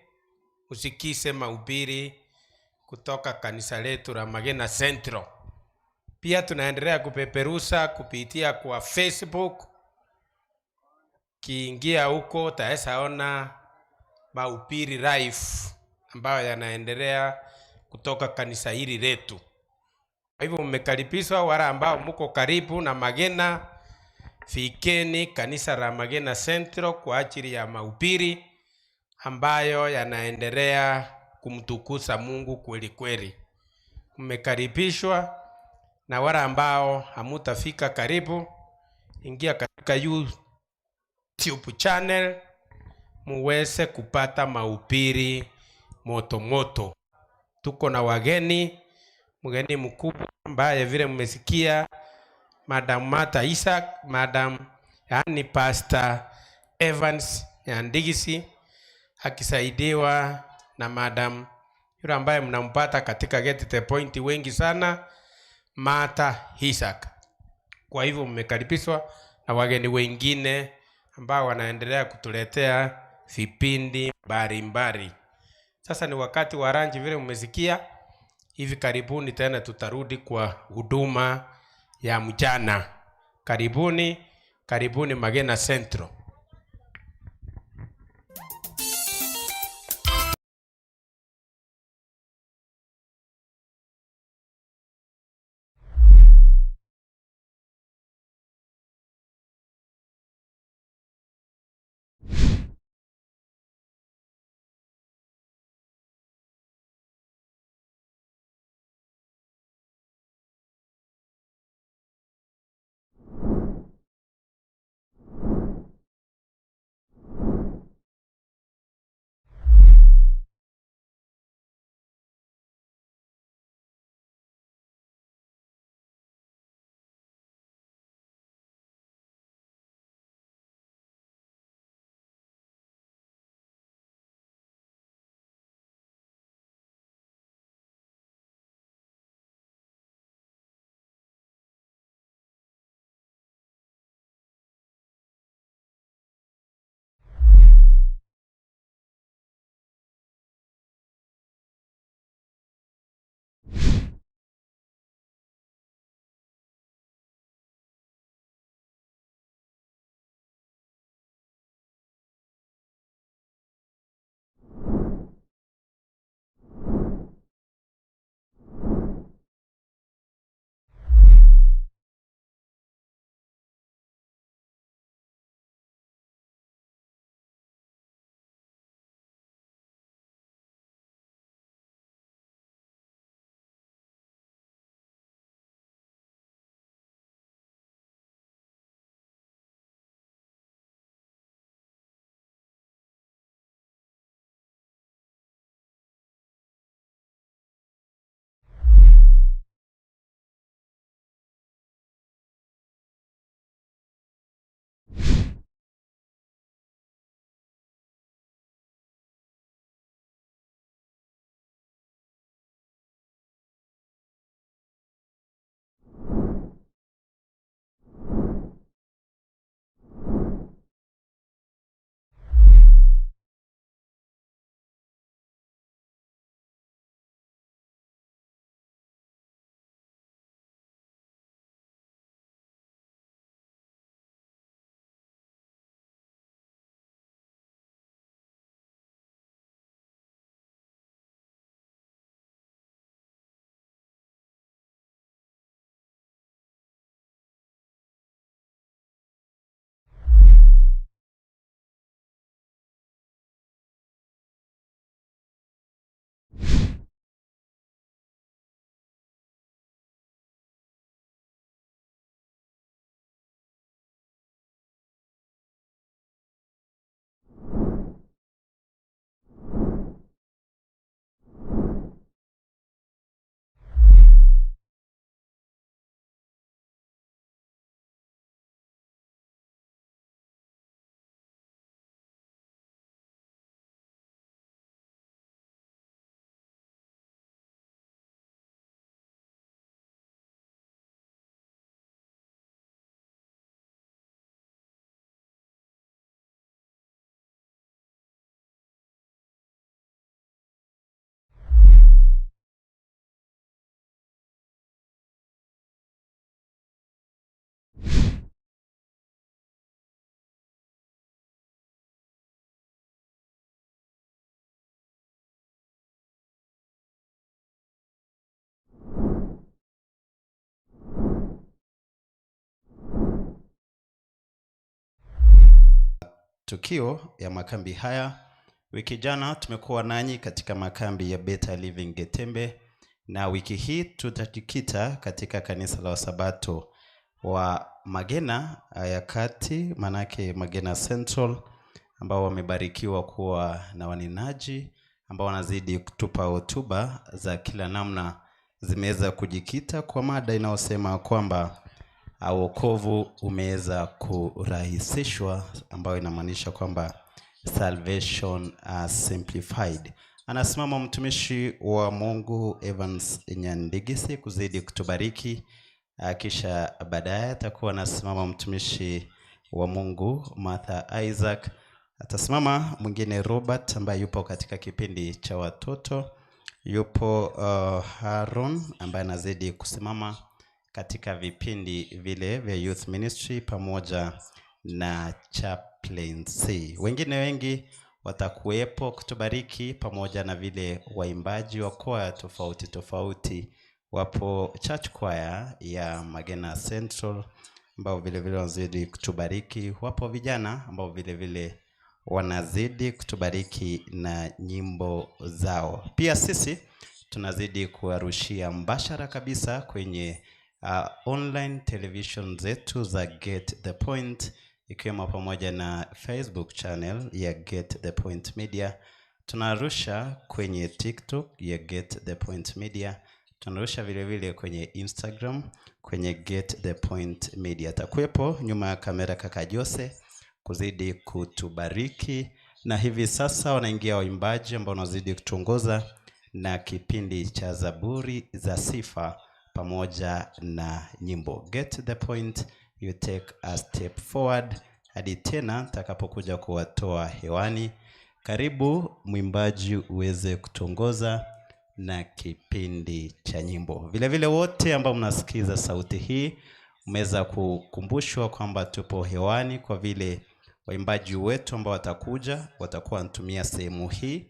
usikise mahubiri kutoka kanisa letu la Magena Central. Pia tunaendelea kupeperusha kupitia kwa Facebook. Kiingia huko utaweza ona mahubiri live ambayo yanaendelea kutoka kanisa hili letu. Kwa hivyo mmekaribishwa wale ambao mko karibu na Magena, fikeni kanisa la Magena Central kwa ajili ya mahubiri ambayo yanaendelea kumtukuza Mungu kweli kweli. Mmekaribishwa, na wale ambao hamutafika karibu, ingia katika YouTube channel muweze kupata mahubiri moto moto. Tuko na mgeni mkubwa ambaye vile mmesikia, Madam Martha Isaac, yani Pastor Evans Nyandigisi, akisaidiwa na Madam yule ambaye mnampata katika Get the Point wengi sana, Martha Isaac. Kwa hivyo mmekaribishwa na wageni wengine ambao wanaendelea kutuletea vipindi mbalimbali. Sasa ni wakati wa ranji vile mmesikia. Hivi karibuni tena tutarudi kwa huduma ya mchana. Karibuni Magena Central. matukio ya makambi haya. Wiki jana tumekuwa nanyi katika makambi ya Better Living Getembe, na wiki hii tutajikita katika kanisa la Wasabato wa Magena ya Kati, manake Magena Central, ambao wamebarikiwa kuwa na wanenaji ambao wanazidi kutupa hotuba za kila namna. Zimeweza kujikita kwa mada inayosema kwamba wokovu umeweza kurahisishwa, ambayo inamaanisha kwamba salvation simplified. Anasimama mtumishi wa Mungu Evans Nyandigisi kuzidi kutubariki, kisha baadaye atakuwa anasimama mtumishi wa Mungu Martha Isaac. Atasimama mwingine Robert ambaye yupo katika kipindi cha watoto. Yupo Haron ambaye anazidi kusimama katika vipindi vile vya youth ministry pamoja na chaplaincy. Wengine wengi watakuwepo kutubariki pamoja na vile waimbaji wa kwaya tofauti tofauti. Wapo church choir ya Magena Central ambao vile vile wanazidi kutubariki. Wapo vijana ambao vile vile wanazidi kutubariki na nyimbo zao. Pia sisi tunazidi kuwarushia mbashara kabisa kwenye online television zetu za Get the Point, ikiwemo pamoja na Facebook channel ya Get the Point Media. Tunarusha kwenye TikTok ya Get the Point Media. Tunarusha vile vile kwenye Instagram kwenye Get the Point Media. Atakuwepo nyuma ya kamera kaka Jose kuzidi kutubariki, na hivi sasa wanaingia waimbaji ambao wanazidi kutuongoza na kipindi cha Zaburi za sifa pamoja na nyimbo. Get the point, you take a step forward. Hadi tena takapokuja kuwatoa hewani. Karibu mwimbaji uweze kutuongoza na kipindi cha nyimbo. Vile vile wote ambao mnasikiza sauti hii umeweza kukumbushwa kwamba tupo hewani kwa vile waimbaji wetu ambao watakuwa wanatumia sehemu hii,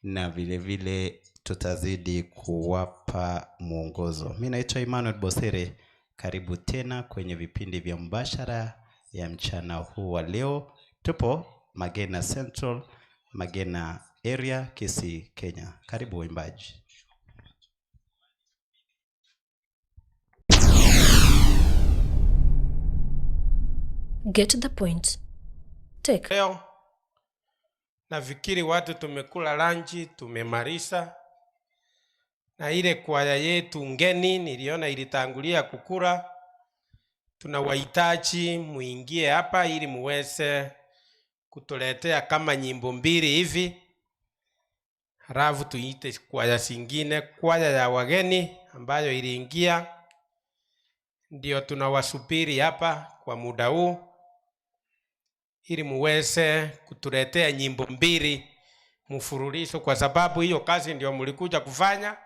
na vile vile tutazidi kuwapa mwongozo. Mimi naitwa Emmanuel Bosere. Karibu tena kwenye vipindi vya mbashara ya mchana huu wa leo. Tupo Magena Central, Magena area, Kisii, Kenya. Karibu waimbaji. Get the point. Take. Leo nafikiri watu tumekula lanchi, tumemaliza. Na ile kwaya yetu ngeni niliona ilitangulia kukula. Tunawahitaji muingie hapa ili muweze kutuletea kama nyimbo mbili hivi. Halafu tuite kwaya zingine, kwaya ya wageni ambayo iliingia. Ndio tunawasubiri hapa kwa muda huu ili muweze kutuletea nyimbo mbili mfululizo, kwa sababu hiyo kazi ndio mlikuja kufanya.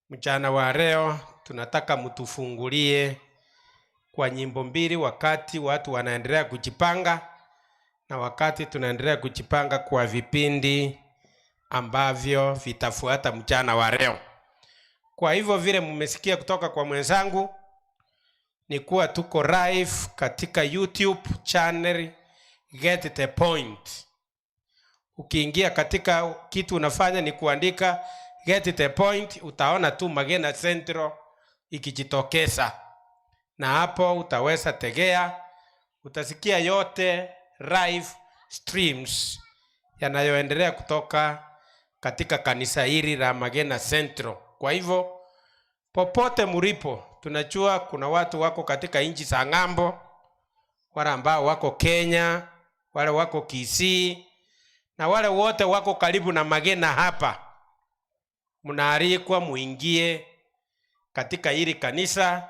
Mchana wa leo tunataka mtufungulie kwa nyimbo mbili wakati watu wanaendelea kujipanga, na wakati tunaendelea kujipanga kwa vipindi ambavyo vitafuata mchana wa leo. Kwa hivyo vile mmesikia kutoka kwa mwenzangu ni kuwa tuko live katika YouTube channel Get the Point. Ukiingia katika kitu unafanya ni kuandika Get the Point, utaona tu Magena Central ikijitokeza. Na hapo utaweza tegea, utasikia yote live streams yanayoendelea kutoka katika kanisa hili la Magena Central. Kwa hivyo popote mlipo, tunajua kuna watu wako katika nchi za ng'ambo, wale ambao wako Kenya, wale wako Kisii, na wale wote wako karibu na Magena hapa. Mnaalikwa muingie katika hili kanisa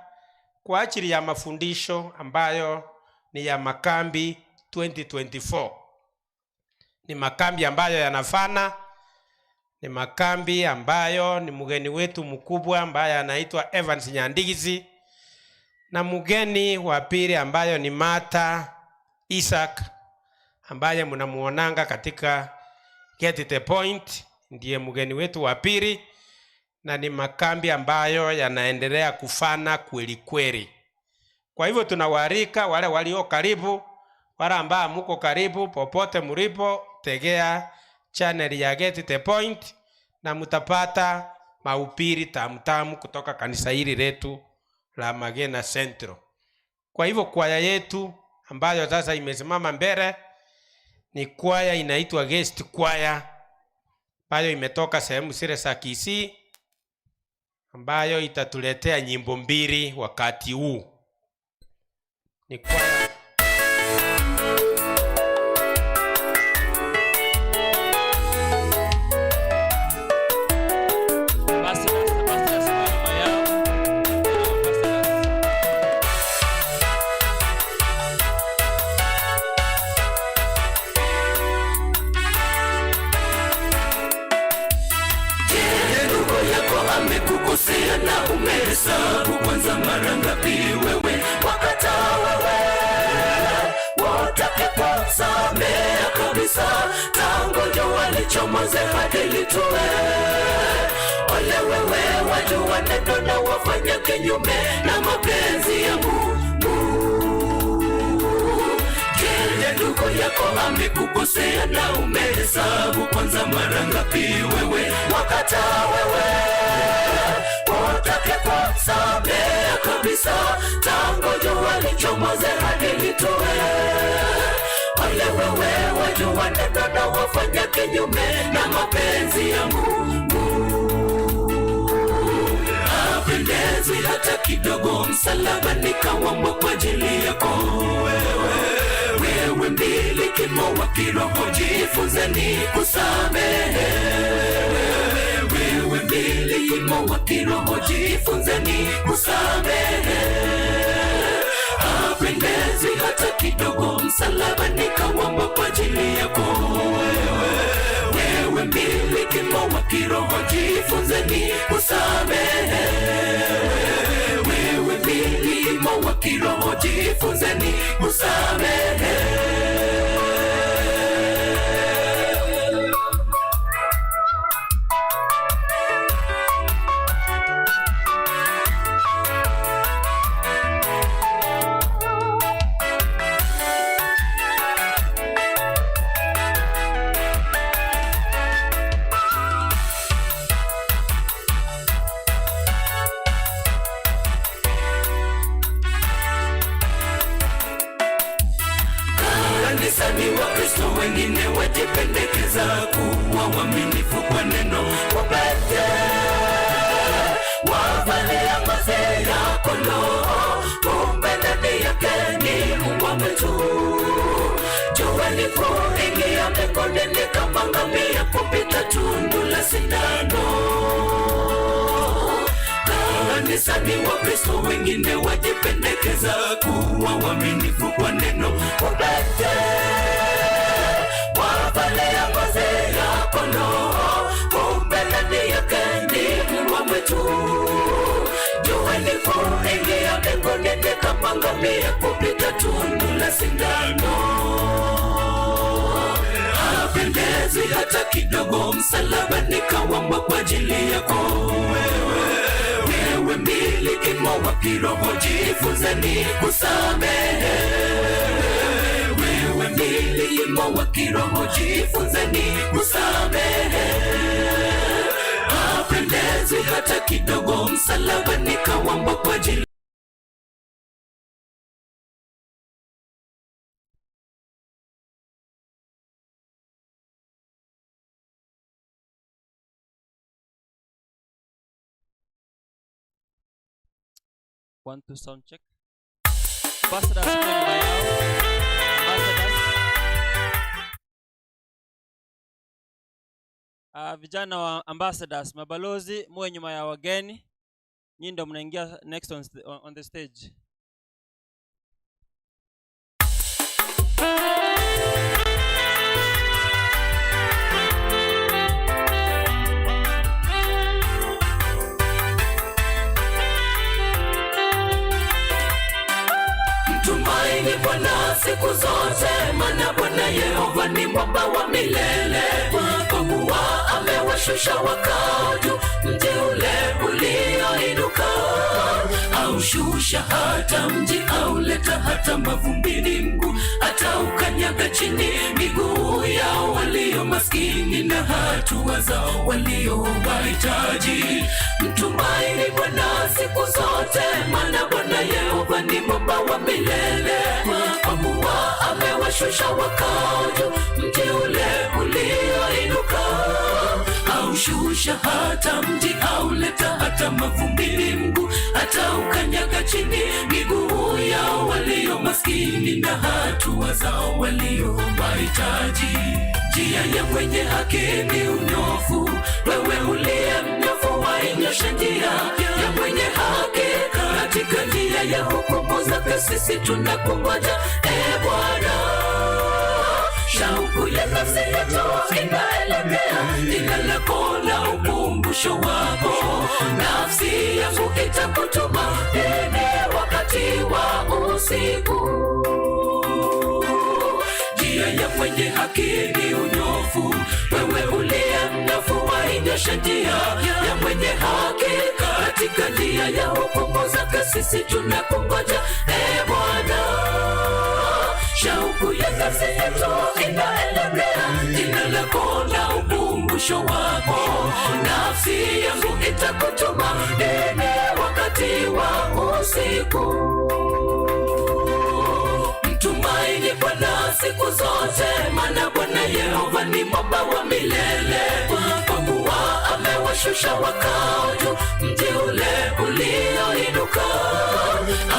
kwa ajili ya mafundisho ambayo ni ya makambi 2024. Ni makambi ambayo yanafana, ni makambi ambayo ni mgeni wetu mkubwa ambaye anaitwa Evans Nyandigisi, na mgeni wa pili ambayo ni Martha Isaac ambaye mnamuonanga katika Get the Point, ndiye mgeni wetu wa pili, na ni makambi ambayo yanaendelea kufana kweli kweli. Kwa hivyo tunawaalika wale walio karibu Wala ambao muko karibu popote mlipo, tegea channel ya Get the Point na mutapata mahubiri tamtamu kutoka kanisa hili letu la Magena Central. Kwa hivyo kwaya yetu ambayo sasa imesimama mbele ni kwaya inaitwa Guest Choir, ambayo imetoka sehemu zile za Kisii, ambayo itatuletea nyimbo 2 wakati huu. Ni kwaya amekukosea na umehesabu kwanza mara ngapi wewe wakataa wewe watake kusamea kabisa tangojo walichomoze hadi litue ole wewe wajua neno na wafanya kinyume na mapenzi ya Mungu kile ndugu yako amekukosea na umehesabu kwanza mara ngapi wewe wakataa wewe watake kusamea kabisa tangojo walichomoze hadi litue ole wewe wajua neno na wafanya kinyume na mapenzi ya Mungu hapendezi hata kidogo msalaba nikawambwa kwa ajili yako wewe mbilikimo wa kiroho jifunzeni kusamehe wewe mbilikimo wa kiroho jifunzeni kusamehe hapendezi hata kidogo msalaba nikawambwa kwa ajili yako wewe mbilikimo wa kiroho jifunzeni kusamehe wewe mbilikimo wa kiroho jifunzeni kusamehe Kanisani wa Kristo wengine wajipendekeza kuwa waaminifu kwa neno wapete wavalia ngozi ya kondoo kumbe ndani yake ni mbwa mwitu jueni kuingia mbinguni kama ngamia kupita tundu la sindano kanisani wa Kristo wengine wajipendekeza kuwa waaminifu kwa neno wapete wavalia ngozi ya kondoo kumbe ndani yake ni mbwa mwitu jueni kuingia mbinguni kama ngamia kupita tundu la sindano hapendezi hata kidogo msalaba nikawambwa kwa ajili yako wewe mbilikimo wa kiroho jifunzeni kusamehe wewe mbilikimo wa kiroho jifunzeni kusamehe hapendezi hata kidogo msalaba nikawambwa kwa ajili One, two, sound check. Ambassadors kwa nyuma yao. Ambassadors. Vijana wa ambassadors, mabalozi, muwe nyuma ya wageni. Nyinyi ndio mnaingia next on the stage. Tumaini Bwana siku zote, maana Bwana Yehova ni mwamba wa milele. Kwa kuwa amewashusha wakao juu, mji ule ulioinuka aushusha hata mji, auleta hata mavumbini mguu, ataukanyaga chini miguu yao walio maskini na hatua zao walio wahitaji. Mtumaini Bwana siku zote, maana Bwana Yehova ni mwamba wa milele. Kwa kuwa amewashusha wakao juu, mji ule ulioinuka. Aushusha hata mji, auleta hata mavumbini mguu, ataukanyaga chini miguu yao walio maskini na hatua zao walio wahitaji. Njia ya mwenye haki ni unyofu, wewe uliye mnyofu wainyosha njia ya mwenye haki. Katika njia ya hukumu zake sisi tunakungoja, Bwana. Shauku ya nafsi yetu inaelekea jina lako la ukumbusho wako. Nafsi yangu itakutuma wakati wa usiku. Njia ya mwenye haki ni unyofu, wewe uliye mnyofu wainyosha njia ya mwenye haki. Katika njia ya hukumu zake sisi tunakungoja, Bwana. Shauku ya nafsi yetu inaelekea jina lako la ukumbusho wako. Nafsi yangu itakutuma wakati wa usiku. Mtumaini Bwana siku zote, maana Bwana Yehova ni mwamba wa milele. Kwa kuwa amewashusha wakao juu, mji ule ulioinuka.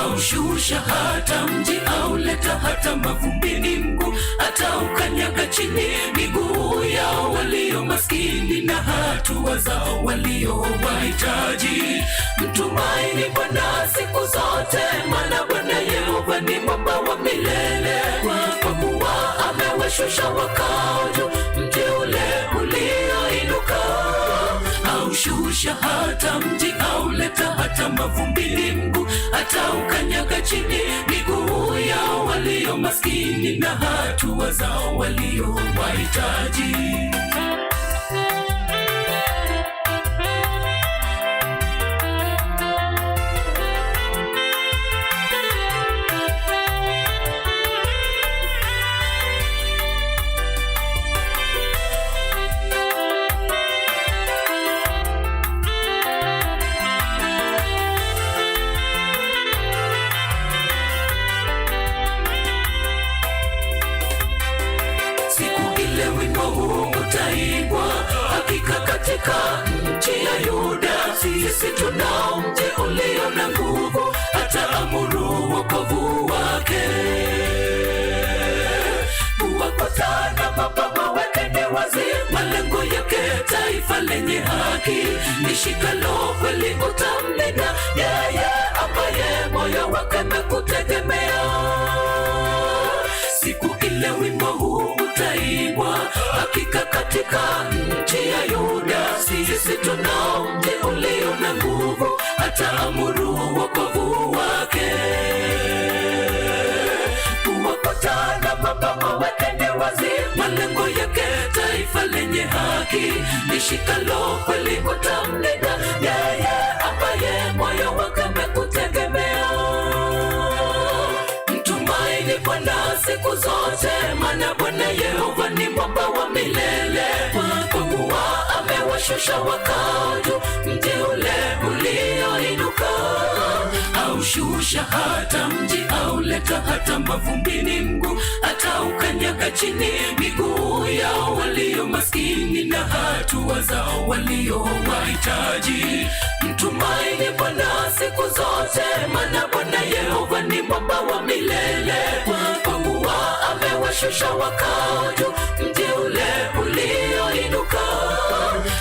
Aushusha hata mji, auleta hata mavumbini mguu, ataukanyaga chini miguu yao walio maskini na hatua zao walio wahitaji. Mtumaini Bwana siku zote, maana Bwana Yehova ni mwamba wa milele. Kwa kuwa amewashusha wakao juu, mji ule ulioinuka. Aushusha hata mji, auleta hata mavumbini mguu, ataukanyaga chini miguu yao walio maskini na hatua zao walio wahitaji. Katika nchi ya Yuda sisi tunao mji ulio na nguvu, ataamuru wokovu wake. Kuwakutana mababa wake ni wazi, malengo yake taifa lenye haki. Nishikalo kweli utamlinda yeye ambaye moyo wake umekutegemea. Siku ile wimbo huu utaibwa, hakika katika nchi ya Yuda sisi tunao mji ulio na nguvu, ataamuru wokovu wake. Kuwakutana mababa wake ni wazi, malengo yake taifa lenye haki. Nishikalo kweli utamlinda yeye ambaye moyo wake umekutegemea. Mtumaini Bwana siku zote, maana Bwana Yehova ni mwamba wa milele. Kwa kuwa amewashusha wakao juu, mji ule ulioinuka. Aushusha hata mji, auleta hata mavumbini mguu, ataukanyaga chini miguu yao walio maskini na hatua zao walio wahitaji. Mtumaini Bwana siku zote, maana Bwana Yehova ni mwamba wa milele. Kwa kuwa amewashusha wakao juu, mji ule ulioinuka.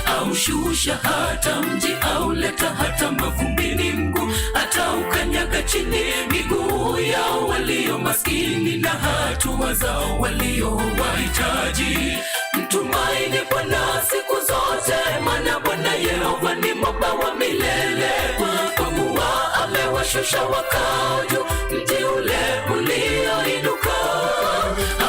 Aushusha hata mji, auleta hata mavumbini mguu, ataukanyaga chini miguu yao walio maskini na hatua zao walio wahitaji. Mtumaini Bwana siku zote, maana Bwana Yehova ni mwamba wa milele. Kwa kuwa amewashusha wakao juu, mji ule ulioinuka.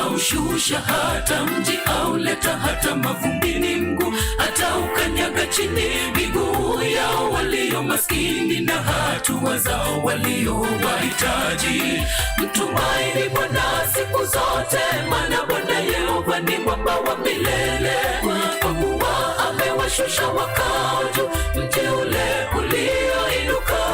Aushusha hata mji, auleta hata mavumbini mguu, ataukanyaga chini miguu yao walio walio maskini na hatua zao walio wahitaji. Mtumaini Bwana siku zote, maana Bwana Yehova ni mwamba wa milele. Kwa kuwa amewashusha wakao juu, mji ule ulioinuka.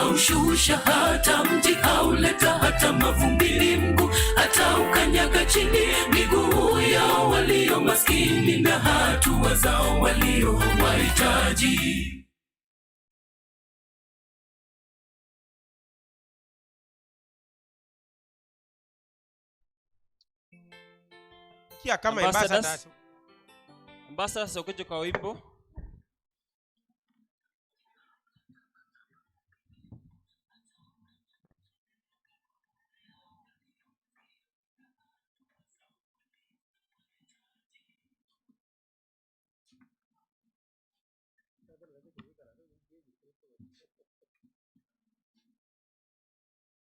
Aushusha hata mji, auleta hata mavumbini mguu, hata ukanyaga chini miguu yao walio maskini na hatua zao walio wahitaji. Kia kama ambassadors. Ambassadors ukuje kwa wimbo.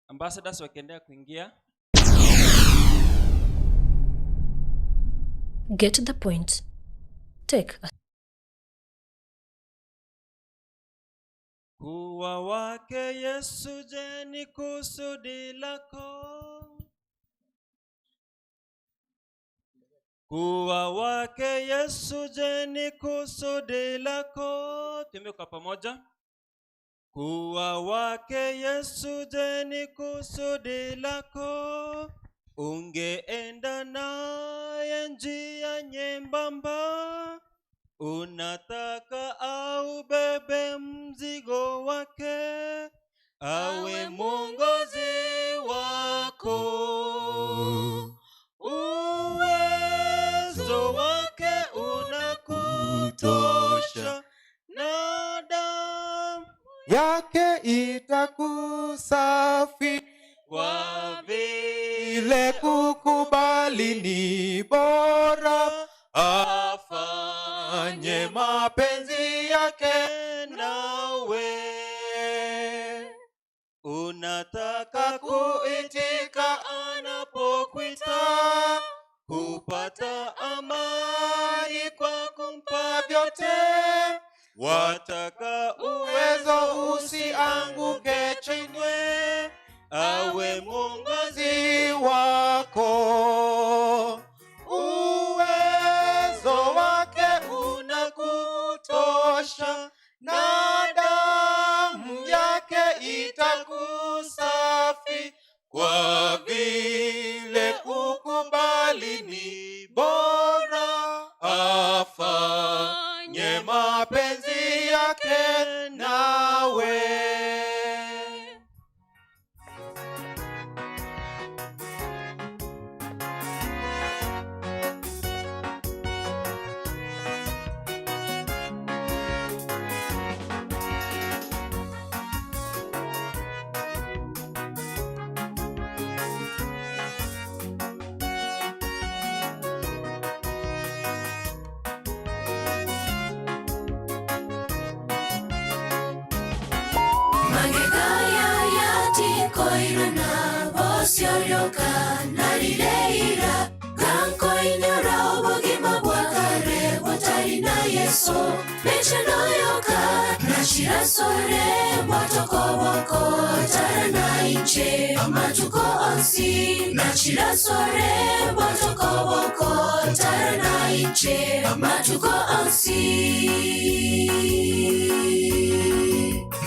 Ambassadors wakiendelea kuingia. Get the point. Take a Kuwa wake Yesu, je, ni kusudi lako? Kuwa wake Yesu, je, ni kusudi lako? Tuimbe kwa pamoja. Kuwa wake Yesu, je, ni kusudi lako? Ungeenda naye njia nyembamba, unataka au bebe mzigo wake, awe mwongozi wako. Uwezo wake unakutosha, na damu yake itakusafi. kwa Vile kukubali ni bora, afanye mapenzi yake nawe. Unataka kuitika anapokuita, kupata amani kwa kumpa vyote. Wataka uwezo usianguke chini, awe mwongozi wako. Uwezo wake unakutosha, na damu yake itakusafi. Kwa vile kukubali ni bora, afanye mapenzi yake nawe. Magegaya yatiko irana bosioryoka narireira ganko inyora obogima bwakare botari na Yesu mechanoyoka nashirasore mwatokoboko tara na inche amatuko onsi nashirasore mwatokoboko tara na inche amatuko onsi.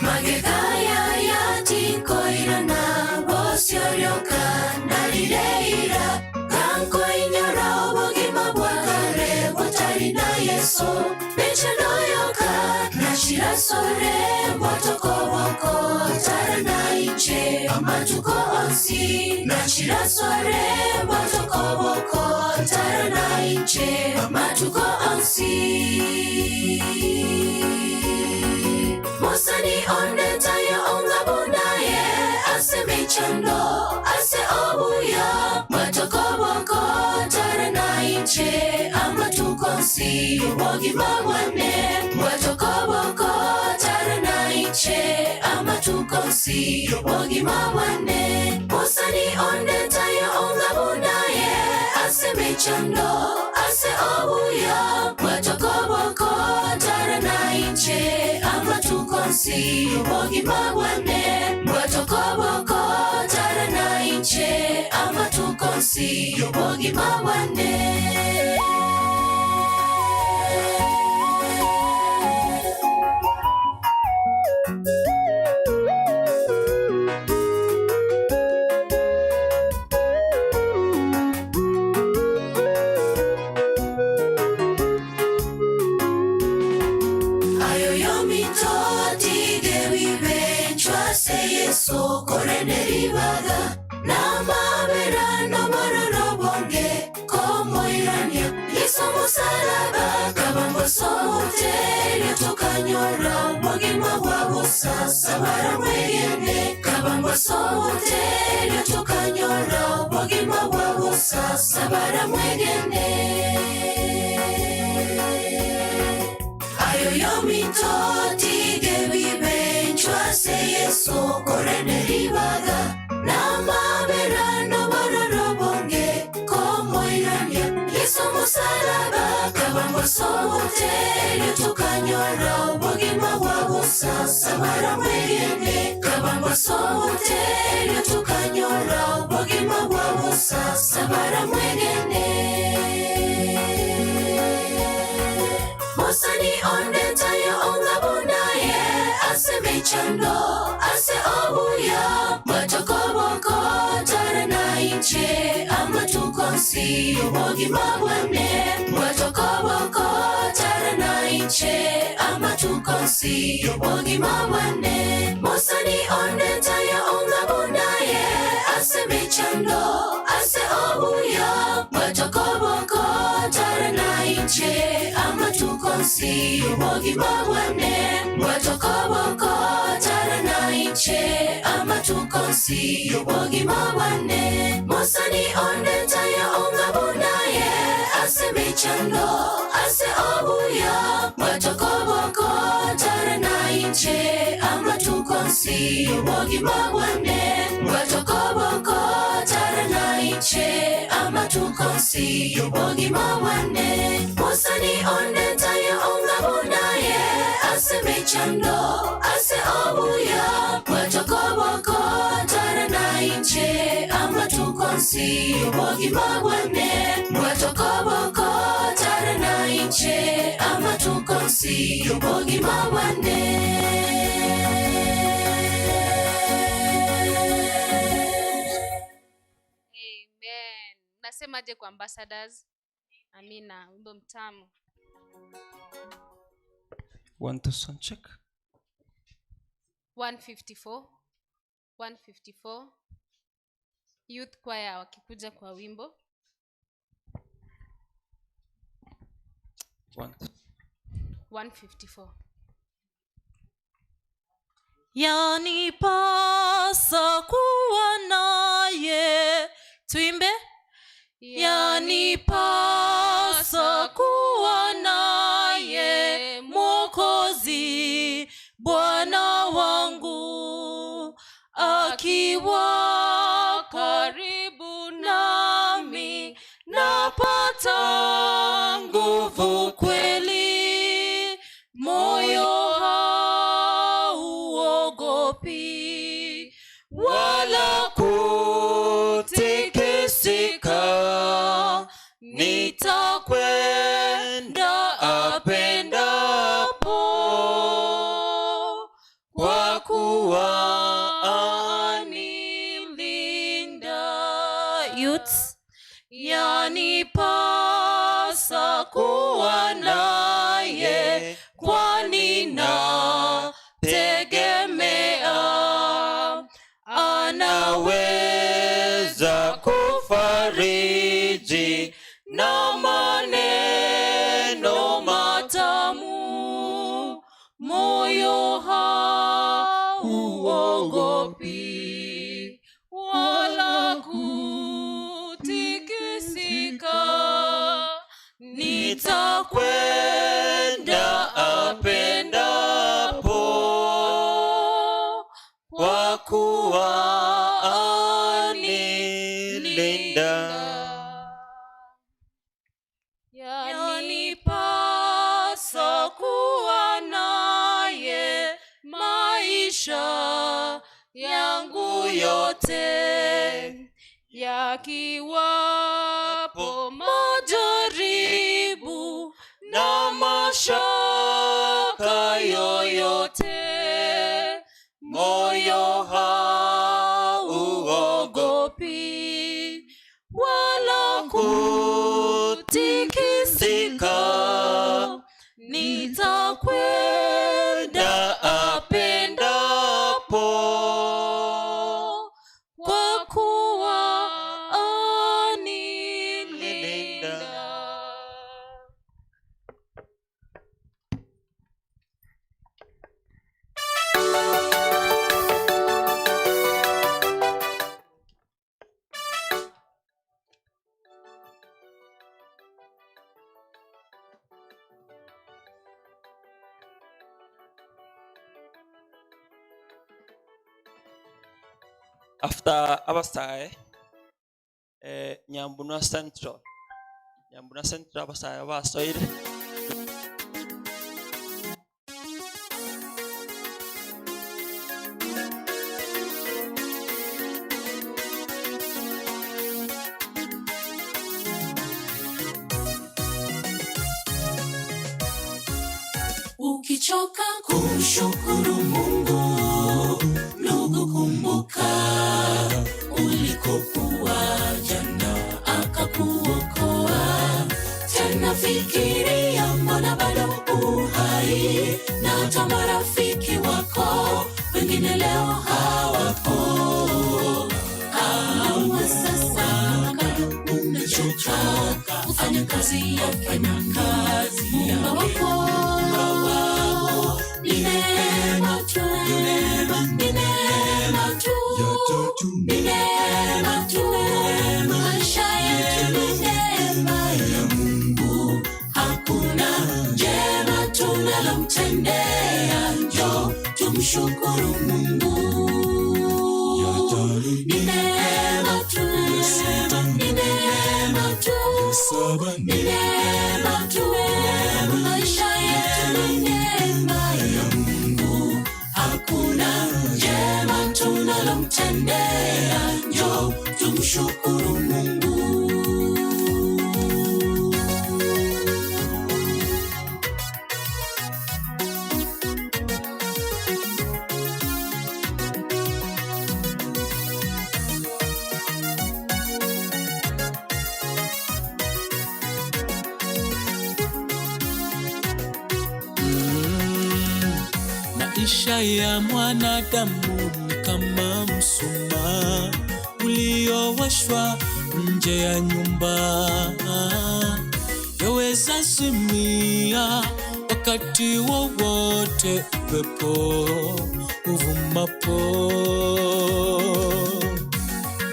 Magegaya yatiko irana bosioryoka narireira ganko inyora obogima bwakare botari na Yesu mechanoyoka nashirasore mwatokoboko tara na inche amatuko onsi nashirasore mwatokoboko tara na inche amatuko onsi. Mosani ondetayo ongabunaye ase mechando ase obuya matokoboko tara na inche amatukonsi obogima bwane matokoboko tara na inche amatukonsi obogima bwane. Mosani ondetayo ongabunaye ase mechando ase obuya matokoboko tara na inche amatukonsi konsi bogi mabwane mwatokoboko tara na inche ama tu konsi bogi mabwane. So korene ribaga na mabera no mororo bonge como irania Yesu musalaba kabango sote yatokanyora bonge mwabu sasa bara mwegene kabango sote yatokanyora bonge mwabu sasa bara mwegene ayo yomitoti gebibe chwase Yesu korene ribaga na mabera no bororo bonge como irania Yesu musalaba kabango sote yatukanyora bonge mwabu sasa bara mwegene kabango sote yatukanyora bonge mwabu sasa bara mwegene Mosani ondeta ya ongabunaye ase mechando ase obuya matokoboko tara na inche ama tukonsi bogi mabwane matokoboko tara na inche ama tukonsi bogi mabwane Mosani ondeta ya ongabunaye ase mechando ase obuya matokoboko tara na inche ama tukonsi bogi mabwane matokoboko tara na inche ama tukonsi bogi mabwane Mosani ondeta ya ongabunaye ase mechando ase obuya matokoboko tara na inche ama tukonsi bogi mabwane matokoboko tara na inche ama tukonsi bogi mabwane Mosani ondeta ya ongabunaye ase mechando ase obuya matokoboko tara na inche ama tukonsi bogi mabwane matokoboko tara na inche ama tukonsi bogi mabwane. Amen. Nasemaje kwa ambassadors? Amina, wimbo mtamu. 1 2 sound check. 154 youth choir wakikuja kwa wimbo 154 Yanipasa kuwa naye, tuimbe. Yanipasa kuwa naye Mwokozi Bwana wangu, akiwa karibu nami napata nguvu kweli, moyo hauogopi wala kutikisika, nitakwenda apendapo, kwa kuwa anilinda. Youths, yanipasa kuwa naye, kwani nategemea anaweza kufariji na maneno matamu, moyo hauogopi wala kutikisika, nitakwenda apendapo, kwa kuwa anilinda. Yanipasa kuwa naye, yoyote, yakiwapo majaribu na mashaka yoyote, moyo hauogopi wala kutikisika, nitakwenda apendapo, kwa kuwa anilinda. After Abasai, Nyambuna Central Abasai Abasoid. Ukichoka kumshukuru Mungu, ndugu, kumbuka ulikokuwa jana akakuokoa. Tena fikiria, mbona bado uhai, na hata marafiki wako wengine leo hawapo. Kama sasa bado umechoka, ufanye kazi yake na kazi yako. Ni neema tu, ni neema tu, maisha yetu ni neema ya Mungu. Hakuna jema tunalomtendea, njoo tumshukuru Mungu. Ni neema tu, ni neema tu, ni neema tu, maisha yetu ni neema ya Mungu. Hakuna jema tunalomtendea, njoo tumshukuru Mungu. Maisha ya mwanadamu ni kama mshumaa uliowashwa nje ya nyumba, yaweza zimia wakati wowote upepo uvumapo.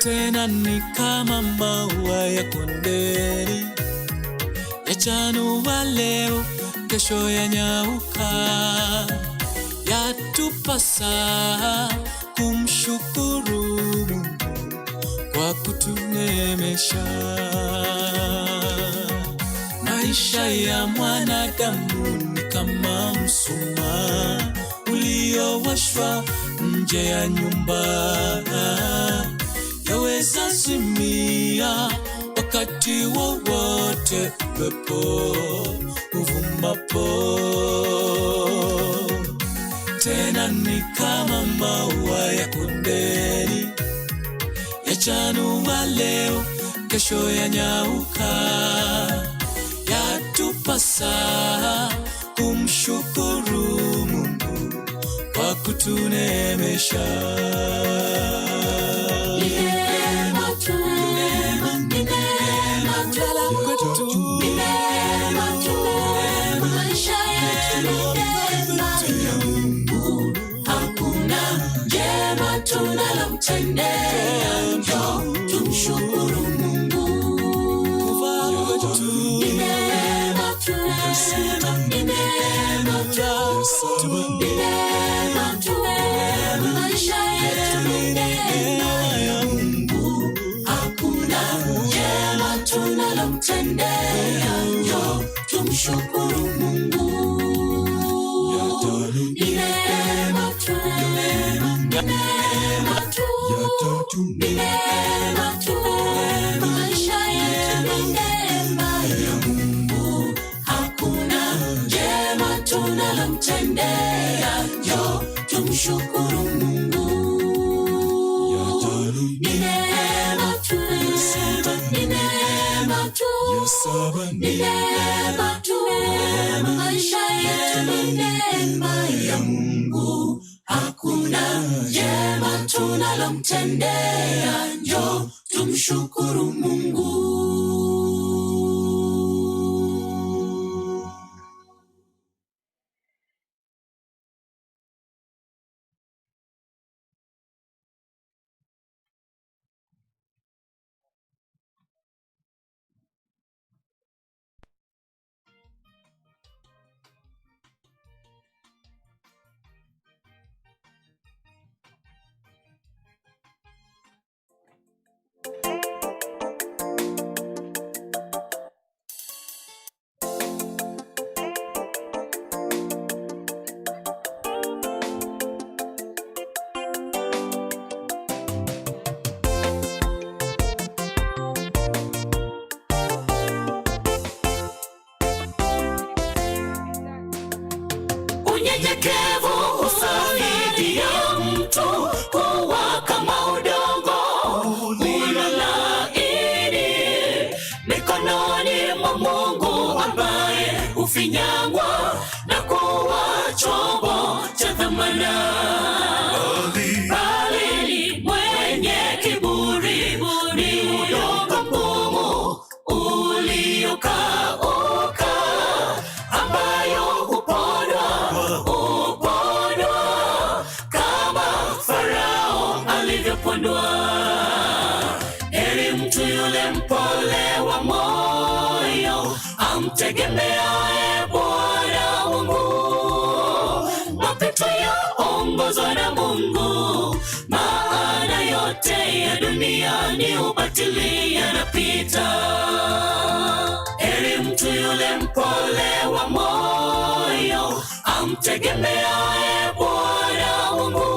Tena ni kama maua ya kondeni, yachanua leo, kesho yanyauka. Yatupasa kumshukuru Mungu kwa kutunemesha. Maisha ya mwanadamu ni kama mshumaa uliowashwa nje ya nyumba, yaweza zimia wakati wowote upepo uvumapo. Tena ni kama maua ya kondeni, yachanua leo, kesho yanyauka. Yatupasa kumshukuru Mungu kwa kutunemesha. Ni neema tu, ni neema tu, ni neema tu, maisha yetu ni neema ya Mungu. Hakuna jema tunalomtendea, njoo tumshukuru Mungu. Ni neema tu, ni neema tu, ni neema tu, maisha yetu ni neema ya Mungu. Hakuna jema tunalomtendea, njoo tumshukuru Mungu. Ni neema tu, ni neema tu, ni neema tu, maisha yetu ni neema ya Mungu. Hakuna jema tunalomtendea, njoo tumshukuru Mungu. Ni neema tu, ni neema tu, ni neema tu, maisha yetu ni neema ya Mungu. Hakuna jema tunalomtendea, njoo tumshukuru Mungu. Unyenyekevu husaidia mtu kuwa kama udongo ulolaini mikononi mwa Mungu, ambaye hufinyangwa na kuwa chombo cha dhamana. Bali mwenye kiburi ni udongo mgumu uliokauka, ambayo hupondwa kama Farao alivyopondwa. Heri mtu yule mpole wa moyo, amtegemeaye Bwana Mungu. Mapito yaongozwa na Mungu, maana yote ya dunia ni ubatili, yanapita. Heri mtu yule mpole wa moyo, amtegemeaye Bwana Mungu.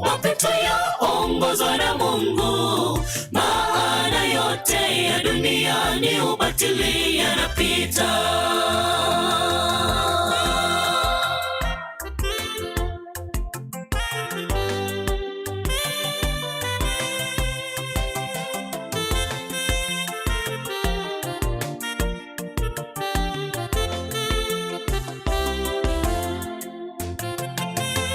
Mapito yaongozwa na Mungu, maana yote ya dunia ni ubatili, yanapita.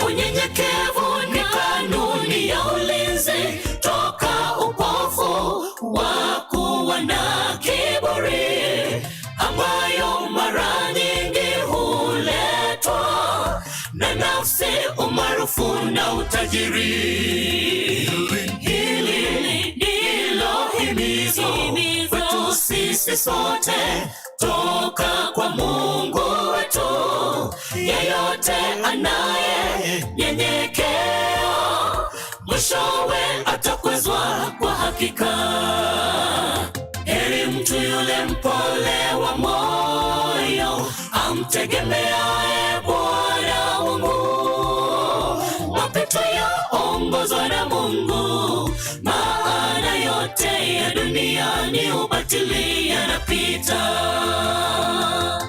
Unyenyekevu ni kanuni ya ulinzi toka upofu wa kuwa na kiburi, ambayo mara nyingi huletwa na nafsi, umaarufu na utajiri. Hili ndilo himizo kwetu sisi sote toka kwa Mungu wetu. Yeyote anaye nyenyekea, mwishowe atakwezwa kwa hakika. Heri mtu yule mpole wa moyo, amtegemeaye Bwana Mungu. Mapito yaongozwa na Mungu, maana yote ya dunia ni ubatili, yanapita.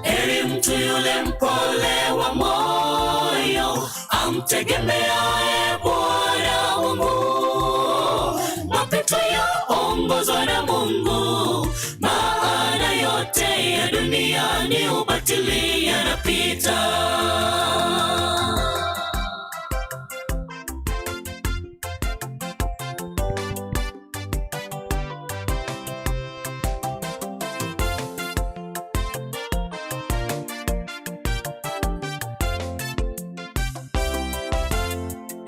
Heri mtu yule mpole wa moyo, amtegemeaye Bwana Mungu. Mapito yaongozwa na Mungu, maana yote ya dunia ni ubatili, yanapita.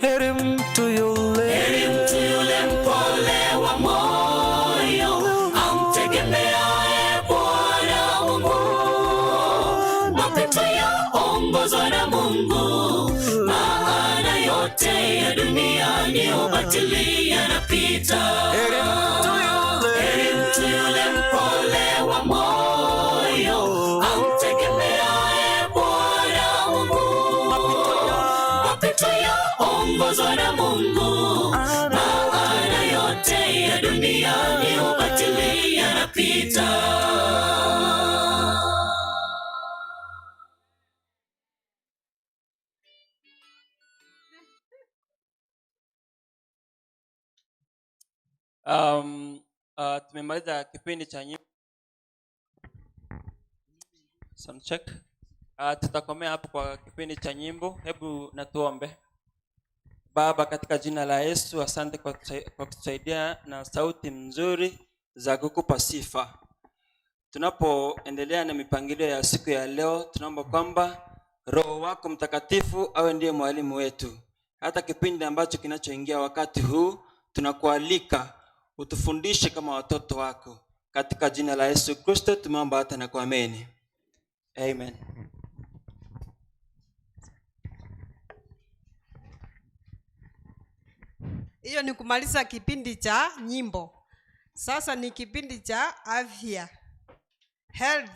Heri mtu yule mpole wa moyo, amtegemeaye Bwana Mungu. Mapito yaongozwa na Mungu, maana yote ya dunia ni ubatili, yanapita. Heri mtu yule mpole wa moyo, amtegemeaye Bwana Mungu. Mapito yaongozwa na Mungu, maana dunia ni ubatili yanapita. Tumemaliza kipindi cha nyimbo. Sound check. Tutakomea hapo kwa kipindi cha nyimbo. Hebu na tuombe. Baba, katika jina la Yesu, asante kwa kutusaidia na sauti nzuri za kukupa sifa. Tunapoendelea na mipangilio ya siku ya leo, tunaomba kwamba Roho wako Mtakatifu awe ndiye mwalimu wetu. Hata kipindi ambacho kinachoingia wakati huu, tunakualika utufundishe kama watoto wako. Katika jina la Yesu Kristo tumeomba hata na kuamini. Amen. Hiyo ni kumaliza kipindi cha nyimbo. Sasa ni kipindi cha afya, health.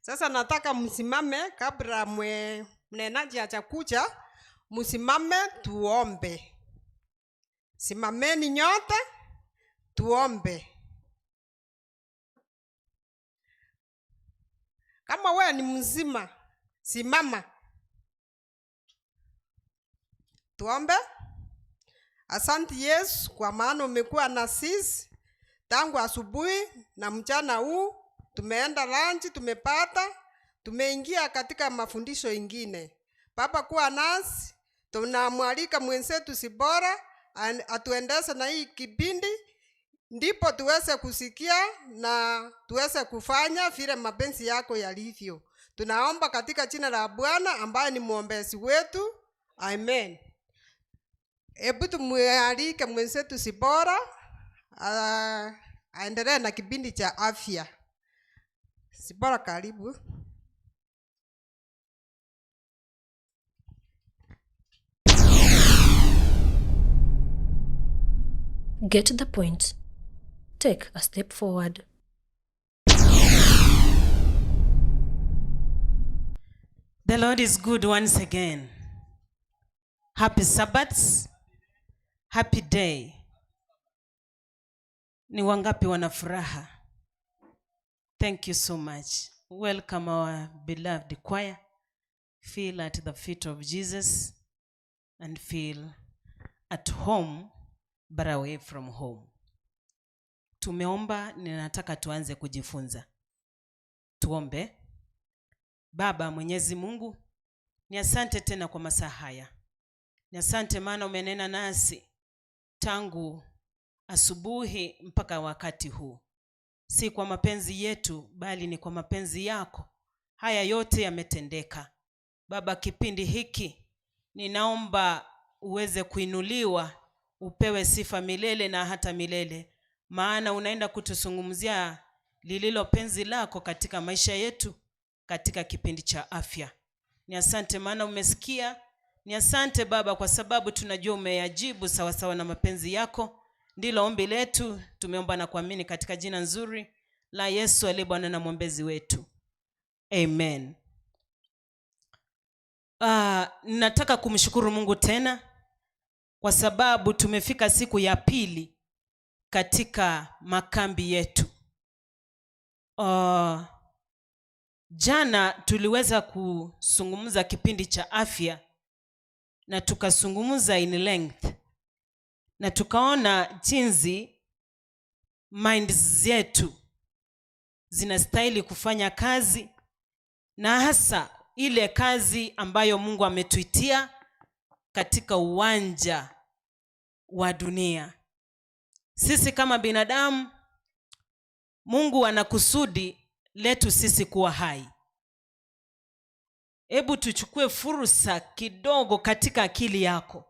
Sasa nataka msimame kabla mnenaji achakuja, msimame tuombe. Simameni nyote tuombe. Kama wewe ni mzima, simama. Tuombe. Asante Yesu kwa maana umekuwa na sisi tangu asubuhi na mchana huu. Tumeenda lunch, tumepata, tumeingia katika mafundisho ingine. Baba, kuwa nasi, tunamwalika mwenzetu Sibora atuendeshe na hii kipindi, ndipo tuweze kusikia na tuweze kufanya vile mapenzi yako yalivyo. Tunaomba katika jina la Bwana ambaye ni mwombezi wetu. Amen. Hebu tumwalike mwenzetu Sibora aendelee na kipindi cha afya. Sibora, karibu. Get the point. Take a step forward. The Lord is good once again. Happy Sabbath. Happy day. Ni wangapi wana furaha? Thank you so much. Welcome our beloved choir. Feel at the feet of Jesus and feel at home but away from home. Tumeomba, ninataka tuanze kujifunza. Tuombe. Baba Mwenyezi Mungu, ni asante tena kwa masaa haya. Ni asante maana umenena nasi tangu asubuhi mpaka wakati huu. Si kwa mapenzi yetu bali ni kwa mapenzi yako. Haya yote yametendeka. Baba, kipindi hiki ninaomba uweze kuinuliwa, upewe sifa milele na hata milele. Maana unaenda kutuzungumzia lililo penzi lako katika maisha yetu katika kipindi cha afya. Ni asante maana umesikia. Ni asante Baba kwa sababu tunajua umeyajibu sawa sawa na mapenzi yako. Ndilo ombi letu, tumeomba na kuamini katika jina nzuri la Yesu aliye Bwana na mwombezi wetu. Amen. Nataka kumshukuru Mungu tena kwa sababu tumefika siku ya pili katika makambi yetu. Jana tuliweza kuzungumza kipindi cha afya na tukazungumza in length na tukaona jinsi minds zetu zinastahili kufanya kazi, na hasa ile kazi ambayo Mungu ametuitia katika uwanja wa dunia. Sisi kama binadamu, Mungu anakusudi letu sisi kuwa hai. Hebu tuchukue fursa kidogo katika akili yako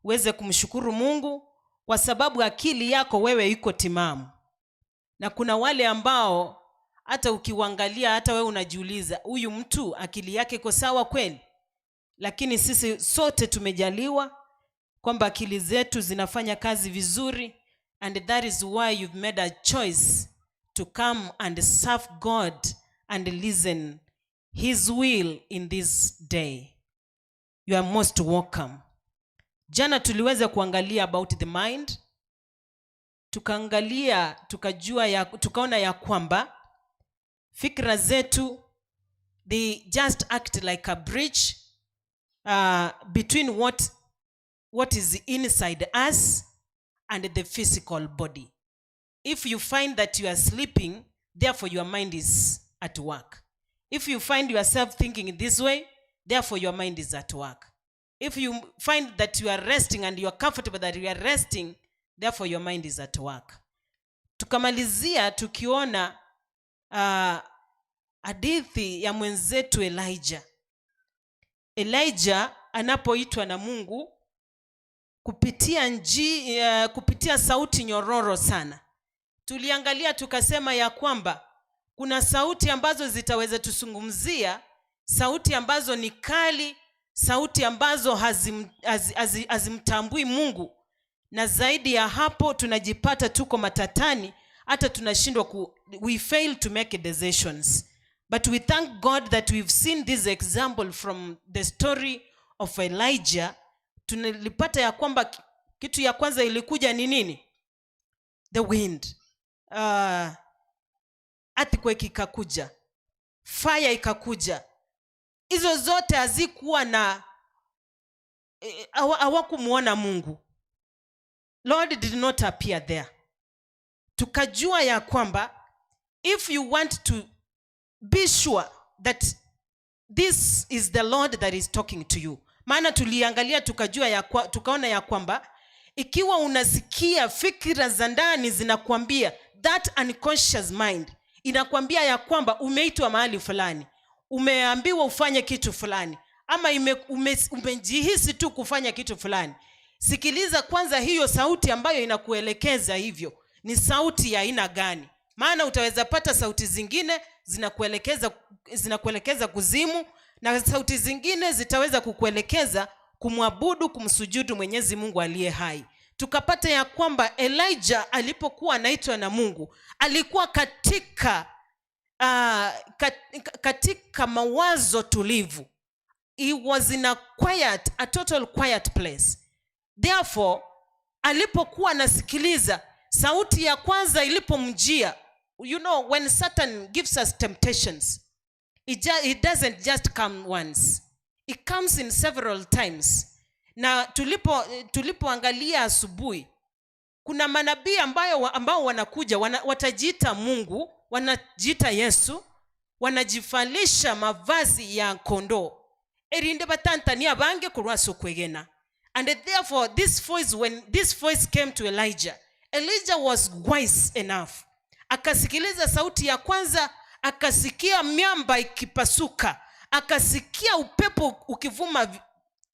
uweze kumshukuru Mungu kwa sababu akili yako wewe iko timamu. Na kuna wale ambao hata ukiwaangalia hata wewe unajiuliza, huyu mtu akili yake iko sawa kweli? Lakini sisi sote tumejaliwa kwamba akili zetu zinafanya kazi vizuri, and that is why you've made a choice to come and serve God and listen His will in this day. You are most welcome. Jana tuliweza kuangalia about the mind, tukaangalia, tukaona ya kwamba fikra zetu, they just act like a bridge between what is inside us and the physical body. If you find that you are sleeping, therefore your mind is at work. If you find yourself thinking in this way, therefore your mind is at work. If you find that you are resting and you are comfortable that you are resting, therefore your mind is at work. Tukamalizia tukiona hadithi ya mwenzetu Elijah. Elijah anapoitwa na Mungu kupitia sauti nyororo sana. Tuliangalia tukasema ya kwamba kuna sauti ambazo zitaweza tusungumzia, sauti ambazo ni kali, sauti ambazo hazimtambui Mungu, na zaidi ya hapo tunajipata tuko matatani, hata tunashindwa we fail to make decisions. But we thank God that we've seen this example from the story of Elijah. Tunalipata ya kwamba kitu ya kwanza ilikuja ni nini? The wind. Earthquake ikakuja, fire ikakuja. Hizo zote hazikuwa na hawakumuona Mungu. Lord did not appear there. Tukajua ya kwamba if you want to be sure that this is the Lord that is talking to you. Maana tuliangalia tukaona ya kwamba ikiwa unasikia fikira za ndani zinakwambia, that unconscious mind inakwambia ya kwamba umeitwa mahali fulani, umeambiwa ufanye kitu fulani, ama umejihisi tu kufanya kitu fulani, sikiliza kwanza hiyo sauti ambayo inakuelekeza hivyo ni sauti ya aina gani. Maana utaweza pata sauti zingine zinakuelekeza kuzimu, na sauti zingine zitaweza kukuelekeza kumwabudu, kumsujudu Mwenyezi Mungu aliye hai. Tukapata ya kwamba Elijah alipokuwa anaitwa na Mungu alikuwa katika mawazo tulivu. He was in a total quiet place. Therefore, alipokuwa anasikiliza sauti ya kwanza ilipomjia, you know, when Satan gives us temptations, it doesn't just come once. It comes in several times. Na tulipoangalia asubuhi, kuna manabii ambao wanakuja, watajiita Mungu, wanajiita Yesu, wanajifalisha mavazi ya kondoo. Erinde batantania bange kurwaso kwegena. And therefore when this voice came to Elijah was wise enough. Akasikiliza sauti ya kwanza, akasikia miamba ikipasuka, akasikia upepo ukivuma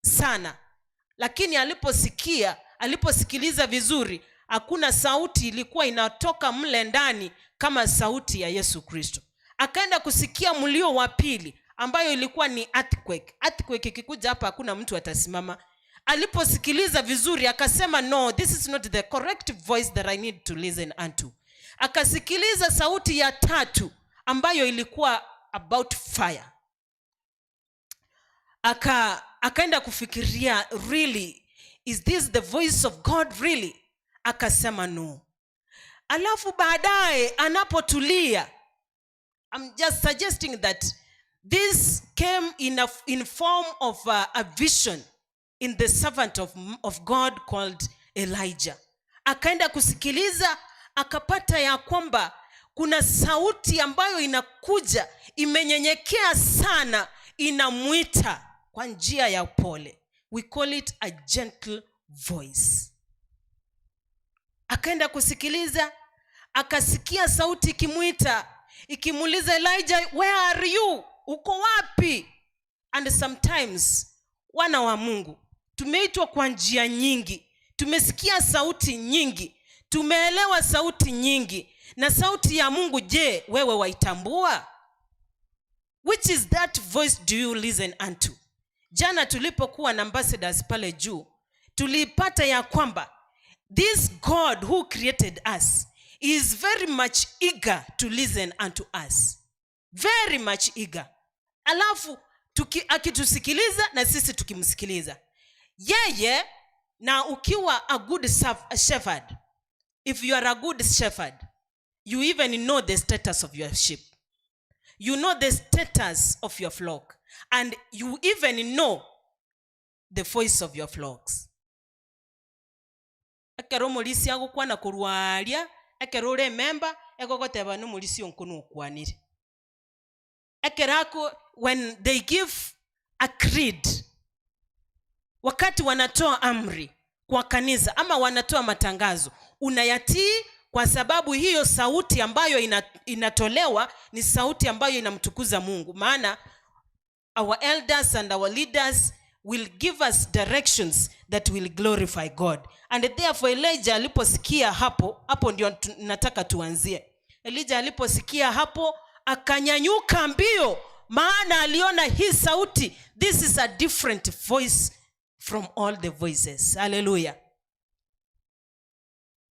sana. Lakini aliposikiliza vizuri, hakuna sauti ilikuwa inatoka mle ndani kama sauti ya Yesu Kristo. Akaenda kusikia mlio wa pili ambayo ilikuwa ni earthquake. Earthquake ikikuja hapa hakuna mtu atasimama. Aliposikiliza vizuri akasema, no, this is not the correct voice that I need to listen unto. Akasikiliza sauti ya tatu ambayo ilikuwa about fire. Akaenda kufikiria, really, is this the voice of God really? Akasema no. Alafu baadaye anapotulia, I'm just suggesting that this came in form of a vision in the servant of God called Elijah. Akaenda kusikiliza, akapata ya kwamba kuna sauti ambayo inakuja, imenyenyekea sana, inamuita kwa njia ya upole. We call it a gentle voice. Akaenda kusikiliza, akasikia sauti ikimuita, ikimuuliza, Elijah, where are you? Uko wapi? And sometimes wana wa Mungu tumeitwa kwa njia nyingi, tumesikia sauti nyingi, tumeelewa sauti nyingi, na sauti ya Mungu, je, wewe waitambua? Which is that voice do you listen unto? Jana tulipokuwa na ambassadors pale juu, tulipata ya kwamba this God who created us is very much eager to listen unto us. Very much eager. Alafu akitusikiliza na sisi tukimsikiliza. Yeye, na ukiwa a good shepherd, If you are a good shepherd, you even know the status of your sheep. You know the status of your flock. And you even know the voice of your flocks. Ekero mulisi agukwana kurwaria, ekero remember, egogoteba no mulisi onkunu okwanire. Ekerako, when they give a creed, wakati wanatoa amri kwa kanisa ama wanatoa matangazo, unayatii kwa sababu hiyo sauti ambayo inatolewa ni sauti ambayo inamtukuza Mungu. Maana our elders and our leaders will give us directions that will glorify God. And therefore Elijah aliposikia hapo ndio nataka tuanzie. Elijah aliposikia hapo akanyanyuka mbio, maana aliona hii sauti, this is a different voice from all the voices. Hallelujah.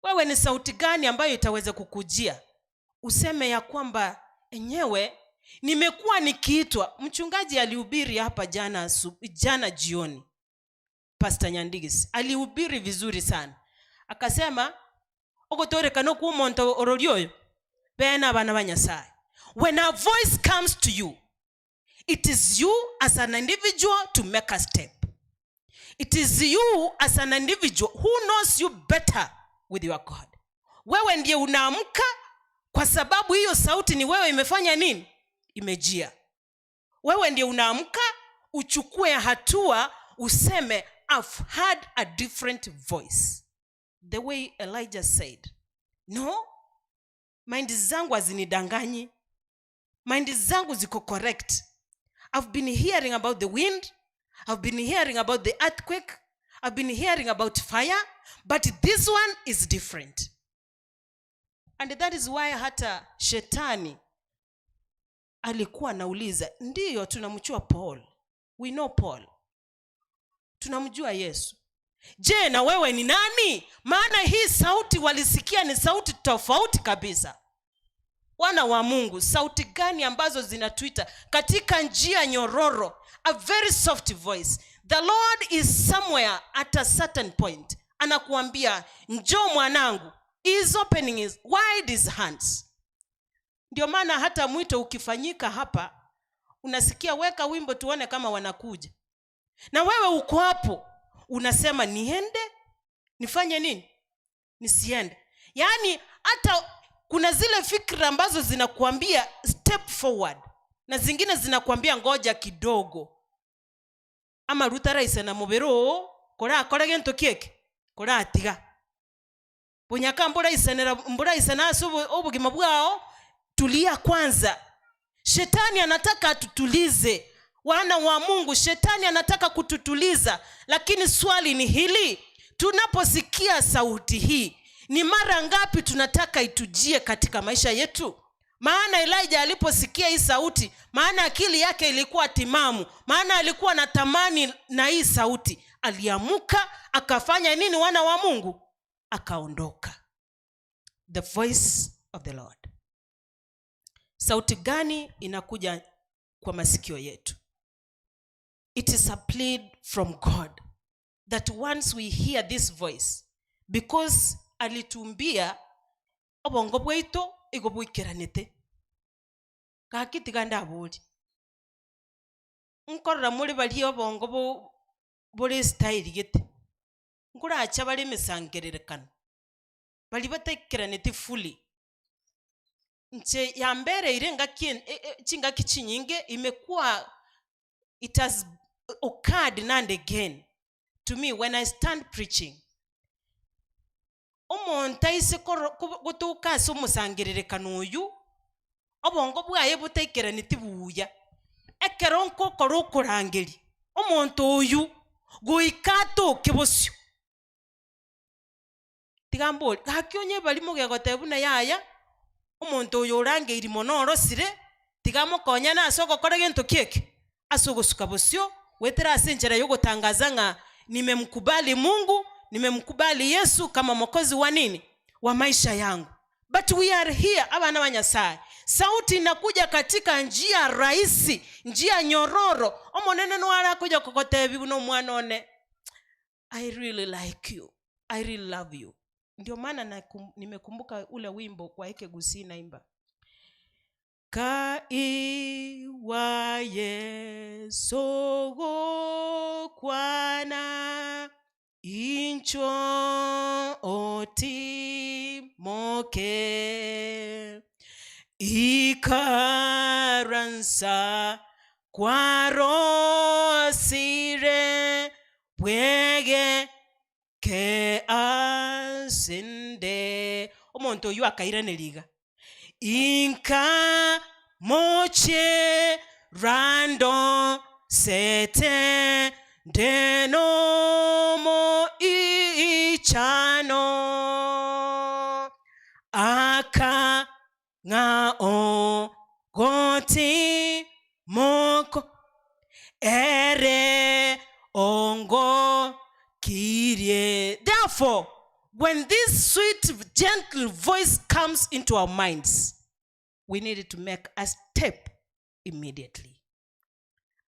Wewe ni sauti gani ambayo itaweza kukujia useme ya kwamba enyewe nimekuwa nikiitwa? Mchungaji alihubiri hapa jana jioni, Pastor Nyandigis alihubiri vizuri sana, akasema ogotoreka no kumonto ororioyo bena bana banyasaye. When a voice comes to you, it is you as an individual to make a step. It is you as an individual who knows you better with your God. Wewe ndiye unaamka kwa sababu hiyo sauti ni wewe imefanya nini? Imejia. Wewe ndiye unaamka uchukue hatua useme I've had a different voice. The way Elijah said, no, mind zangu hazinidanganyi. Mind zangu ziko correct. I've been hearing about the wind. I've been hearing about the earthquake. I've been hearing about fire. But this one is different. And that is why hata shetani alikuwa anauliza, ndiyo tunamjua Paul. We know Paul. Tunamjua Yesu. Je, na wewe ni nani? Maana hii sauti walisikia ni sauti tofauti kabisa. Wana wa Mungu, sauti gani ambazo zinatuita katika njia nyororo? A very soft voice. The Lord is somewhere at a certain point. Anakuambia, njoo mwanangu. He is opening his wide his hands. Ndio maana hata mwito ukifanyika hapa, unasikia weka wimbo tuone kama wanakuja. Na wewe uko hapo, unasema niende, nifanye nini? Nisiende. Yaani hata kuna zile fikra ambazo zinakuambia step forward, na zingine zinakuambia ngoja kidogo. Ama rutara isana mubero, kora akora gento kieke, kora atiga. Bunyaka mbura isana obugima bwao, tulia kwanza. Shetani anataka atutulize. Wana wa Mungu, shetani anataka kututuliza, lakini swali ni hili, tunaposikia sauti hii, ni mara ngapi tunataka itujie katika maisha yetu? Maana Elijah aliposikia hii sauti, maana akili yake ilikuwa timamu, maana alikuwa na tamani na hii sauti, aliamuka akafanya nini wana wa Mungu? Akaondoka. The voice of the Lord. Sauti gani inakuja kwa masikio yetu? It is a plead from God that once we hear this voice, because alitumbia obongo bweito igobwikiranite kakitiganda abuli nkorra muri bali obongo bole style gete ngura acha bali misangererekana bali batekiranite fully nche yambere irenga chinga kichinyinge imekuwa, it has occurred and again to me when I stand preaching. Omonta ise gotuka so musangererekana uyu obongo bwaye butekeraniti buya ekeronko korokorangeri omonto uyu goikato kebosyo tigambo hakyonye bali mugegotebu na yaya omonto uyu orangeiri monoro sire tigamukonya na asoko kora gento kieke asogosuka bosyo wetera asenjera yo gutangaza nga nimemkubali Mungu, nimemkubali Yesu kama mwokozi wa nini? Wa maisha yangu. But we are here, abana banyasaye. Sauti inakuja katika njia rahisi, njia nyororo. Omonene nwara kuja kokote bibu no mwanone. I really like you. I really love you. Ndio maana nimekumbuka ule wimbo kwa Eke Gusi naimba. Kaiwa Yesu kwana incho oti moke ikaransa kwarosire bwege ke asinde omonto yu akairaneliga inka moche rando sete denomo ichano aka ngao goti moko ere ongo kirie. Therefore, when this sweet gentle voice comes into our minds, we need to make a step immediately.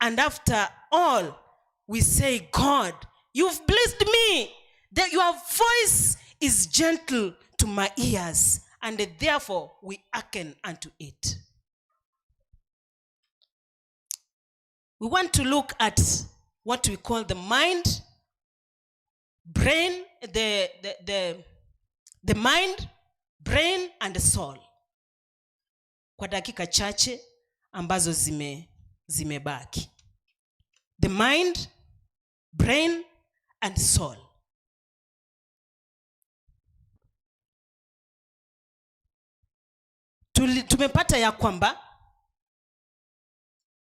And after all, we say, God, you've blessed me, that your voice is gentle to my ears, and therefore we hearken unto it. We want to look at what we call the mind, brain, the mind, brain, and the soul. Kwa dakika chache ambazo zimebaki. The mind, brain, and soul. Tumepata ya kwamba,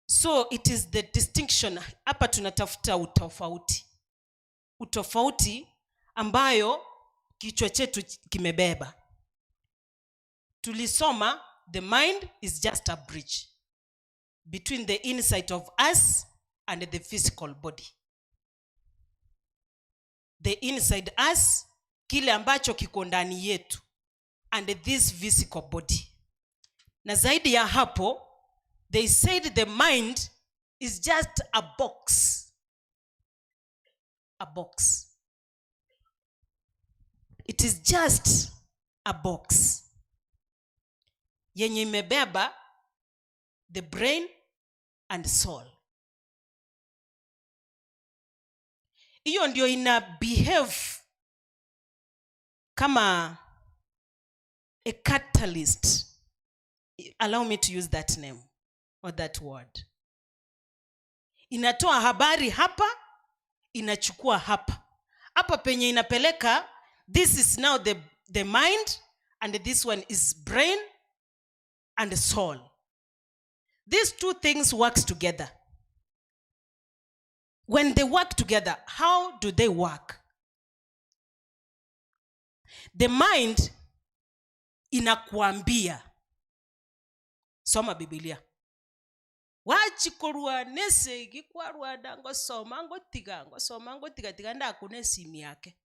so it is the distinction. Hapa tunatafuta utofauti ambayo kichwa chetu kimebeba. Tulisoma the mind is just a bridge between the inside of us and the physical body. The inside us, kile ambacho kiko ndani yetu, and this physical body. Na zaidi ya hapo, they said the mind is just a box. A box. It is just a box yenye imebeba the brain and soul. Hiyo ndio ina behave kama a catalyst. Allow me to use that name or that word. Inatoa habari hapa, inachukua hapa. Hapa penye inapeleka, this is now the mind, and this one is brain and soul. These two things works together. When they work together, how do they work? The mind inakuambia, soma Biblia. Wachikorwa nese gikwarwa dango soma ngo tiga ndakune simi yake.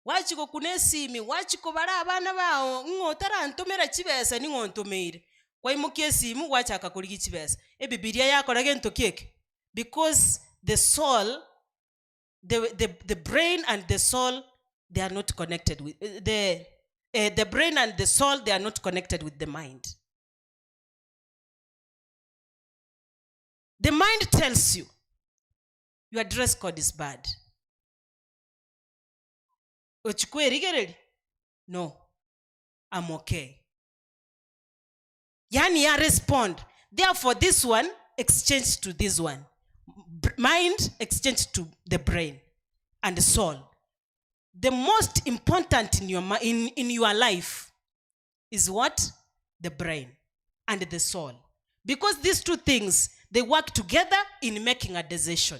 Wachiko kunesimi, wachiko bara abana bawo ngotara ntomera kibesa ni ngontomere. Kwa imukie simu wachaka kuri kibesa. Biblia yako rage ntokeke. Because the soul, the brain and the soul, they are not connected with the brain and the soul, they are not connected with the mind. The mind tells you your dress code is bad. Ochukwe rigereli? No, I'm okay. Yani ya respond. Therefore, this one exchanged to this one. Mind exchanged to the brain and the soul. The most important in your life is what? The brain and the soul. Because these two things, they work together in making a decision.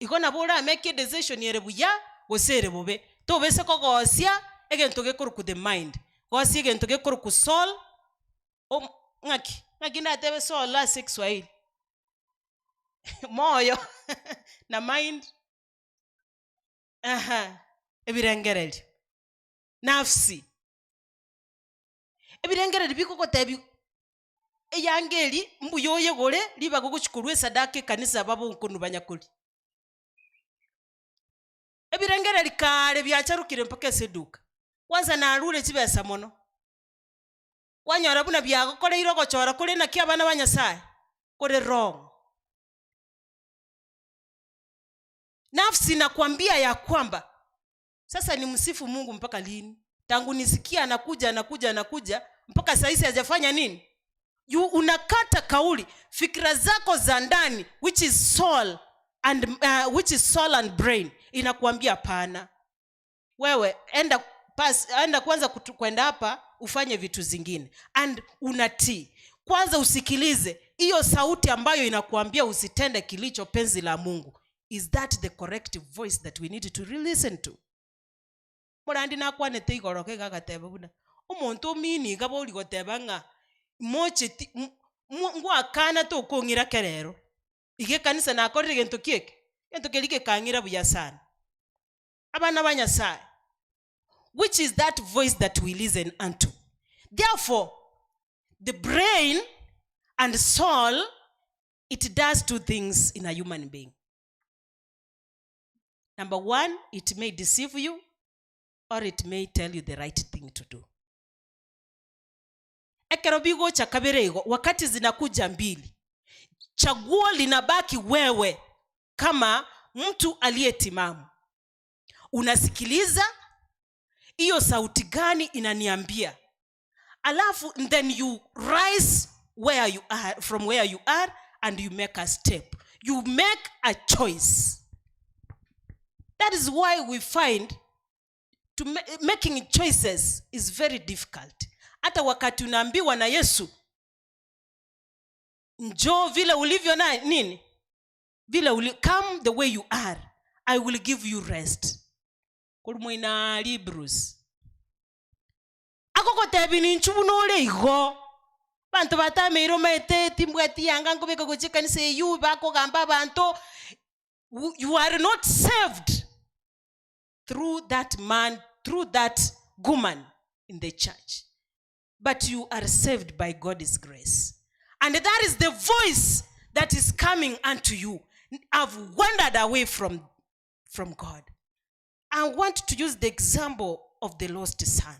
Ikona bora make a decision yerebuya wosere bobe. To bese ko gosia egentoge koruku the mind. Gosia egentoge koruku soul. O ngaki na tebe soul la sexual. Moyo na mind. Ebirengereli. Nafsi. Ebirengereli biko kotebi eyangeli mbuyoye gore liba kukuchukurwe sadake kanisa babo nkunu banyakuri. ebirengere likale byacharukire mpaka eseduka kwanza narure chibesa mono kwanyora buna byago kole iroko chora kole na kia bana banyasaye kole wrong. Nafsi nakwambia ya kwamba sasa ni msifu Mungu mpaka lini? Tangu nisikia anakuja mpaka saizi hajafanya nini? Unakata kauli, fikra zako za ndani which is soul and brain inakuambia pana. Wewe enda kwanza kwenda hapa ufanye vitu zingine and unatii. Kwanza usikilize hiyo sauti ambayo inakuambia usitende kilicho penzi la Mungu. Is that the correct voice that we need to listen to? Morandi nakwanete igoroke gagateba buna umuntu mini gaboli goteba nga moche ngwakana to kongira kerero ige kanisa nakorire gento kelike kangira buya sana abana banyasaye, which is that voice that we listen unto. Therefore the brain and soul, it does two things in a human being. Number one, it may deceive you or it may tell you the right thing to do. Ekerobigo cha kabirego wakati zinakuja mbili, chaguo linabaki wewe kama mtu aliyetimamu. Unasikiliza hiyo sauti gani inaniambia, alafu then you rise from where you are and you make a step, you make a choice. That is why we find making choices is very difficult. Hata wakati unaambiwa na Yesu njoo vile ulivyo na nini, come the way you are, I will give you rest. Kulumuina Hebrews akoko tebi ni nchubu nole igo bantu batameiro mete timbwati yanga ngobeka gocheka ni se yu bako gamba bantu. You are not saved through that man, through that woman in the church, but you are saved by God's grace. And that is the voice that is coming unto you. I've wandered away from God. I want to use the example of the lost son.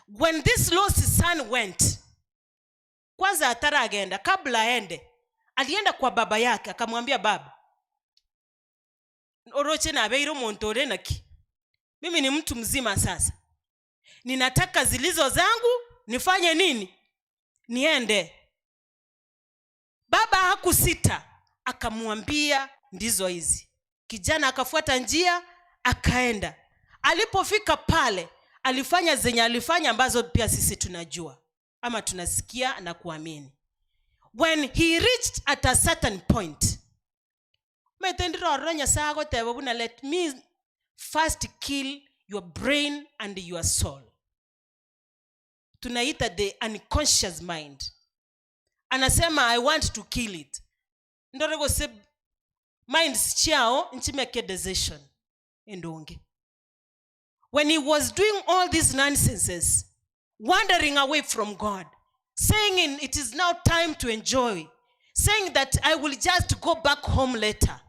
When this lost son went, kwanza atara agenda, kabla aende, alienda kwa baba yake, akamwambia baba, oroche na beiro montore naki. Mimi ni mtu mzima sasa. Ninataka zilizo zangu, nifanye nini? Niende. Baba hakusita, akamwambia ndizo hizi. Kijana akafuata njia, akaenda. Alipofika pale, alifanya zenye alifanya ambazo pia sisi tunajua ama tunasikia na kuamini. When he reached at a certain point, let me first kill your brain and your soul. Tunaita the unconscious mind. Anasema I want to kill it. Ndorego se mind chao nchimeke decision endonge. When he was doing all these nonsenses, wandering away from God, saying it is now time to enjoy, saying that I will just go back home later,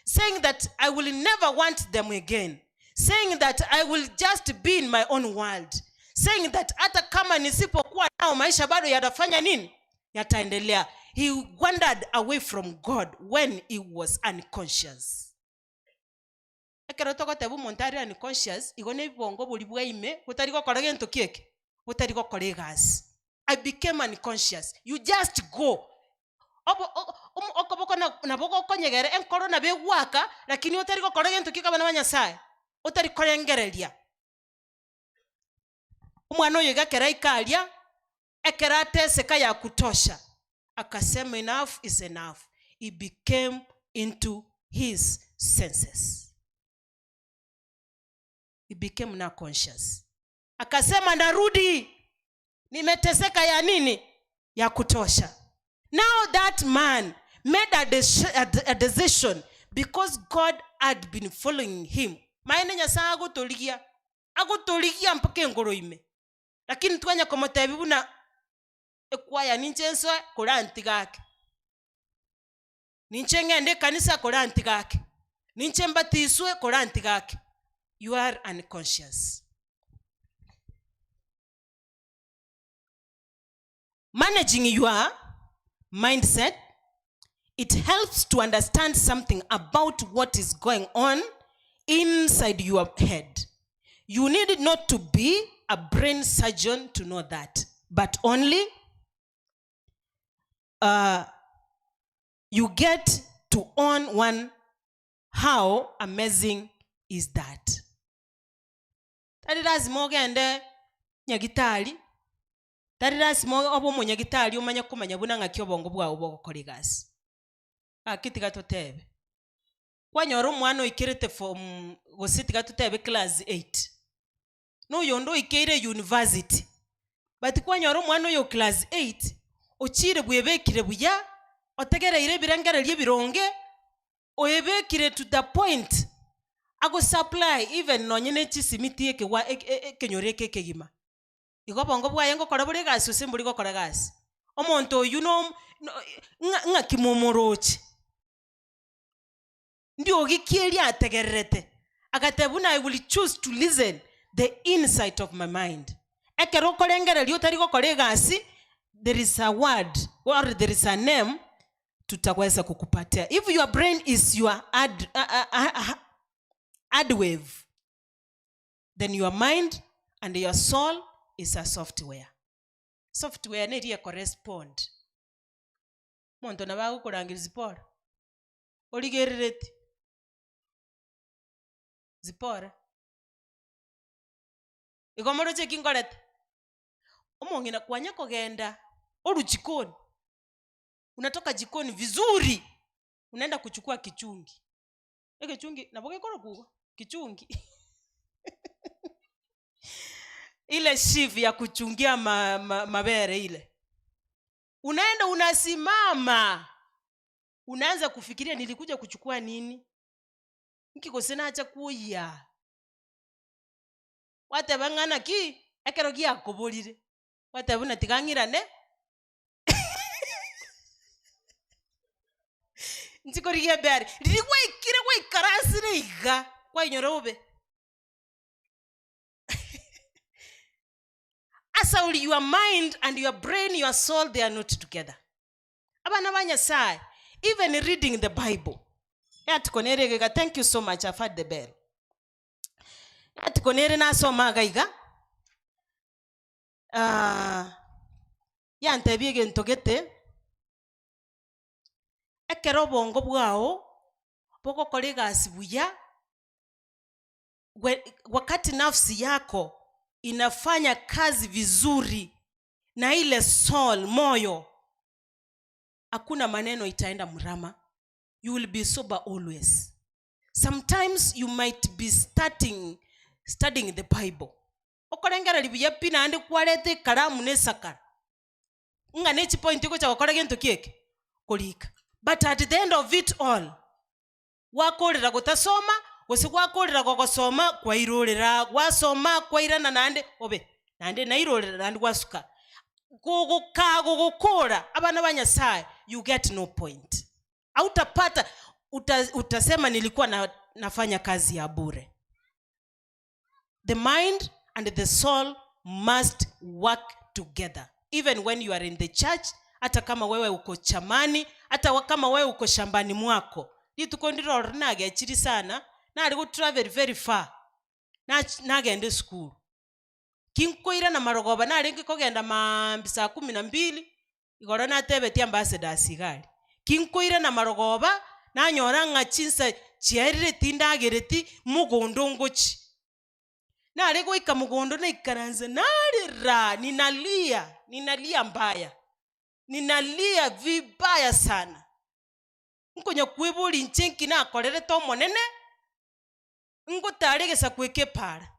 saying that I will never want them again, saying that I will just be in my own world, saying that hata kama nisipokuwa nao maisha bado yatafanya nini? Yataendelea. He wandered away from God when he was unconscious. Ekerotoko tebu montari unconscious, igone bongo buli bwaime, utariko korege ntokieke, utariko kolegas. I became unconscious. You just go. Okoboko na boko konyegere enkoro na bewaka, lakini utariko korege ntokieka bana banyasaye. Utariko rengerelia. Umwana oyo gakera ikalia, ekera teseka ya kutosha. Akasema enough is enough. He became into his senses. He became now conscious. Akasema narudi. Nimeteseka ya nini? Ya kutosha. Now that man made a decision because God had been following him. Maene Nyasaye agotoligia mpaka ngoro ime. Lakini twanya komotebi buna ekwaya ninjenso kola antigake. Ninchengende kanisa kola antigake. ninche mbatiswe koranti gake. You are unconscious. Managing your mindset, it helps to understand something about what is going on inside your head. You need not to be a brain surgeon to know that, but only you get to own one. How amazing is that? Tari lazima ogende nyagitari. Tari lazima obo mu nyagitari umanya kumanya bunanga kyobongo bwawo bwokora igasi. Akiti gatotebe. Kwanyora umwana ikirete from gositi gatotebe class 8. No yondo ikere university. But kwanyora umwana yo class 8 ochire bwebekire buya otegereire birangara lyebironge oyebekire to the point ago supply even no nyine chisimiti eke wa kenyoreke kegima igobongo bwaye ngo kora buri gasi usemburi gokora gasi omonto you know nga kimomorochi ndio gikiri ategerete agatebuna I will choose to listen the insight of my mind ekero korengera lyo tari gokora gasi. There is a word or there is a name tutaweza kukupatia. If your brain is your ad wave, then your mind and your soul is a software. Software ne correspond. Monto na bago kurangiriza zipora. Oligerereti. Zipora. Igomoro chekingorete. Omongina kwanya kogenda oru jikoni. Unatoka jikoni vizuri. Unaenda kuchukua kichungi. Kichungi naboke koro kuko kichungi. Ile shivi ya kuchungia mabere ile. Unaenda unasimama. Unaanza kufikiria nilikuja kuchukua nini? Nkikosena acha kuya. Wate bangana ki ekero gi akobolire. Wate buna tigangirane. Ntikoriye bere. Liwe ikire we karasire iga kwa inyorobe. Asa your mind and your brain, your soul, they are not together. Abana banya sai. Even reading the Bible. Thank you so much. I've had the bell. Na so magaiga. Yantebige ntogete. Ekero bongo bwao boko kolega asibuya. Wakati nafsi yako inafanya kazi vizuri na ile soul moyo, hakuna maneno itaenda mrama. You will be sober always. Sometimes you might be studying the Bible. Okorengera libuya pina ande kwarete karamu nesakara. Nga nechi point iko cha okorege nto kieke kolika. But at the end of it all, wakorera gotasoma, wakorera gogosoma kwa irorera, wasoma kwa irana nande obe. Nande na irorera nande wasuka. Gogokora abana banyasai, you get no point. Hautapata utasema nilikuwa nafanya kazi ya bure. The mind and the soul must work together. Even when you are in the church, hata kama wewe uko chamani, hata kama wewe uko shambani mwako. Litukondiro nage chiri sana, na ali go travel very far. Nage ende school. Kinkoira na marogoba na ali kogenda mambisa 12, igoro na tebe ti ambassador sigari. Kinkoira na marogoba na nyora nga chinsa chierire tindagereti mugondo ngochi. Na alego ikamugondo na ikaranze narira ninalia mbaya. Ninalia vibaya sana. Nkonya kwebuli nchenki na akorere to monene. Ngotaregesa kweke para.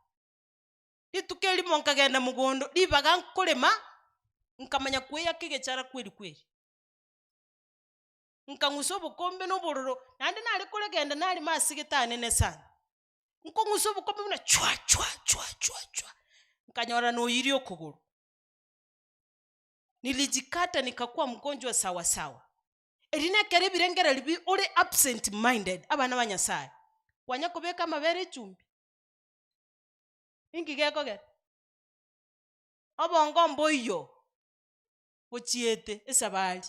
Litukeli monkagenda mugondo libaga nkolema nkamanya kweya kigechara kweli. Nkangusobo kombe no bororo nandi nali kulegenda nali masigitane ne sana. Nkongusobo kombe na chwa. Nkanyora no yiri okuguru. Nilijikata nikakuwa mgonjwa sawa. Erina kare birengera libi ore absent minded abana banyasai. kwanya kubeka mabere chumbi ingigeko get obongo mboyo ochiete esabali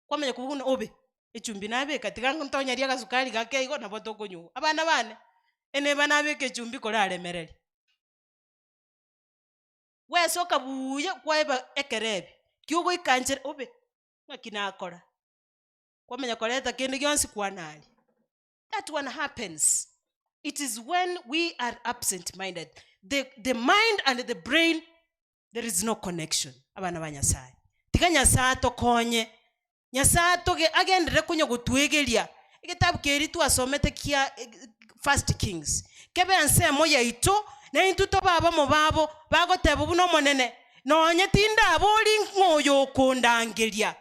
kwamenya kubuna obe echumbi nabeka tigango ntonyaria gasukari gakeigo nabo tokonyu abana bane ene banabeka echumbi koralemereri wesoka buya kwaiba ekerebe kiugo ikanjere obe ngakinakora kwamenya koleta kindi gyonsi kwanali. That one happens. It is when we are absent-minded. The mind and the brain, there is no connection. Abana ba Nyasaye. Tika Nyasaye tokonye. Nyasaye toge agendere kunyo gutwegeria. Igitabu keri twasomete kia First Kings. Kebe ansemo ya ito na intuto baba mo babo bagoteba buno monene. Nonye tinda aboli ngoyo kondangeria.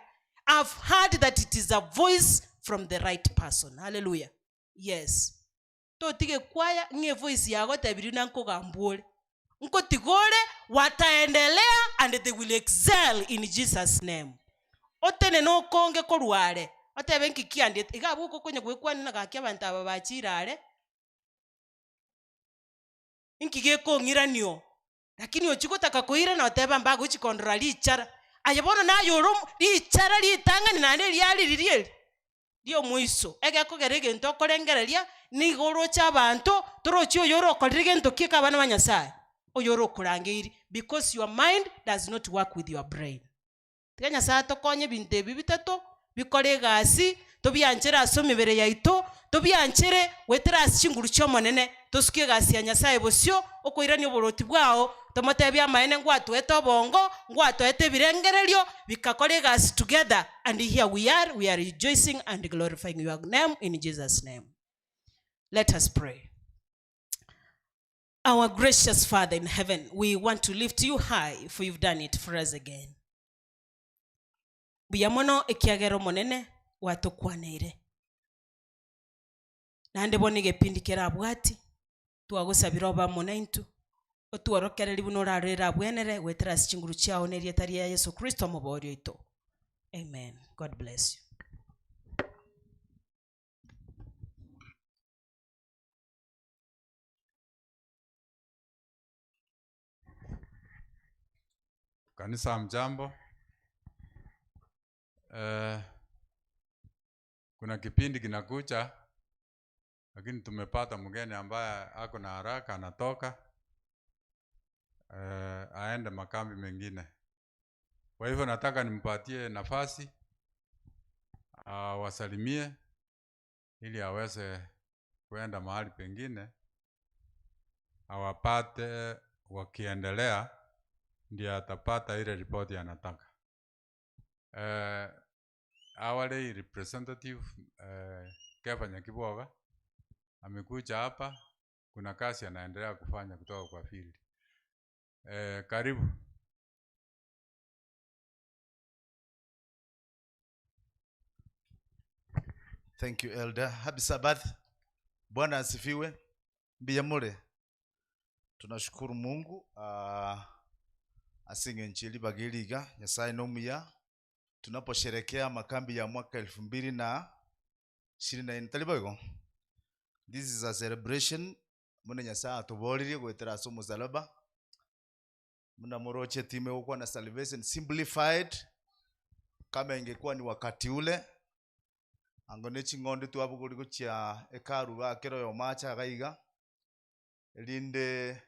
I've heard that it is a voice from the right person. Hallelujah. Yes. To tige kwaya nge voice yago tabiri na nko gambole. Nko tigole wataendelea and they will excel in Jesus name. Otene no konge korware. Otebe nkikiande igabu ko konye kwekwana na gakia bantu ababachirare. Nkige ko ngiranio. Lakini ochikotaka koira na oteba mbago chikondora lichara. Ayabona na yorom lichara litanga ni nande lyali lirieli. Dio muiso ege ko gerege nto korengereria ni goro cha bantu torochio yoro kodirige nto kika bana banyasai oyoro kurangiri because your mind does not work with your brain. Tiganya sa to konye binte bibiteto bikore gasi to byanchera asomi bere yaito to byanchire wetera ashinguru cyo monene to sukie gasi ya Nyasaye bosyo okoirani oboroti bwao tomote bya maene ngwato eto bongo ngwato ete birengererio bikakore gasi together and here we are rejoicing and glorifying your name in Jesus name. Let us pray. Our gracious Father in heaven, we want to lift you high for you've done it for us again. Biyamono ekiagero monene watokwaneire. Nande bonige pindikera abwati twagusabira oba monentu otuorokere libunora rera bwenere wetera chinguru chao nerietari ya Yesu Kristo moborio ito. Amen. God bless you. Kanisa mjambo. Kuna kipindi kinakuja lakini tumepata mgeni ambaye ako na haraka anatoka aende makambi mengine. Kwa hivyo nataka nimpatie nafasi wasalimie ili aweze kuenda mahali pengine awapate wakiendelea ndiye atapata ile ripoti anataka. Awali representative Kefa Nyakiboga amekuja hapa, kuna kazi anaendelea kufanya kutoka kwa field. Karibu. Thank you, Elder. Happy Sabbath. Bwana asifiwe. Mbiyamule. Tunashukuru Mungu. Asinge nchili bagiliga. Nyasaye nomuya. Tunaposherekea makambi ya mwaka 2024. Talibago. This is a celebration. Muna Nyasaye atuboliri gwetera so muzalaba. Muna moroche time ukwa na salvation simplified. Kama ingekuwa ni wakati ule. Angonechi ngondi tu abu kuliko chia ekaru ga kero yo macha gaiga elinde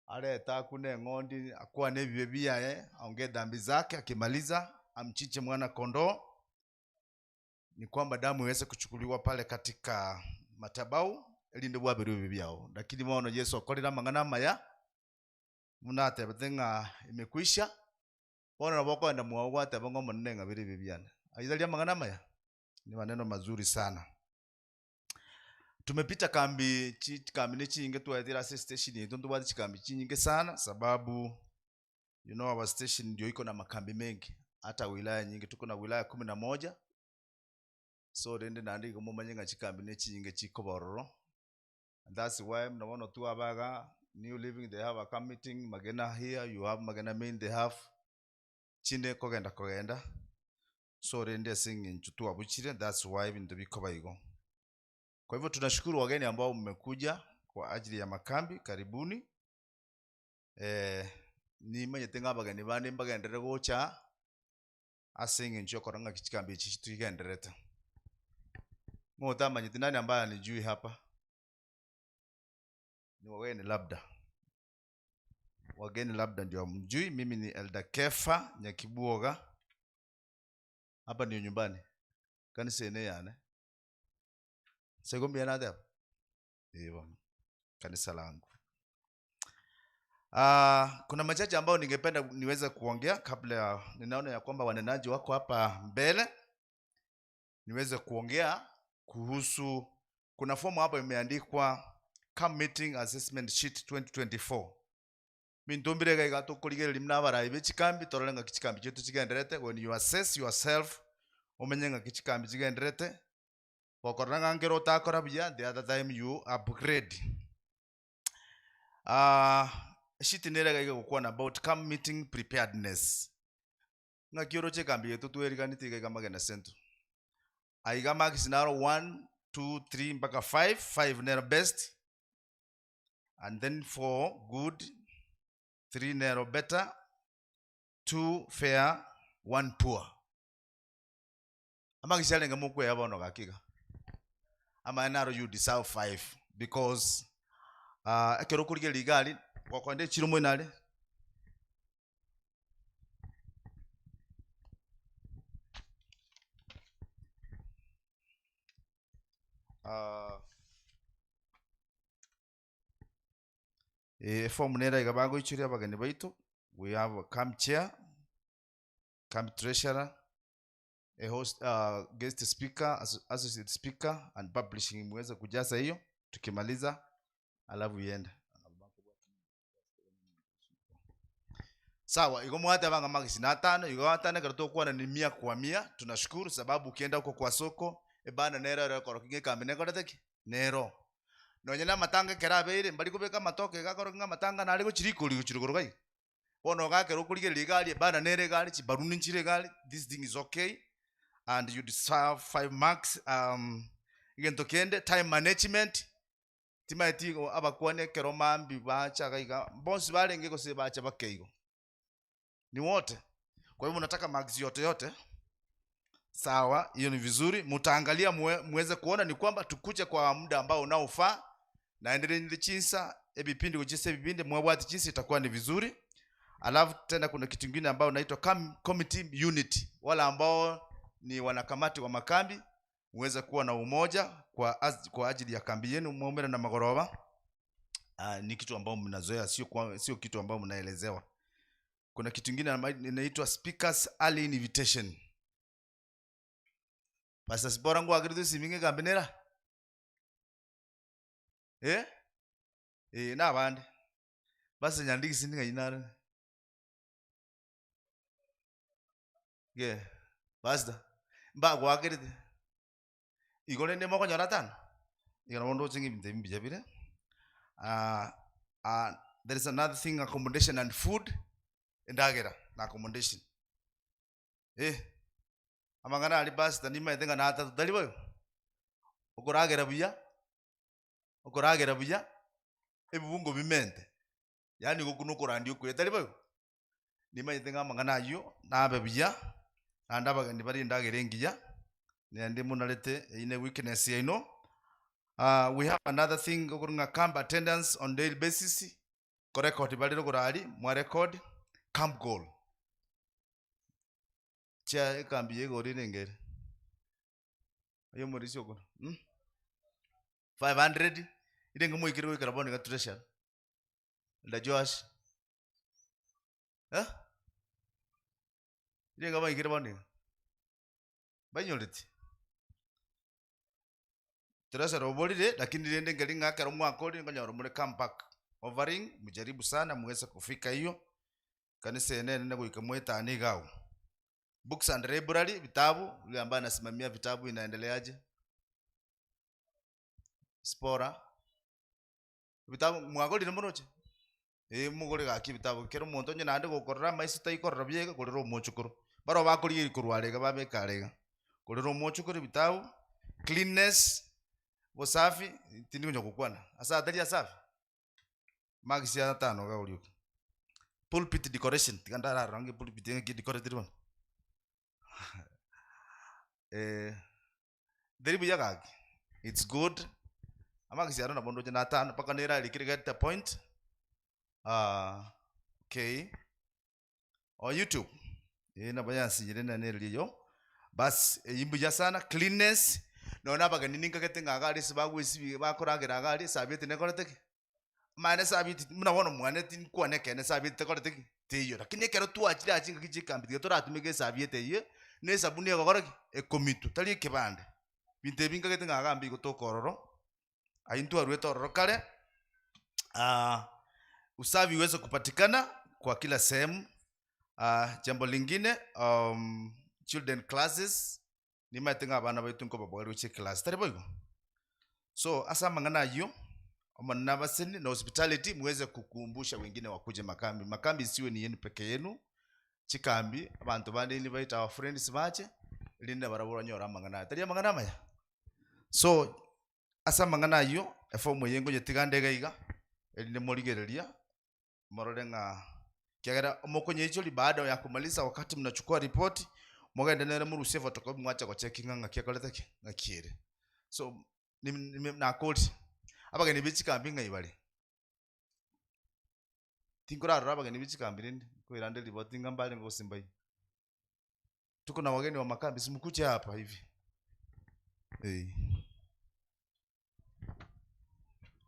aleta kune ngondi akuwa ne bibia aonge dhambi zake akimaliza amchiche mwana kondoo ni kwamba damu iweze kuchukuliwa pale katika matabau elinde bwa biru bibiao lakini mwana Yesu akolera mangana maya munate batenga imekwisha bona naboko enda muwa ate bango monenga biri bibiana aizalia mangana maya. Ni maneno mazuri sana. Tumepita kambi chinge tuwaetira station yetu ndio kambi chinge sana sababu you know our station ndio iko na makambi mengi hata wilaya nyingi tuko na wilaya 11 so rende nandi ko mumanyenga chikambi chinge chiko bororo and that's why mnaona tu abaga New Living they have a camp meeting Magena here you have Magena main they have chinde kogenda so rende singing chutu abuchire that's why bintu bikoba igo Kwa hivyo tunashukuru wageni ambao mmekuja kwa ajili ya makambi, karibuni. Ni manyete ng'abageni bandi mbagendere gocha asinge ncho koranga kichikambi chichi tuigenderete. Ng'ota manyete nani ambaye anijui hapa? Ni wageni labda. Wageni labda ndio mjui. Mimi ni Elder Kefa Nyakibuoga. Hapa ndio nyumbani. Kanisa ene yana. Segombi yana hapo. Hivyo. Kanisa langu. Kuna machache ambao ningependa niweze kuongea kabla ya ninaona ya kwamba wanenaji wako hapa mbele. Niweze kuongea kuhusu, kuna fomu hapa imeandikwa Camp Meeting Assessment Sheet 2024. Mintumbire gaiga tukurigera limna barayi bechikambi torolenga kichikambi chetu chigenderete. When you assess yourself umenyenga kichikambi chigenderete bokoranga ngero utakora buya, the other time you upgrade. Sheet nere gaiga gukwana about camp meeting preparedness. Ngakiro chekambi yetu tueriganite gaiga magena centro. Aiga marks naro 1 2 3 mpaka 5 nero best, and then 4 good, 3 narrow better, 2 fair, 1 poor. Ama kishalenga mukwe yabono gakiga. Ama naro you deserve 5 because akero kurige ligali wakwande chirumo nale. Form nera igabago ichuri abageni baitu. We have a camp chair, camp treasurer, a host, guest speaker, associate speaker and publishing. Mweze kujaza hiyo tukimaliza alafu iende. Sawa, iko mwate banga magisi na 5, iko 5 kato kwa ni 100 kwa 100. Tunashukuru sababu ukienda huko kwa soko ebana nera rekoro kinge kambi nekora teki nero. Nonyena matanga kerabeire mbali kubeka matoke gakoro nga matanga nali go chirikuri guchirugoro gai. Bono gakero kurige ligali ebana nere gali chibaruni nchire gali. This thing is okay and you deserve 5 marks. Igento kende time management timaiti abakwane kero mambi bacha gaiga boss balenge ko se bacha bakeigo ni wote. Kwa hivyo nataka marks yote. Sawa, hiyo ni vizuri. Mutaangalia muweze kuona ni kwamba tukuje kwa muda ambao unaofaa. Na endelee chinsa ebipindi kujise ebipindi mwabwati chinsa itakuwa ni vizuri. Alafu tena kuna kitu kingine ambao unaitwa committee unity. Wala ambao ni wanakamati wa makambi muweze kuwa na umoja kwa ajili ya kambi yenu muomera na magoroba. Ni kitu ambao mnazoea, sio kitu ambao mnaelezewa. Kuna kitu kingine inaitwa speakers early invitation. Pastor Sibora ngo agiridu siminge kambenera. Na bande. Basi nyandiki sindinga inara. Pastor. Mba go agiridu. Igole ne moko nyoratan. Igona wondo chingi mbije bire. There is another thing, accommodation and food. Endagera na accommodation. Amangana ali basi tanima edenga na ata dalibo. Okoragera buya. Ebubungo bimente. Yani gokuno korandi okwe dalibo. Nima edenga amangana ayo na abe buya. Andaba gandi bari ndagera engiya. Nende munalete ine weakness ya ino. We have another thing, okurunga camp attendance on daily basis. Record baliro korali mwa record camp goal. Cha kambi yego rinengere. Ayo morisho ko. 500 idenga moikiro ikaraboni ga treasure. La Josh. Idenga moikiro boni. Banyoliti. Treasure obolide lakini rende ngelinga karo mwakoli nganyoro muri camp back. Overing mujaribu sana muweze kufika hiyo. Kanisa enene na kuikamweta anigao. Books and library, vitabu, yule ambaye anasimamia vitabu inaendeleaje? Spora. Vitabu mwagoli nimonoche. Mugoli gaki vitabu kero muntu nye nande gukorera maisi taikorera byega kurero muchukuru. Baro bakuri kurwarega babekarega. Kurero muchukuru vitabu, cleanness. Bosafi tindi kunja kukwana. Asa atali asafi. Magisi ya 5 ga uliuka. Pulpit decoration tikandara rangi pulpit ngi decorated one. Deribu yakaki. It's good. Amagisi ya na bondo jana 5 paka nera likirigata the point. Okay. On YouTube. Na banya sijirena neliyo. Bas yimbuja sana cleanness. Nona baga nininga ketenga agari sibagu isi bakoragira agari sabiti nekoreteke. Mane sabiti muna wono mwane tin kwane kene sabiti tekoreteke. Teyo lakini kero tu achira achinga kijikambi getora atumike sabiti ye ne sabuni yakoraki ekomitu tali kibande. Binte binga ketenga agambi gotokororo. Aintu arwetororo kale. Usafi uweze kupatikana kwa kila sehemu. Jambo lingine children classes ni matenga abana baitu nko babwari uche class tari boygo. So asa mangana yo omana baseni na hospitality muweze kukumbusha wengine wakuje makambi. Makambi siwe ni yenu peke yenu. Chikambi abantu bandi ni baita our friends bache linda barabura nyora mangana. Tari mangana maya. So asa mangana yo efo moyengo yetigande gaiga elinde moligereria mororenga kiagera omokonye icholi baada ya kumaliza wakati mnachukua ripoti mwagenda nere mu receive to mwacha ko checking nga kiakolete ngakire. So na code abageni bichikambi ngaibali tinkora abageni bichikambi nindi ko irande ripoti ngambale ngo simbai. Tuko na wageni wa makambi simukuche hapa hivi.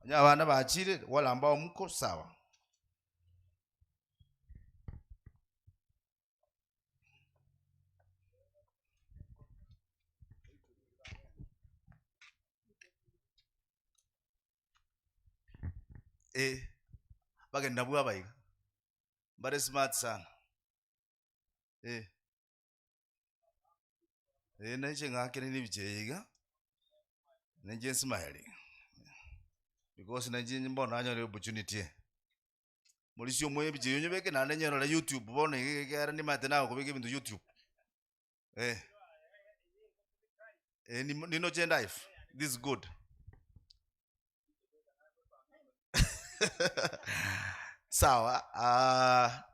Nya bana baachire wala ambao mko sawa. Bagenda nabwa bayiga. Bare smart sana. Naje ngakene nibijeyiga. Naje smiling. Because naje mbona anyo opportunity. Mulisio mwe bijeyo nyebeke na nanyero la YouTube bona igera ni mate nawo kubike bintu YouTube. Ni no change life. This is good. Sawa.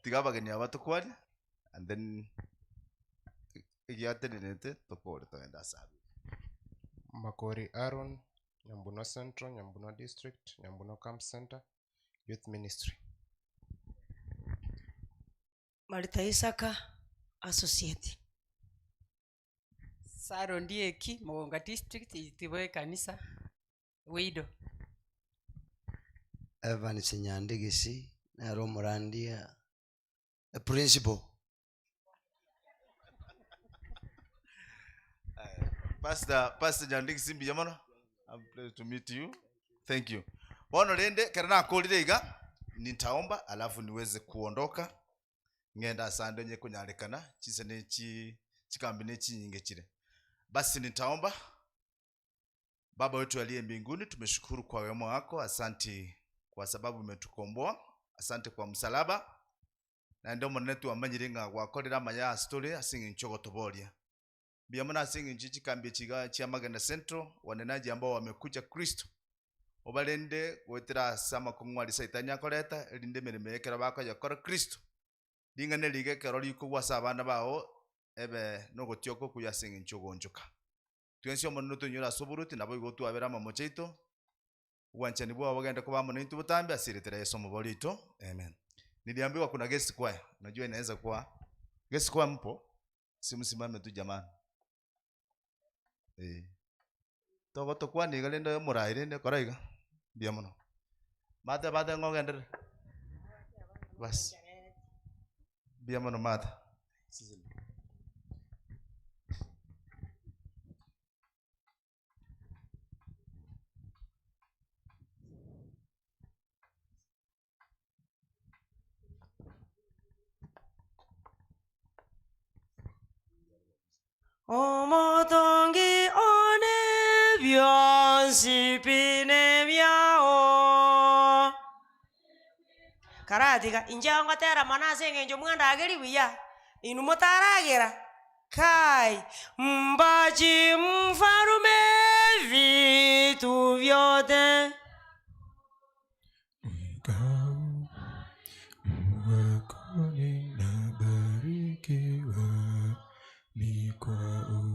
Tigabageni abatukwani and then igiatenete tokore toenda sabi. Makori Aaron, Nyambuno Central, Nyambuno District, Nyambuno Camp Center, Youth Ministry. Marita Isaka Associate. Saro Ndieki, Mwonga District, itiboe kanisa Wido. Evan Sinyandigisi, Nero Morandia, a principal. Pastor Nyandigisi Mbiyamano, I'm pleased to meet you. Thank you. Bono lende karana kolideiga nitaomba alafu niweze kuondoka. Ngenda sande nye kunyarekana chisene chikambi nyinge chile. Basi nitaomba. Baba wetu aliye mbinguni, tumeshukuru kwa wema wako. Asante kwa sababu umetukomboa. Asante kwa msalaba. Na ndio mwenetu amanyiringa wakorera maya story asingi nchogo tobolia. Biyamana asingi nchichi kambi chiga Chiamagana Central wanenaji ambao wamekuja Kristo. Obalende wetera sama kongwali saitani akoleta elinde mirimo yekera bako yakora Kristo. Dinga nelige keroli kuwasa abana bao ebe nogotioko kuyasingi nchogo njoka. Tuensi omonuto nyura soburuti nabo igotu abera mamocheito. Uwanchani bwa wagenda kwa monitu butambi asiritera Yesu mbolito. Amen. Niliambiwa kuna guest choir. Najua inaweza kuwa guest choir mpo. Simsimame tu jamani. Togo kwa ni galenda muraire ne koraiga. Biamono. Mata bada ngogender. Bas. Biamono mata. Omotongi one byonsi pine byao. Karadiga injanga tera manase ngenjo mwanda ageri wiya. Inu mutaragira. Kai mbaji mfarume vi vyote wako ninabarikiwa, ni kwa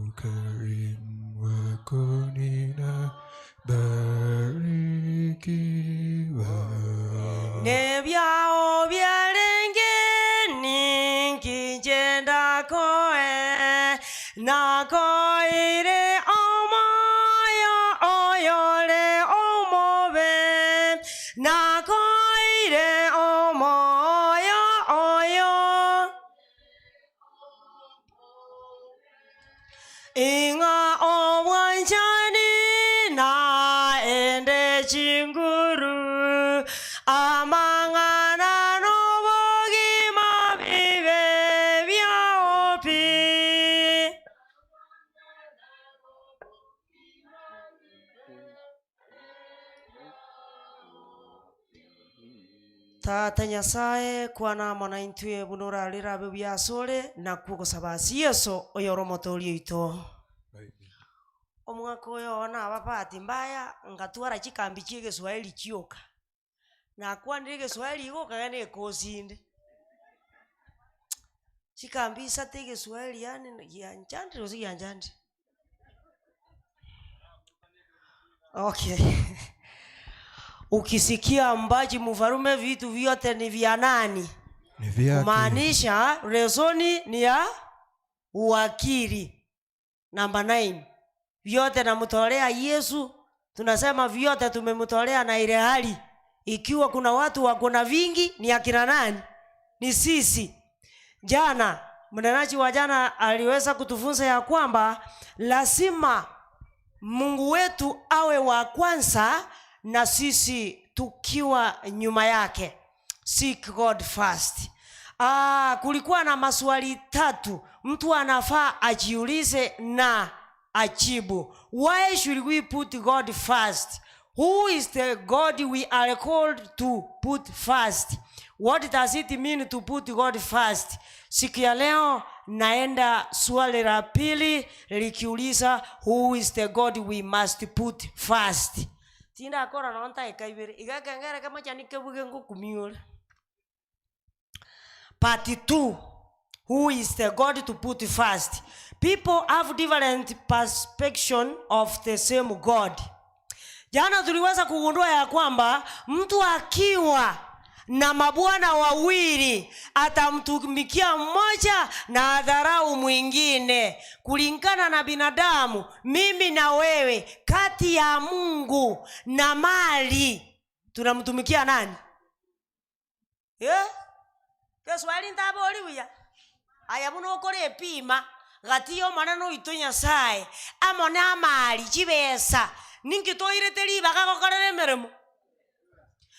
ukarimu wako ninabarikiwa. nebyao byalenge ninkijenda koe nakoire omoyo oyole omobe nakoire omoyo oyo inga obwanjani naende chinguru amangana nobogima bibe byaopi tata nyasaye kwana mwana intue bunura lirabe byasole na kugusabasi yeso oyoromotorio ito omwaka oyo ona abapati mbaya ngatwara chikambi chie Kiswahili chioka na kwandire Kiswahili igoka gane kosinde chikambi sate Kiswahili yani ya njandi rosi ya njandi. Okay. Ukisikia mbaji mfarume vitu vyote ni vya nani? Ni vyake. Kumaanisha resoni ni ya uwakili. Namba 9. Vyote namtolea Yesu. Tunasema vyote tumemtolea na ile hali. Ikiwa kuna watu wako na vingi ni akina nani? Ni sisi. Jana mnenaji wa jana aliweza kutufunza ya kwamba lazima Mungu wetu awe wa kwanza na sisi tukiwa nyuma yake. Seek God first. Kulikuwa na maswali 3 mtu anafaa ajiulize na ajibu. Why should we put God first? Who is the God we are called to put first? What does it mean to put God first? Siku ya leo naenda swali la pili likiuliza who is the God we must put first. Tinda akora naonta ikaibiri igakangara kama chanike buge ngukumiura. Part 2. Who is the God to put first? People have different perception of the same God. Jana tuliweza kugundua ya kwamba mtu akiwa na mabwana wawili atamtumikia mmoja na adharau mwingine. Kulingana na binadamu, mimi na wewe, kati ya Mungu na mali tunamtumikia nani? Kiswahili ntaboli uya ayabuno okore pima gatiyo maneno itonya sae amone amali chibesa ningi toireteli bakagokorere meremo.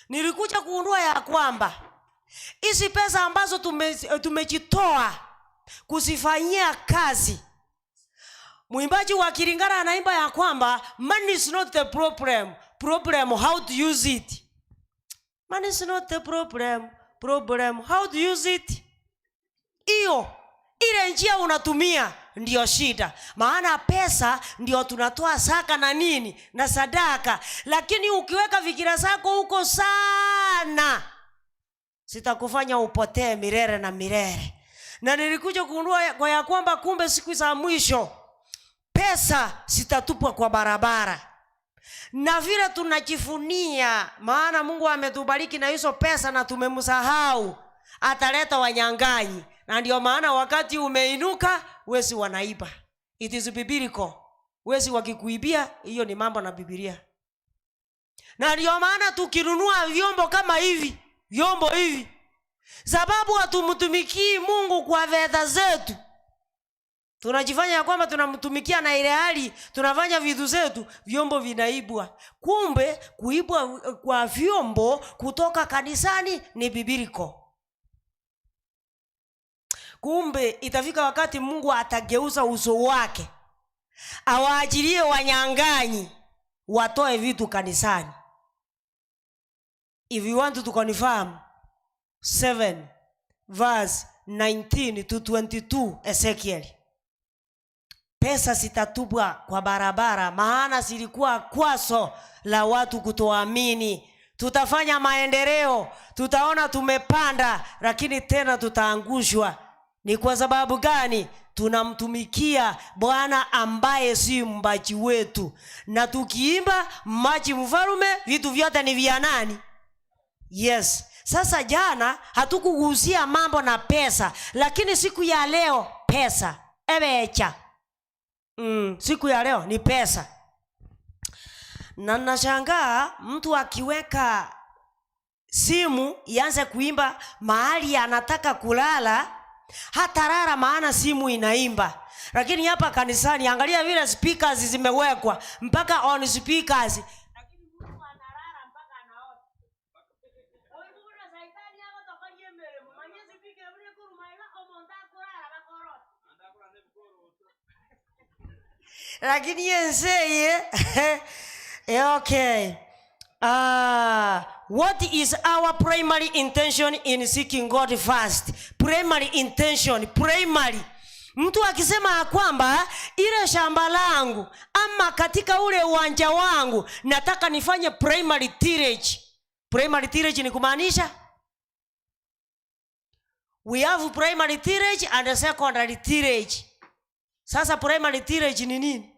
Nilikuja kuundua ya kwamba hizi pesa ambazo tumejitoa kuzifanyia kazi. Mwimbaji wa Kilingara anaimba ya kwamba money is not the problem. Problem how to use it. Money is not the problem. Problem how to use it. Iyo ile njia unatumia ndio shida. Maana pesa ndio tunatoa saka na nini na sadaka. Lakini ukiweka fikira zako huko sana, sitakufanya upotee milele na milele. Na nilikuja kugundua kwa ya kwamba kumbe siku za mwisho pesa sitatupwa kwa barabara. Na vile tunajifunia, maana Mungu ametubariki na hizo pesa na tumemsahau, ataleta wanyang'anyi. Na ndio maana wakati umeinuka wezi wanaiba. It is biblical. Wezi wakikuibia, hiyo ni mambo na Biblia. Na ndio maana tukinunua vyombo kama hivi, vyombo hivi, sababu hatumtumikii Mungu kwa fedha zetu, tunajifanya ya kwamba tunamtumikia na ile hali tunafanya vitu zetu, vyombo vinaibwa. Kumbe kuibwa kwa vyombo kutoka kanisani ni biblical. Kumbe itafika wakati Mungu atageuza uso wake, awaajilie wanyang'anyi watoe vitu kanisani. If you want to confirm 7 verse 19 to 22 Ezekiel. pesa zitatupwa kwa barabara, maana zilikuwa kwaso la watu kutoamini. Tutafanya maendeleo, tutaona tumepanda, lakini tena tutaangushwa. Ni kwa sababu gani? Tunamtumikia Bwana ambaye si mbaji wetu. Na tukiimba mbaji mfalume, vitu vyote ni vya nani? Yes. Sasa jana hatukugusia mambo na pesa, lakini siku ya leo pesa ebecha. Siku ya leo ni pesa. Na nashangaa mtu akiweka simu ianze kuimba mahali anataka kulala, hata rara maana simu inaimba. Lakini hapa kanisani angalia vile speakers zimewekwa mpaka on speakers. Lakini mtu analala mpaka anaota. Oibura saitani hapo tokanye mbele. Manyezi pike vile kurumaila omonda kulala bakoro. Lakini yenseye okay. What is our primary intention in seeking God first? Primary intention, primary. Mtu akisema kwamba ile shamba langu ama katika ule uwanja wangu nataka nifanye primary tillage. Primary tillage ni kumaanisha we have primary tillage and secondary tillage. Sasa primary tillage ni nini?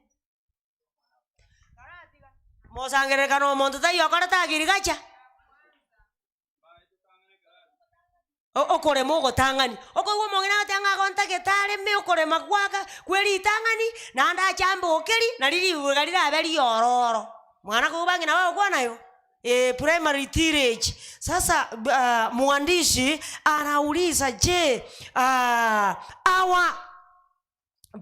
Mosangerekano monto tayo karata agirigacha. Okore mogo tangani. Okwo mongena tanga konta ketale me okore magwaka kweli tangani na anda chambo okeli na lili galira beli ororo. Mwana ko bangi na wao kwa nayo. Primary tillage. Sasa mwandishi anauliza je, our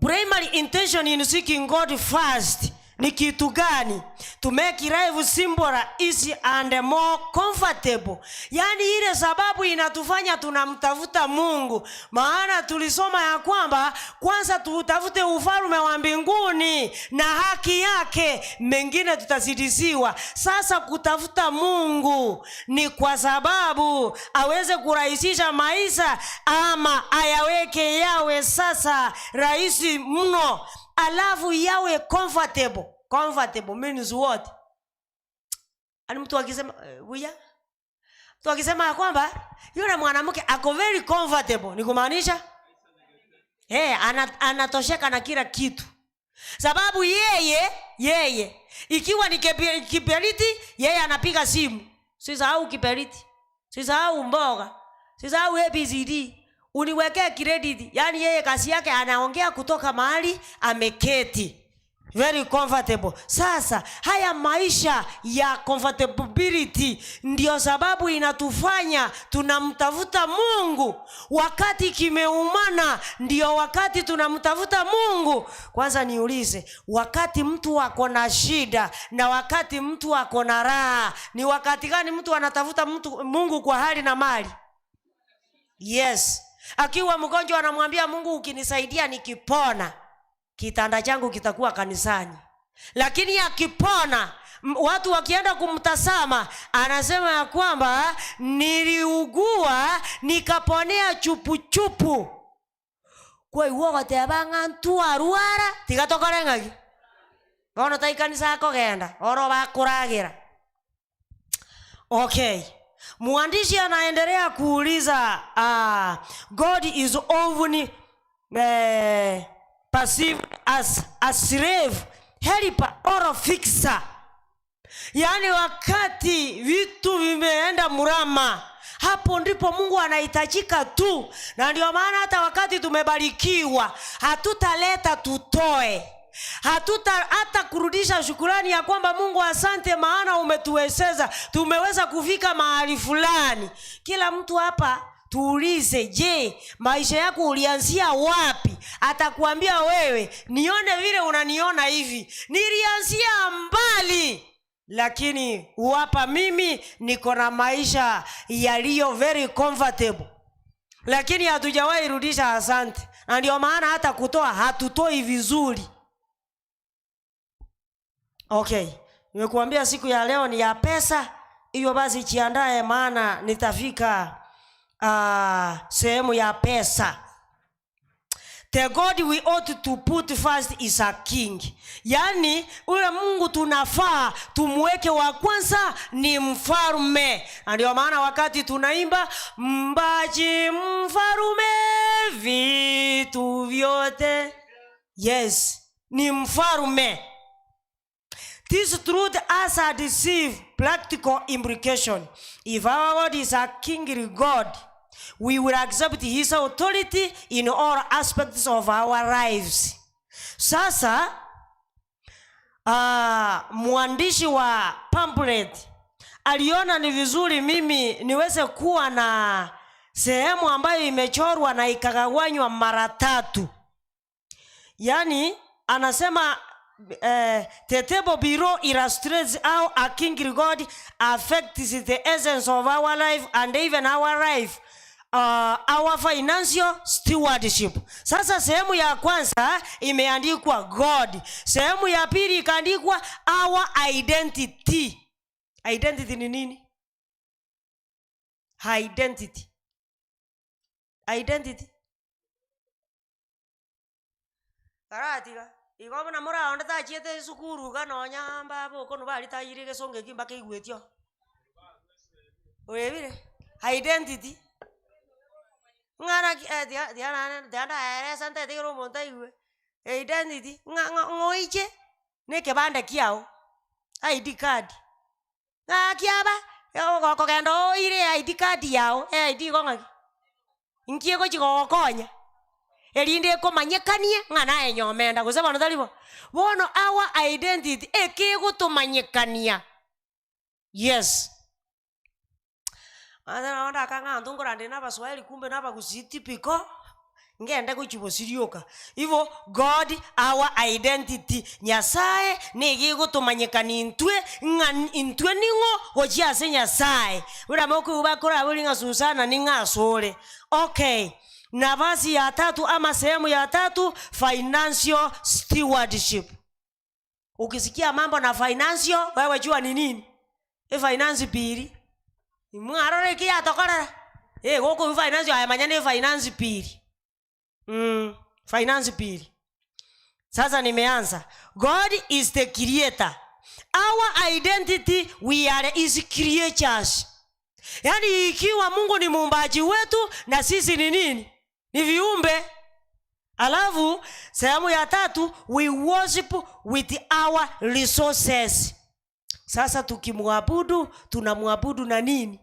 primary intention in seeking God first ni kitu gani? To make life simpler, easy and more comfortable. Yani ile sababu inatufanya tunamtafuta Mungu. Maana tulisoma ya kwamba kwanza tutafute ufalme wa mbinguni na haki yake, mengine tutazidiziwa. Sasa kutafuta Mungu ni kwa sababu aweze kurahisisha maisha ama ayaweke yawe sasa rahisi mno. Alafu yawe comfortable. Comfortable means what? Ani mtu akisema mtu akisema kwamba yule mwanamke ako very comfortable, ni kumaanisha anatosheka na kila kitu. Sababu yeye ikiwa ni kiberiti, yeye anapiga simu. Sisahau kiberiti, sisahau mboga, sisahau ABCD. Uniwekea credit. Yani yeye kazi yake anaongea kutoka mahali ameketi. Very comfortable. Sasa haya maisha ya comfortability ndio sababu inatufanya tunamtafuta Mungu. Wakati kimeumana ndio wakati tunamtafuta Mungu. Kwanza niulize, wakati mtu ako na shida na wakati mtu ako na raha, ni wakati gani mtu anatafuta Mungu kwa hali na mali? Yes. Akiwa mgonjwa anamwambia Mungu, ukinisaidia nikipona kitanda changu kitakuwa kanisani. Lakini akipona, watu wakienda kumtazama, anasema ya kwamba niliugua nikaponea chupu. Kwa hiyo watebanga ntuaruara tigatokorengagi. Bono tai kanisa yako genda oro bakuragira. Okay. Mwandishi anaendelea kuuliza God is often perceived as a slave, helper or fixer. Yani wakati vitu vimeenda murama, hapo ndipo Mungu anahitajika tu. Na ndio maana hata wakati tumebarikiwa hatutaleta tutoe. Hata kurudisha shukrani ya kwamba Mungu asante maana umetuwezesha tumeweza kufika mahali fulani. Kila mtu hapa tuulize, je, maisha yako ulianzia wapi? Atakwambia wewe, nione vile unaniona hivi, nilianzia mbali. Lakini hapa mimi niko na maisha yaliyo very comfortable. Lakini hatujawahi rudisha asante. Na ndio maana hata kutoa hatutoi vizuri. Okay, nimekuambia siku ya leo ni ya pesa. Hiyo basi jiandae, maana nitafika sehemu ya pesa. The God we ought to put first is a king. Yani ule Mungu tunafaa tumweke wa kwanza ni mfalme. Ndio maana wakati tunaimba mbaji mfalme vitu vyote, yes, ni mfalme. This truth has a deceive practical implication. If our God is a kingly God, we will accept his authority in all aspects of our lives. Sasa mwandishi wa pamphlet aliona ni vizuri mimi niweze kuwa na sehemu ambayo imechorwa na ikagawanywa mara 3. Yani anasema the table below illustrates how a kingly God affects the essence of our life and even our life, our financial stewardship. Sasa sehemu ya kwanza imeandikwa God, sehemu ya pili ikaandikwa our identity. Identity ni nini? Identity. Identity. Karatika iko na mura onda ta chiete sukuru kana nyamba boko no bali tayire ke songe kimba ke igwetio. Oyebire identity ngana diana ere sante de ro monta iwe identity ngoiche ne ke banda kiao ID card kiaba ko kendo ire ID card yao ID ko ngaki inkie ko chiko konya elinde ko manyekanie ngana enyomenda kusema no talibo bono our identity ekego to manyekania. Yes, ana onda kanga ndungura ndina baswahili kumbe naba kusitipiko ngende kuchibosirioka hivyo. God our identity nyasaye nigigo tumanyekani intwe ningo ochiase nyasaye ura moku ubakora bulinga susana ninga sole. Okay, nafasi ya 3 ama sehemu ya 3, financial stewardship. Ukisikia mambo na financial wewe jua ni nini? Finance pili mwarore kia tokora goko finance ya manyane finance pili. Finance pili. Sasa nimeanza. God is the creator. Our identity, we are his creatures. Yani ikiwa Mungu ni muumbaji wetu na sisi ni nini? Ni viumbe. Alafu sehemu ya 3, we worship with our resources. Sasa tukimwabudu tunamwabudu na nini?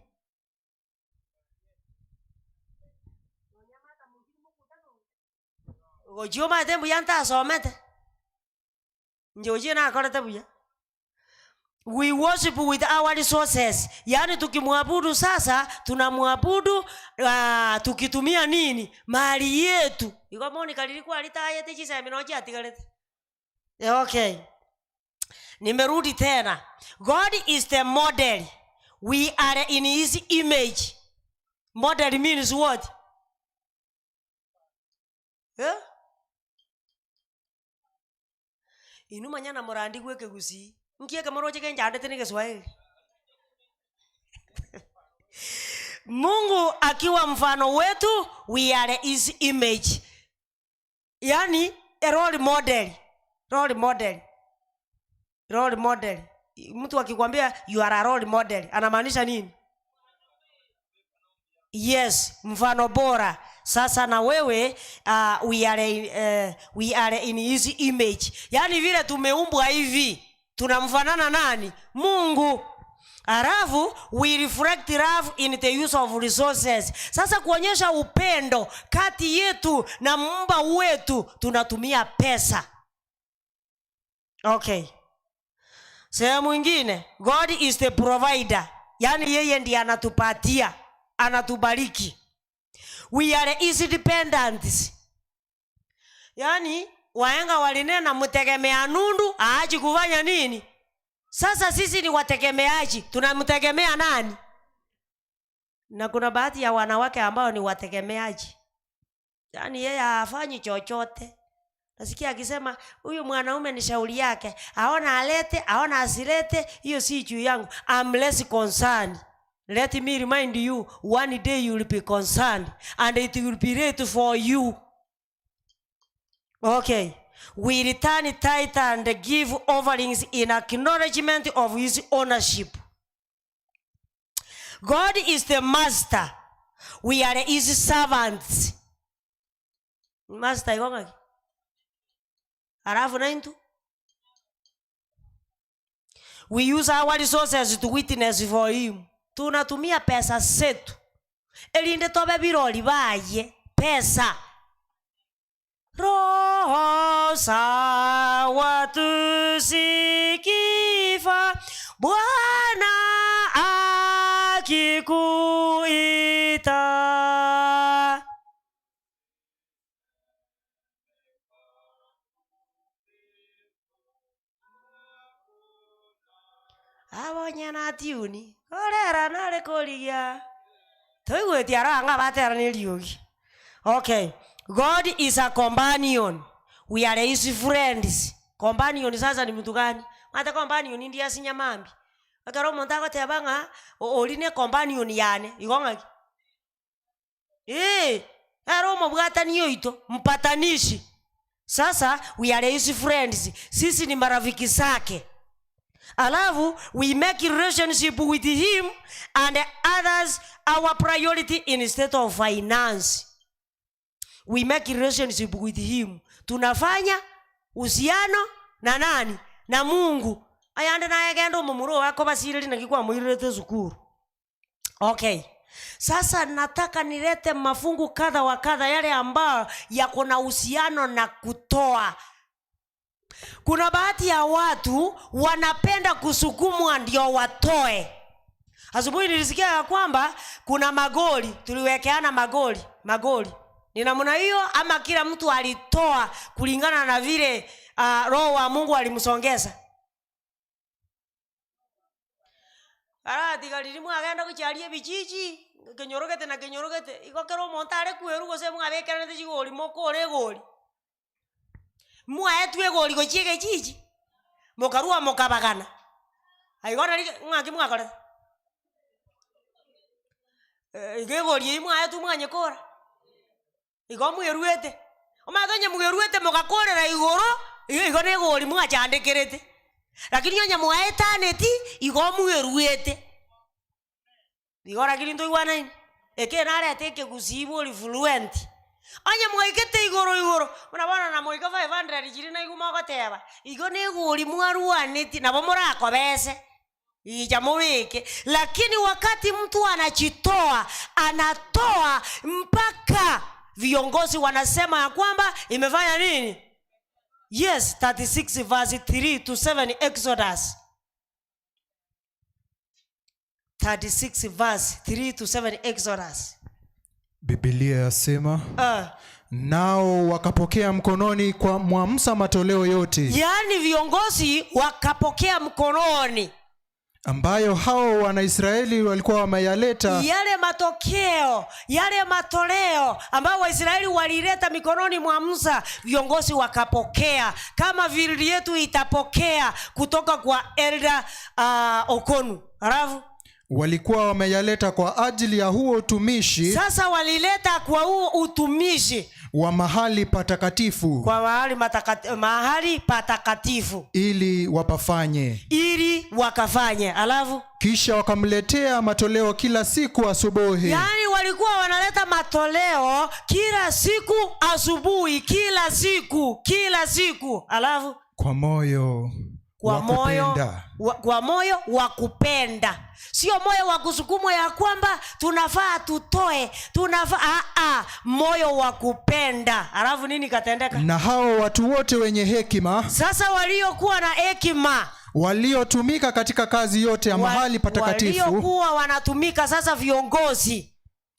Ojoma tembu yanta somete. Njoje na akorete buya. We worship with our resources. Yani tukimwabudu sasa tunamwabudu tukitumia nini? Mali yetu. Iko moni kalilikuwa alitaye tichisa minoji atigalete. Okay. Nimerudi tena. God is the model. We are in his image. Model means what? Inu manyana morandi gweke gusi. Nkie kamaro cheke njande tene Kiswahili. Mungu akiwa mfano wetu, we are his image. Yani a role model. Role model. Role model. Mtu akikwambia you are a role model, anamaanisha nini? Yes, mfano bora. Sasa na wewe we are in his image. Yani vile tumeumbwa hivi, tunamfanana nani? Mungu. Alafu we reflect love in the use of resources. Sasa kuonyesha upendo kati yetu na muumba wetu tunatumia pesa. Okay. Sehemu nyingine, God is the provider. Yani yeye ndiye anatupatia, anatubariki. We are his dependents. Yani wahenga walinena mtegemea nundu aaji kufanya nini? Sasa sisi ni wategemeaji, tunamtegemea nani? Na kuna baadhi ya wanawake ambao ni wategemeaji. Yani yeye hafanyi chochote. Nasikia akisema huyu mwanaume ni shauri yake, aona alete, aona asilete, hiyo si juu yangu. I'm less concerned. Let me remind you, one day you will be concerned and it will be ready for you. Okay. We return tithe and give offerings in acknowledgement of his ownership. God is the master. We are his servants. Master ikonga. Alafu na into. We use our resources to witness for him. Tunatumia pesa zetu. Elinde tobe biroli baye pesa. Roho sawa tusikifa Bwana akikuita. Abonya na tiuni orera nale koligia toigweti aranga batera ni liogi. Okay. God is a companion. We are his friends. Companion sasa ni mtu gani? Mata companion ndia sinyamambi. Akaro montako tebanga oline companion yane. Igonga. Aro mobwata niyo ito mpatanishi. Sasa we are his friends. Sisi ni marafiki zake. Alafu we make relationship with him and others our priority instead of finance. We make relationship with him. Tunafanya uhusiano na nani? Na Mungu. Ayande na yagendo mumuro wako basirili na kikuwa muirete zukuru. Okay. Sasa nataka nilete mafungu kadha wa kadha yale ambao yako na uhusiano na kutoa. Kuna baadhi ya watu wanapenda kusukumwa ndio watoe. Asubuhi nilisikia ya kwamba kuna magoli, tuliwekeana magoli. Ni namna hiyo ama kila mtu alitoa kulingana na vile roho wa Mungu alimsongeza? Digalilimu agenda kuchalie bichichi kenyorogete ikokero montare kueru gose mwabekera nde chigoli mokore goli. Mwaetwe goli go chiege chichi. Mokarua mokabagana. Aigona ngaki mwakore. Igegoli mwaetu mwanyekora. Igomu yeruete. Omatonye mugeruete mugakorera igoro, igone goli mwachandekerete. Lakini nyonya mwaetaneti igomu yeruete. Igora kilinto igwana ini. Eke nare ateke kusibo fluent. Anya mwaikete igoro. Unabona na mwaika 500 jirina iguma goteba. Igone goli mwaruaneti na bomora akobese. Ijamoweke. Lakini wakati mtu anachitoa, anatoa mpaka viongozi wanasema ya kwamba imefanya nini? Yes, 36 verse 3 to 7 Exodus. 36 verse 3 to 7 Exodus. Biblia yasema nao wakapokea mkononi mwa Musa matoleo yote. Yaani viongozi wakapokea mkononi ambayo hao Wanaisraeli walikuwa wameyaleta. Yale matoleo ambayo Waisraeli walileta mikononi mwa Musa, viongozi wakapokea kama vile yetu itapokea kutoka kwa Elder Okonu. Alafu walikuwa wameyaleta kwa ajili ya huo utumishi. Sasa walileta kwa huo utumishi wa mahali patakatifu. Kwa mahali patakatifu. Ili wakafanye. Alafu kisha wakamletea matoleo kila siku asubuhi. Yaani walikuwa wanaleta matoleo kila siku asubuhi, kila siku. Alafu kwa moyo wa kupenda. Sio moyo wa kusukumwa ya kwamba tunafaa tutoe, moyo wa kupenda. Alafu nini katendeka? Na hao watu wote wenye hekima, sasa waliokuwa na hekima, waliotumika katika kazi yote ya mahali patakatifu, waliokuwa wanatumika, sasa viongozi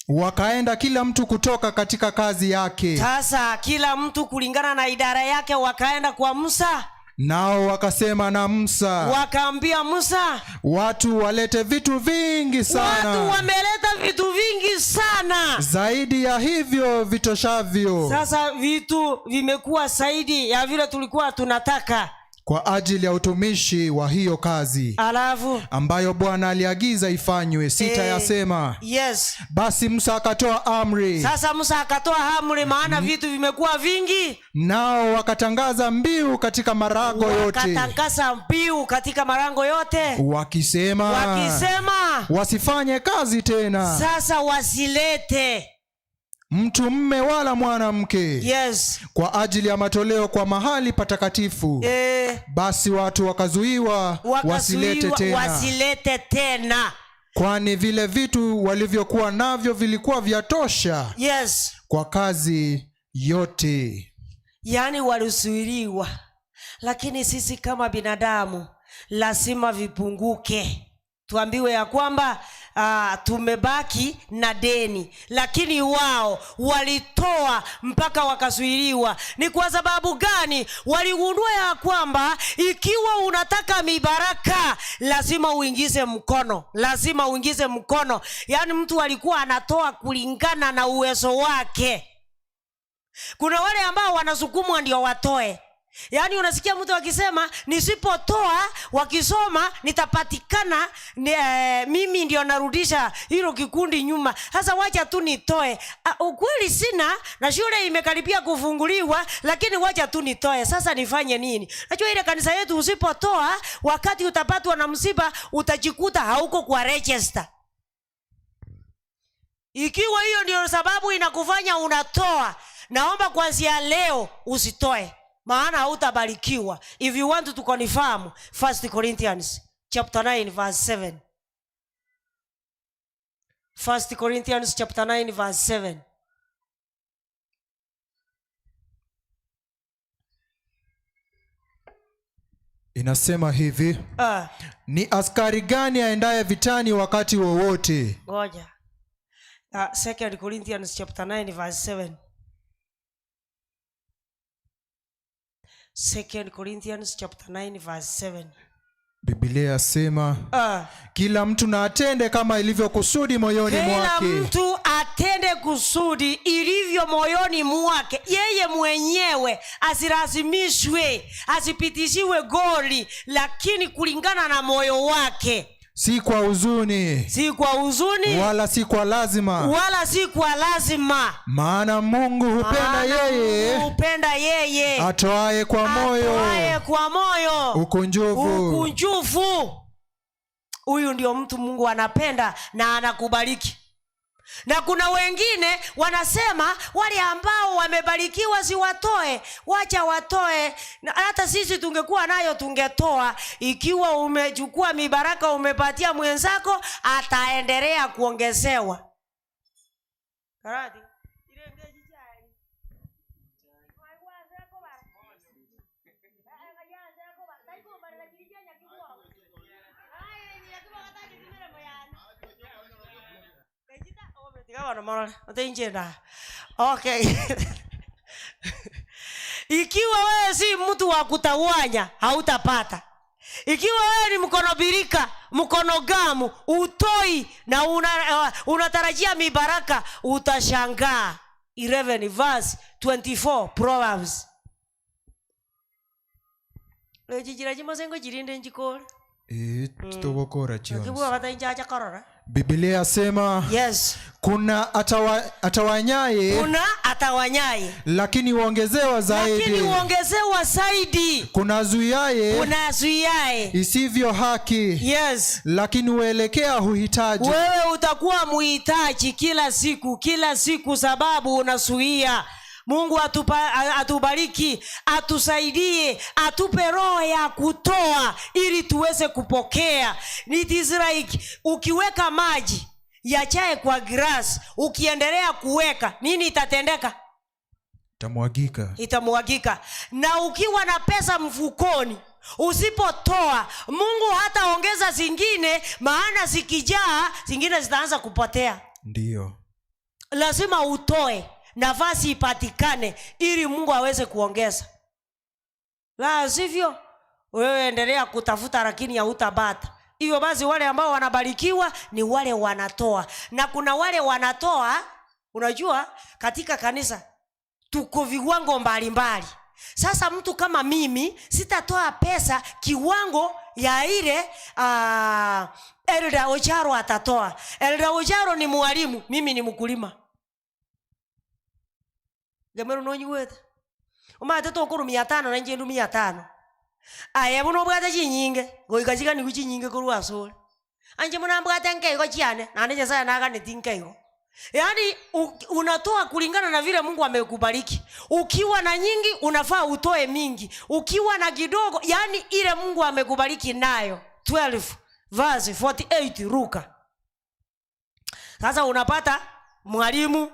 wakaenda kila mtu kutoka katika kazi yake. Sasa kila mtu kulingana na idara yake wakaenda kwa Musa. Nao wakasema na Musa, wakaambia Musa, watu walete vitu vingi sana. Watu wameleta vitu vingi sana, zaidi ya hivyo vitoshavyo. Sasa vitu vimekuwa zaidi ya vile tulikuwa tunataka. kwa ajili ya utumishi wa hiyo kazi alafu ambayo Bwana aliagiza ifanywe. 6 yasema, yes. Basi Musa akatoa amri. Sasa Musa akatoa amri, maana vitu vimekuwa vingi. Nao wakatangaza mbiu katika marango yote. Wakatangaza mbiu katika marango yote. Wakisema wasifanye kazi tena. Sasa wasilete mtu mme wala mwanamke, yes, kwa ajili ya matoleo kwa mahali patakatifu. Basi watu wakazuiwa wasilete tena. Kwani vile vitu walivyokuwa navyo vilikuwa vyatosha, yes, kwa kazi yote. Yani walizuiliwa, lakini sisi kama binadamu lazima vipunguke. Tuambiwe ya kwamba tumebaki na deni, lakini wao walitoa mpaka wakazuiliwa. Ni kwa sababu gani? Waligundua ya kwamba ikiwa unataka mibaraka lazima uingize mkono. Yani mtu alikuwa anatoa kulingana na uwezo wake. Kuna wale ambao wanasukumwa ndio watoe. Yani unasikia mtu akisema nisipotoa wakisoma nitapatikana, mimi ndio narudisha hilo kikundi nyuma. Sasa wacha tu nitoe. Ukweli sina na shule imekaribia kufunguliwa, lakini wacha tu nitoe. Sasa nifanye nini? Najua ile kanisa yetu usipotoa, wakati utapatwa na msiba utajikuta hauko kwa register. Ikiwa hiyo ndio sababu inakufanya unatoa, naomba kuanzia leo usitoe, maana hautabarikiwa. If you want to confirm, 1 Corinthians chapter 9 verse 7. 1 Corinthians chapter 9 verse 7. Inasema hivi, ni askari gani aendaye vitani wakati wowote? Ngoja. 2 Corinthians chapter 9 verse 7. 2 Corinthians chapter 9 verse 7. Biblia yasema, kila mtu na atende kama ilivyo kusudi moyoni mwake. Kila mtu atende kusudi ilivyo moyoni mwake. Yeye mwenyewe asilazimishwe, asipitishiwe goli, lakini kulingana na moyo wake. Si kwa huzuni, wala si kwa lazima, maana Mungu hupenda yeye atoaye kwa moyo ukunjufu. Huyu ndio mtu Mungu anapenda na anakubariki. Na kuna wengine wanasema wale ambao wamebarikiwa si watoe, wacha watoe. Na hata sisi tungekuwa nayo tungetoa. Ikiwa umechukua mibaraka umepatia mwenzako, ataendelea kuongezewa. Karadi. Okay. Ikiwa wewe si mtu wa kutawanya, hautapata. Ikiwa wewe ni mkono birika, mkono gamu, utoi na unatarajia mibaraka, utashangaa. 11 verse 24 Proverbs. Lejijiraji mazengo jirinde njikora. Tutogokora chionzi. Kibuwa kata injaja korora. Biblia yasema, yes, kuna atawanyaye lakini huongezewa zaidi. Kuna zuiaye isivyo haki, yes, lakini huelekea huhitaji. Wewe utakuwa muhitaji kila siku sababu unasuia. Mungu atubariki, atusaidie, atupe roho ya kutoa ili tuweze kupokea. It is like ukiweka maji yachae kwa grass, ukiendelea kuweka, nini itatendeka? Itamwagika. Na ukiwa na pesa mfukoni, usipotoa, Mungu hataongeza zingine, maana zikijaa zingine zitaanza kupotea. Ndio. Lazima utoe, nafasi ipatikane ili Mungu aweze kuongeza. La sivyo wewe endelea kutafuta lakini hautabata. Hivyo basi wale ambao wanabarikiwa ni wale wanatoa. Na kuna wale wanatoa, unajua katika kanisa tuko viwango mbalimbali. Sasa mtu kama mimi sitatoa pesa kiwango ya ile Elda Ocharo atatoa. Elda Ocharo ni mwalimu, mimi ni mkulima. Jamero no nyuweta. Uma tato kuru 500 na njendu 500. Aya buno bwata chinyinge, goikachika ni kuchinyinge kuru asole. Anje muna bwata nkego chiane, na anje sana naga netinkego. Yaani unatoa kulingana na vile Mungu amekubariki. Ukiwa na nyingi unafaa utoe mingi. Ukiwa na kidogo, yani ile Mungu amekubariki nayo. 12 verse 48 Luka. Sasa unapata mwalimu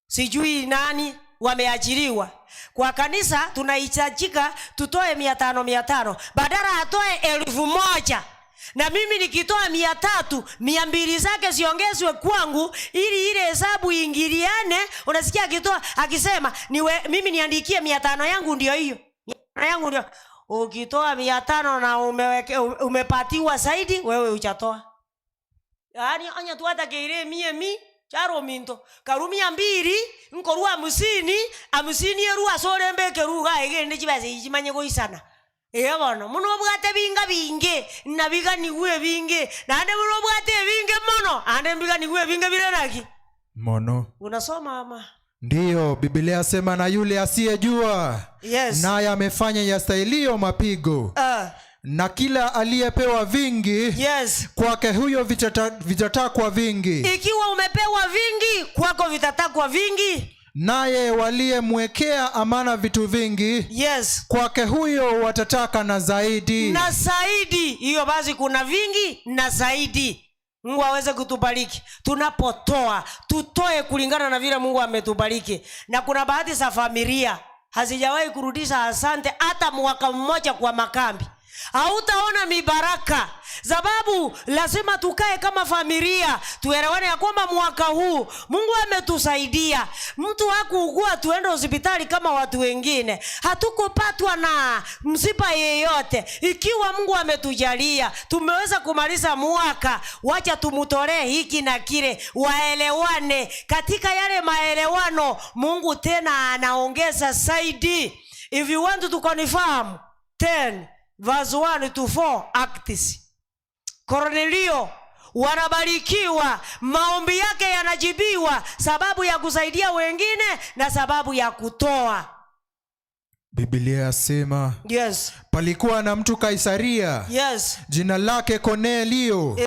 sijui nani wameajiriwa. Kwa kanisa tunahitajika tutoe 500 badala atoe 1000. Na mimi nikitoa 300, 200 zake ziongezwe kwangu ili ile hesabu ingiliane. Unasikia akitoa akisema mimi niandikie 500 yangu ndio hiyo. 500 yangu ndio. Ukitoa 500 na umepatiwa zaidi, wewe uchatoa. Yaani anya tu hata kile mie charo minto karumia 2 nkorua 50 yerua sore mbeke ruga egende chibaze ichimanye ko isana. Bono muno bwate binga binge nabiga niwe binge nande muno bwate binge mono ande mbiga niwe binge biranaki mono. Unasoma ama? Ndiyo, Biblia yasema na yule asiyejua naye amefanya yastahilio mapigo. Na kila aliyepewa vingi kwake huyo vitatakwa vingi. Ikiwa umepewa vingi kwako vitatakwa vingi. Naye waliyemwekea amana vitu vingi kwake huyo watataka na zaidi. Na zaidi. Hiyo basi kuna vingi na zaidi. Mungu aweze kutubariki. Tunapotoa tutoe kulingana na vile Mungu ametubariki. Na kuna baadhi za familia hazijawahi kurudisha asante hata mwaka mmoja kwa makambi. Hautaona mibaraka. Sababu lazima tukae kama familia tuelewane ya kwamba mwaka huu Mungu ametusaidia. Mtu hakuugua tuende hospitali kama watu wengine. Hatukupatwa na msiba yeyote. Ikiwa Mungu ametujalia tumeweza kumaliza mwaka, wacha tumutolee hiki na kile, waelewane. Katika yale maelewano Mungu tena anaongeza zaidi. If you want to confirm 10 verse 1 to 4 Acts. Cornelio wanabarikiwa, maombi yake yanajibiwa sababu ya kusaidia wengine na sababu ya kutoa. Biblia yasema palikuwa na mtu Kaisaria jina lake Cornelio,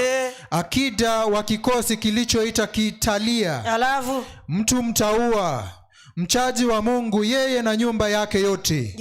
akida wa kikosi kilichoita Kiitalia, mtu mtaua, mchaji wa Mungu, yeye na nyumba yake yote.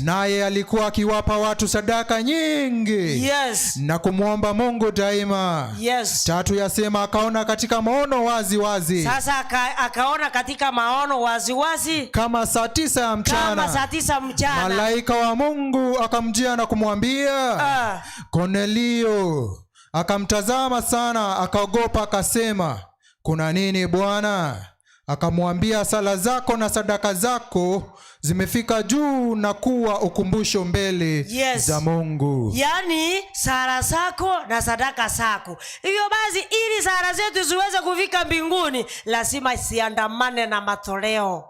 Naye alikuwa akiwapa watu sadaka nyingi na kumwomba Mungu daima. 3 yasema akaona katika maono wazi. Sasa akaona katika maono wazi kama saa 9 ya mchana. Malaika wa Mungu akamjia na kumwambia Cornelio. Akamtazama sana, akaogopa, akasema, kuna nini Bwana? Akamwambia, sala zako na sadaka zako zimefika juu na kuwa ukumbusho mbele za Mungu. Yani sala zako na sadaka zako. Hivyo basi ili sala zetu ziweze kufika mbinguni lazima isiandamane na matoleo.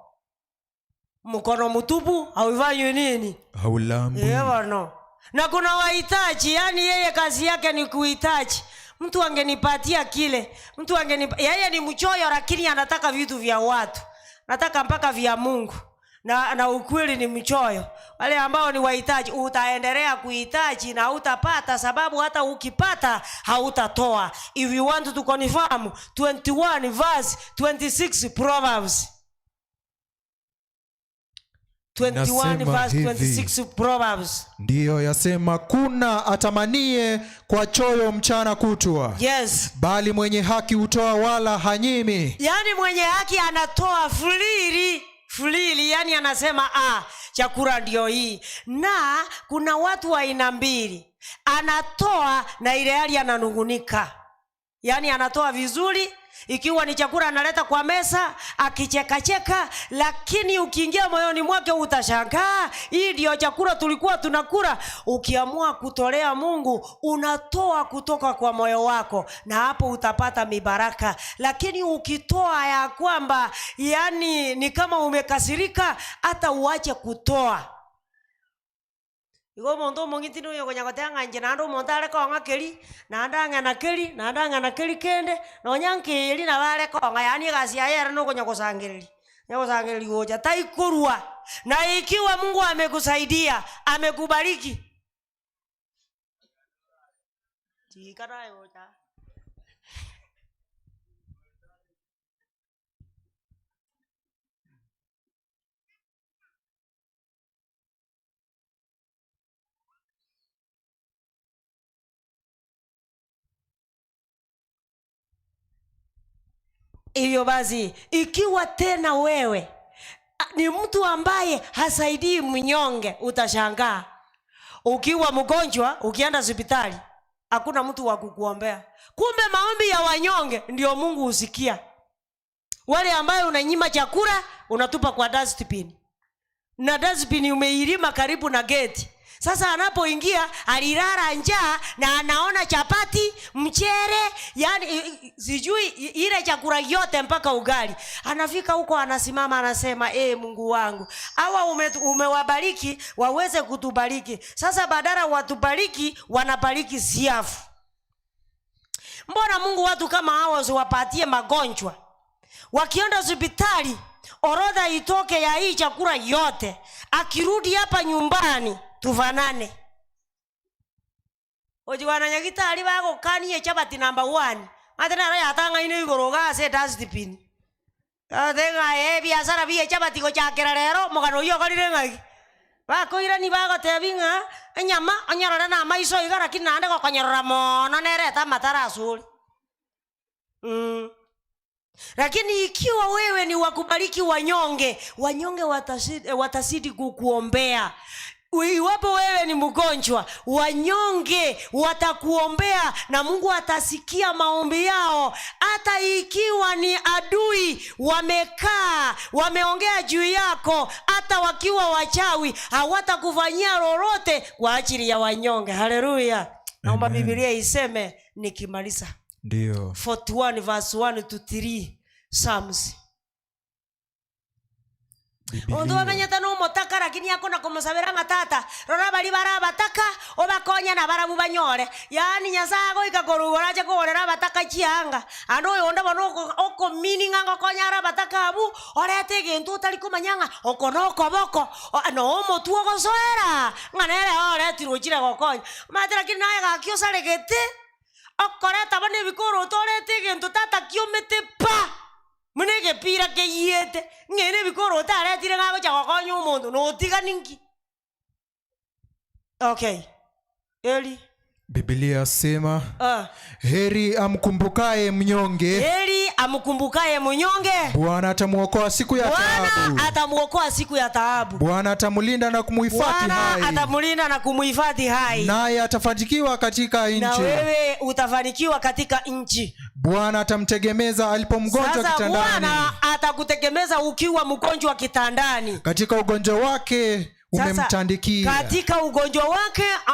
Mkono mtupu haufanyi nini? Haulambu. Na kuna wahitaji, yani yeye kazi yake ni kuhitaji. Mtu angenipatia kile, yeye ni mchoyo lakini anataka vitu vya watu. Nataka mpaka vya Mungu. Na ukweli ni mchoyo. Wale ambao ni wahitaji utaendelea kuhitaji na utapata, sababu hata ukipata hautatoa. If you want to confirm 21 verse 26 Proverbs. 21 verse 26 Proverbs. Ndiyo yasema, kuna atamanie kwa choyo mchana kutwa. Bali mwenye haki hutoa wala hanyimi. Yani mwenye haki anatoa freely, yani anasema chakula ndio hii. Na kuna watu wa aina mbili. Anatoa na ile hali ananungunika. Yani anatoa vizuri, ikiwa ni chakula analeta kwa mesa akicheka, lakini ukiingia moyoni mwake utashangaa, hii ndio chakula tulikuwa tunakula. Ukiamua kutolea Mungu unatoa kutoka kwa moyo wako, na hapo utapata mibaraka. Lakini ukitoa ya kwamba yani ni kama umekasirika, hata uache kutoa, Igo monto mongiti no yogo nyagotenga nje na ndo montale ko ngakeli na ndanga na keli kende no nyankeli na vale ko nga yani gasi ayera no kunyakosangeli nyakosangeli goja taikurwa na ikiwa Mungu amekusaidia amekubariki tikana yoja. Hivyo basi ikiwa tena wewe ni mtu ambaye hasaidii mnyonge, utashangaa ukiwa mgonjwa ukienda hospitali hakuna mtu wa kukuombea. Kumbe maombi ya wanyonge ndio Mungu husikia. Wale ambayo unanyima chakula unatupa kwa dustbin, na dustbin umeilima karibu na gate. Sasa anapoingia alilala njaa na anaona chapati, mchere, yani sijui ile chakula yote mpaka ugali. Anafika huko anasimama anasema, Mungu wangu, hawa umewabariki waweze kutubariki. Sasa badala watubariki wanabariki siafu. Mbona Mungu watu kama hawa usiwapatie magonjwa? Wakienda hospitali orodha itoke ya hii chakula yote, akirudi hapa nyumbani tufanane. Ojiwana nyagitari bako kaniye chabati number 1. Matena raya tanga ine igoroga se dustbin. Adenga biasara biye chabati ko chakera rero mogano yo kalire ngai. Bako ira ni bako tebinga nyama anyarara na maiso igara kinande ko kanyarara mono nereta matara asuli. Lakini ikiwa wewe ni wakubariki wanyonge, wanyonge watasidi kukuombea. Iwapo wewe ni mgonjwa, wanyonge watakuombea na Mungu atasikia maombi yao. Hata ikiwa ni adui wamekaa wameongea juu yako, hata wakiwa wachawi hawatakufanyia lolote kwa ajili ya wanyonge. Haleluya. Naomba Biblia iseme nikimaliza. Ndio. 41 verse 1 to 3 Psalms. Ondo wamenyeta no motaka lakini yako na kumusabira matata. Rora bali barabataka obakonya na barabu banyore. Yani nyasago ikagorugora je korera bataka chianga. Ando yonda bano oko meaning ngo konya rabataka abu orete gintu tali kumanyanga okonoko boko. No motuo gosoera. Nganere orete rujira gokonya. Matera kinaye gakyo salegete. Okoreta bane bikoro torete gintu tata kiomete pa. Munege pira ke yete ngene bikoro tare tire ngago cha gokonyo umuntu no tiga ningi. Okay. Eli Biblia sema heri amkumbukaye mnyonge. Heri amkumbukaye mnyonge. Bwana atamuokoa siku ya taabu. Bwana atamuokoa siku ya taabu. Bwana atamulinda na kumuhifadhi hai. Bwana atamulinda na kumuhifadhi hai. Naye atafanikiwa katika nchi. Na wewe utafanikiwa katika nchi. Bwana atamtegemeza alipomgonjwa kitandani. Bwana atakutegemeza ukiwa mgonjwa kitandani. Katika ugonjwa wake umemtandikia. Katika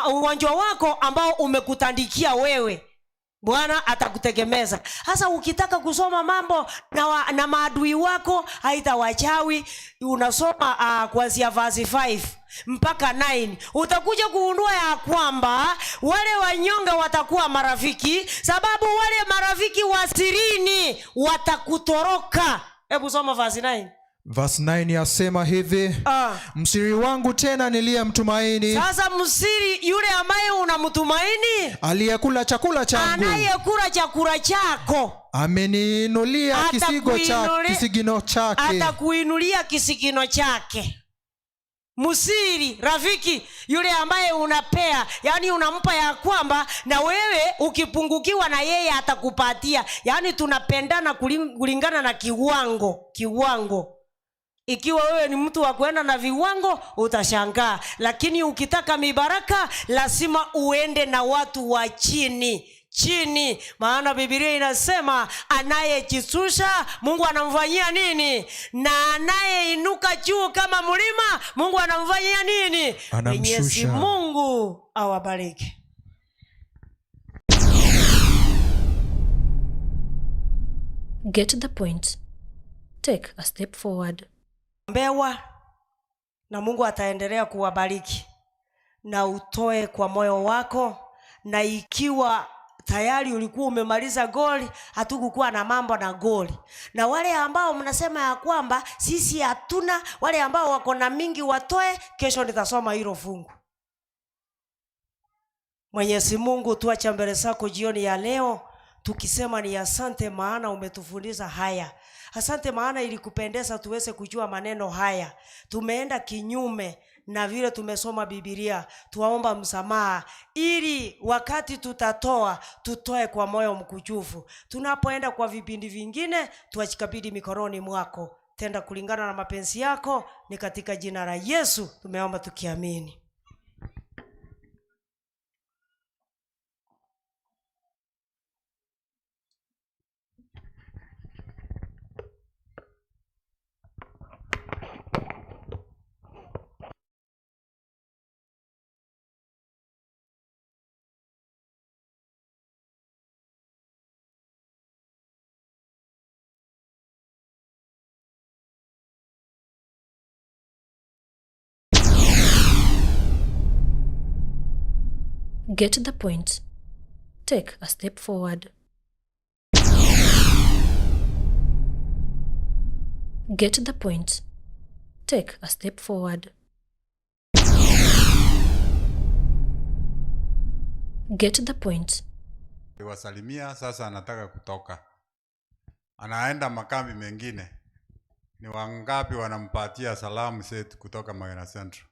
ugonjwa wako ambao umekutandikia wewe, Bwana atakutegemeza. Sasa ukitaka kusoma mambo na maadui wako, aidha wachawi, unasoma kuanzia verse 5 mpaka 9. Utakuja kuundua ya kwamba wale wanyonge watakuwa marafiki, sababu wale marafiki wa sirini watakutoroka. Hebu soma verse 9. Verse 9 yasema hivi, msiri wangu tena niliyemtumaini. Sasa msiri yule ambaye unamtumaini, aliyekula chakula changu, anayekula chakula chako, ameniinulia kisigino chake. Atakuinulia kisigino chake. Msiri, rafiki, yule ambaye unapea, yani unampa ya kwamba na wewe ukipungukiwa na yeye atakupatia. Yani tunapendana kulingana na kiwango. Ikiwa wewe ni mtu wa kuenda na viwango utashangaa, lakini ukitaka mibaraka lazima uende na watu wa chini. Maana Biblia inasema anayejishusha Mungu anamfanyia nini? Na anayeinuka juu kama mlima Mungu anamfanyia nini? Mwenyezi Mungu awabariki. Get the point. Take a step forward. Mbewa na Mungu ataendelea kuwabariki. na utoe kwa moyo wako, na ikiwa tayari ulikuwa umemaliza goli, hatukukuwa na mambo na goli. Na wale ambao mnasema ya kwamba sisi hatuna, wale ambao wako na mingi watoe, kesho nitasoma hilo fungu. Mwenyezi Mungu, tuacha mbele zako jioni ya leo tukisema ni asante, maana umetufundisha haya. Asante maana ilikupendeza tuweze kujua maneno haya. Tumeenda kinyume na vile tumesoma Biblia. Tuwaomba msamaha ili wakati tutatoa, tutoe kwa moyo mkujufu. Tunapoenda kwa vipindi vingine, tuachikabidi mikononi mwako. Tenda kulingana na mapenzi yako, ni katika jina la Yesu tumeomba tukiamini. Get the point. Take a step forward. Get the point. Take a step forward. Get the point. Wasalimia sasa, anataka kutoka, anaenda makambi mengine. Ni wangapi wanampatia salamu zetu kutoka Magena Central?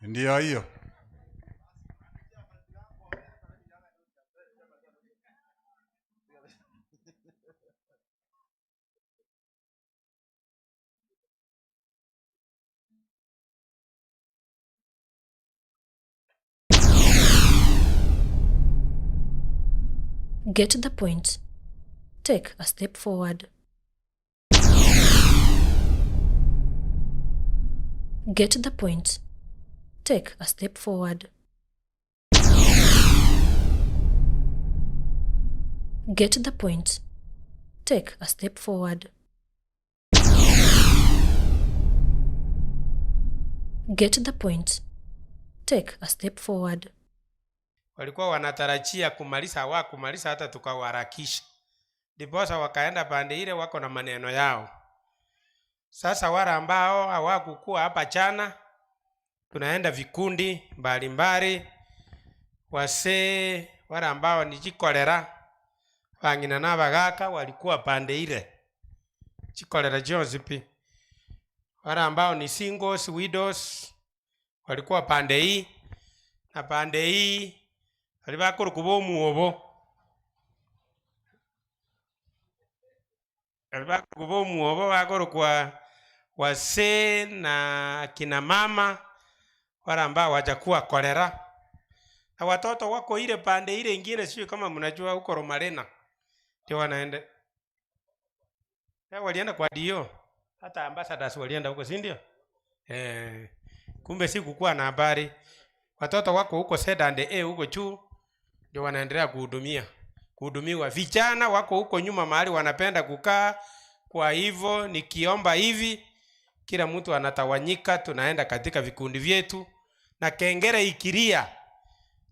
Ndio hiyo. Get the point. Take a step forward. Get the point. Take a step forward. Get the point. Take a step forward. Get the point. Take a step forward. Walikuwa wanatarajia kumaliza, hawakumaliza hata tukawaharakisha. Ndiposa wakaenda pande ile, wako na maneno yao. Sasa wale ambao hawakukua hapa jana, tunaenda vikundi mbalimbali. Wase wale ambao ni chikolera, wangina na bagaka walikuwa pande ile. Chikolera Josepi. Wale ambao ni singles, widows walikuwa pande hii. Na pande hii walibakuru kubo muobo. Walibakuru kubo muobo bakuru kwa wase na kina mama wala ambao wajakuwa kolera. Na watoto wako ile pande ile ingine, sio kama mnajua huko Romarena. Ndio wanaenda. Walienda kwa Dio. Hata ambassadors walienda huko, si ndio? Kumbe si kukua na habari. Watoto wako huko Sedande huko juu ndio wanaendelea kuhudumiwa. Vijana wako huko nyuma mahali wanapenda kukaa. Kwa hivyo nikiomba hivi, kila mtu anatawanyika, tunaenda katika vikundi vyetu, na kengele ikilia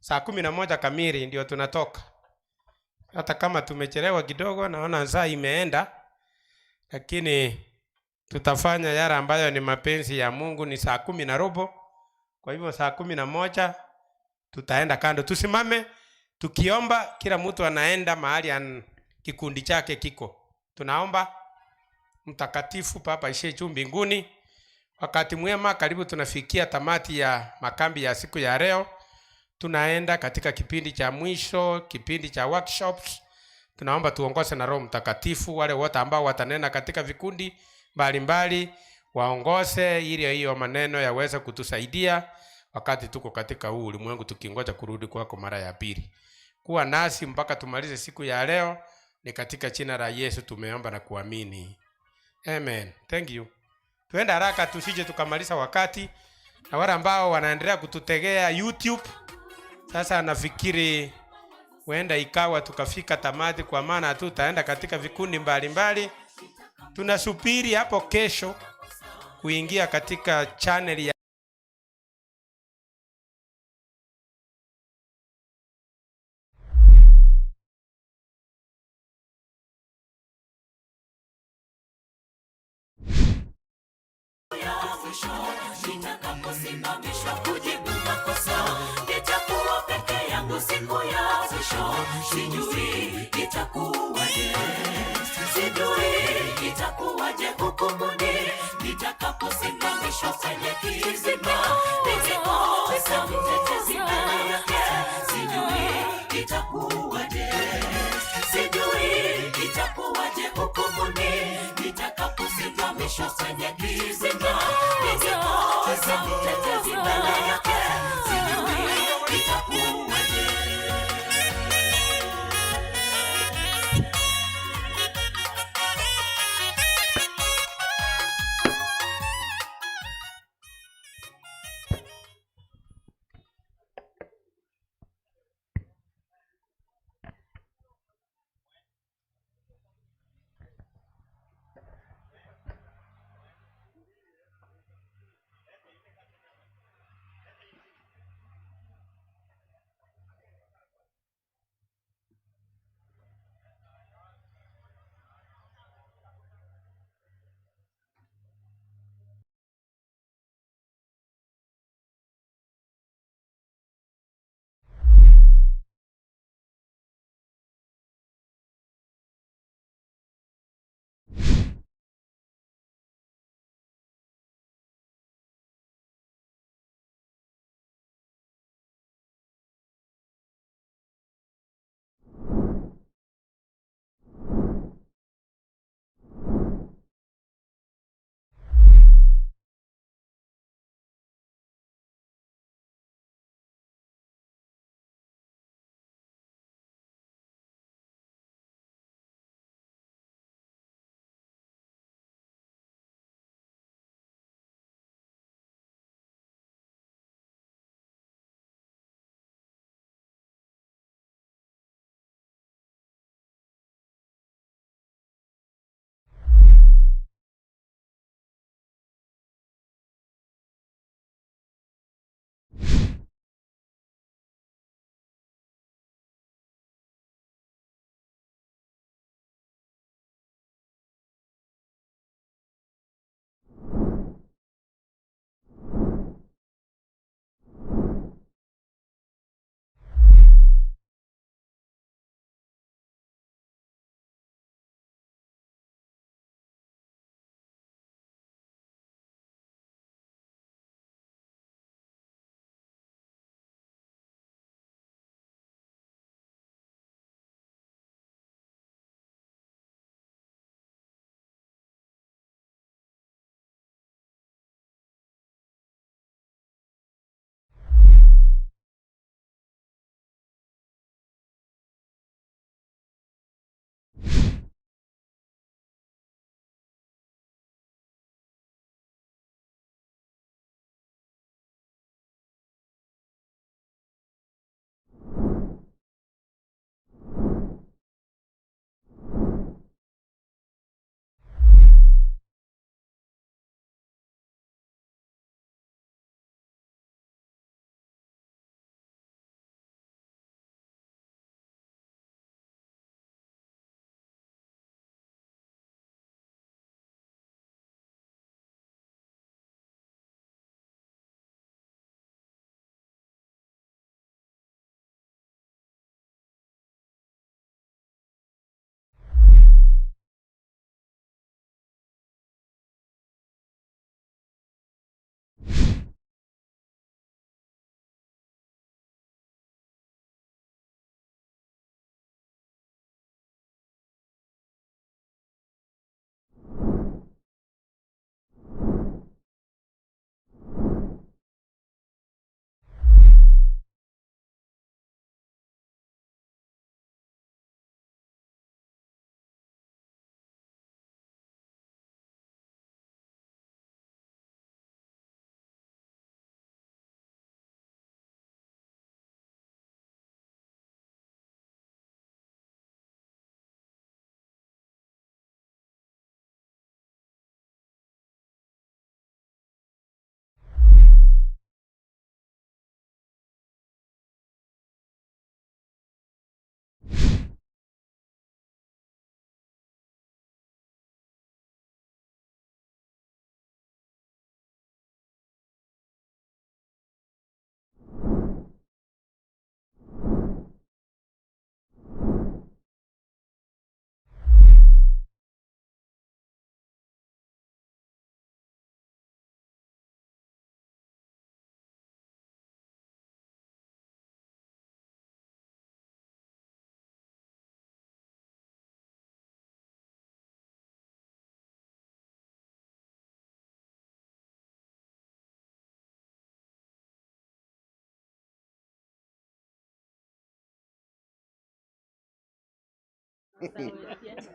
saa 11 kamili ndio tunatoka. Hata kama tumechelewa kidogo, naona saa imeenda, lakini tutafanya yale ambayo ni mapenzi ya Mungu. Ni saa 10:15. Kwa hivyo saa 11 tutaenda kando. Tusimame tukiomba, kila mtu anaenda mahali kikundi chake kiko. Tunaomba. Mtakatifu Baba ishiye juu mbinguni, wakati mwema, karibu tunafikia tamati ya makambi ya siku ya leo. Tunaenda katika kipindi cha mwisho, kipindi cha workshops. Tunaomba tuongoze na Roho Mtakatifu. Wale wote ambao watanena katika vikundi mbalimbali, waongoze ili hiyo maneno yaweze kutusaidia wakati tuko katika huu ulimwengu tukingoja kurudi kwako mara ya pili. Kuwa nasi mpaka tumalize siku ya leo, ni katika jina la Yesu tumeomba na kuamini. Amen. Thank you. Tuenda haraka tusije tukamaliza wakati. Na wale ambao wanaendelea kututegea YouTube, sasa nafikiri huenda ikawa tukafika tamati, kwa maana tutaenda katika vikundi mbalimbali. Tunasubiri hapo kesho kuingia katika channel ya mwisho nitakaposimamishwa kujibu makosa. Nitakuwa peke yangu siku ya mwisho, sijui itakuwaje, sijui itakuwaje hukumuni nitakaposimamishwa kwenye kiziba. Nitakosa mtetezi mbele yake, sijui itakuwaje, sijui itakuwaje hukumuni nitakaposimamishwa kwenye kiziba. Nitakosa mtetezi mbele yake, sijui itakuwaje.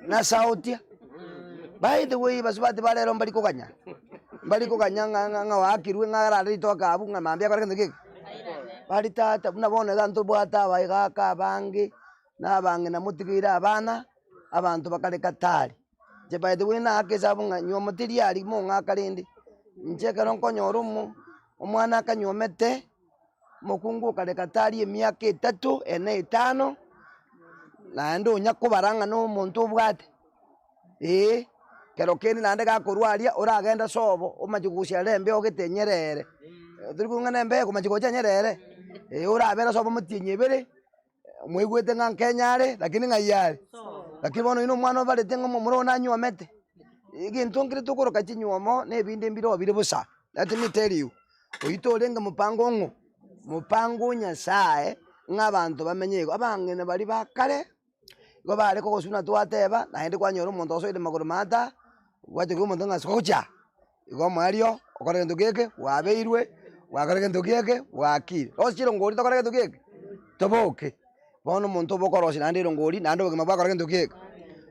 na sautia. By the way, basubati balero mbali kuganya nga wakirwe nga rari to kabu nga mambia kwa kintu giki bali tata unabone gantu bwata baigaka bangi na bangi na mutikira abana abantu bakaleka tali je by the way na akeza bunga nyomotiri ali mu nga kalindi nchekero nkonyorumu umwana akanyomete mukungu kaleka tali emyaka 3 ene 5 na ndo nyakubaranga no muntu bwate kero keni nande gakurwaria uragenda sobo umajigucia lembe ogitenyerere turi kunga nembe kumajigucia nyerere urabera sobo mutinye bere mwigwete nga Kenyare lakini ngayari lakini bono ino mwana bale tengo mumuro na nyomete igintu ngire tukoro kachinywomo ne binde mbiro bire busa. Let me tell you oitolenga mupango nyasaye ng'abantu bamenyego abangene bali bakare go bale ko gosuna twateba na hende kwanyoro umuntu osoire maguru mata waje ko umuntu ngasocha igo mwario okore kintu gike wabeirwe wakore kintu gike wakire osiro ngori tokore kintu gike toboke bono umuntu bokorosi nande ngori nande bogima bwakore kintu gike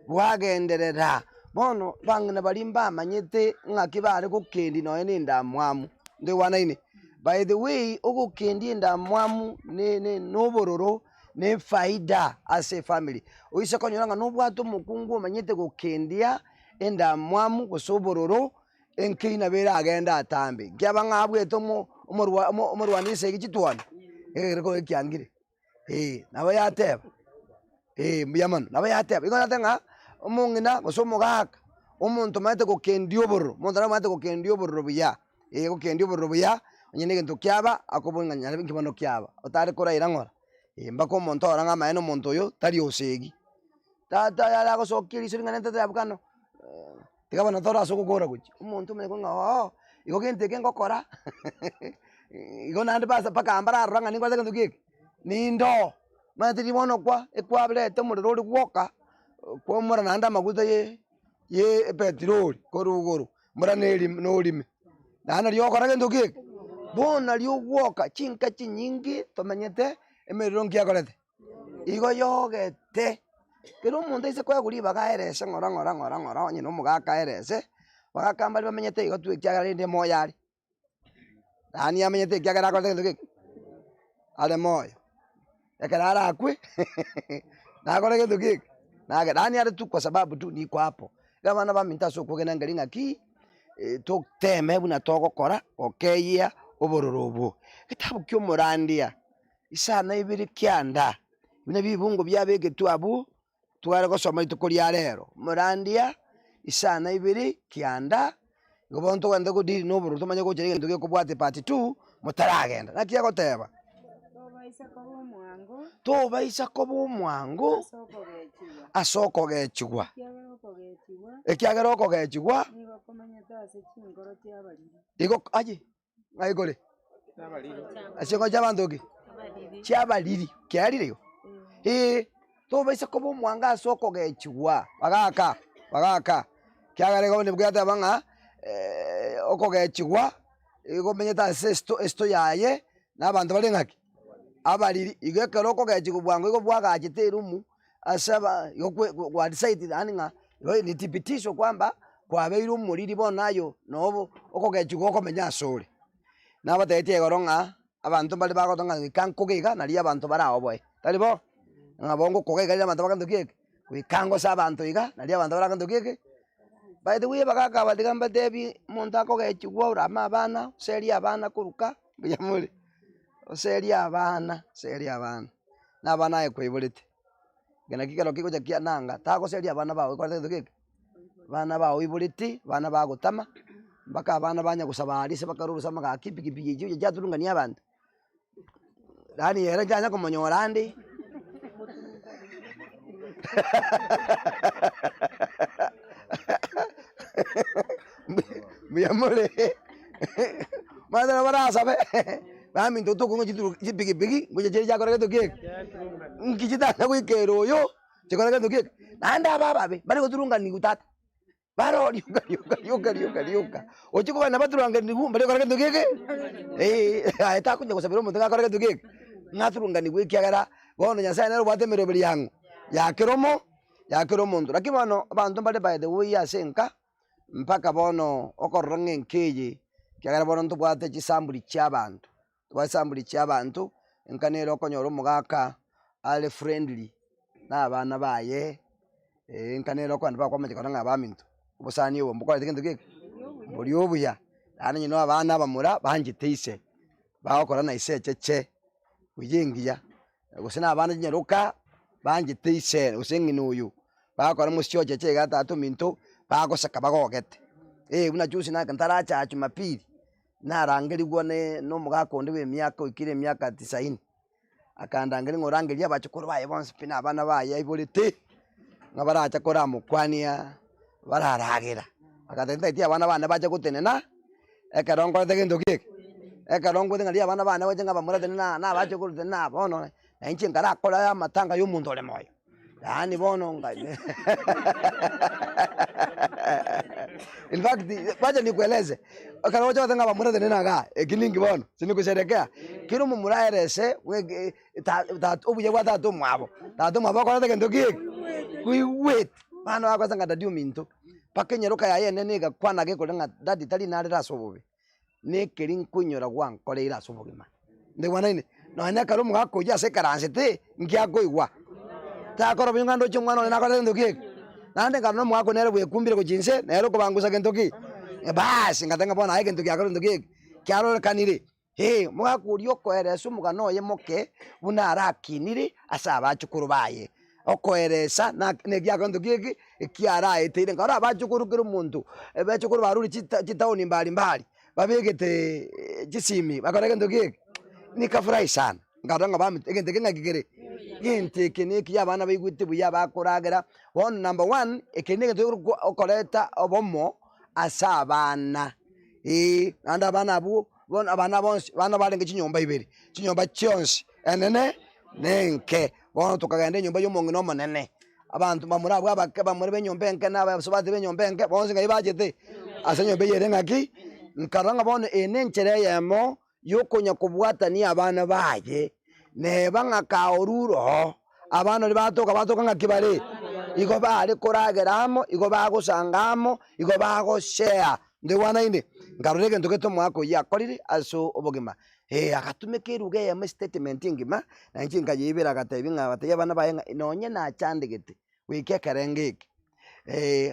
bwagenderera bono bangene balimba amanyete ng'akibare gukendi noye nindamwamu ndi wanaine. By the way ugukendi ndamwamu ne nobororo ne faida as a family oise konyoranga nobwato mukungu manyete gukendia endamwamu gusobororo enkina bera agenda atambe gyaba ngabweto umurwanise gitwana reko kyangire nabo yateba muyamano nabo yateba igona tanga umungina gusomugaka umuntu mate gukendia obororo umuntu mate gukendia obororo buya gukendia obororo buya nyine kintu kyaba akobunga nyane binkibono kyaba otari koraira ngora mbako umuntu oranga maeno umuntu uyu tari osegi tata yala gusokiri siringane tata yabukano tikabona tora sokugora guchi umuntu meko nga igo kente ngokora igo nandi basa paka ambara aranga ningwa kintu giki nindo matiri bono kwa ekwabulete muriro uri gwoka kwa mura nanda maguta ye petrol koruguru mura neri nolime nana lyokora kintu giki bona lyogwoka chinka chinyingi tomanyete emeriro ngiakorete igo yogete pero umuntu ise kweguri bagaerese ngora nyine umugakaerese bagakambali bamenyete igo twikyagara moya ari nani amenyete kyagara akorete kintu giki ale moyo ekarara akwe nakore kintu giki nani ari tu kwa sababu tu niko hapo gabana baminta so kugena ngari ngaki tokuteme buna togokora okeya obororobo kitabu ky'umurandia isana ibiri kyanda bine bibungo byabege twabu twara gosoma itukoria rero murandia isana ibiri kyanda gobonto wende gudiri noburu tumanye ko kirege nduge kubwate part 2 mutaragenda nakiya goteba tobaisa ko bumwango asoko gechigwa ekyagera okogechigwa igo aje ngaigole asiko jabandoki kyabaliri kyaliriyo tobaisa ko bumwanga asoko gechigwa bagaka kyagera ko nibwata banga okogechigwa igo menyeta esto yaye nabantu bali ngaki abaliri igekero okogechigwa bwango igo bwagachiterumu asaba kwa decide aninga ni thibitisho kwamba kwabeire umuriri bonayo nobo okogechigwa okomenya asore nabatetie goronga abantu bali bagotonga ikankugiga nali abantu barao boy talibo ngabongo kogega abantu bakantu kike wikango sa abantu iga nali abantu bakantu kike. By the way bagaka badigamba debi muntu akogechigwa urama abana seri abana kuruka buyamuri seri abana nabana ekwiburite gena kikero kiko kya nanga tako seri abana bawe kwa kintu kike bana bawe iburiti bana bagutama mbaka abana banya gusabari se bakaruru sama ka kipi yije jaturungania abantu dani yera janya kumonyorandi muyamole madara barasa be bami ndoto kungo jipigi ngoje jeri jakora keto keke nkijita na kwikero yo chikora keto keke nanda baba be bari kuturunga ni utata baro yoga ochiko bana baturunga ni bari kora keto keke aita kunja kusabiro muntu ngakora keto keke ngaturunga ni kwikyagara bono nyasaye nero bwatemero bili yangu yakiromo yakira omonto lakini bono abanto mbare by the way asenka mpaka bono okorora ng'enkeyi kiagera bono ntobwate chisambuli chiabantu twasambuli chiabantu enkanero okonyora omogaka ale friendly n'abana baye enkanero kwandi bakwamanyikana ng'abaminto obosani obo mbukorete gento geke buri obuya yani nyino abana bamura banjiteise bakora na isecheche uyengiya gusina abana nyeruka banjiteise usengini uyu bakora musyo cheche gatatu minto bagosaka bagogete una chusi na kantara cha Jumapili narangerigwo no mugakonde we myaka ikire myaka 90 akandangeri ngorangeria abachukuru baye bonse pina abana baye iborete ngabaracha kora mukwania bararagira akatenda iti abana bana baje gutenena ekarongo tegendo kike ekarongo tengali abana bana baje ngabamura tenena na baje gutenena bono na inchi ngara kola ya matanga y'umuntu ole moyo yani bono ngai in fact baje nikueleze akarojo watenga bamura tenena ga ekilingi bono sinikusherekea kiro mumura erese ubuye bwa tatu mwabo kola tegendo kike kuiwet bana bakwazanga dadio minto pakenyeruka ya yene niga kwana ge kulenga dadi tali na rira sobobe ne kerin kunyora gwan kole ira sobogima ndi wana ine no anya karo mga ko ya se karansete ngia go igwa ta koro binga ndo chumwana na kole ndoki nande karo mga ko nere bwe kumbire ko jinse nero ko bangusa gentoki basi ngatenga bona ai gentoki akoro ndoki kyaro kanire mga ko rio ko ere su mga no ye moke buna arakinire asa abachukuru baye okoeresa na negia kondo gigi kiara etire ngara abachukuru kiro muntu abachukuru baruri chitaoni mbali babegete chisimi bakorege ndo gigi nikafurahi sana ngaranga bami egente ngagigere yente keneki abana bayigwite buya bakoragera one number 1 ekenege to okoleta obomo asabana anda bana bu bon abana bonse bana balenge chinyomba ibere chinyomba chionse enene nenke bono tukagenda nyumba y'omongi no monene abantu bamura bwabaka muri benyombe enke n'abasobati benyombe enke bonse ngai bajete asenyo beyere ngaki nkaranga bono enenchere yemo yokonya kubwatani abana baye ne bangaka oruro abana batoka ngakibare igo bari korageramo igo bagusangamo igo bagoshare ndi wana inde ngarurege ntugeto mwako yakorire aso obogima akatumekirugeye ama statement ngima na nchinga yibira agatebinga bateye bana baye nonye na chandegete wike karengeke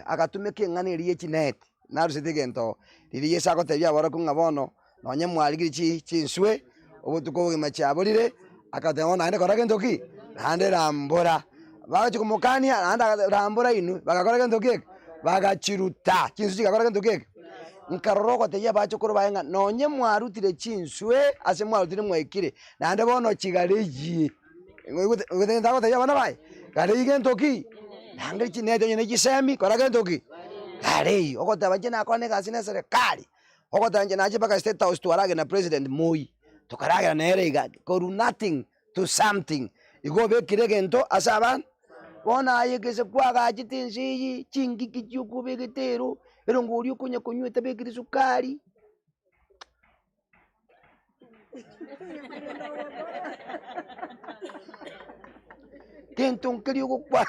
akatumeke ngani riye chinet narusitigento ririye sako tebya bora kunga bono nonye mwaligiri chinswe obutuko bima chaborire akatebona ande korage ntoki ande rambora bagachikumukania ande rambora inu bagakorage ntoki bagachiruta chinsu chikakorage ntoki nkaroroko teye bachukuru bayenga nonye mwarutire chinswe ase mwarutire mwekire nande bono chigareji ngwete ndako teye bana baye gareji gentoki nange chineto nyene chisemi korage ntoki gareji okota bajena kone gasine serikali okota nje naje baka state house tuarage na president Moi tukarage na erega koru nothing to something igo bekire gento asaban bona ayekese kwaga chitinsi chingi kichuku begitero erongori okunya kunyweta bekiri sukari kento nkiri okwa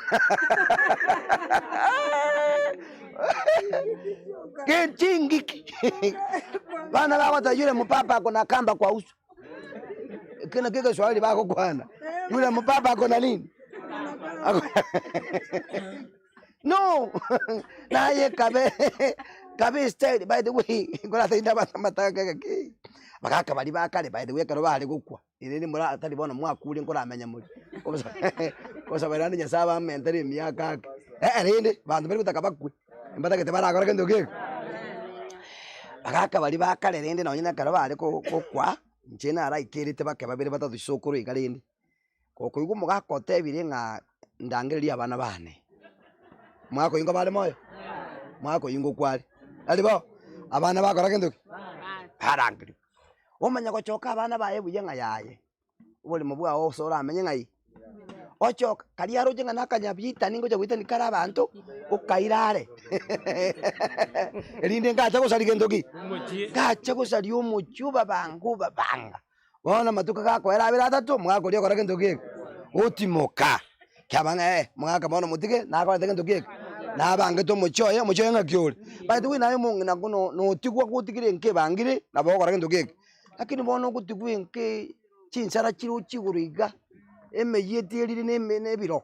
kenchingi bana bawata yule mpapa akona kamba kwa uso kina kike swali bako kwana yule mpapa akona nini no naye kabe style by the way ngola thinda bataka ke bakaka bali bakale by the way karo bali gukwa irene mura atali bona mwakuri ngola amenya muri kosa barani nya saba mentari myaka rende bantu bali gutaka bakwe mbata ke bara akora kendo ke bakaka bali bakale rende nonyina karo bali gukwa nchena ara ikirite bake babiri batatu sokuru ikarinde koko yugo mugakote ebire nga ndangeri abana bane mwako ingo bale moyo mwako ingo kwali alibo abana bakora kendo harangiri omanya kochoka abana baye buyenga yaye ubole mubwa osora amenye ngai ochoka kali aro jenga nakanya byita ningo je gwita nikara abantu ukairare elinde ngacha gusali kendo ki ngacha gusali umuchuba bangu babanga bona matuka kako era abira atatu mwako rio kora kendo ki utimoka kyabanga mwaka bono mutige na kwa tege ndoke na bange to muchoye ngakyole by the way nayo mungu na kuno no tigwa kutigire nke bangire na bokora ndoke lakini bono kutigwe nke chinsara chiru chiguriga emeyetierire nebiro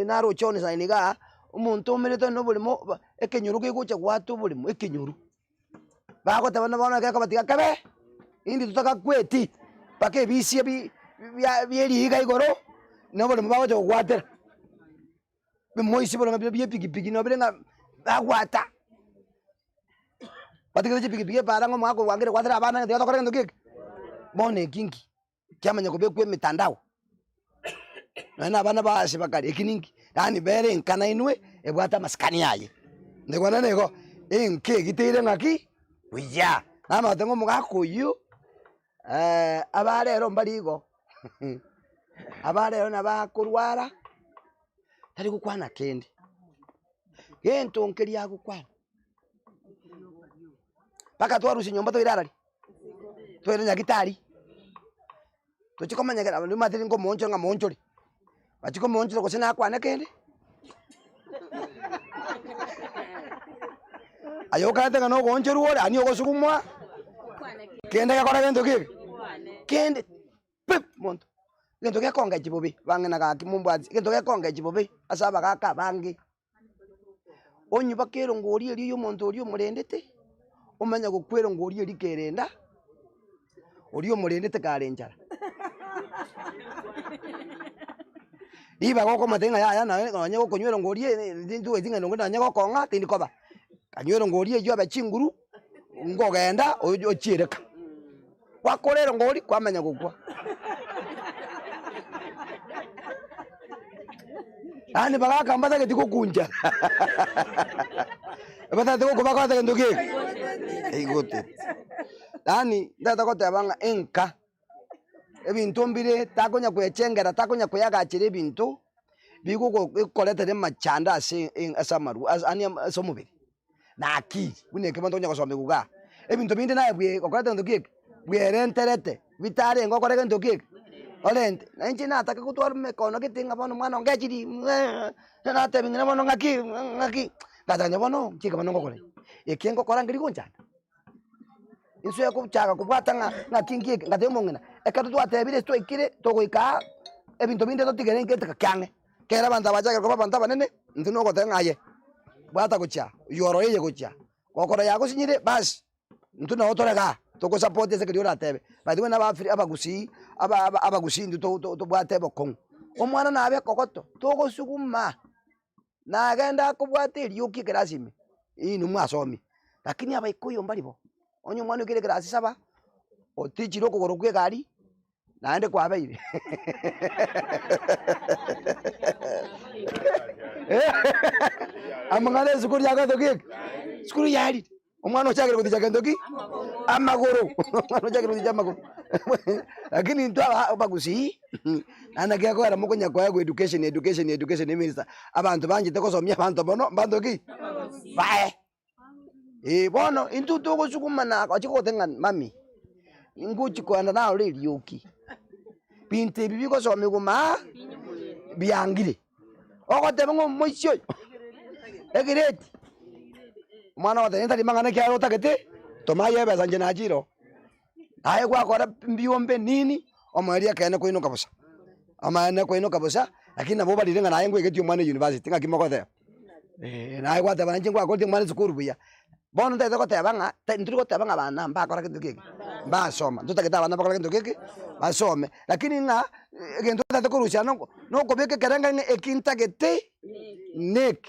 naro chone sainiga umuntu umirito no bulimo ekenyuru gigucha gwatu bulimo ekenyuru bago tabana bona ka batiga kabe indi tutaka kweti pake bisia bieri higa igoro no bulimo bago cho gwatera bimoisi bulimo bie pigi no bilenga bagwata batiga pigi para ngo mwako wangire gwatera abana ndio tokore ndo gig bone kingi kyamanya kubekwe mitandao na abana basi bakari ekiningi yani bere nkana inwe ebwata maskani yaye ndikwana nego enke gitire ngaki wiya nama tengo mugakuyu abarero mbarigo abarero nabakurwara tari gukwana kendi gento nkeri yagukwana paka twarusi nyomba toirarari twere nyagitari tuchikomanya kana matiri ngo moncho nga monchori bachiko moncho ko sina kwana kende ayo kate ngano goncho ruore ani ogosukumwa kende ka kora gento ki kende pip monto gento ke konga chibobi bangena ka kimumbwazi gento ke konga chibobi asaba kaka bangi onyu bakero ngori eri yo monto ori omurendete omanya gukwero ngori eri kerenda ori omurendete karenjara iba goko matenga ya na nyago konywero ngorie ndindu ezinga nongona nyago konga tindi koba kanywero ngorie yo abachinguru ngogenda ochireka wakorero ngori kwamanya gukwa ani bagaka mbata ke tikukunja bata tiko kubaka ta nduke igote ani ndata kote abanga enka ebintu mbire takonya kwechengera takonya kuyagachira ebintu biguko koletere machanda asamaru ani asomubiri na akiri buneke bantu nyako some guga ebintu bindi naye bwe kokolete nduke bwerenterete bitare ngo koreke nduke olente na inchi nataka kutwara mekono kitinga bono mwana ngachiri na tebingina bono ngaki katanya bono chika bono ngokole ekengo korangiri kunjana insu yako chaka kubwata nga kingi ngatemongena ekatu twatebire twikire togoika ebintu binde totigere ngete kyange kera banda bajaga ko banda banene ntuno ko tengaye bwata kucha yoro yeye kucha kokora yako sinyire basi ntuno otorega toko support ese kiri tebe badi wena ba abagusi abagusi ndu to bwate bokon omwana nabe kokoto toko suguma na agenda kubwate ryuki kerasimi inu mwasomi lakini abaikuyo mbalibo onyo mwana ukire grasi saba otichiro kugoro kwe gari naende kwa baire amangale sukuru yaga doki sukuru yari omwana ochagire kutijaga ndoki amagoro omwana ochagire kutijaga amagoro lakini ndo abagusi anagya ko ara mukonya kwa education minister abantu banje tekosomya abantu bono bandoki bae bono intu toko sukuma na achiko tenga mami inguchi kwanda na ole ryoki pinte bibiko so miguma biangire okote bango moisyo egireti mwana wata nta limangana kyaro takete tomaye beza nje najiro aye kwa kora mbiombe nini omaria kene ko ino kabusa amana ko ino kabusa lakini nabo balirenga naye ngo egeti umwana university ngakimokothe naye kwa tabana nje kwa kote mwana sukuru buya bono ndete ko tebanga ndiri ko tebanga bana mbakora kintu kiki mbasoma ntutakita abana bakora kintu kiki basome lakini nga gento tata kurusha no kobeke keranga ekinta gete nek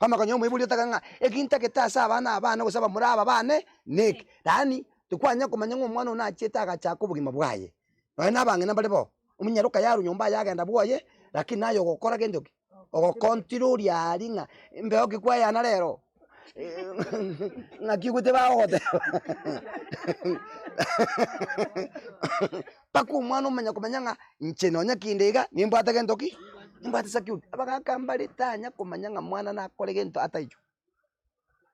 kama kanyo mwibuli takanga ekinta geta abana gusaba muri aba bane nek dani tukwanya kumanya umwana unacheta agachako bugima bwaye bana bange nambalibo umunyaruka yaru nyumba yagenda bwoye lakini nayo gukora kintu kiki ogokontrol yaringa mbeo kikwaya na lero ngakigute baote paku mwana umenya kumanyanga ncheno nyakindega nimbata gentoki nimbata sakiu abakakambali tanya kumanyanga mwana nakole gento ataicho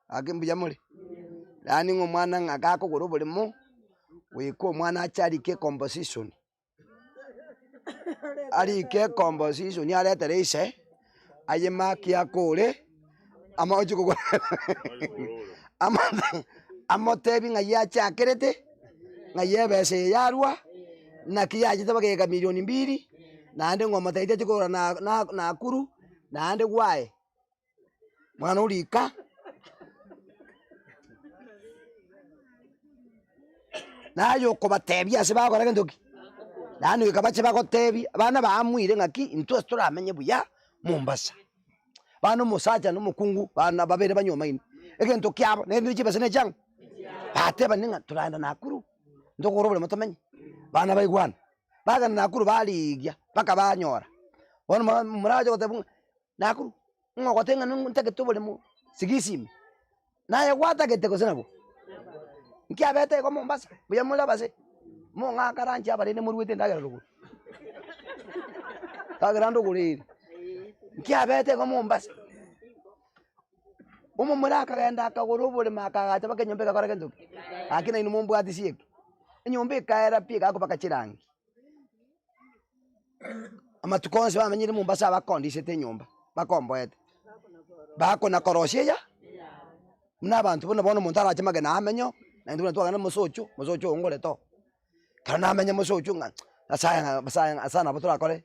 akimbuya muri yani ngomwana ngakako gorobole mo wiko mwana achari ke composition ari ke composition ni arete reise aye maki akore ama ojugo ama tebi ngaya chakerete ngaye bese yarwa na kiyaje tabageka milioni 2 na ande ngoma taite chikora na kuru na ande gwae mwana urika nayo kubatebya se bakora ndoki nanu ikabache bakotebya bana bamwire ngaki into turamenye buya Mombasa bana musaja n'umukungu bana babere banyoma ine egento kyabo nende kibase ne jang bateba ninga turanda nakuru ndogorobole mutomenye bana baigwana baga nakuru baligya baka banyora bona muraje gotebu nakuru ngogotenga nteke tubole mu sigisimi naye gwatagete kosenabo nkiabete ko Mombasa buya mulabase mo ngakaranje abarene muruwete ndagera rugo tagerando gurire nkiabete ko Mombasa umu muraka genda akagorobole makagacha bakenyombe gakora kendo akina inu mumbu atisieke nyombe kaera pia kako bakachirangi amatukonse bamenyire Mombasa bakondisete nyomba bakomboete bako na korosheya muna abantu bona umuntu araje magana amenyo na nduna twagana musocho ngole to kana amenya musocho nga asana batura kore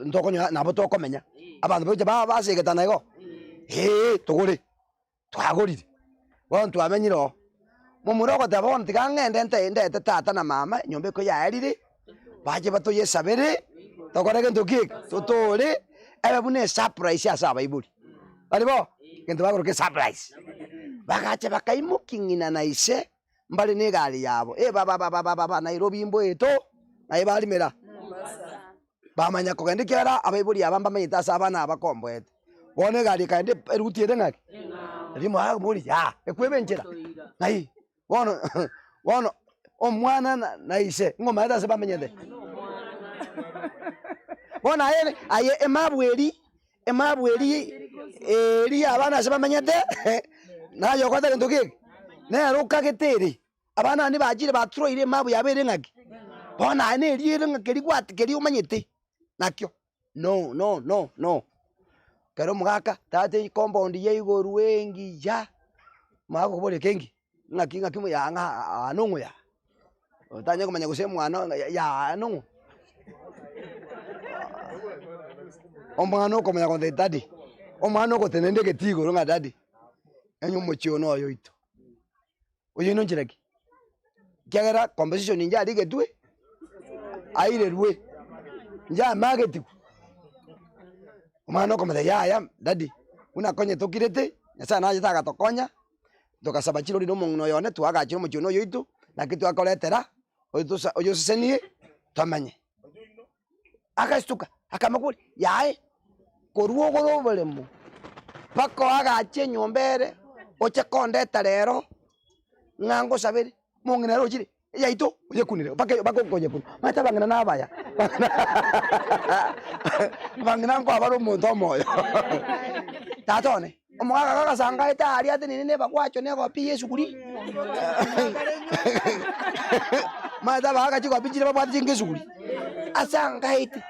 ntokonya nabo tokomenya abantu boje basigetana igo tugure twagurire bontu amenyiro mumurogo tabona tikangende ndete tata na mama nyombe ko yarire baje batoye sabere tokorege ntoki totore ebe bune surprise asaba iburi aribo kendo bagoroke surprise bagache bakaimukingina na ise mbali ne gali yabo baba Nairobi imbo eto na ibali mera bamanya kogendikera abaiburi abamba mayita sabana abakomboete bone gali kande erutiere ngaki rimo ha muri ya ekwebenjera nai wono omwana na ise ngoma eda sebamenyede bona aye emabweri eri abana sebamenyede nayo kwata kendo kike neruka geteri abana ni bajire batroire mabu yabere ngaki bona ane riere ngakeri gwati keri umanyete nakyo no kero mugaka tate compound ye igoru wengi ya mago bole kengi ngaki mu ya nga anongo ya utanye kumanya kusema ano ya anongo omwana kumanya konde dadi omwana ko tenende ketigo ronga dadi enyo mochio no yo ito oyo no njiraki kyagera composition nja ali getwe aire ruwe nja market omwana ko mada ya dadi una konye tokirete yasa naje taka tokonya tokasaba chiro lino mungno yone twaga chiro mochio no yo ito na kitu akoletera oyo sesenie twamanye akastuka akamakuri yae koruo gorobelemu pako agache nyombere oche kondeta rero ngango sabiri munginero chiri yaito oye kunire bako koje kun mata bangana nabaya bangana ngo abaro muntu moyo tatone omwaga kakasanga ita ari ati nini bakwacho ne gopi Yesu kuri mata baga chiko bijire babwati ngesu kuri asanga iti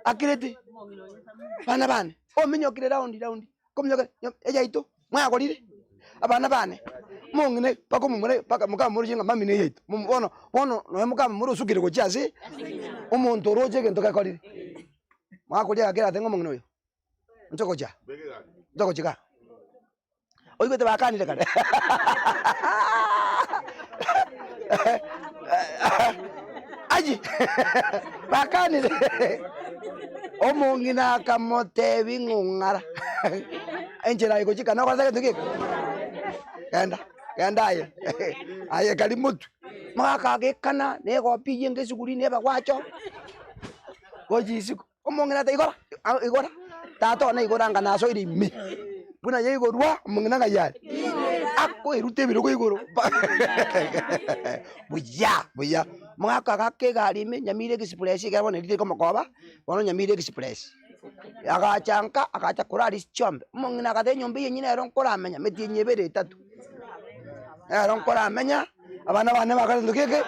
akirete bana ominyokire round komnyoka ejaito mwakorire abana bane mungine pako mumure paka mukamuri jinga mami ne yeito mubono no mukamuri usukire ko cyase umuntu roje gento kakorire mwakorire akira tengo mungino yo ntokoja ntokoja oigete bakanire kare aji bakanire omongina kamote bingungara enjera iko chika na kwaza ketuke kenda aye kali mutu maka gekana ne go piye ngesukuri ne bakwacho gojisiku omongina ta igora tato na igora ngana so irimi buna ye igorwa omongina ngaya ako irute biro ko igoro buya mwaka gake garime nyamire express gabo ne rite ko makoba bono nyamire express agachanka agacha kurari chombe mongina gade nyombe yenyine ron koramenya metinye bere 3 ron koramenya abana bane bakare ndukeke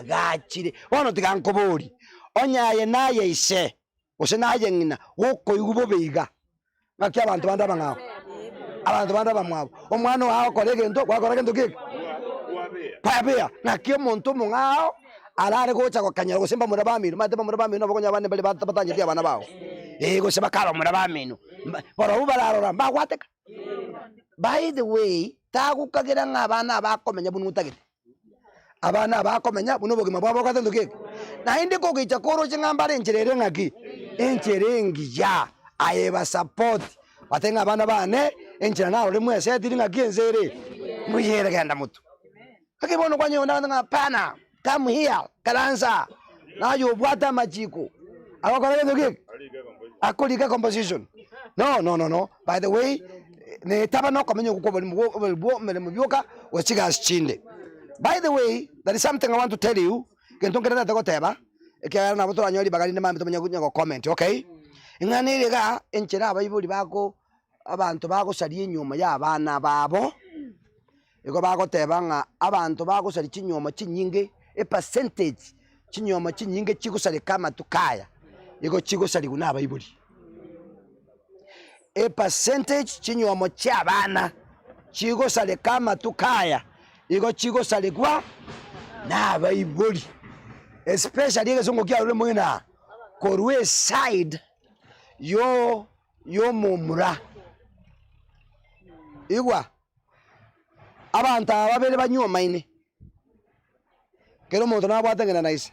gachire bono tigankobori onyaye naye ise ose naye ngina gokoigu bobiga ngaki abantu banda bangao abantu banda bamwabo omwana wao kore gento gwakora gento kiki pabia ngaki omonto mungao arare gocha gokanyara gosemba murabamino mate murabamino bagonya bane bali batanyiti abana bawo goseba karo murabamino boro ubararora bagwateka. By the way tagukagira ng'abana bakomenya bunu utagite abana bakomenya buno bogima bwabo gatendo kiki na indi kogicha koro chingambare ncherere ngaki encherengiya ayeba support batenga abana bane enchera nawo rimwe setiri ngaki enzere muyere genda mutu kakibono kwanyo ndanga pana come here kalanza nayo bwata machiko akakora gendo kiki akolika composition no by the way ne taba no komenya kuko mbyuka wachigas chinde. By the way, there is something I want to tell you. Kentongera takoteba ekya na boto anyoli bagari ne mami tomenya kunyo comment, okay? Ingani rega enchera abayibuli bako abantu bako sali enyuma ya abana babo. Ego bako teba nga abantu bako sali chinyoma chinyinge percentage chinyoma chinyinge chikusali kama tukaya. Ego chikusali kuna abayibuli. Percentage chinyoma cha abana chikusali kama tukaya. Ego chigo saligwa na abayibuli especially ekesongo kya rule mwina korwe side yo mumura igwa abantu ababere banyoma ine kero muntu nabwatengena nice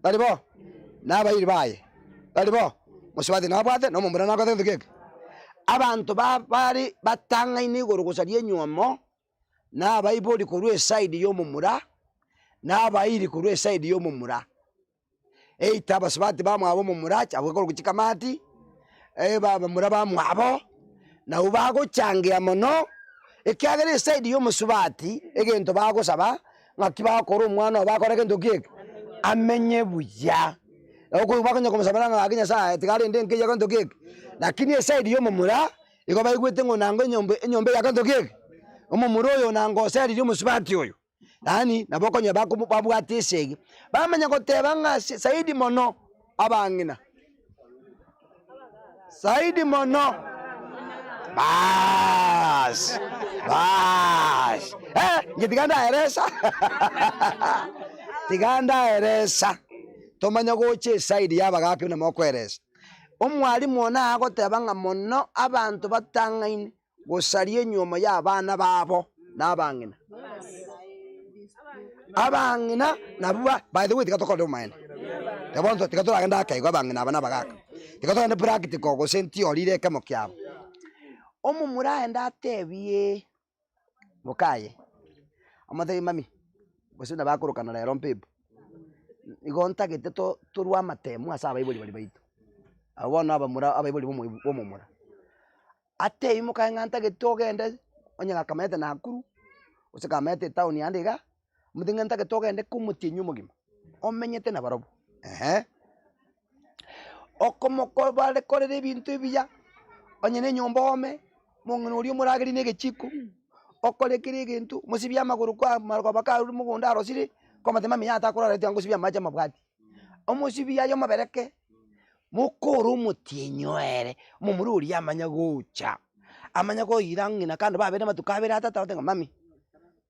talibo nabayiri baye talibo musibati nabwate no mumura nakatenge keke abantu bari batanga ine gorogosali enyomo na abayibuli kurwe side yo mumura na abayiri kurwe side yo mumura taba sabati bamwabo mumura cyabwo kuchikamati baba mura bamwabo na ubago changia mono ekyagere side yo musubati egento bago saba ngakiba koro umwana bakora gento kike amenye buya uko bakonya kumusabara ngakinya sa tigari ndenge ya gento kike lakini side yo mumura iko bayigwete ngo nango enyombe ya gento kike omumuro yo nangoseri ryo musubati oyo nani nabokonya bako babwatisege bamanya goteba nga saidi mono abangina saidi mono bas ngitiganda eresa tiganda eresa tomanya goche saidi yabagake na mokweresa omwalimu ona agoteba nga mono abantu batangaine gosalie nyoma ya abana babo nabangina abangina nabuba by the way tikatoka do mine tabonto tikatora agenda akaigo abangina abana bagaka tikatora ne practical go senti olire kamo kyabo omumura enda tebie mukaye amathe mami bosina bakurukana lero mpibu igonta giteto turwa matemu asa abayibuli bali baitu abona abamura abayibuli bomumura ate imuka nganta getogende onyaga kamete na akuru usikamete town yandiga mudinganta getogende kumutinyu mugima omenyete na barobo okomoko bale korere bintu ibiya onyene nyomba ome mungino uri muragiri negechiko okorekire gintu musibya maguru kwa marwa bakaru mugunda arosiri komate mami yata kurara tango sibya maja mabwati omusibya yo mabereke mukuru mutinyoere mumururi amanya gucha amanya go irangina kandi babere matukabere atata otenga mami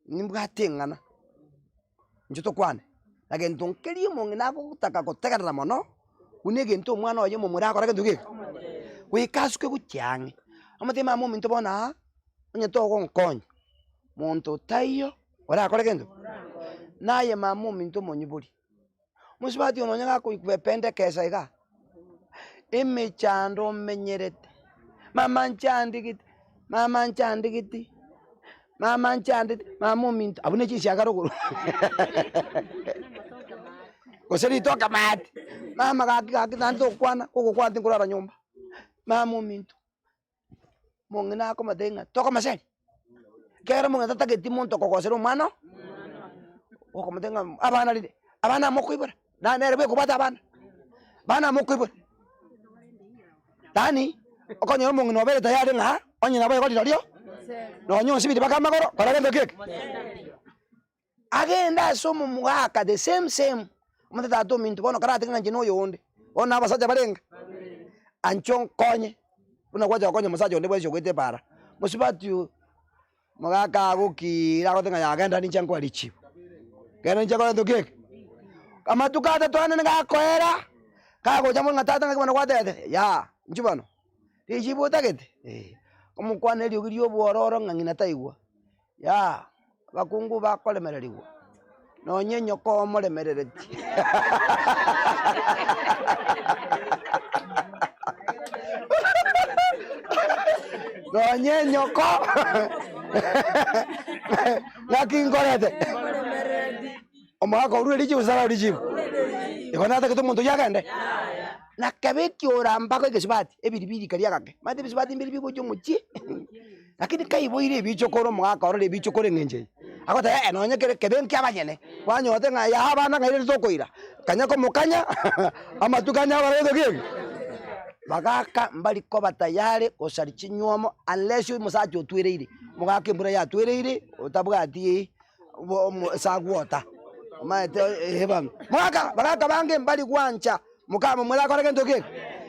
nimbwatengana njuto kwane agento nkeri mungina gutaka gutegerera mono unege nto mwana oyo mumura akora kintu wikasuke gucyange amatima mu minto bona onye to gonkonya muntu tayo ora akora kintu naye mamu minto monyiburi musibati ononyaga kuipende kesa iga imechando menyerete mama nchandikiti mamu minto abune chisi akarogoro koseri toka mati mama kaki tanto kwana koko kwati ngurara nyumba mamu minto mongina ko madenga toka maseni kera mongina tatageti monto kokosero mano koko madenga abana lide abana mokuibura na nerebe kubata abana bana mokuibura tani okonyo mongina obere tayari nga onye nabo yoko lio no nyo sibiri bakamagoro para gendo keke agenda somo muhaka the same Mutata atu mintu bono karate nganje no yonde. Ona abasaja barenga. Anchon konye. Una kwaja konye musaja onde bwesho kwete para. Musibatu magaka gukira gotenga yagenda ni chanko alichi. Kena ni chanko ndokeke. Kama tukata twana ngakoera. Kago jamu ngatata ngakwana kwatete. Ya, njibano. Ijibu tagete. Omukwana lyo gilyo bwororo ngangina taigwa. Ya, bakungu bakolemererigwa. Nonye nyoko omolemerereti. Nonye nyoko. Ngakingorete. Omwaka urwe lijibu sala lijibu. Ikonata kitu muntu yakende. Na kabeki oramba ko gesibati ebiribiri kali yakake. Mate bisibati mbiri biko muchi. Lakini kaiboire bichokoro mwaka orole bichokore ngenje. Akota nonye kebenki abanyene. Wanyote nga ya abana ngaire zokoira. Kanya ko mukanya amatukanya baredo gege. Bagaka mbali ko batayare osari chinywomo unless you musacho twireire. Mugake mbura ya twireire otabwati sagwota. Maete hebam. Bagaka bange mbali kwancha mukama mwela koreke ndoke.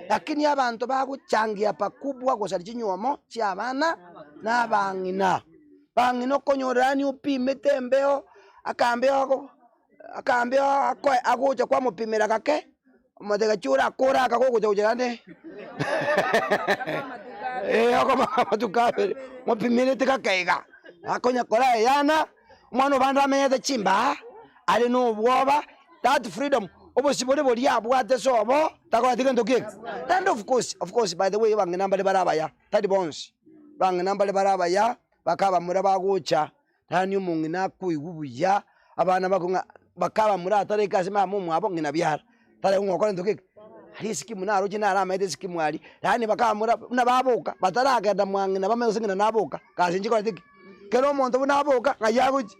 Lakini abantu baguchangia pakubwa kosari chinywomo cyabana n'abangina. Bangino konyorani upime tembeo akambeo agoja kwa mupimira kake Matega chura kora akako kujane. Ako matukabe mupimire tikakaiga. Akonya kora yana mwana banda meyede chimba ali no bwoba that freedom obosibole boli abwate sobo takwa tikendo kike. And of course by the way banginamba le barabaya tadi bones banginamba le barabaya bakaba muraba gucha tani mungina kuigubuya abana bakunga bakaba murata rekase mamu mwabo ngina byara tale ngokora ndoke hari sikimu naro jina ara maide sikimu ali tani bakaba mura nababoka bataraga da mwangina bamezingina naboka kasi njiko tiki kero muntu naboka ngayaguji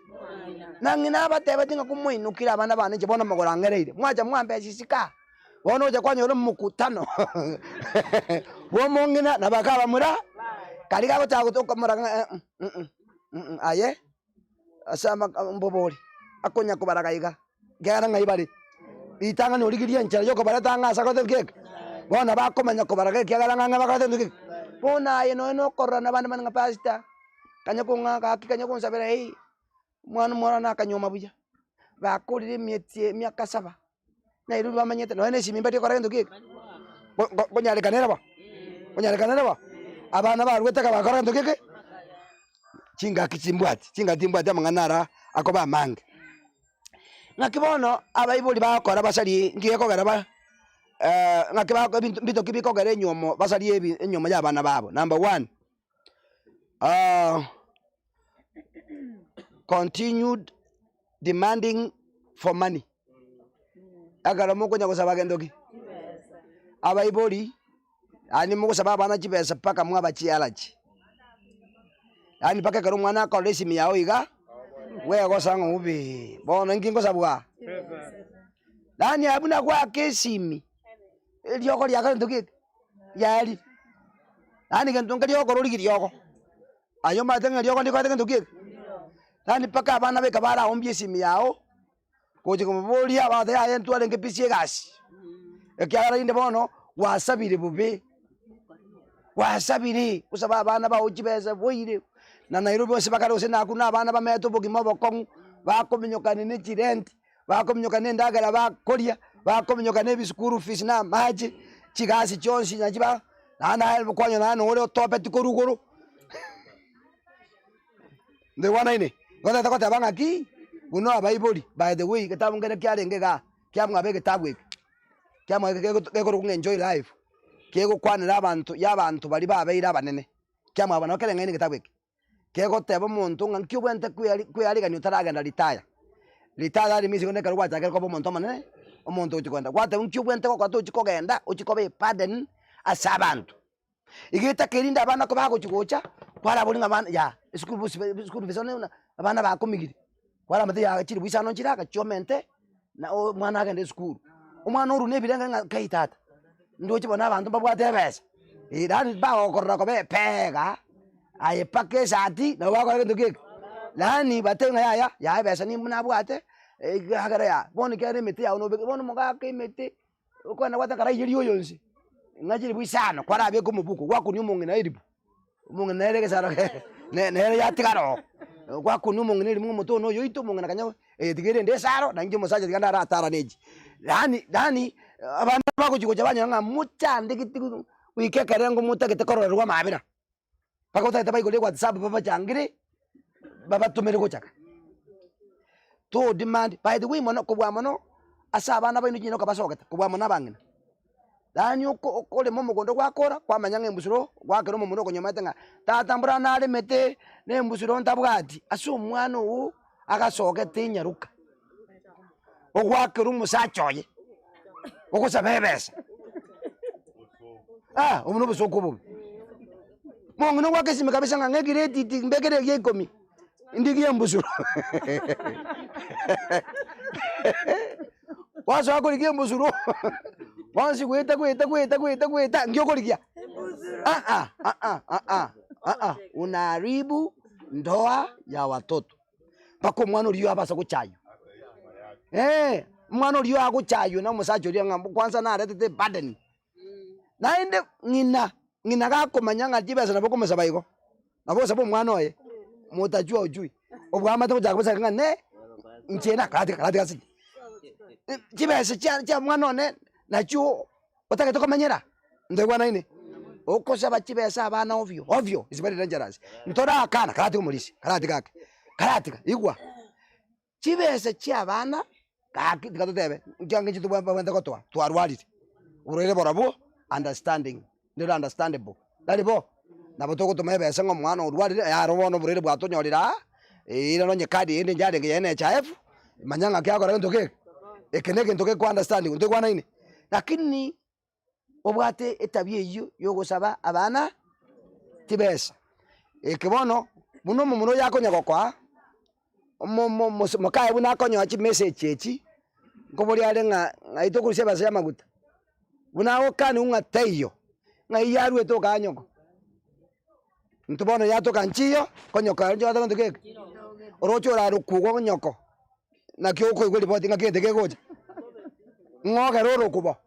nangina bateba tinga kumuinukira abana bane jibona magorangereire mwaja mwambe sisika wono je kwanyoro mukutano wo mongina nabakaba mura kali kako cha kutoka mura aye asama mboboli akonya kubaragaiga gara ngaibari itanga no ligiria nchara yoko baratanga sakothe keke bona bakomanya kubaraga kiagara nganga bakathe keke bona aye no korana bana bana pasta kanya kunga kanya kunsabira hei mwana mwana na kanyoma buja bakurire miaka 7 na iru bamanyete no ene simimba ti koragendo keke bonyale kanera ba abana barwete ka bakoragendo keke chinga timbwati amanganara akoba mange ngakibono abaibuli bakora basali ngiye kogera ba ngakiba bito kibiko gere nyomo basali enyomo ya bana babo. Number 1, continued demanding for money. Agara moko nyago sabagendo ki abaibuli ani moko sababa na chibesa paka mwaba chialachi ani paka karo mwana ko lesi miao iga we go sanga ubi bona ngingo sabwa nani abuna kwa kesimi elioko lya kanto ki yali nani kanto ngalioko loligi lyoko ayo matenga lyoko ndiko kanto ki nani paka abana be kabara ombye simi yao koje kumbolia abade ya entu alenge pisie gasi ekyara inde bono wasabire bubi wasabire usaba abana ba ujibeza boire na Nairobi bose bakarose na kuna abana bameto bogimo bokong bakominyokane ne girent bakominyokane ndagara bakoria bakominyokane bisukuru fees na maji chigasi chonsi nyajiba na kwanyo na no tope tikoruguru the one ine ngoda takota banga ki buno abaiboli by the way kitabu ngene kyarengega kyamwabe kitabu kyamwabe kekoro kungenjoy life kego kwanira abantu yabantu bali babeira banene kyamwaba no kelenge ine kitabu kego tebo muntu ngankibwente kuyaliga ni utaraga litaya ari misi kone karwa ta ko muntu manene omuntu uchikwenda kwate unkibwente ko kwato uchikogenda uchikobe pardon asabantu igita kirinda abana ko bako chikocha kwara buli ngabana ya school bisone abana bakomigiri kwara mate ya chiri bisano chiraka chomente na mwana agende school umwana uru nebirenga kaitata ndo chibona abantu babwate besa irani bawo korra ko be pega aye pake sati na wako ngendo keke lani batenga ya besa ni munabwate Gagara ya. Boni kare mete ya ono be. Boni monga ke mete. Ko na wata kara yiri yoyonsi. Ngajiri bwisano kwa rabe ko mubuku. Kwa kuni umungi na iribu. Umungi na ere kesara ke. Ne ya tikaro. Kwa kuni umungi ni mungu moto no yoito umungi na kanyawe. Tigere ndesaro na nje musaje tiganda ratara neji. Dani abana bako chiko chabanya nga mucha ndikiti wike rengo muta kitekoro rwa mabira. Paka uta tabai gole WhatsApp baba changire. Baba tumere ko chaka. To demand by the way mono ko bwa mono asa abana baino jino kabasoketa ko bwa mona bangina. Dani uko le momo gondo gwakora kwa manyanga embusuro gwakero momo ko nyamata nga tatambura nale mete ne embusuro ntabwati asu umwana u agasoketa inyaruka. Ogwakero musachoye. Oko sabebesa. Umuno busoko bu. Mongo wake sime kabisa ngangekire titi mbekere yekomi. Ndigiye mbusuro. Waso akoligiye mbusuro. Wansi kweta ngio koligia. Unaharibu ndoa ya watoto. Pako mwana uliyo abasa kuchayo. Mwana uliyo akuchayo na musacho uri ngambo kwanza na arete burden. Naende ngina gako manyanga jibesa naboko musabaiko. Nabo sabo mwana oye. Mutajua ujui. Obwama to jakabasa ngane nchena katika kasi. Jibesa cha mwana one na chuo utake toka manyera. Ndio bwana ini. Uko saba jibesa abana ovyo is very dangerous. Ntora akana katika mulisi katika igwa. Jibesa cha abana kaki tikatotebe njange chitu bwanda kotwa twarwalite. Urere borabo understanding ndio understandable. Dalibo na botoko tumebesa ngo mwana urwalire ya robono burere bwatonyorira ira no nyekadi ende njade nge NHIF manyanga kyakora ntoke ekeneke ntoke kwa understanding ntoke kwa nini lakini obwate etabye iyo yogosaba abana tibesa ekibono muno yako nyakokwa mokaye buna konyo achi message echi ngobori ale nga itokurisia basa ya maguta buna okani unga teyo nga iyaru etoka anyoko ntubono yatoka nchiyo konyoka njo ata ntuke orocho ra rukugo nyoko na kyoko igwe ripoti nga kete kegoja ngoga roro kubo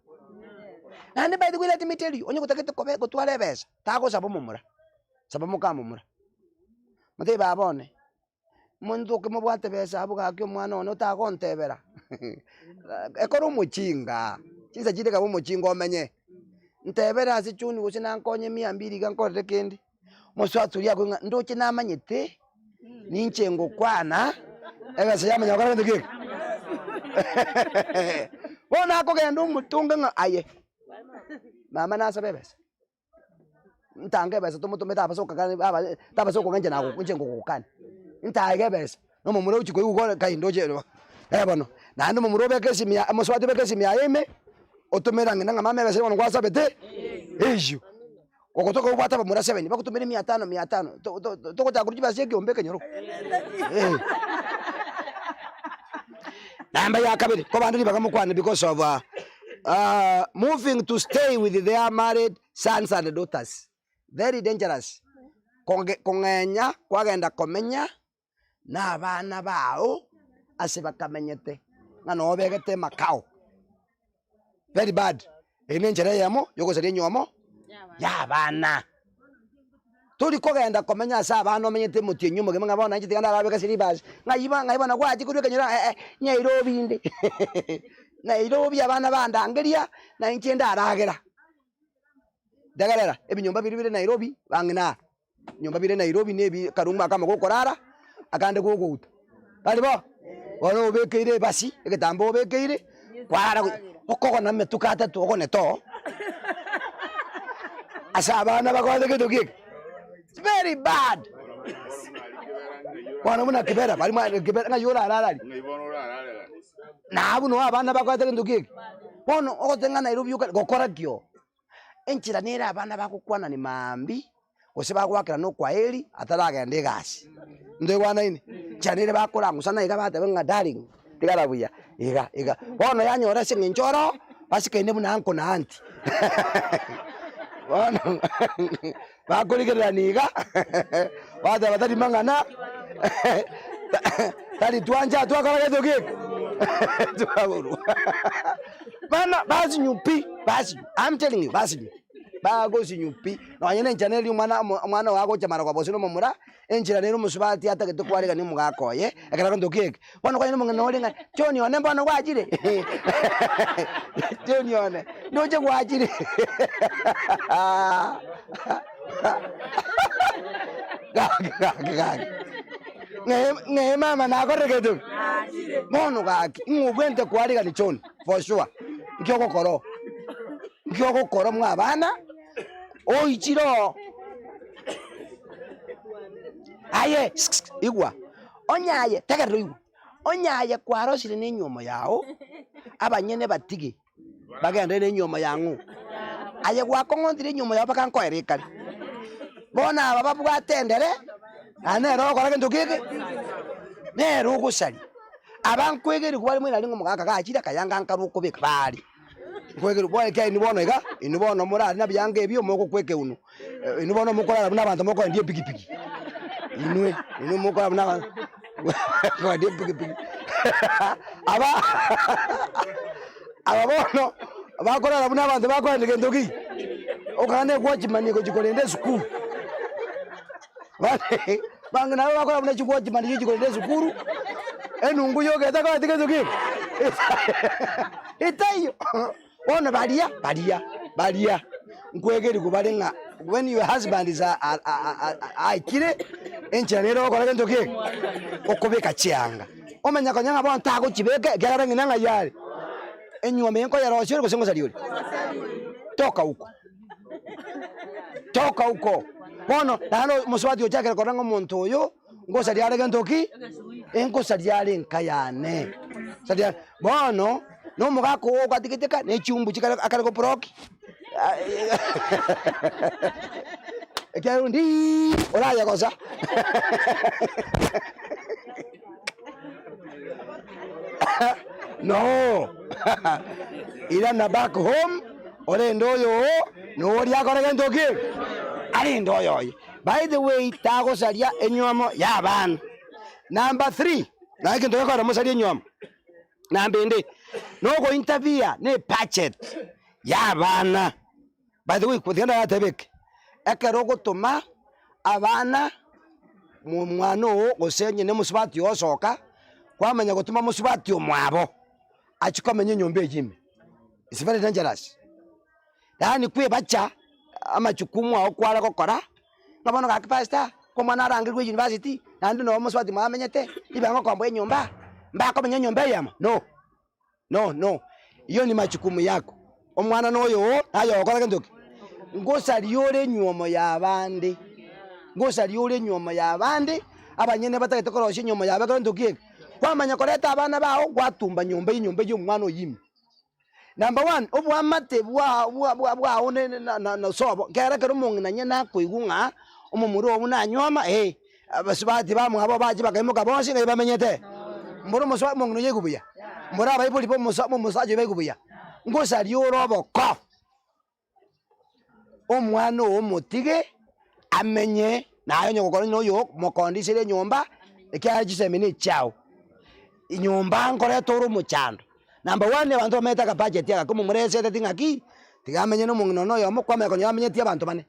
and by the way let me tell you onye kutakete kobe gotwale besa tako sabo mumura sabo mukamumura mate babone muntu kemubwate besa abuga kyo mwana ono takontebera ekoro muchinga chinza chide kabo muchinga omenye ntebera asichuni gusina nkonye 200 gankorere kendi muswatu yako ndoche namanyete ninche ngokwana ebesa yamanya kwa ndike bona ko gendo mutunga nga aye mama nasa bebesa ntange besa tumutume tabasoka kane tabasoka nganje nako kunje ngokukana ntage besa no mumuro uchiko yuko kaindoje bono nando mumuro bekesi mia muswati bekesi mia yeme otumera ngina mama besa bono kwasa bete ejo kokotoka ubata bamura 7 bakutumira 500 toko takuruji basi yombeke nyoro namba ya kabiri ko bandu bakamukwana because of moving to stay with their married sons and daughters very dangerous kongenya kwagenda komenya na abana bao asibakamenyete ngano obegete makao very bad enenjere yamo yogosere nyomo ya bana tuli kogenda komenya sa abana omenyete mutie nyumo gemanga bona nchi tiganda abeka silibas ngayiba na kwaji kuri kanyura Nairobi inde Nairobi abana bandangeria na nchi ndaragera dagarera ebinyomba biri Nairobi bangina nyomba biri Nairobi nebi karumba kama gokorara akande goguta balibo wano obekeire basi egetambo obekeire kwara okoko na metukata to okone to asabana bakwate kitoki it's very bad wana muna kibera bali ma kibera ngayora ararari na abuno abana bakwate kitoki wono ogotenga Nairobi gokora kyo enchira nera abana bakukwana ni mambi oseba gwakira no kwa eri ataraga ndigasi ndo wana ini chanire bakora ngusana igabate benga darling tigarabuya iga wono yanyora singe njoro basikende muna anko na anti wono bakulikira niga wada batari mangana tari tuanja twakara ketoki Tukaguru. Bana basi nyupi, basi. I'm telling you, basi. Bago si nyupi. No anyene channel mwana wako chamara kwa bosino mumura. Enjira rero musubati hata kitukwariga ni mugakoye. Akara ndokeke. Bana kwa nyene mungana olinga. Choni one bana kwajire. Choni one. Ndoje kwajire. Gag. Nge mama na korege tu. Mono gaki. Ngubwente kwariga ni choni for sure. Nkioko koro mwabana. Oichiro. Aye, igwa. Onyaye, tegero igwa. Onyaye kwarosire n'enyomo yao. Abanyene batige. Bagenda n'enyomo yangu. Aye gwakongondire enyomo yao bakankoerekare. Bona aba babwatendere. Anero korage ndukike. Nero gusari. Abankwegere kubali mwina lingo mugaka gachira kayanga nkarukubika bali. Kwegere boye ke nibono iga inibono murari nabyange ebyo moko kweke uno. Inibono mukola n'abantu moko ndiye piki. Inwe mukora n'abantu. Kwa ndiye piki. Ababono bakora n'abantu bakora ndigendoki. Okane kwachimani ko jikolende sukuru. Bale banga nawe bakora muna chimani jikolende sukuru. Enungu yoge taka tigedoki. Itayo. Ona balia. Nkwegeri kubalenga. When your husband is kire enchanero okora ndoki. Okobeka chianga. Omenya kanyanga bon tago chibeke gara nginanga yale. Enyuwa menko ya roshiro kusengo salioli. Toka huko. Bono nano muswati ochakera korango muntu oyo ngosa lyale ndoki. Enkosa lyale nkayane. Sadia bono no mugako okatikiteka nechumbu chikara akariko proki. Ekirundi oraya kosa. No. Ila na back home ole ndoyo no lyakora ndoki. Ali ndoyo. By the way tago salia enywamo yabana. Number 3 na kintu yakora musalia enywamo. Nambende no go interview ne budget yabana. By the way kuthenda yatebeke ekero gutuma abana mu mwana gosenye ne musubati osoka kwamenya gutuma musubati omwabo achikomenya nyombe jime. It's very dangerous. Yani kwe bacha amachukumu aho kwara kokora ngabano ga pastor ko mwana arangirwe university nandi no musubati mwamenyete ibango kombe nyomba mbako menya nyombe yama. No. Iyo ni machukumu yako. Omwana noyo ayo okora ndoki. Ngosa liore nyuomo ya bandi abanyene batagete koroshe nyuomo ya bakora ndoki. Kwamanya koreta abana baho gwatumba nyombe y'umwana oyimi. Number 1 obwamate bwa one na sobo kera kero mungina nyena kuigunga omumuro obunanyoma abasubati bamwe abo baji bakayimuka bonse ngabamenyete. Mboro muswa mungino yegubuya. Mbora bayibuli bo musaje begubuya. Ngosa lioro ko omwana omutige amenye nayo nyogokora noyo mukondisire nyomba ekyajisemene chao inyomba nkore toro muchando. Number 1 abantu bameta ka budget ya ko mumurese tingaki tigamenye no mungino noyo mukwame ko nyamenye ti abantu bane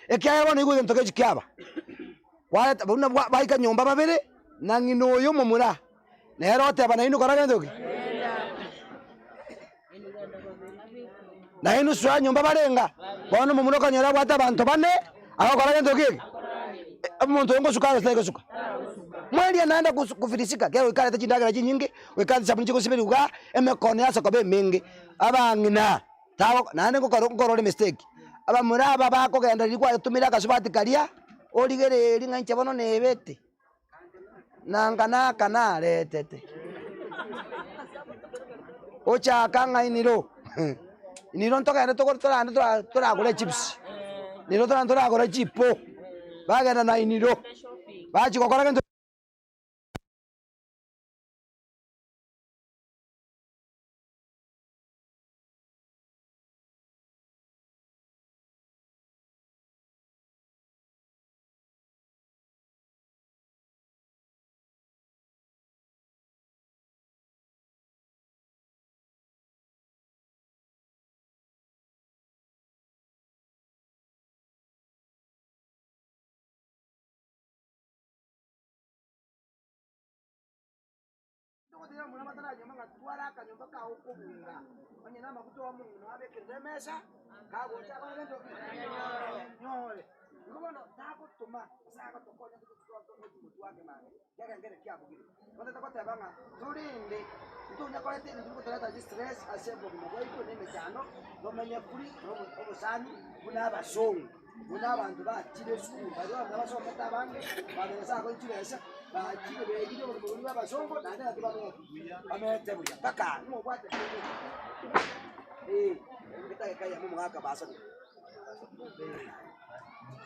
ekyayo no iguye ntoke chikyaba wala buna baika nyomba babere nangino oyo mumura nero te bana inu kora ndoki na inu swa nyomba barenga bono mumuno kanyora bwata abantu bane aho kora ndoki umuntu ngo sukara slega suka mwali anaenda kufilisika kero ikale tachindagara chinyingi wekati sabuni chiko sibiri uga emekone yasa kobe mingi abangina tawo nane ko korole mistake aba muraba bako genda likwa tumira kasubati kalia oligere linga nchabono nebete nangana kana retete ocha kanga iniro ntoka ene tora kule chips niro tora kule chipo bagenda na iniro bachi kokora Tokotera mwana matara nyama ngatwara kanyumba ka ukubunga. Onye na makuto wa Mungu no abekere mesa. Kago chako nendo nyole. Ngono tako tuma saka tokonya kutuwa mutu wake mane. Yaga ngere kya bugire. Wanda takota banga turinde. Ntunya kwa tete nduko tarata distress asebo kwa iko neme cyano. Domenya kuri obusani kuna abashongo. Kuna abantu bakire school. Bari abasongo tabange. Babereza ko ntiresa. Bakire begire muri babashongo nande atibabe. Amete buya paka mo bwate. Kita kaya mu mwaka basa.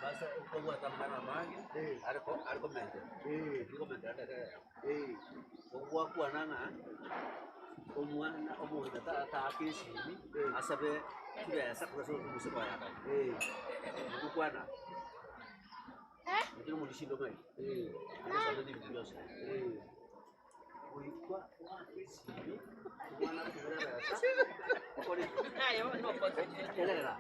Basa uko tamana magi ariko mente uko kwa nana omwana omuntu takishimi asabe kibesa kuzo kumusiko yaka ukwana ndio mulishindo mai asabe ndi byose uikwa wakishimi mwana kuberesa okore ayo no pote kelera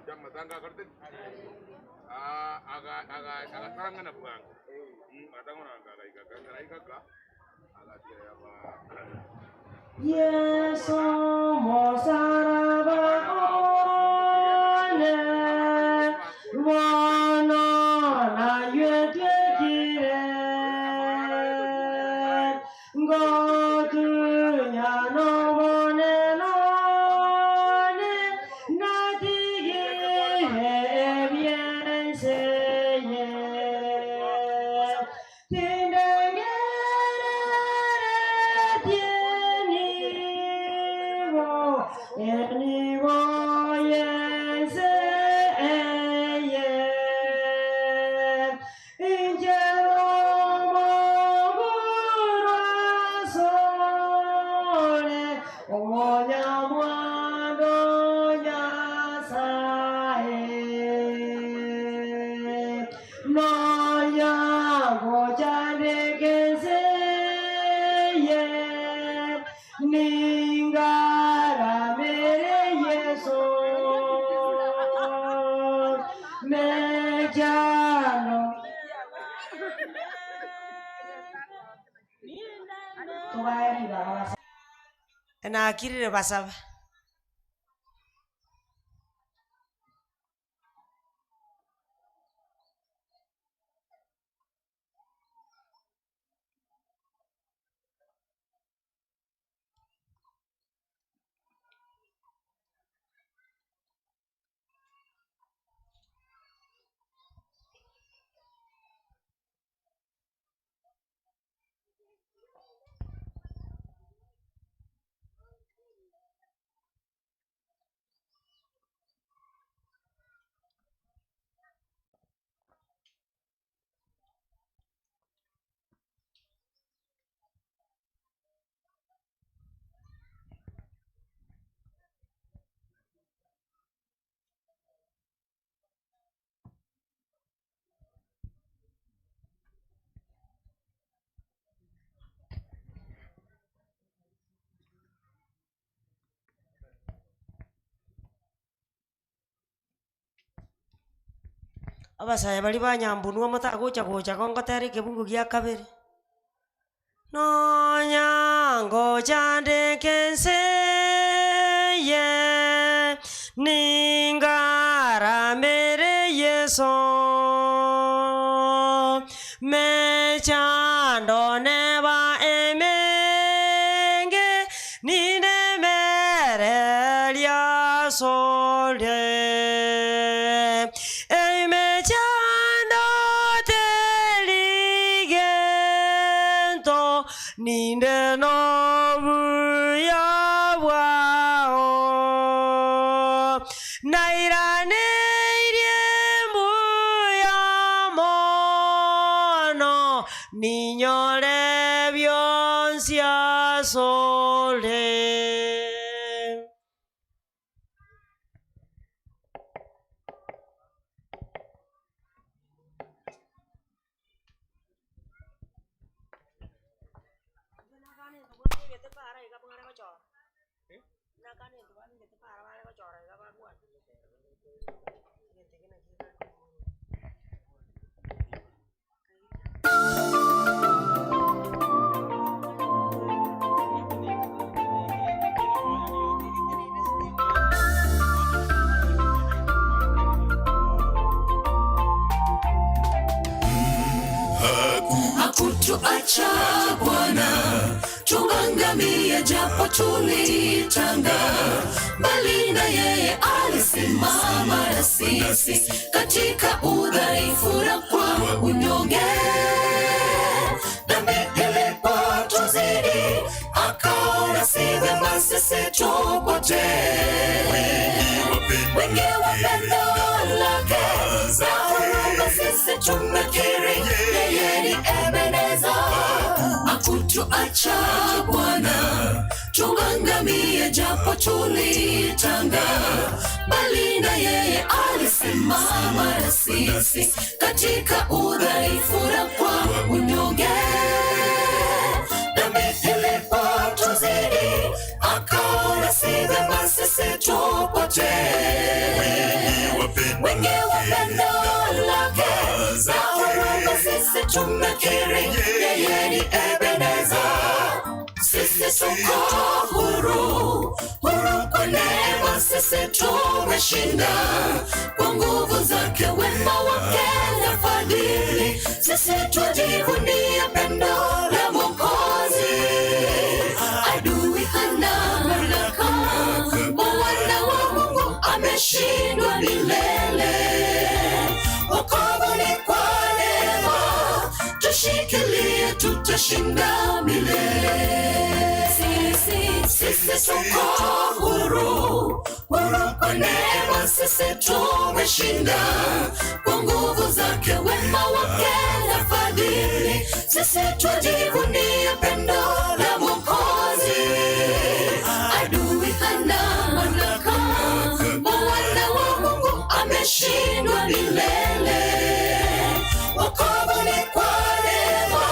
Jama tangga kerja, agak terang kan buang, matang orang agak ikak, agak dia apa? Yeso mosaraba one, wana na yete kire, gotu nyano one no. Na akirire basaba abasaya bali banyambunwa mutagocha gocha kongotere kebungu gya kabere no nyango chande kense ye ni Yesu mechando neba emenge nine merelia solde mechando teligento nine nobu ya wao nairane niño le vioncia sole. Hakutuacha Bwana tuangamie, japo tulitanga, bali na yeye alisimama na sisi katika udhaifu na kwa unyonge. Dhambi ilipotuzidi, akaona si vyema sisi tupotee. Wengi wapendo lake na huruma sisi tumekiri, yeye ni Ebeneza. Hakutuacha Bwana tuangamie, japo tulitanga, bali na yeye alisimama na sisi katika udhaifu na kwa unyonge. Dhambi ilipotuzidi, akaona si vyema sisi tupotee. Wengi wapendo lake na huruma sisi tumekiri, yeye ni Ebeneza. Sisi tuko huru, huru kwa neema, sisi tumeshinda kwa nguvu zake, wema wake na fadhili. Sisi twajivunia pendo la Mwokozi. Adui hana mamlaka, Mwana wa Mungu ameshindwa milele. Wokovu ni kwa neema, tushikilie tutashinda milele. Sisi tuko huru, huru kwa neema, sisi tumeshinda kwa nguvu zake, wema wake na fadhili. Sisi twajivunia pendo la Mwokozi. Adui hana mamlaka, Mwana wa Mungu ameshindwa milele. Wokovu ni kwa neema,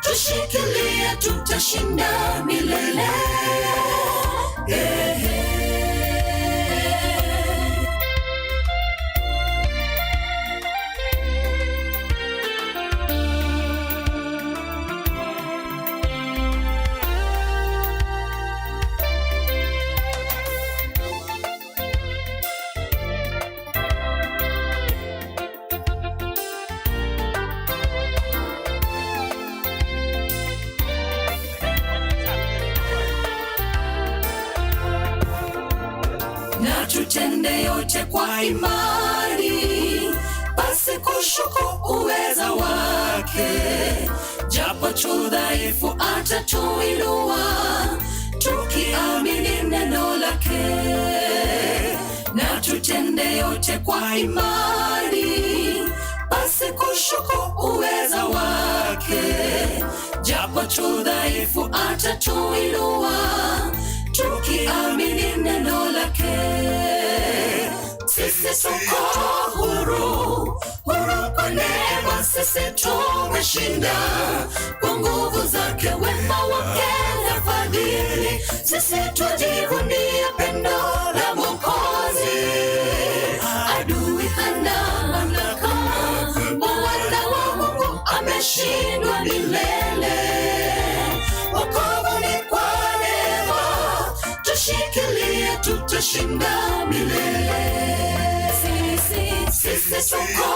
tushikilie tutashinda milele. Na tutende yote kwa imani, basi kushuku uweza wake. Japo tudhaifu atatuinua, tukiamini neno lake. Na tutende yote kwa imani, basi kushuku uweza wake. Japo tudhaifu atatuinua, tukiamini neno lake. Sisi tuko huru, huru kwa neema, sisi tumeshinda kwa nguvu zake, wema wake na fadhili. Sisi twajivunia pendo la Mwokozi. Adui hana mamlaka, Mwana wa Mungu ameshindwa milele. Wokovu ni kwa neema, tushikilie tutashinda milele. Sisi Sisi tuko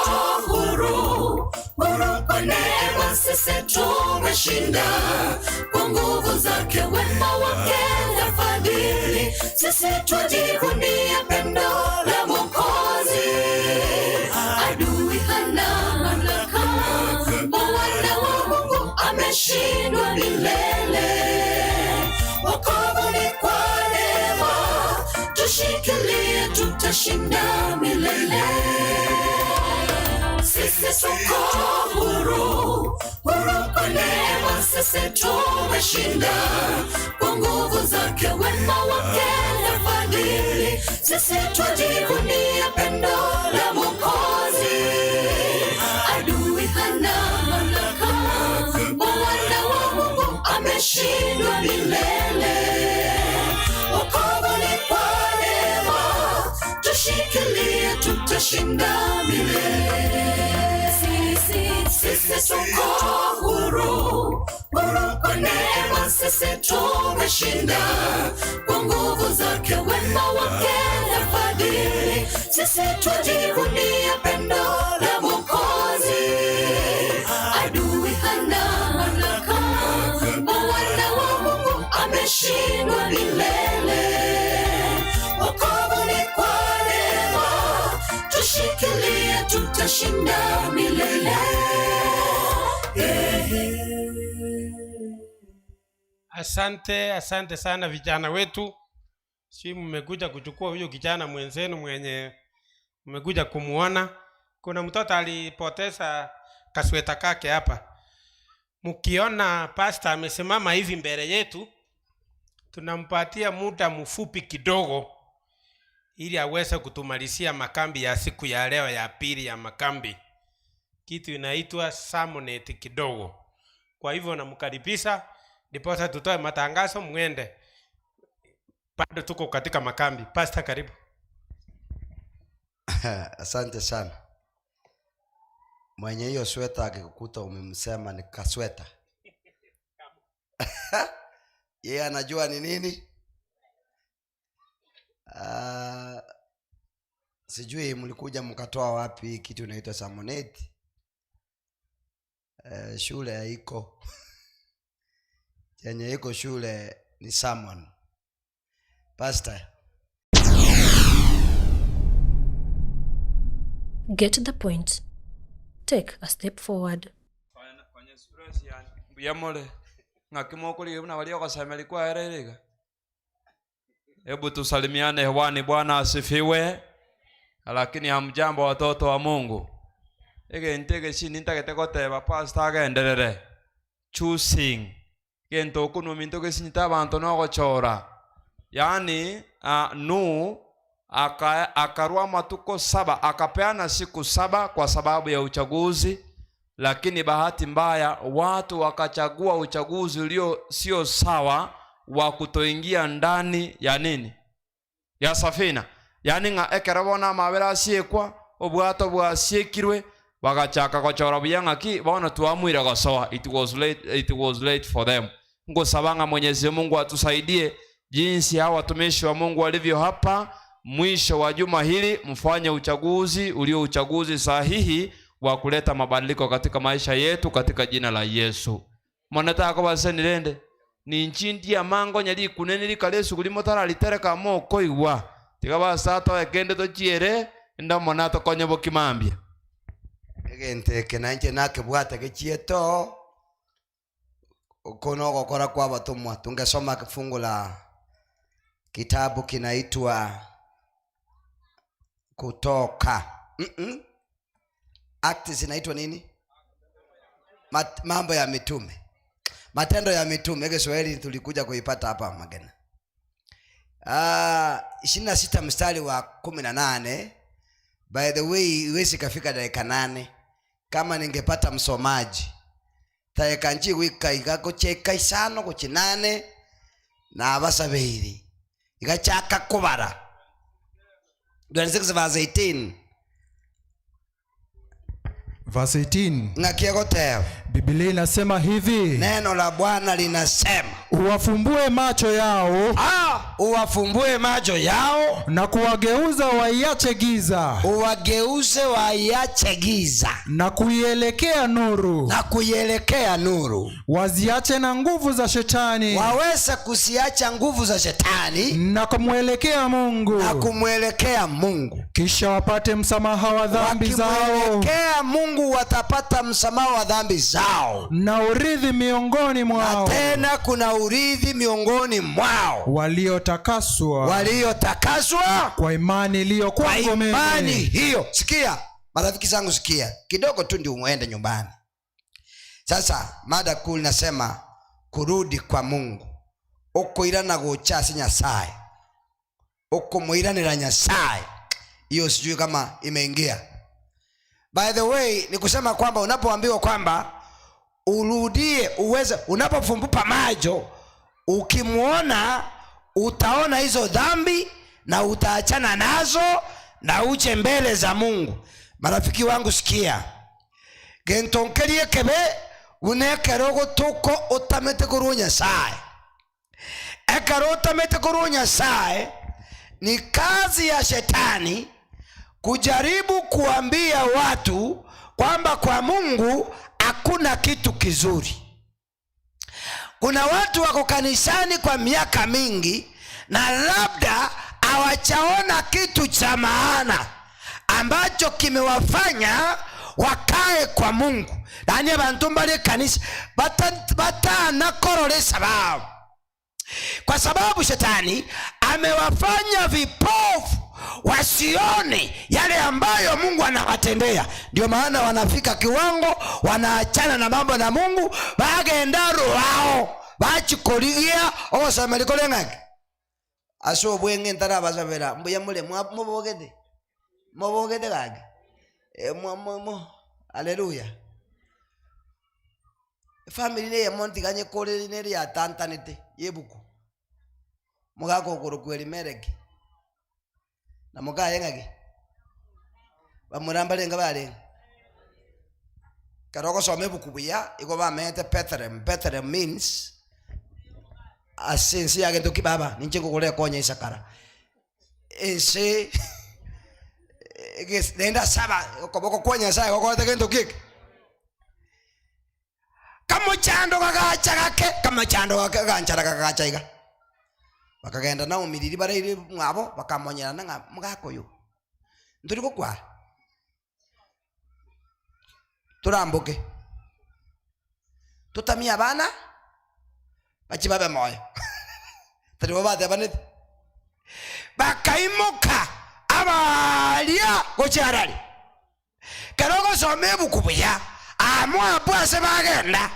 huru, huru kwa neema, sisi tumeshinda kwa nguvu zake, wema wake na fadhili. Sisi twajivunia pendo la Mwokozi, adui hana mamlaka, Mwana wa Mungu ameshindwa milele. Wokovu ni kwa neema, tushikilie tutashinda milele. Sisi tuko huru, huru kwa neema, sisi tumeshinda kwa nguvu zake, wema wake na fadhili. Sisi twajivunia pendo la Mwokozi, adui hana mamlaka, Mwana wa Mungu ameshindwa milele. Wokovu ni kwa neema, tushikilie tutashinda milele. Sisi tuko huru, huru kwa neema, sisi tumeshinda kwa nguvu zake, wema wake na fadhili. Sisi twajivunia pendo la Mwokozi, adui hana mamlaka, Mwana wa Mungu ameshindwa milele. Wokovu ni kwa neema, tushikilie tutashinda milele. Asante sana vijana wetu. Si mmekuja kuchukua huyo kijana mwenzenu mwenye mmekuja kumuona. Kuna mtoto alipoteza kasweta kake hapa. Mkiona pastor amesimama hivi mbele yetu, tunampatia muda mfupi kidogo ili aweze kutumalizia makambi ya siku ya leo ya pili ya makambi. Kitu inaitwa sermonette kidogo. Kwa hivyo namkaribisha ndiposa tutoe matangazo muende. Bado tuko katika makambi. Pastor karibu. Asante sana. Mwenye hiyo sweta akikukuta umemsema ni kasweta. Yeye anajua ni nini? Sijui mlikuja mkatoa wapi kitu inaitwa sermonette. Shule haiko. Yenye iko shule ni sermon. Pastor. Get the point. Take a step forward. Kwenye stress yani. Mbiyamole. Ngakimoko liyo na walio kasameli kwa ererega. Hebu tusalimiane hewani. Bwana asifiwe. Lakini hamjambo watoto wa Mungu. Ege ntege chini ntaketeko teba pastor agenderere. Choosing. Kento kuno mintoke sinita bantu no gochora. Yani akarua matuko 7, akapeana siku 7 kwa sababu ya uchaguzi, lakini bahati mbaya watu wakachagua uchaguzi ulio sio sawa wa kutoingia ndani ya nini? Ya safina. Yani nga ekerabona mabera asiekwa obwato bwasiekirwe bagachaka gochora buyanga ki bona tuamwira gosoa. It was late for them. Ngosabanga Mwenyezi Mungu atusaidie jinsi hawa watumishi wa Mungu walivyo hapa mwisho wa juma hili, mfanye uchaguzi ulio uchaguzi sahihi wa kuleta mabadiliko katika maisha yetu katika jina la Yesu. Mwanataka basenirende ni nchindi ya mango nyali kunene likalesu kulimotara litereka moko iwa tigaba sato ekende to chiere nda monato konyo bokimambia egente kenanje nake bwata gechieto ukono gokora kwa batumwa. Tungesoma kifungu la kitabu kinaitwa Kutoka. Acts inaitwa nini? Mambo ya Mitume. Matendo ya Mitume. Kiswahili tulikuja kuipata hapa Magena. 26 mstari wa 18. By the way, iwezi kafika dakika 8 kama ningepata msomaji. Taeka nchi wika igako cheka isano kuchinane na abasabiri. Igachaka kubara. 26 verse 18. Verse 18. Ngakiegoteo. Biblia inasema hivi. Neno la Bwana linasema, uwafumbue macho yao. Uwafumbue macho yao na kuwageuza waiache giza. Uwageuze waiache giza. Na kuielekea nuru. Na kuielekea nuru. Waziache na nguvu za shetani. Waweze kusiacha nguvu za shetani. Na kumwelekea Mungu. Na kumwelekea Mungu. Kisha wapate msamaha wa dhambi zao. Wakimwelekea Mungu watapata msamaha wa dhambi zao. Na urithi miongoni mwao. Na tena kuna urithi miongoni mwao. Waliotakaswa kwa imani iliyo kwangu mimi. Kwa imani hiyo. Sikia, marafiki zangu sikia. Kidogo tu ndio muende nyumbani. Sasa mada kuu nasema kurudi kwa Mungu. Ukoirana gochasi Nyasaye. Ukomuiranira Nyasaye. Hiyo sijui kama imeingia. By the way, ni kusema kwamba unapoambiwa kwamba urudie uweze, unapofumbupa macho ukimuona utaona hizo dhambi na utaachana nazo na uje mbele za Mungu. Marafiki wangu sikia. Gentonkerie kebe unekerogo tuko utamete kuru Nyasaye. Ekaro utamete kuru Nyasaye ni kazi ya shetani kujaribu kuambia watu kwamba kwa Mungu hakuna kitu kizuri. Kuna watu wako kanisani kwa miaka mingi na labda hawachaona kitu cha maana ambacho kimewafanya wakae kwa Mungu. Ndani ya bantu mbali kanisa batana korolesa bao. Kwa sababu shetani amewafanya vipofu wasione yale ambayo Mungu anawatendea. Ndio maana wanafika kiwango wanaachana na mambo na Mungu, bagenda roho bachikoligia osamelikole ngake. Aso bwenge ntara basabera mbuya mule mubogede gage. Haleluya. Family ne yamonti ganye kole ne ya tantanete yebuku. Mugako kurukweli mereke. Na mugaye ngage bamurambalenga bale karoko some bukubuya iko bamete Bethlehem means asensi yake ndoki baba ninje ngokole konya isakara ense nenda saba koboko konya sai kokote kendo kike kama chando kaganchara kagachaiga bakagenda na umiriri barire mwabo bakamonyana nga mugakoyo nduriko kwa turambuke tutamia bana bachibabe moyo taribo bade banete bakaimuka abalia gocyarari karogo some bukubuya amwa bwase bagenda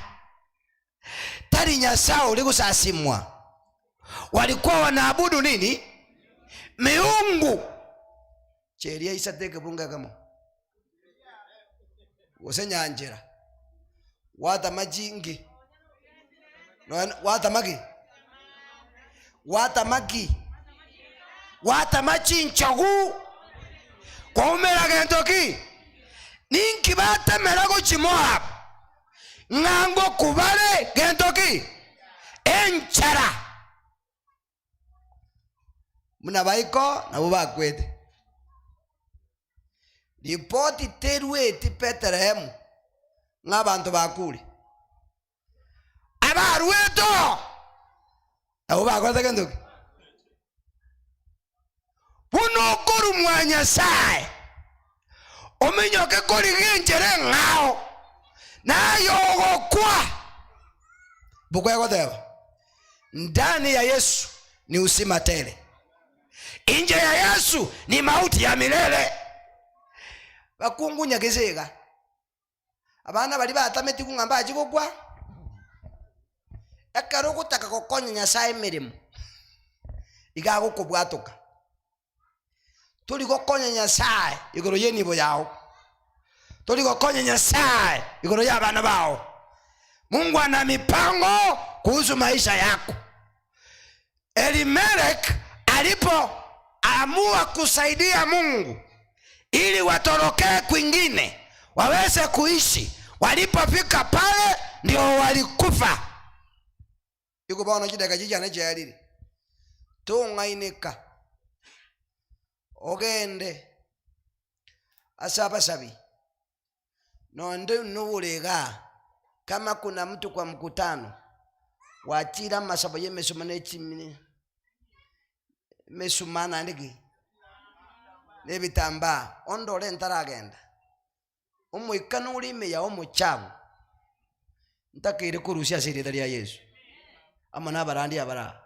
tari Nyasaye uri gusasimwa. Walikuwa wanaabudu nini? Miungu. Cheria isateke bunga kama wasenya anjera wata majingi wata machinchagu kwa umera gentoki ninki bata merago chimoab ngango kubare gentoki enchara muna baiko na bubakwete ripoti terweti Bethlehem ng'abantu bakuli abarweto na bubakwete kendoki buno koru mwa Nyasaye omenyoke kori genjere ngao nayo kwa bukwego deba ndani ya Yesu ni usima tele, nje ya Yesu ni mauti ya milele. Bakungunya gezega abana bali batameti kungamba ajigogwa ekaro gutaka gokonya Nyasaye mirimo igago kubwatoka tuli gokonya Nyasaye igoro yenibo yao, tuli gokonya Nyasaye igoro ya bana bao. Mungu ana mipango kuhusu maisha yako. Elimeleki alipo amua kusaidia Mungu ili watorokee kwingine, waweze kuishi. Walipofika pale ndio walikufa. Yuko bwana kidaka kijana jeriri tungainika ogende asaba sabi nonde nulega. Kama kuna mtu kwa mkutano wachira masaba yemesumane chimini mesumana ndigi nebitamba ondole ntaragenda umwikana ulime ya omuchamu ntakire kurusia sirida lya Yesu ama nabarandi abara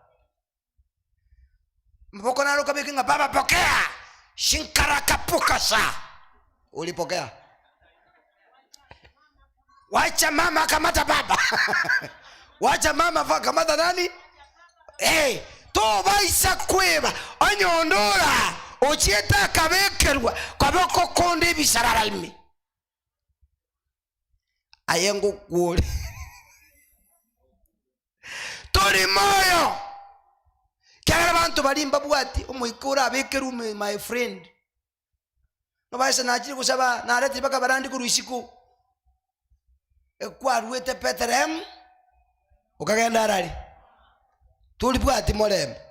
mboko nalo kabikinga baba pokea shinkara kapukasa ulipokea. Wacha mama kamata baba wacha mama kamata nani to baisa kweba onyondora ochieta kabekerwa kaboko konde bisarara imi ayengo kuole tori moyo kera bantu balimba bwati umwikura abekeru my friend no baisa nachiri kusaba nareti baka barandi kuruisiku ekwaruete Peterem ukagenda arari tuli bwati molembe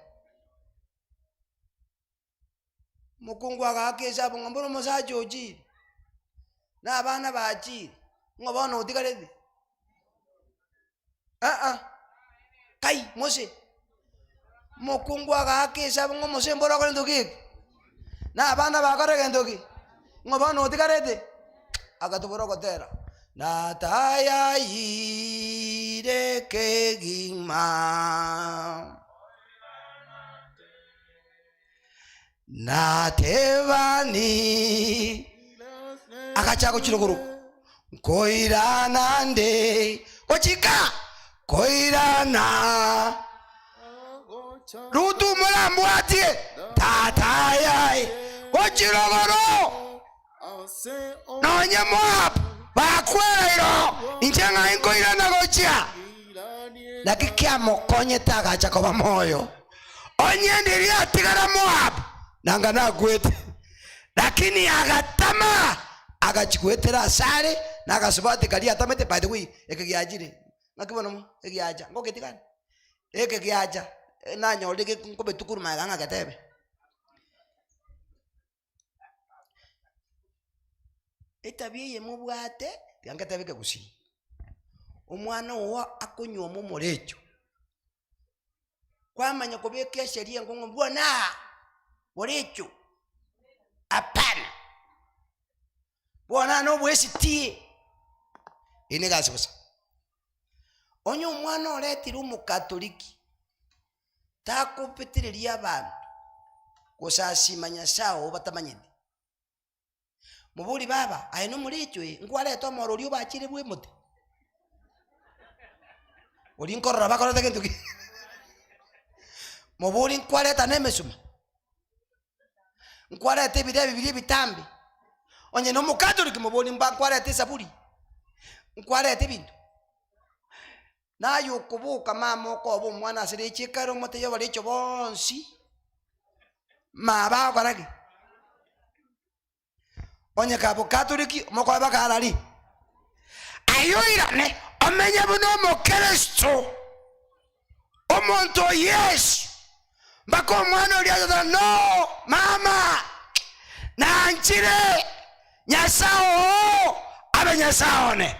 mukungu agakeza abo ngamboro musaje oji na abana baji ngobona utigaredi kai mose mukungu agakeza abo ngomose mbora ko ndoki na abana bakare ndoki ngobona utigaredi agatuboro kotera na taya ire kegima na tevani akachako chirogoro koirana nde ochika koirana rutu mulambwatie tatayai ochirogoro nonye Moab bakwera iro injenga inkoirana gochia nakikia mokonye tagacha kwa moyo onye ndiria tigara Moab nanga nagwete lakini agatama agachikwetera asare nagasubati kali atamete by the way ekigiajire nakibona mo egiaja ngoketikana ekigiaja nanyolike nkobe tukuru maganga gatebe etabiye mubwate yangatebeke gusi omwana owa akonywa mu morecho kwamanya kobeke sheria ngongo bwana morecho apana bwana no bwesitie ine gasi busa onyo omwana oletira umukatoliki takopetereria abantu kusasimanya sao batamanyide mubuli baba ayino mulicho ngwale to morori obachire bwe muti oli nkorora bakora tegentuki mubuli nkwale tanemesuma nkwale te bibiri bitambi onye no mukatoliki mubuli mba nkwale te saburi nkwale te bintu nayo kubuka mama ko obo mwana asire chikaro mote yo balicho bonsi maba karagi onye kabo katoliki moko bakalali ayoirane omenye buno mo Kristo omonto Yesu bako mwana oliaza no mama nanchire nyasao abe nyasaone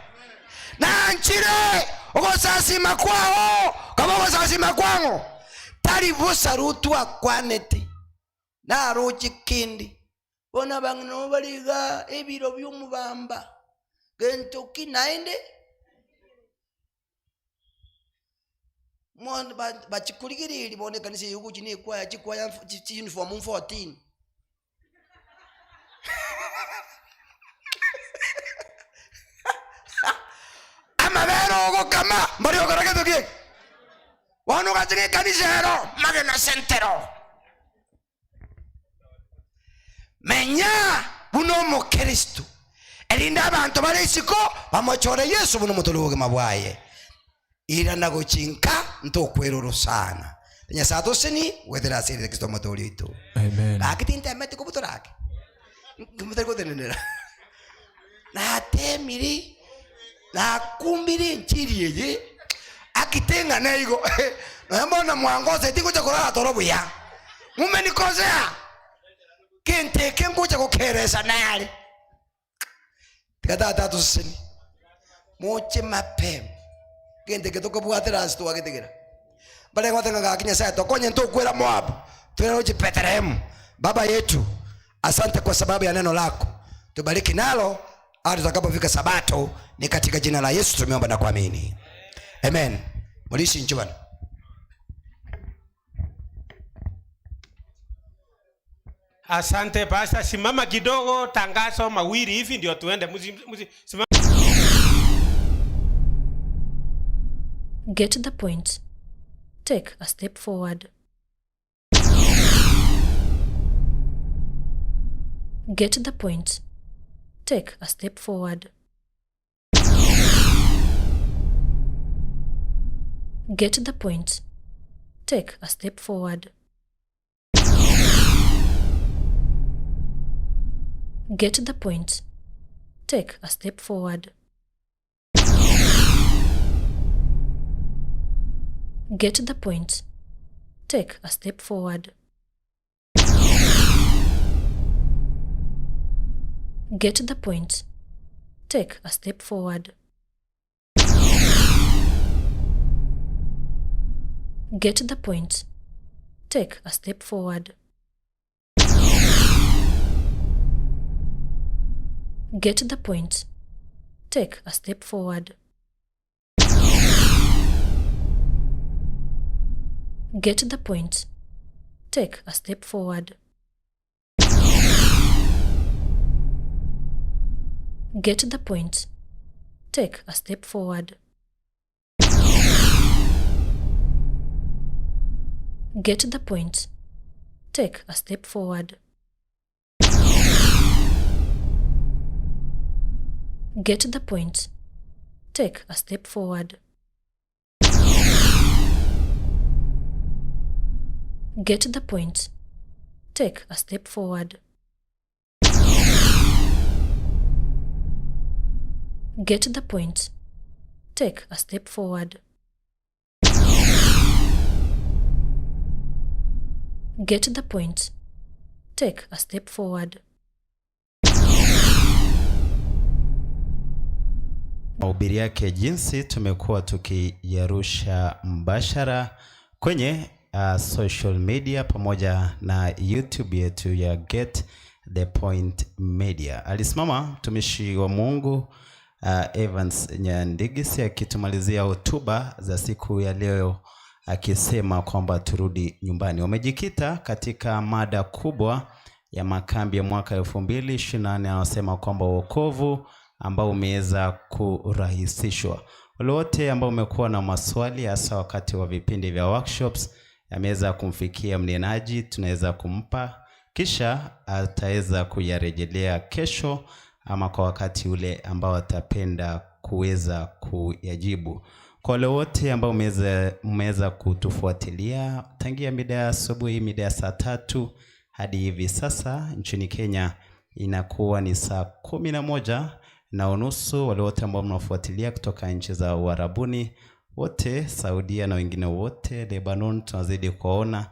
nanchire okosasima kwao kama okosasima kwango tali busa rutu akwanete na rochi kindi bona bangno baliga ebiro byomubamba gentoki naende mon bachikuligiri bone kanise yugo chini kwa chikwaya uniform 14 amabero ogo kama mbari ogarage toki wano gachige kanisero magena sentero menya buno mo Kristo elinda abantu balesiko bamochore Yesu buno mutuluge mabwaye ira nago chinka ntokwero sana nya sato seni wedera seri Kristo matoli ito amen akitinta mete ko butorake kumutero ko denera na atemiri na kumbiri nchiri ye akitenga neigo na mbona mwangoze tikuja kulala torobu ya mumenikosea kente kenguja kukeresa nali tikata tatu sini moche mapem kente ketoka buatera astu wakitegera bale ngotenga ngakinya saa tokonye ntokwera Moabu tueroje Bethlehem. Baba yetu, asante kwa sababu ya neno lako, tubariki nalo hadi tutakapofika Sabato, ni katika jina la Yesu tumeomba na kuamini, amen. Mulishi njubana. Asante pastor, simama kidogo, tangazo mawili hivi ndio tuende. Simama. Get to the point. Take a step forward. Get to the point. Take a step forward. Get to the point. Take a step forward. Get to the point. Take a step forward. Get to the point. Take a step forward. Get to the point. Take a step forward. Get to the point. Take a step forward. Get to the point. Take a step forward. Get to the point. Take a step forward. Get to the point. Take a step forward. Get to the point. Take a step forward. Get to the point. Take a step forward. Get to the point. Take a step forward. Get to the point. Take a step forward. Get to the point. Take a step forward. Mahubiri yake jinsi tumekuwa tukiyarusha mbashara kwenye social media pamoja na YouTube yetu ya Get the Point Media. Alisimama mtumishi wa Mungu Evans Nyandigisi akitumalizia hotuba za siku ya leo akisema kwamba turudi nyumbani. Wamejikita katika mada kubwa ya makambi ya mwaka 2024, anasema kwamba wokovu ambao umeweza kurahisishwa. Wale wote ambao umekuwa na maswali hasa wakati wa vipindi vya workshops ameweza kumfikia mnenaji, tunaweza kumpa kisha ataweza kuyarejelea kesho ama kwa wakati ule ambao atapenda kuweza kuyajibu. Kwa wale wote ambao mmeweza kutufuatilia tangia mida ya asubuhi, mida ya saa 3 hadi hivi sasa nchini Kenya inakuwa ni saa 11:30. Wale wote ambao mnafuatilia kutoka nchi za Uarabuni wote, Saudia na wengine wote Lebanon, tunazidi kuona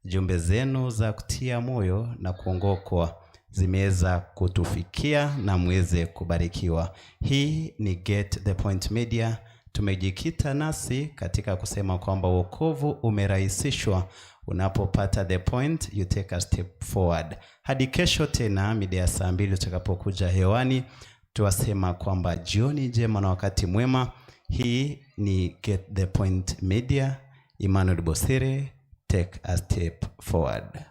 jumbe zenu za kutia moyo na kuongokwa zimeweza kutufikia na muweze kubarikiwa. Hii ni Get the Point Media. Tumejikita nasi katika kusema kwamba wokovu umerahisishwa. Unapopata the point, you take a step forward. Hadi kesho tena mida ya saa 2 tutakapokuja hewani, tuwasema kwamba jioni njema na wakati mwema. Hii ni Get the Point Media. Emmanuel Bosire, take a step forward.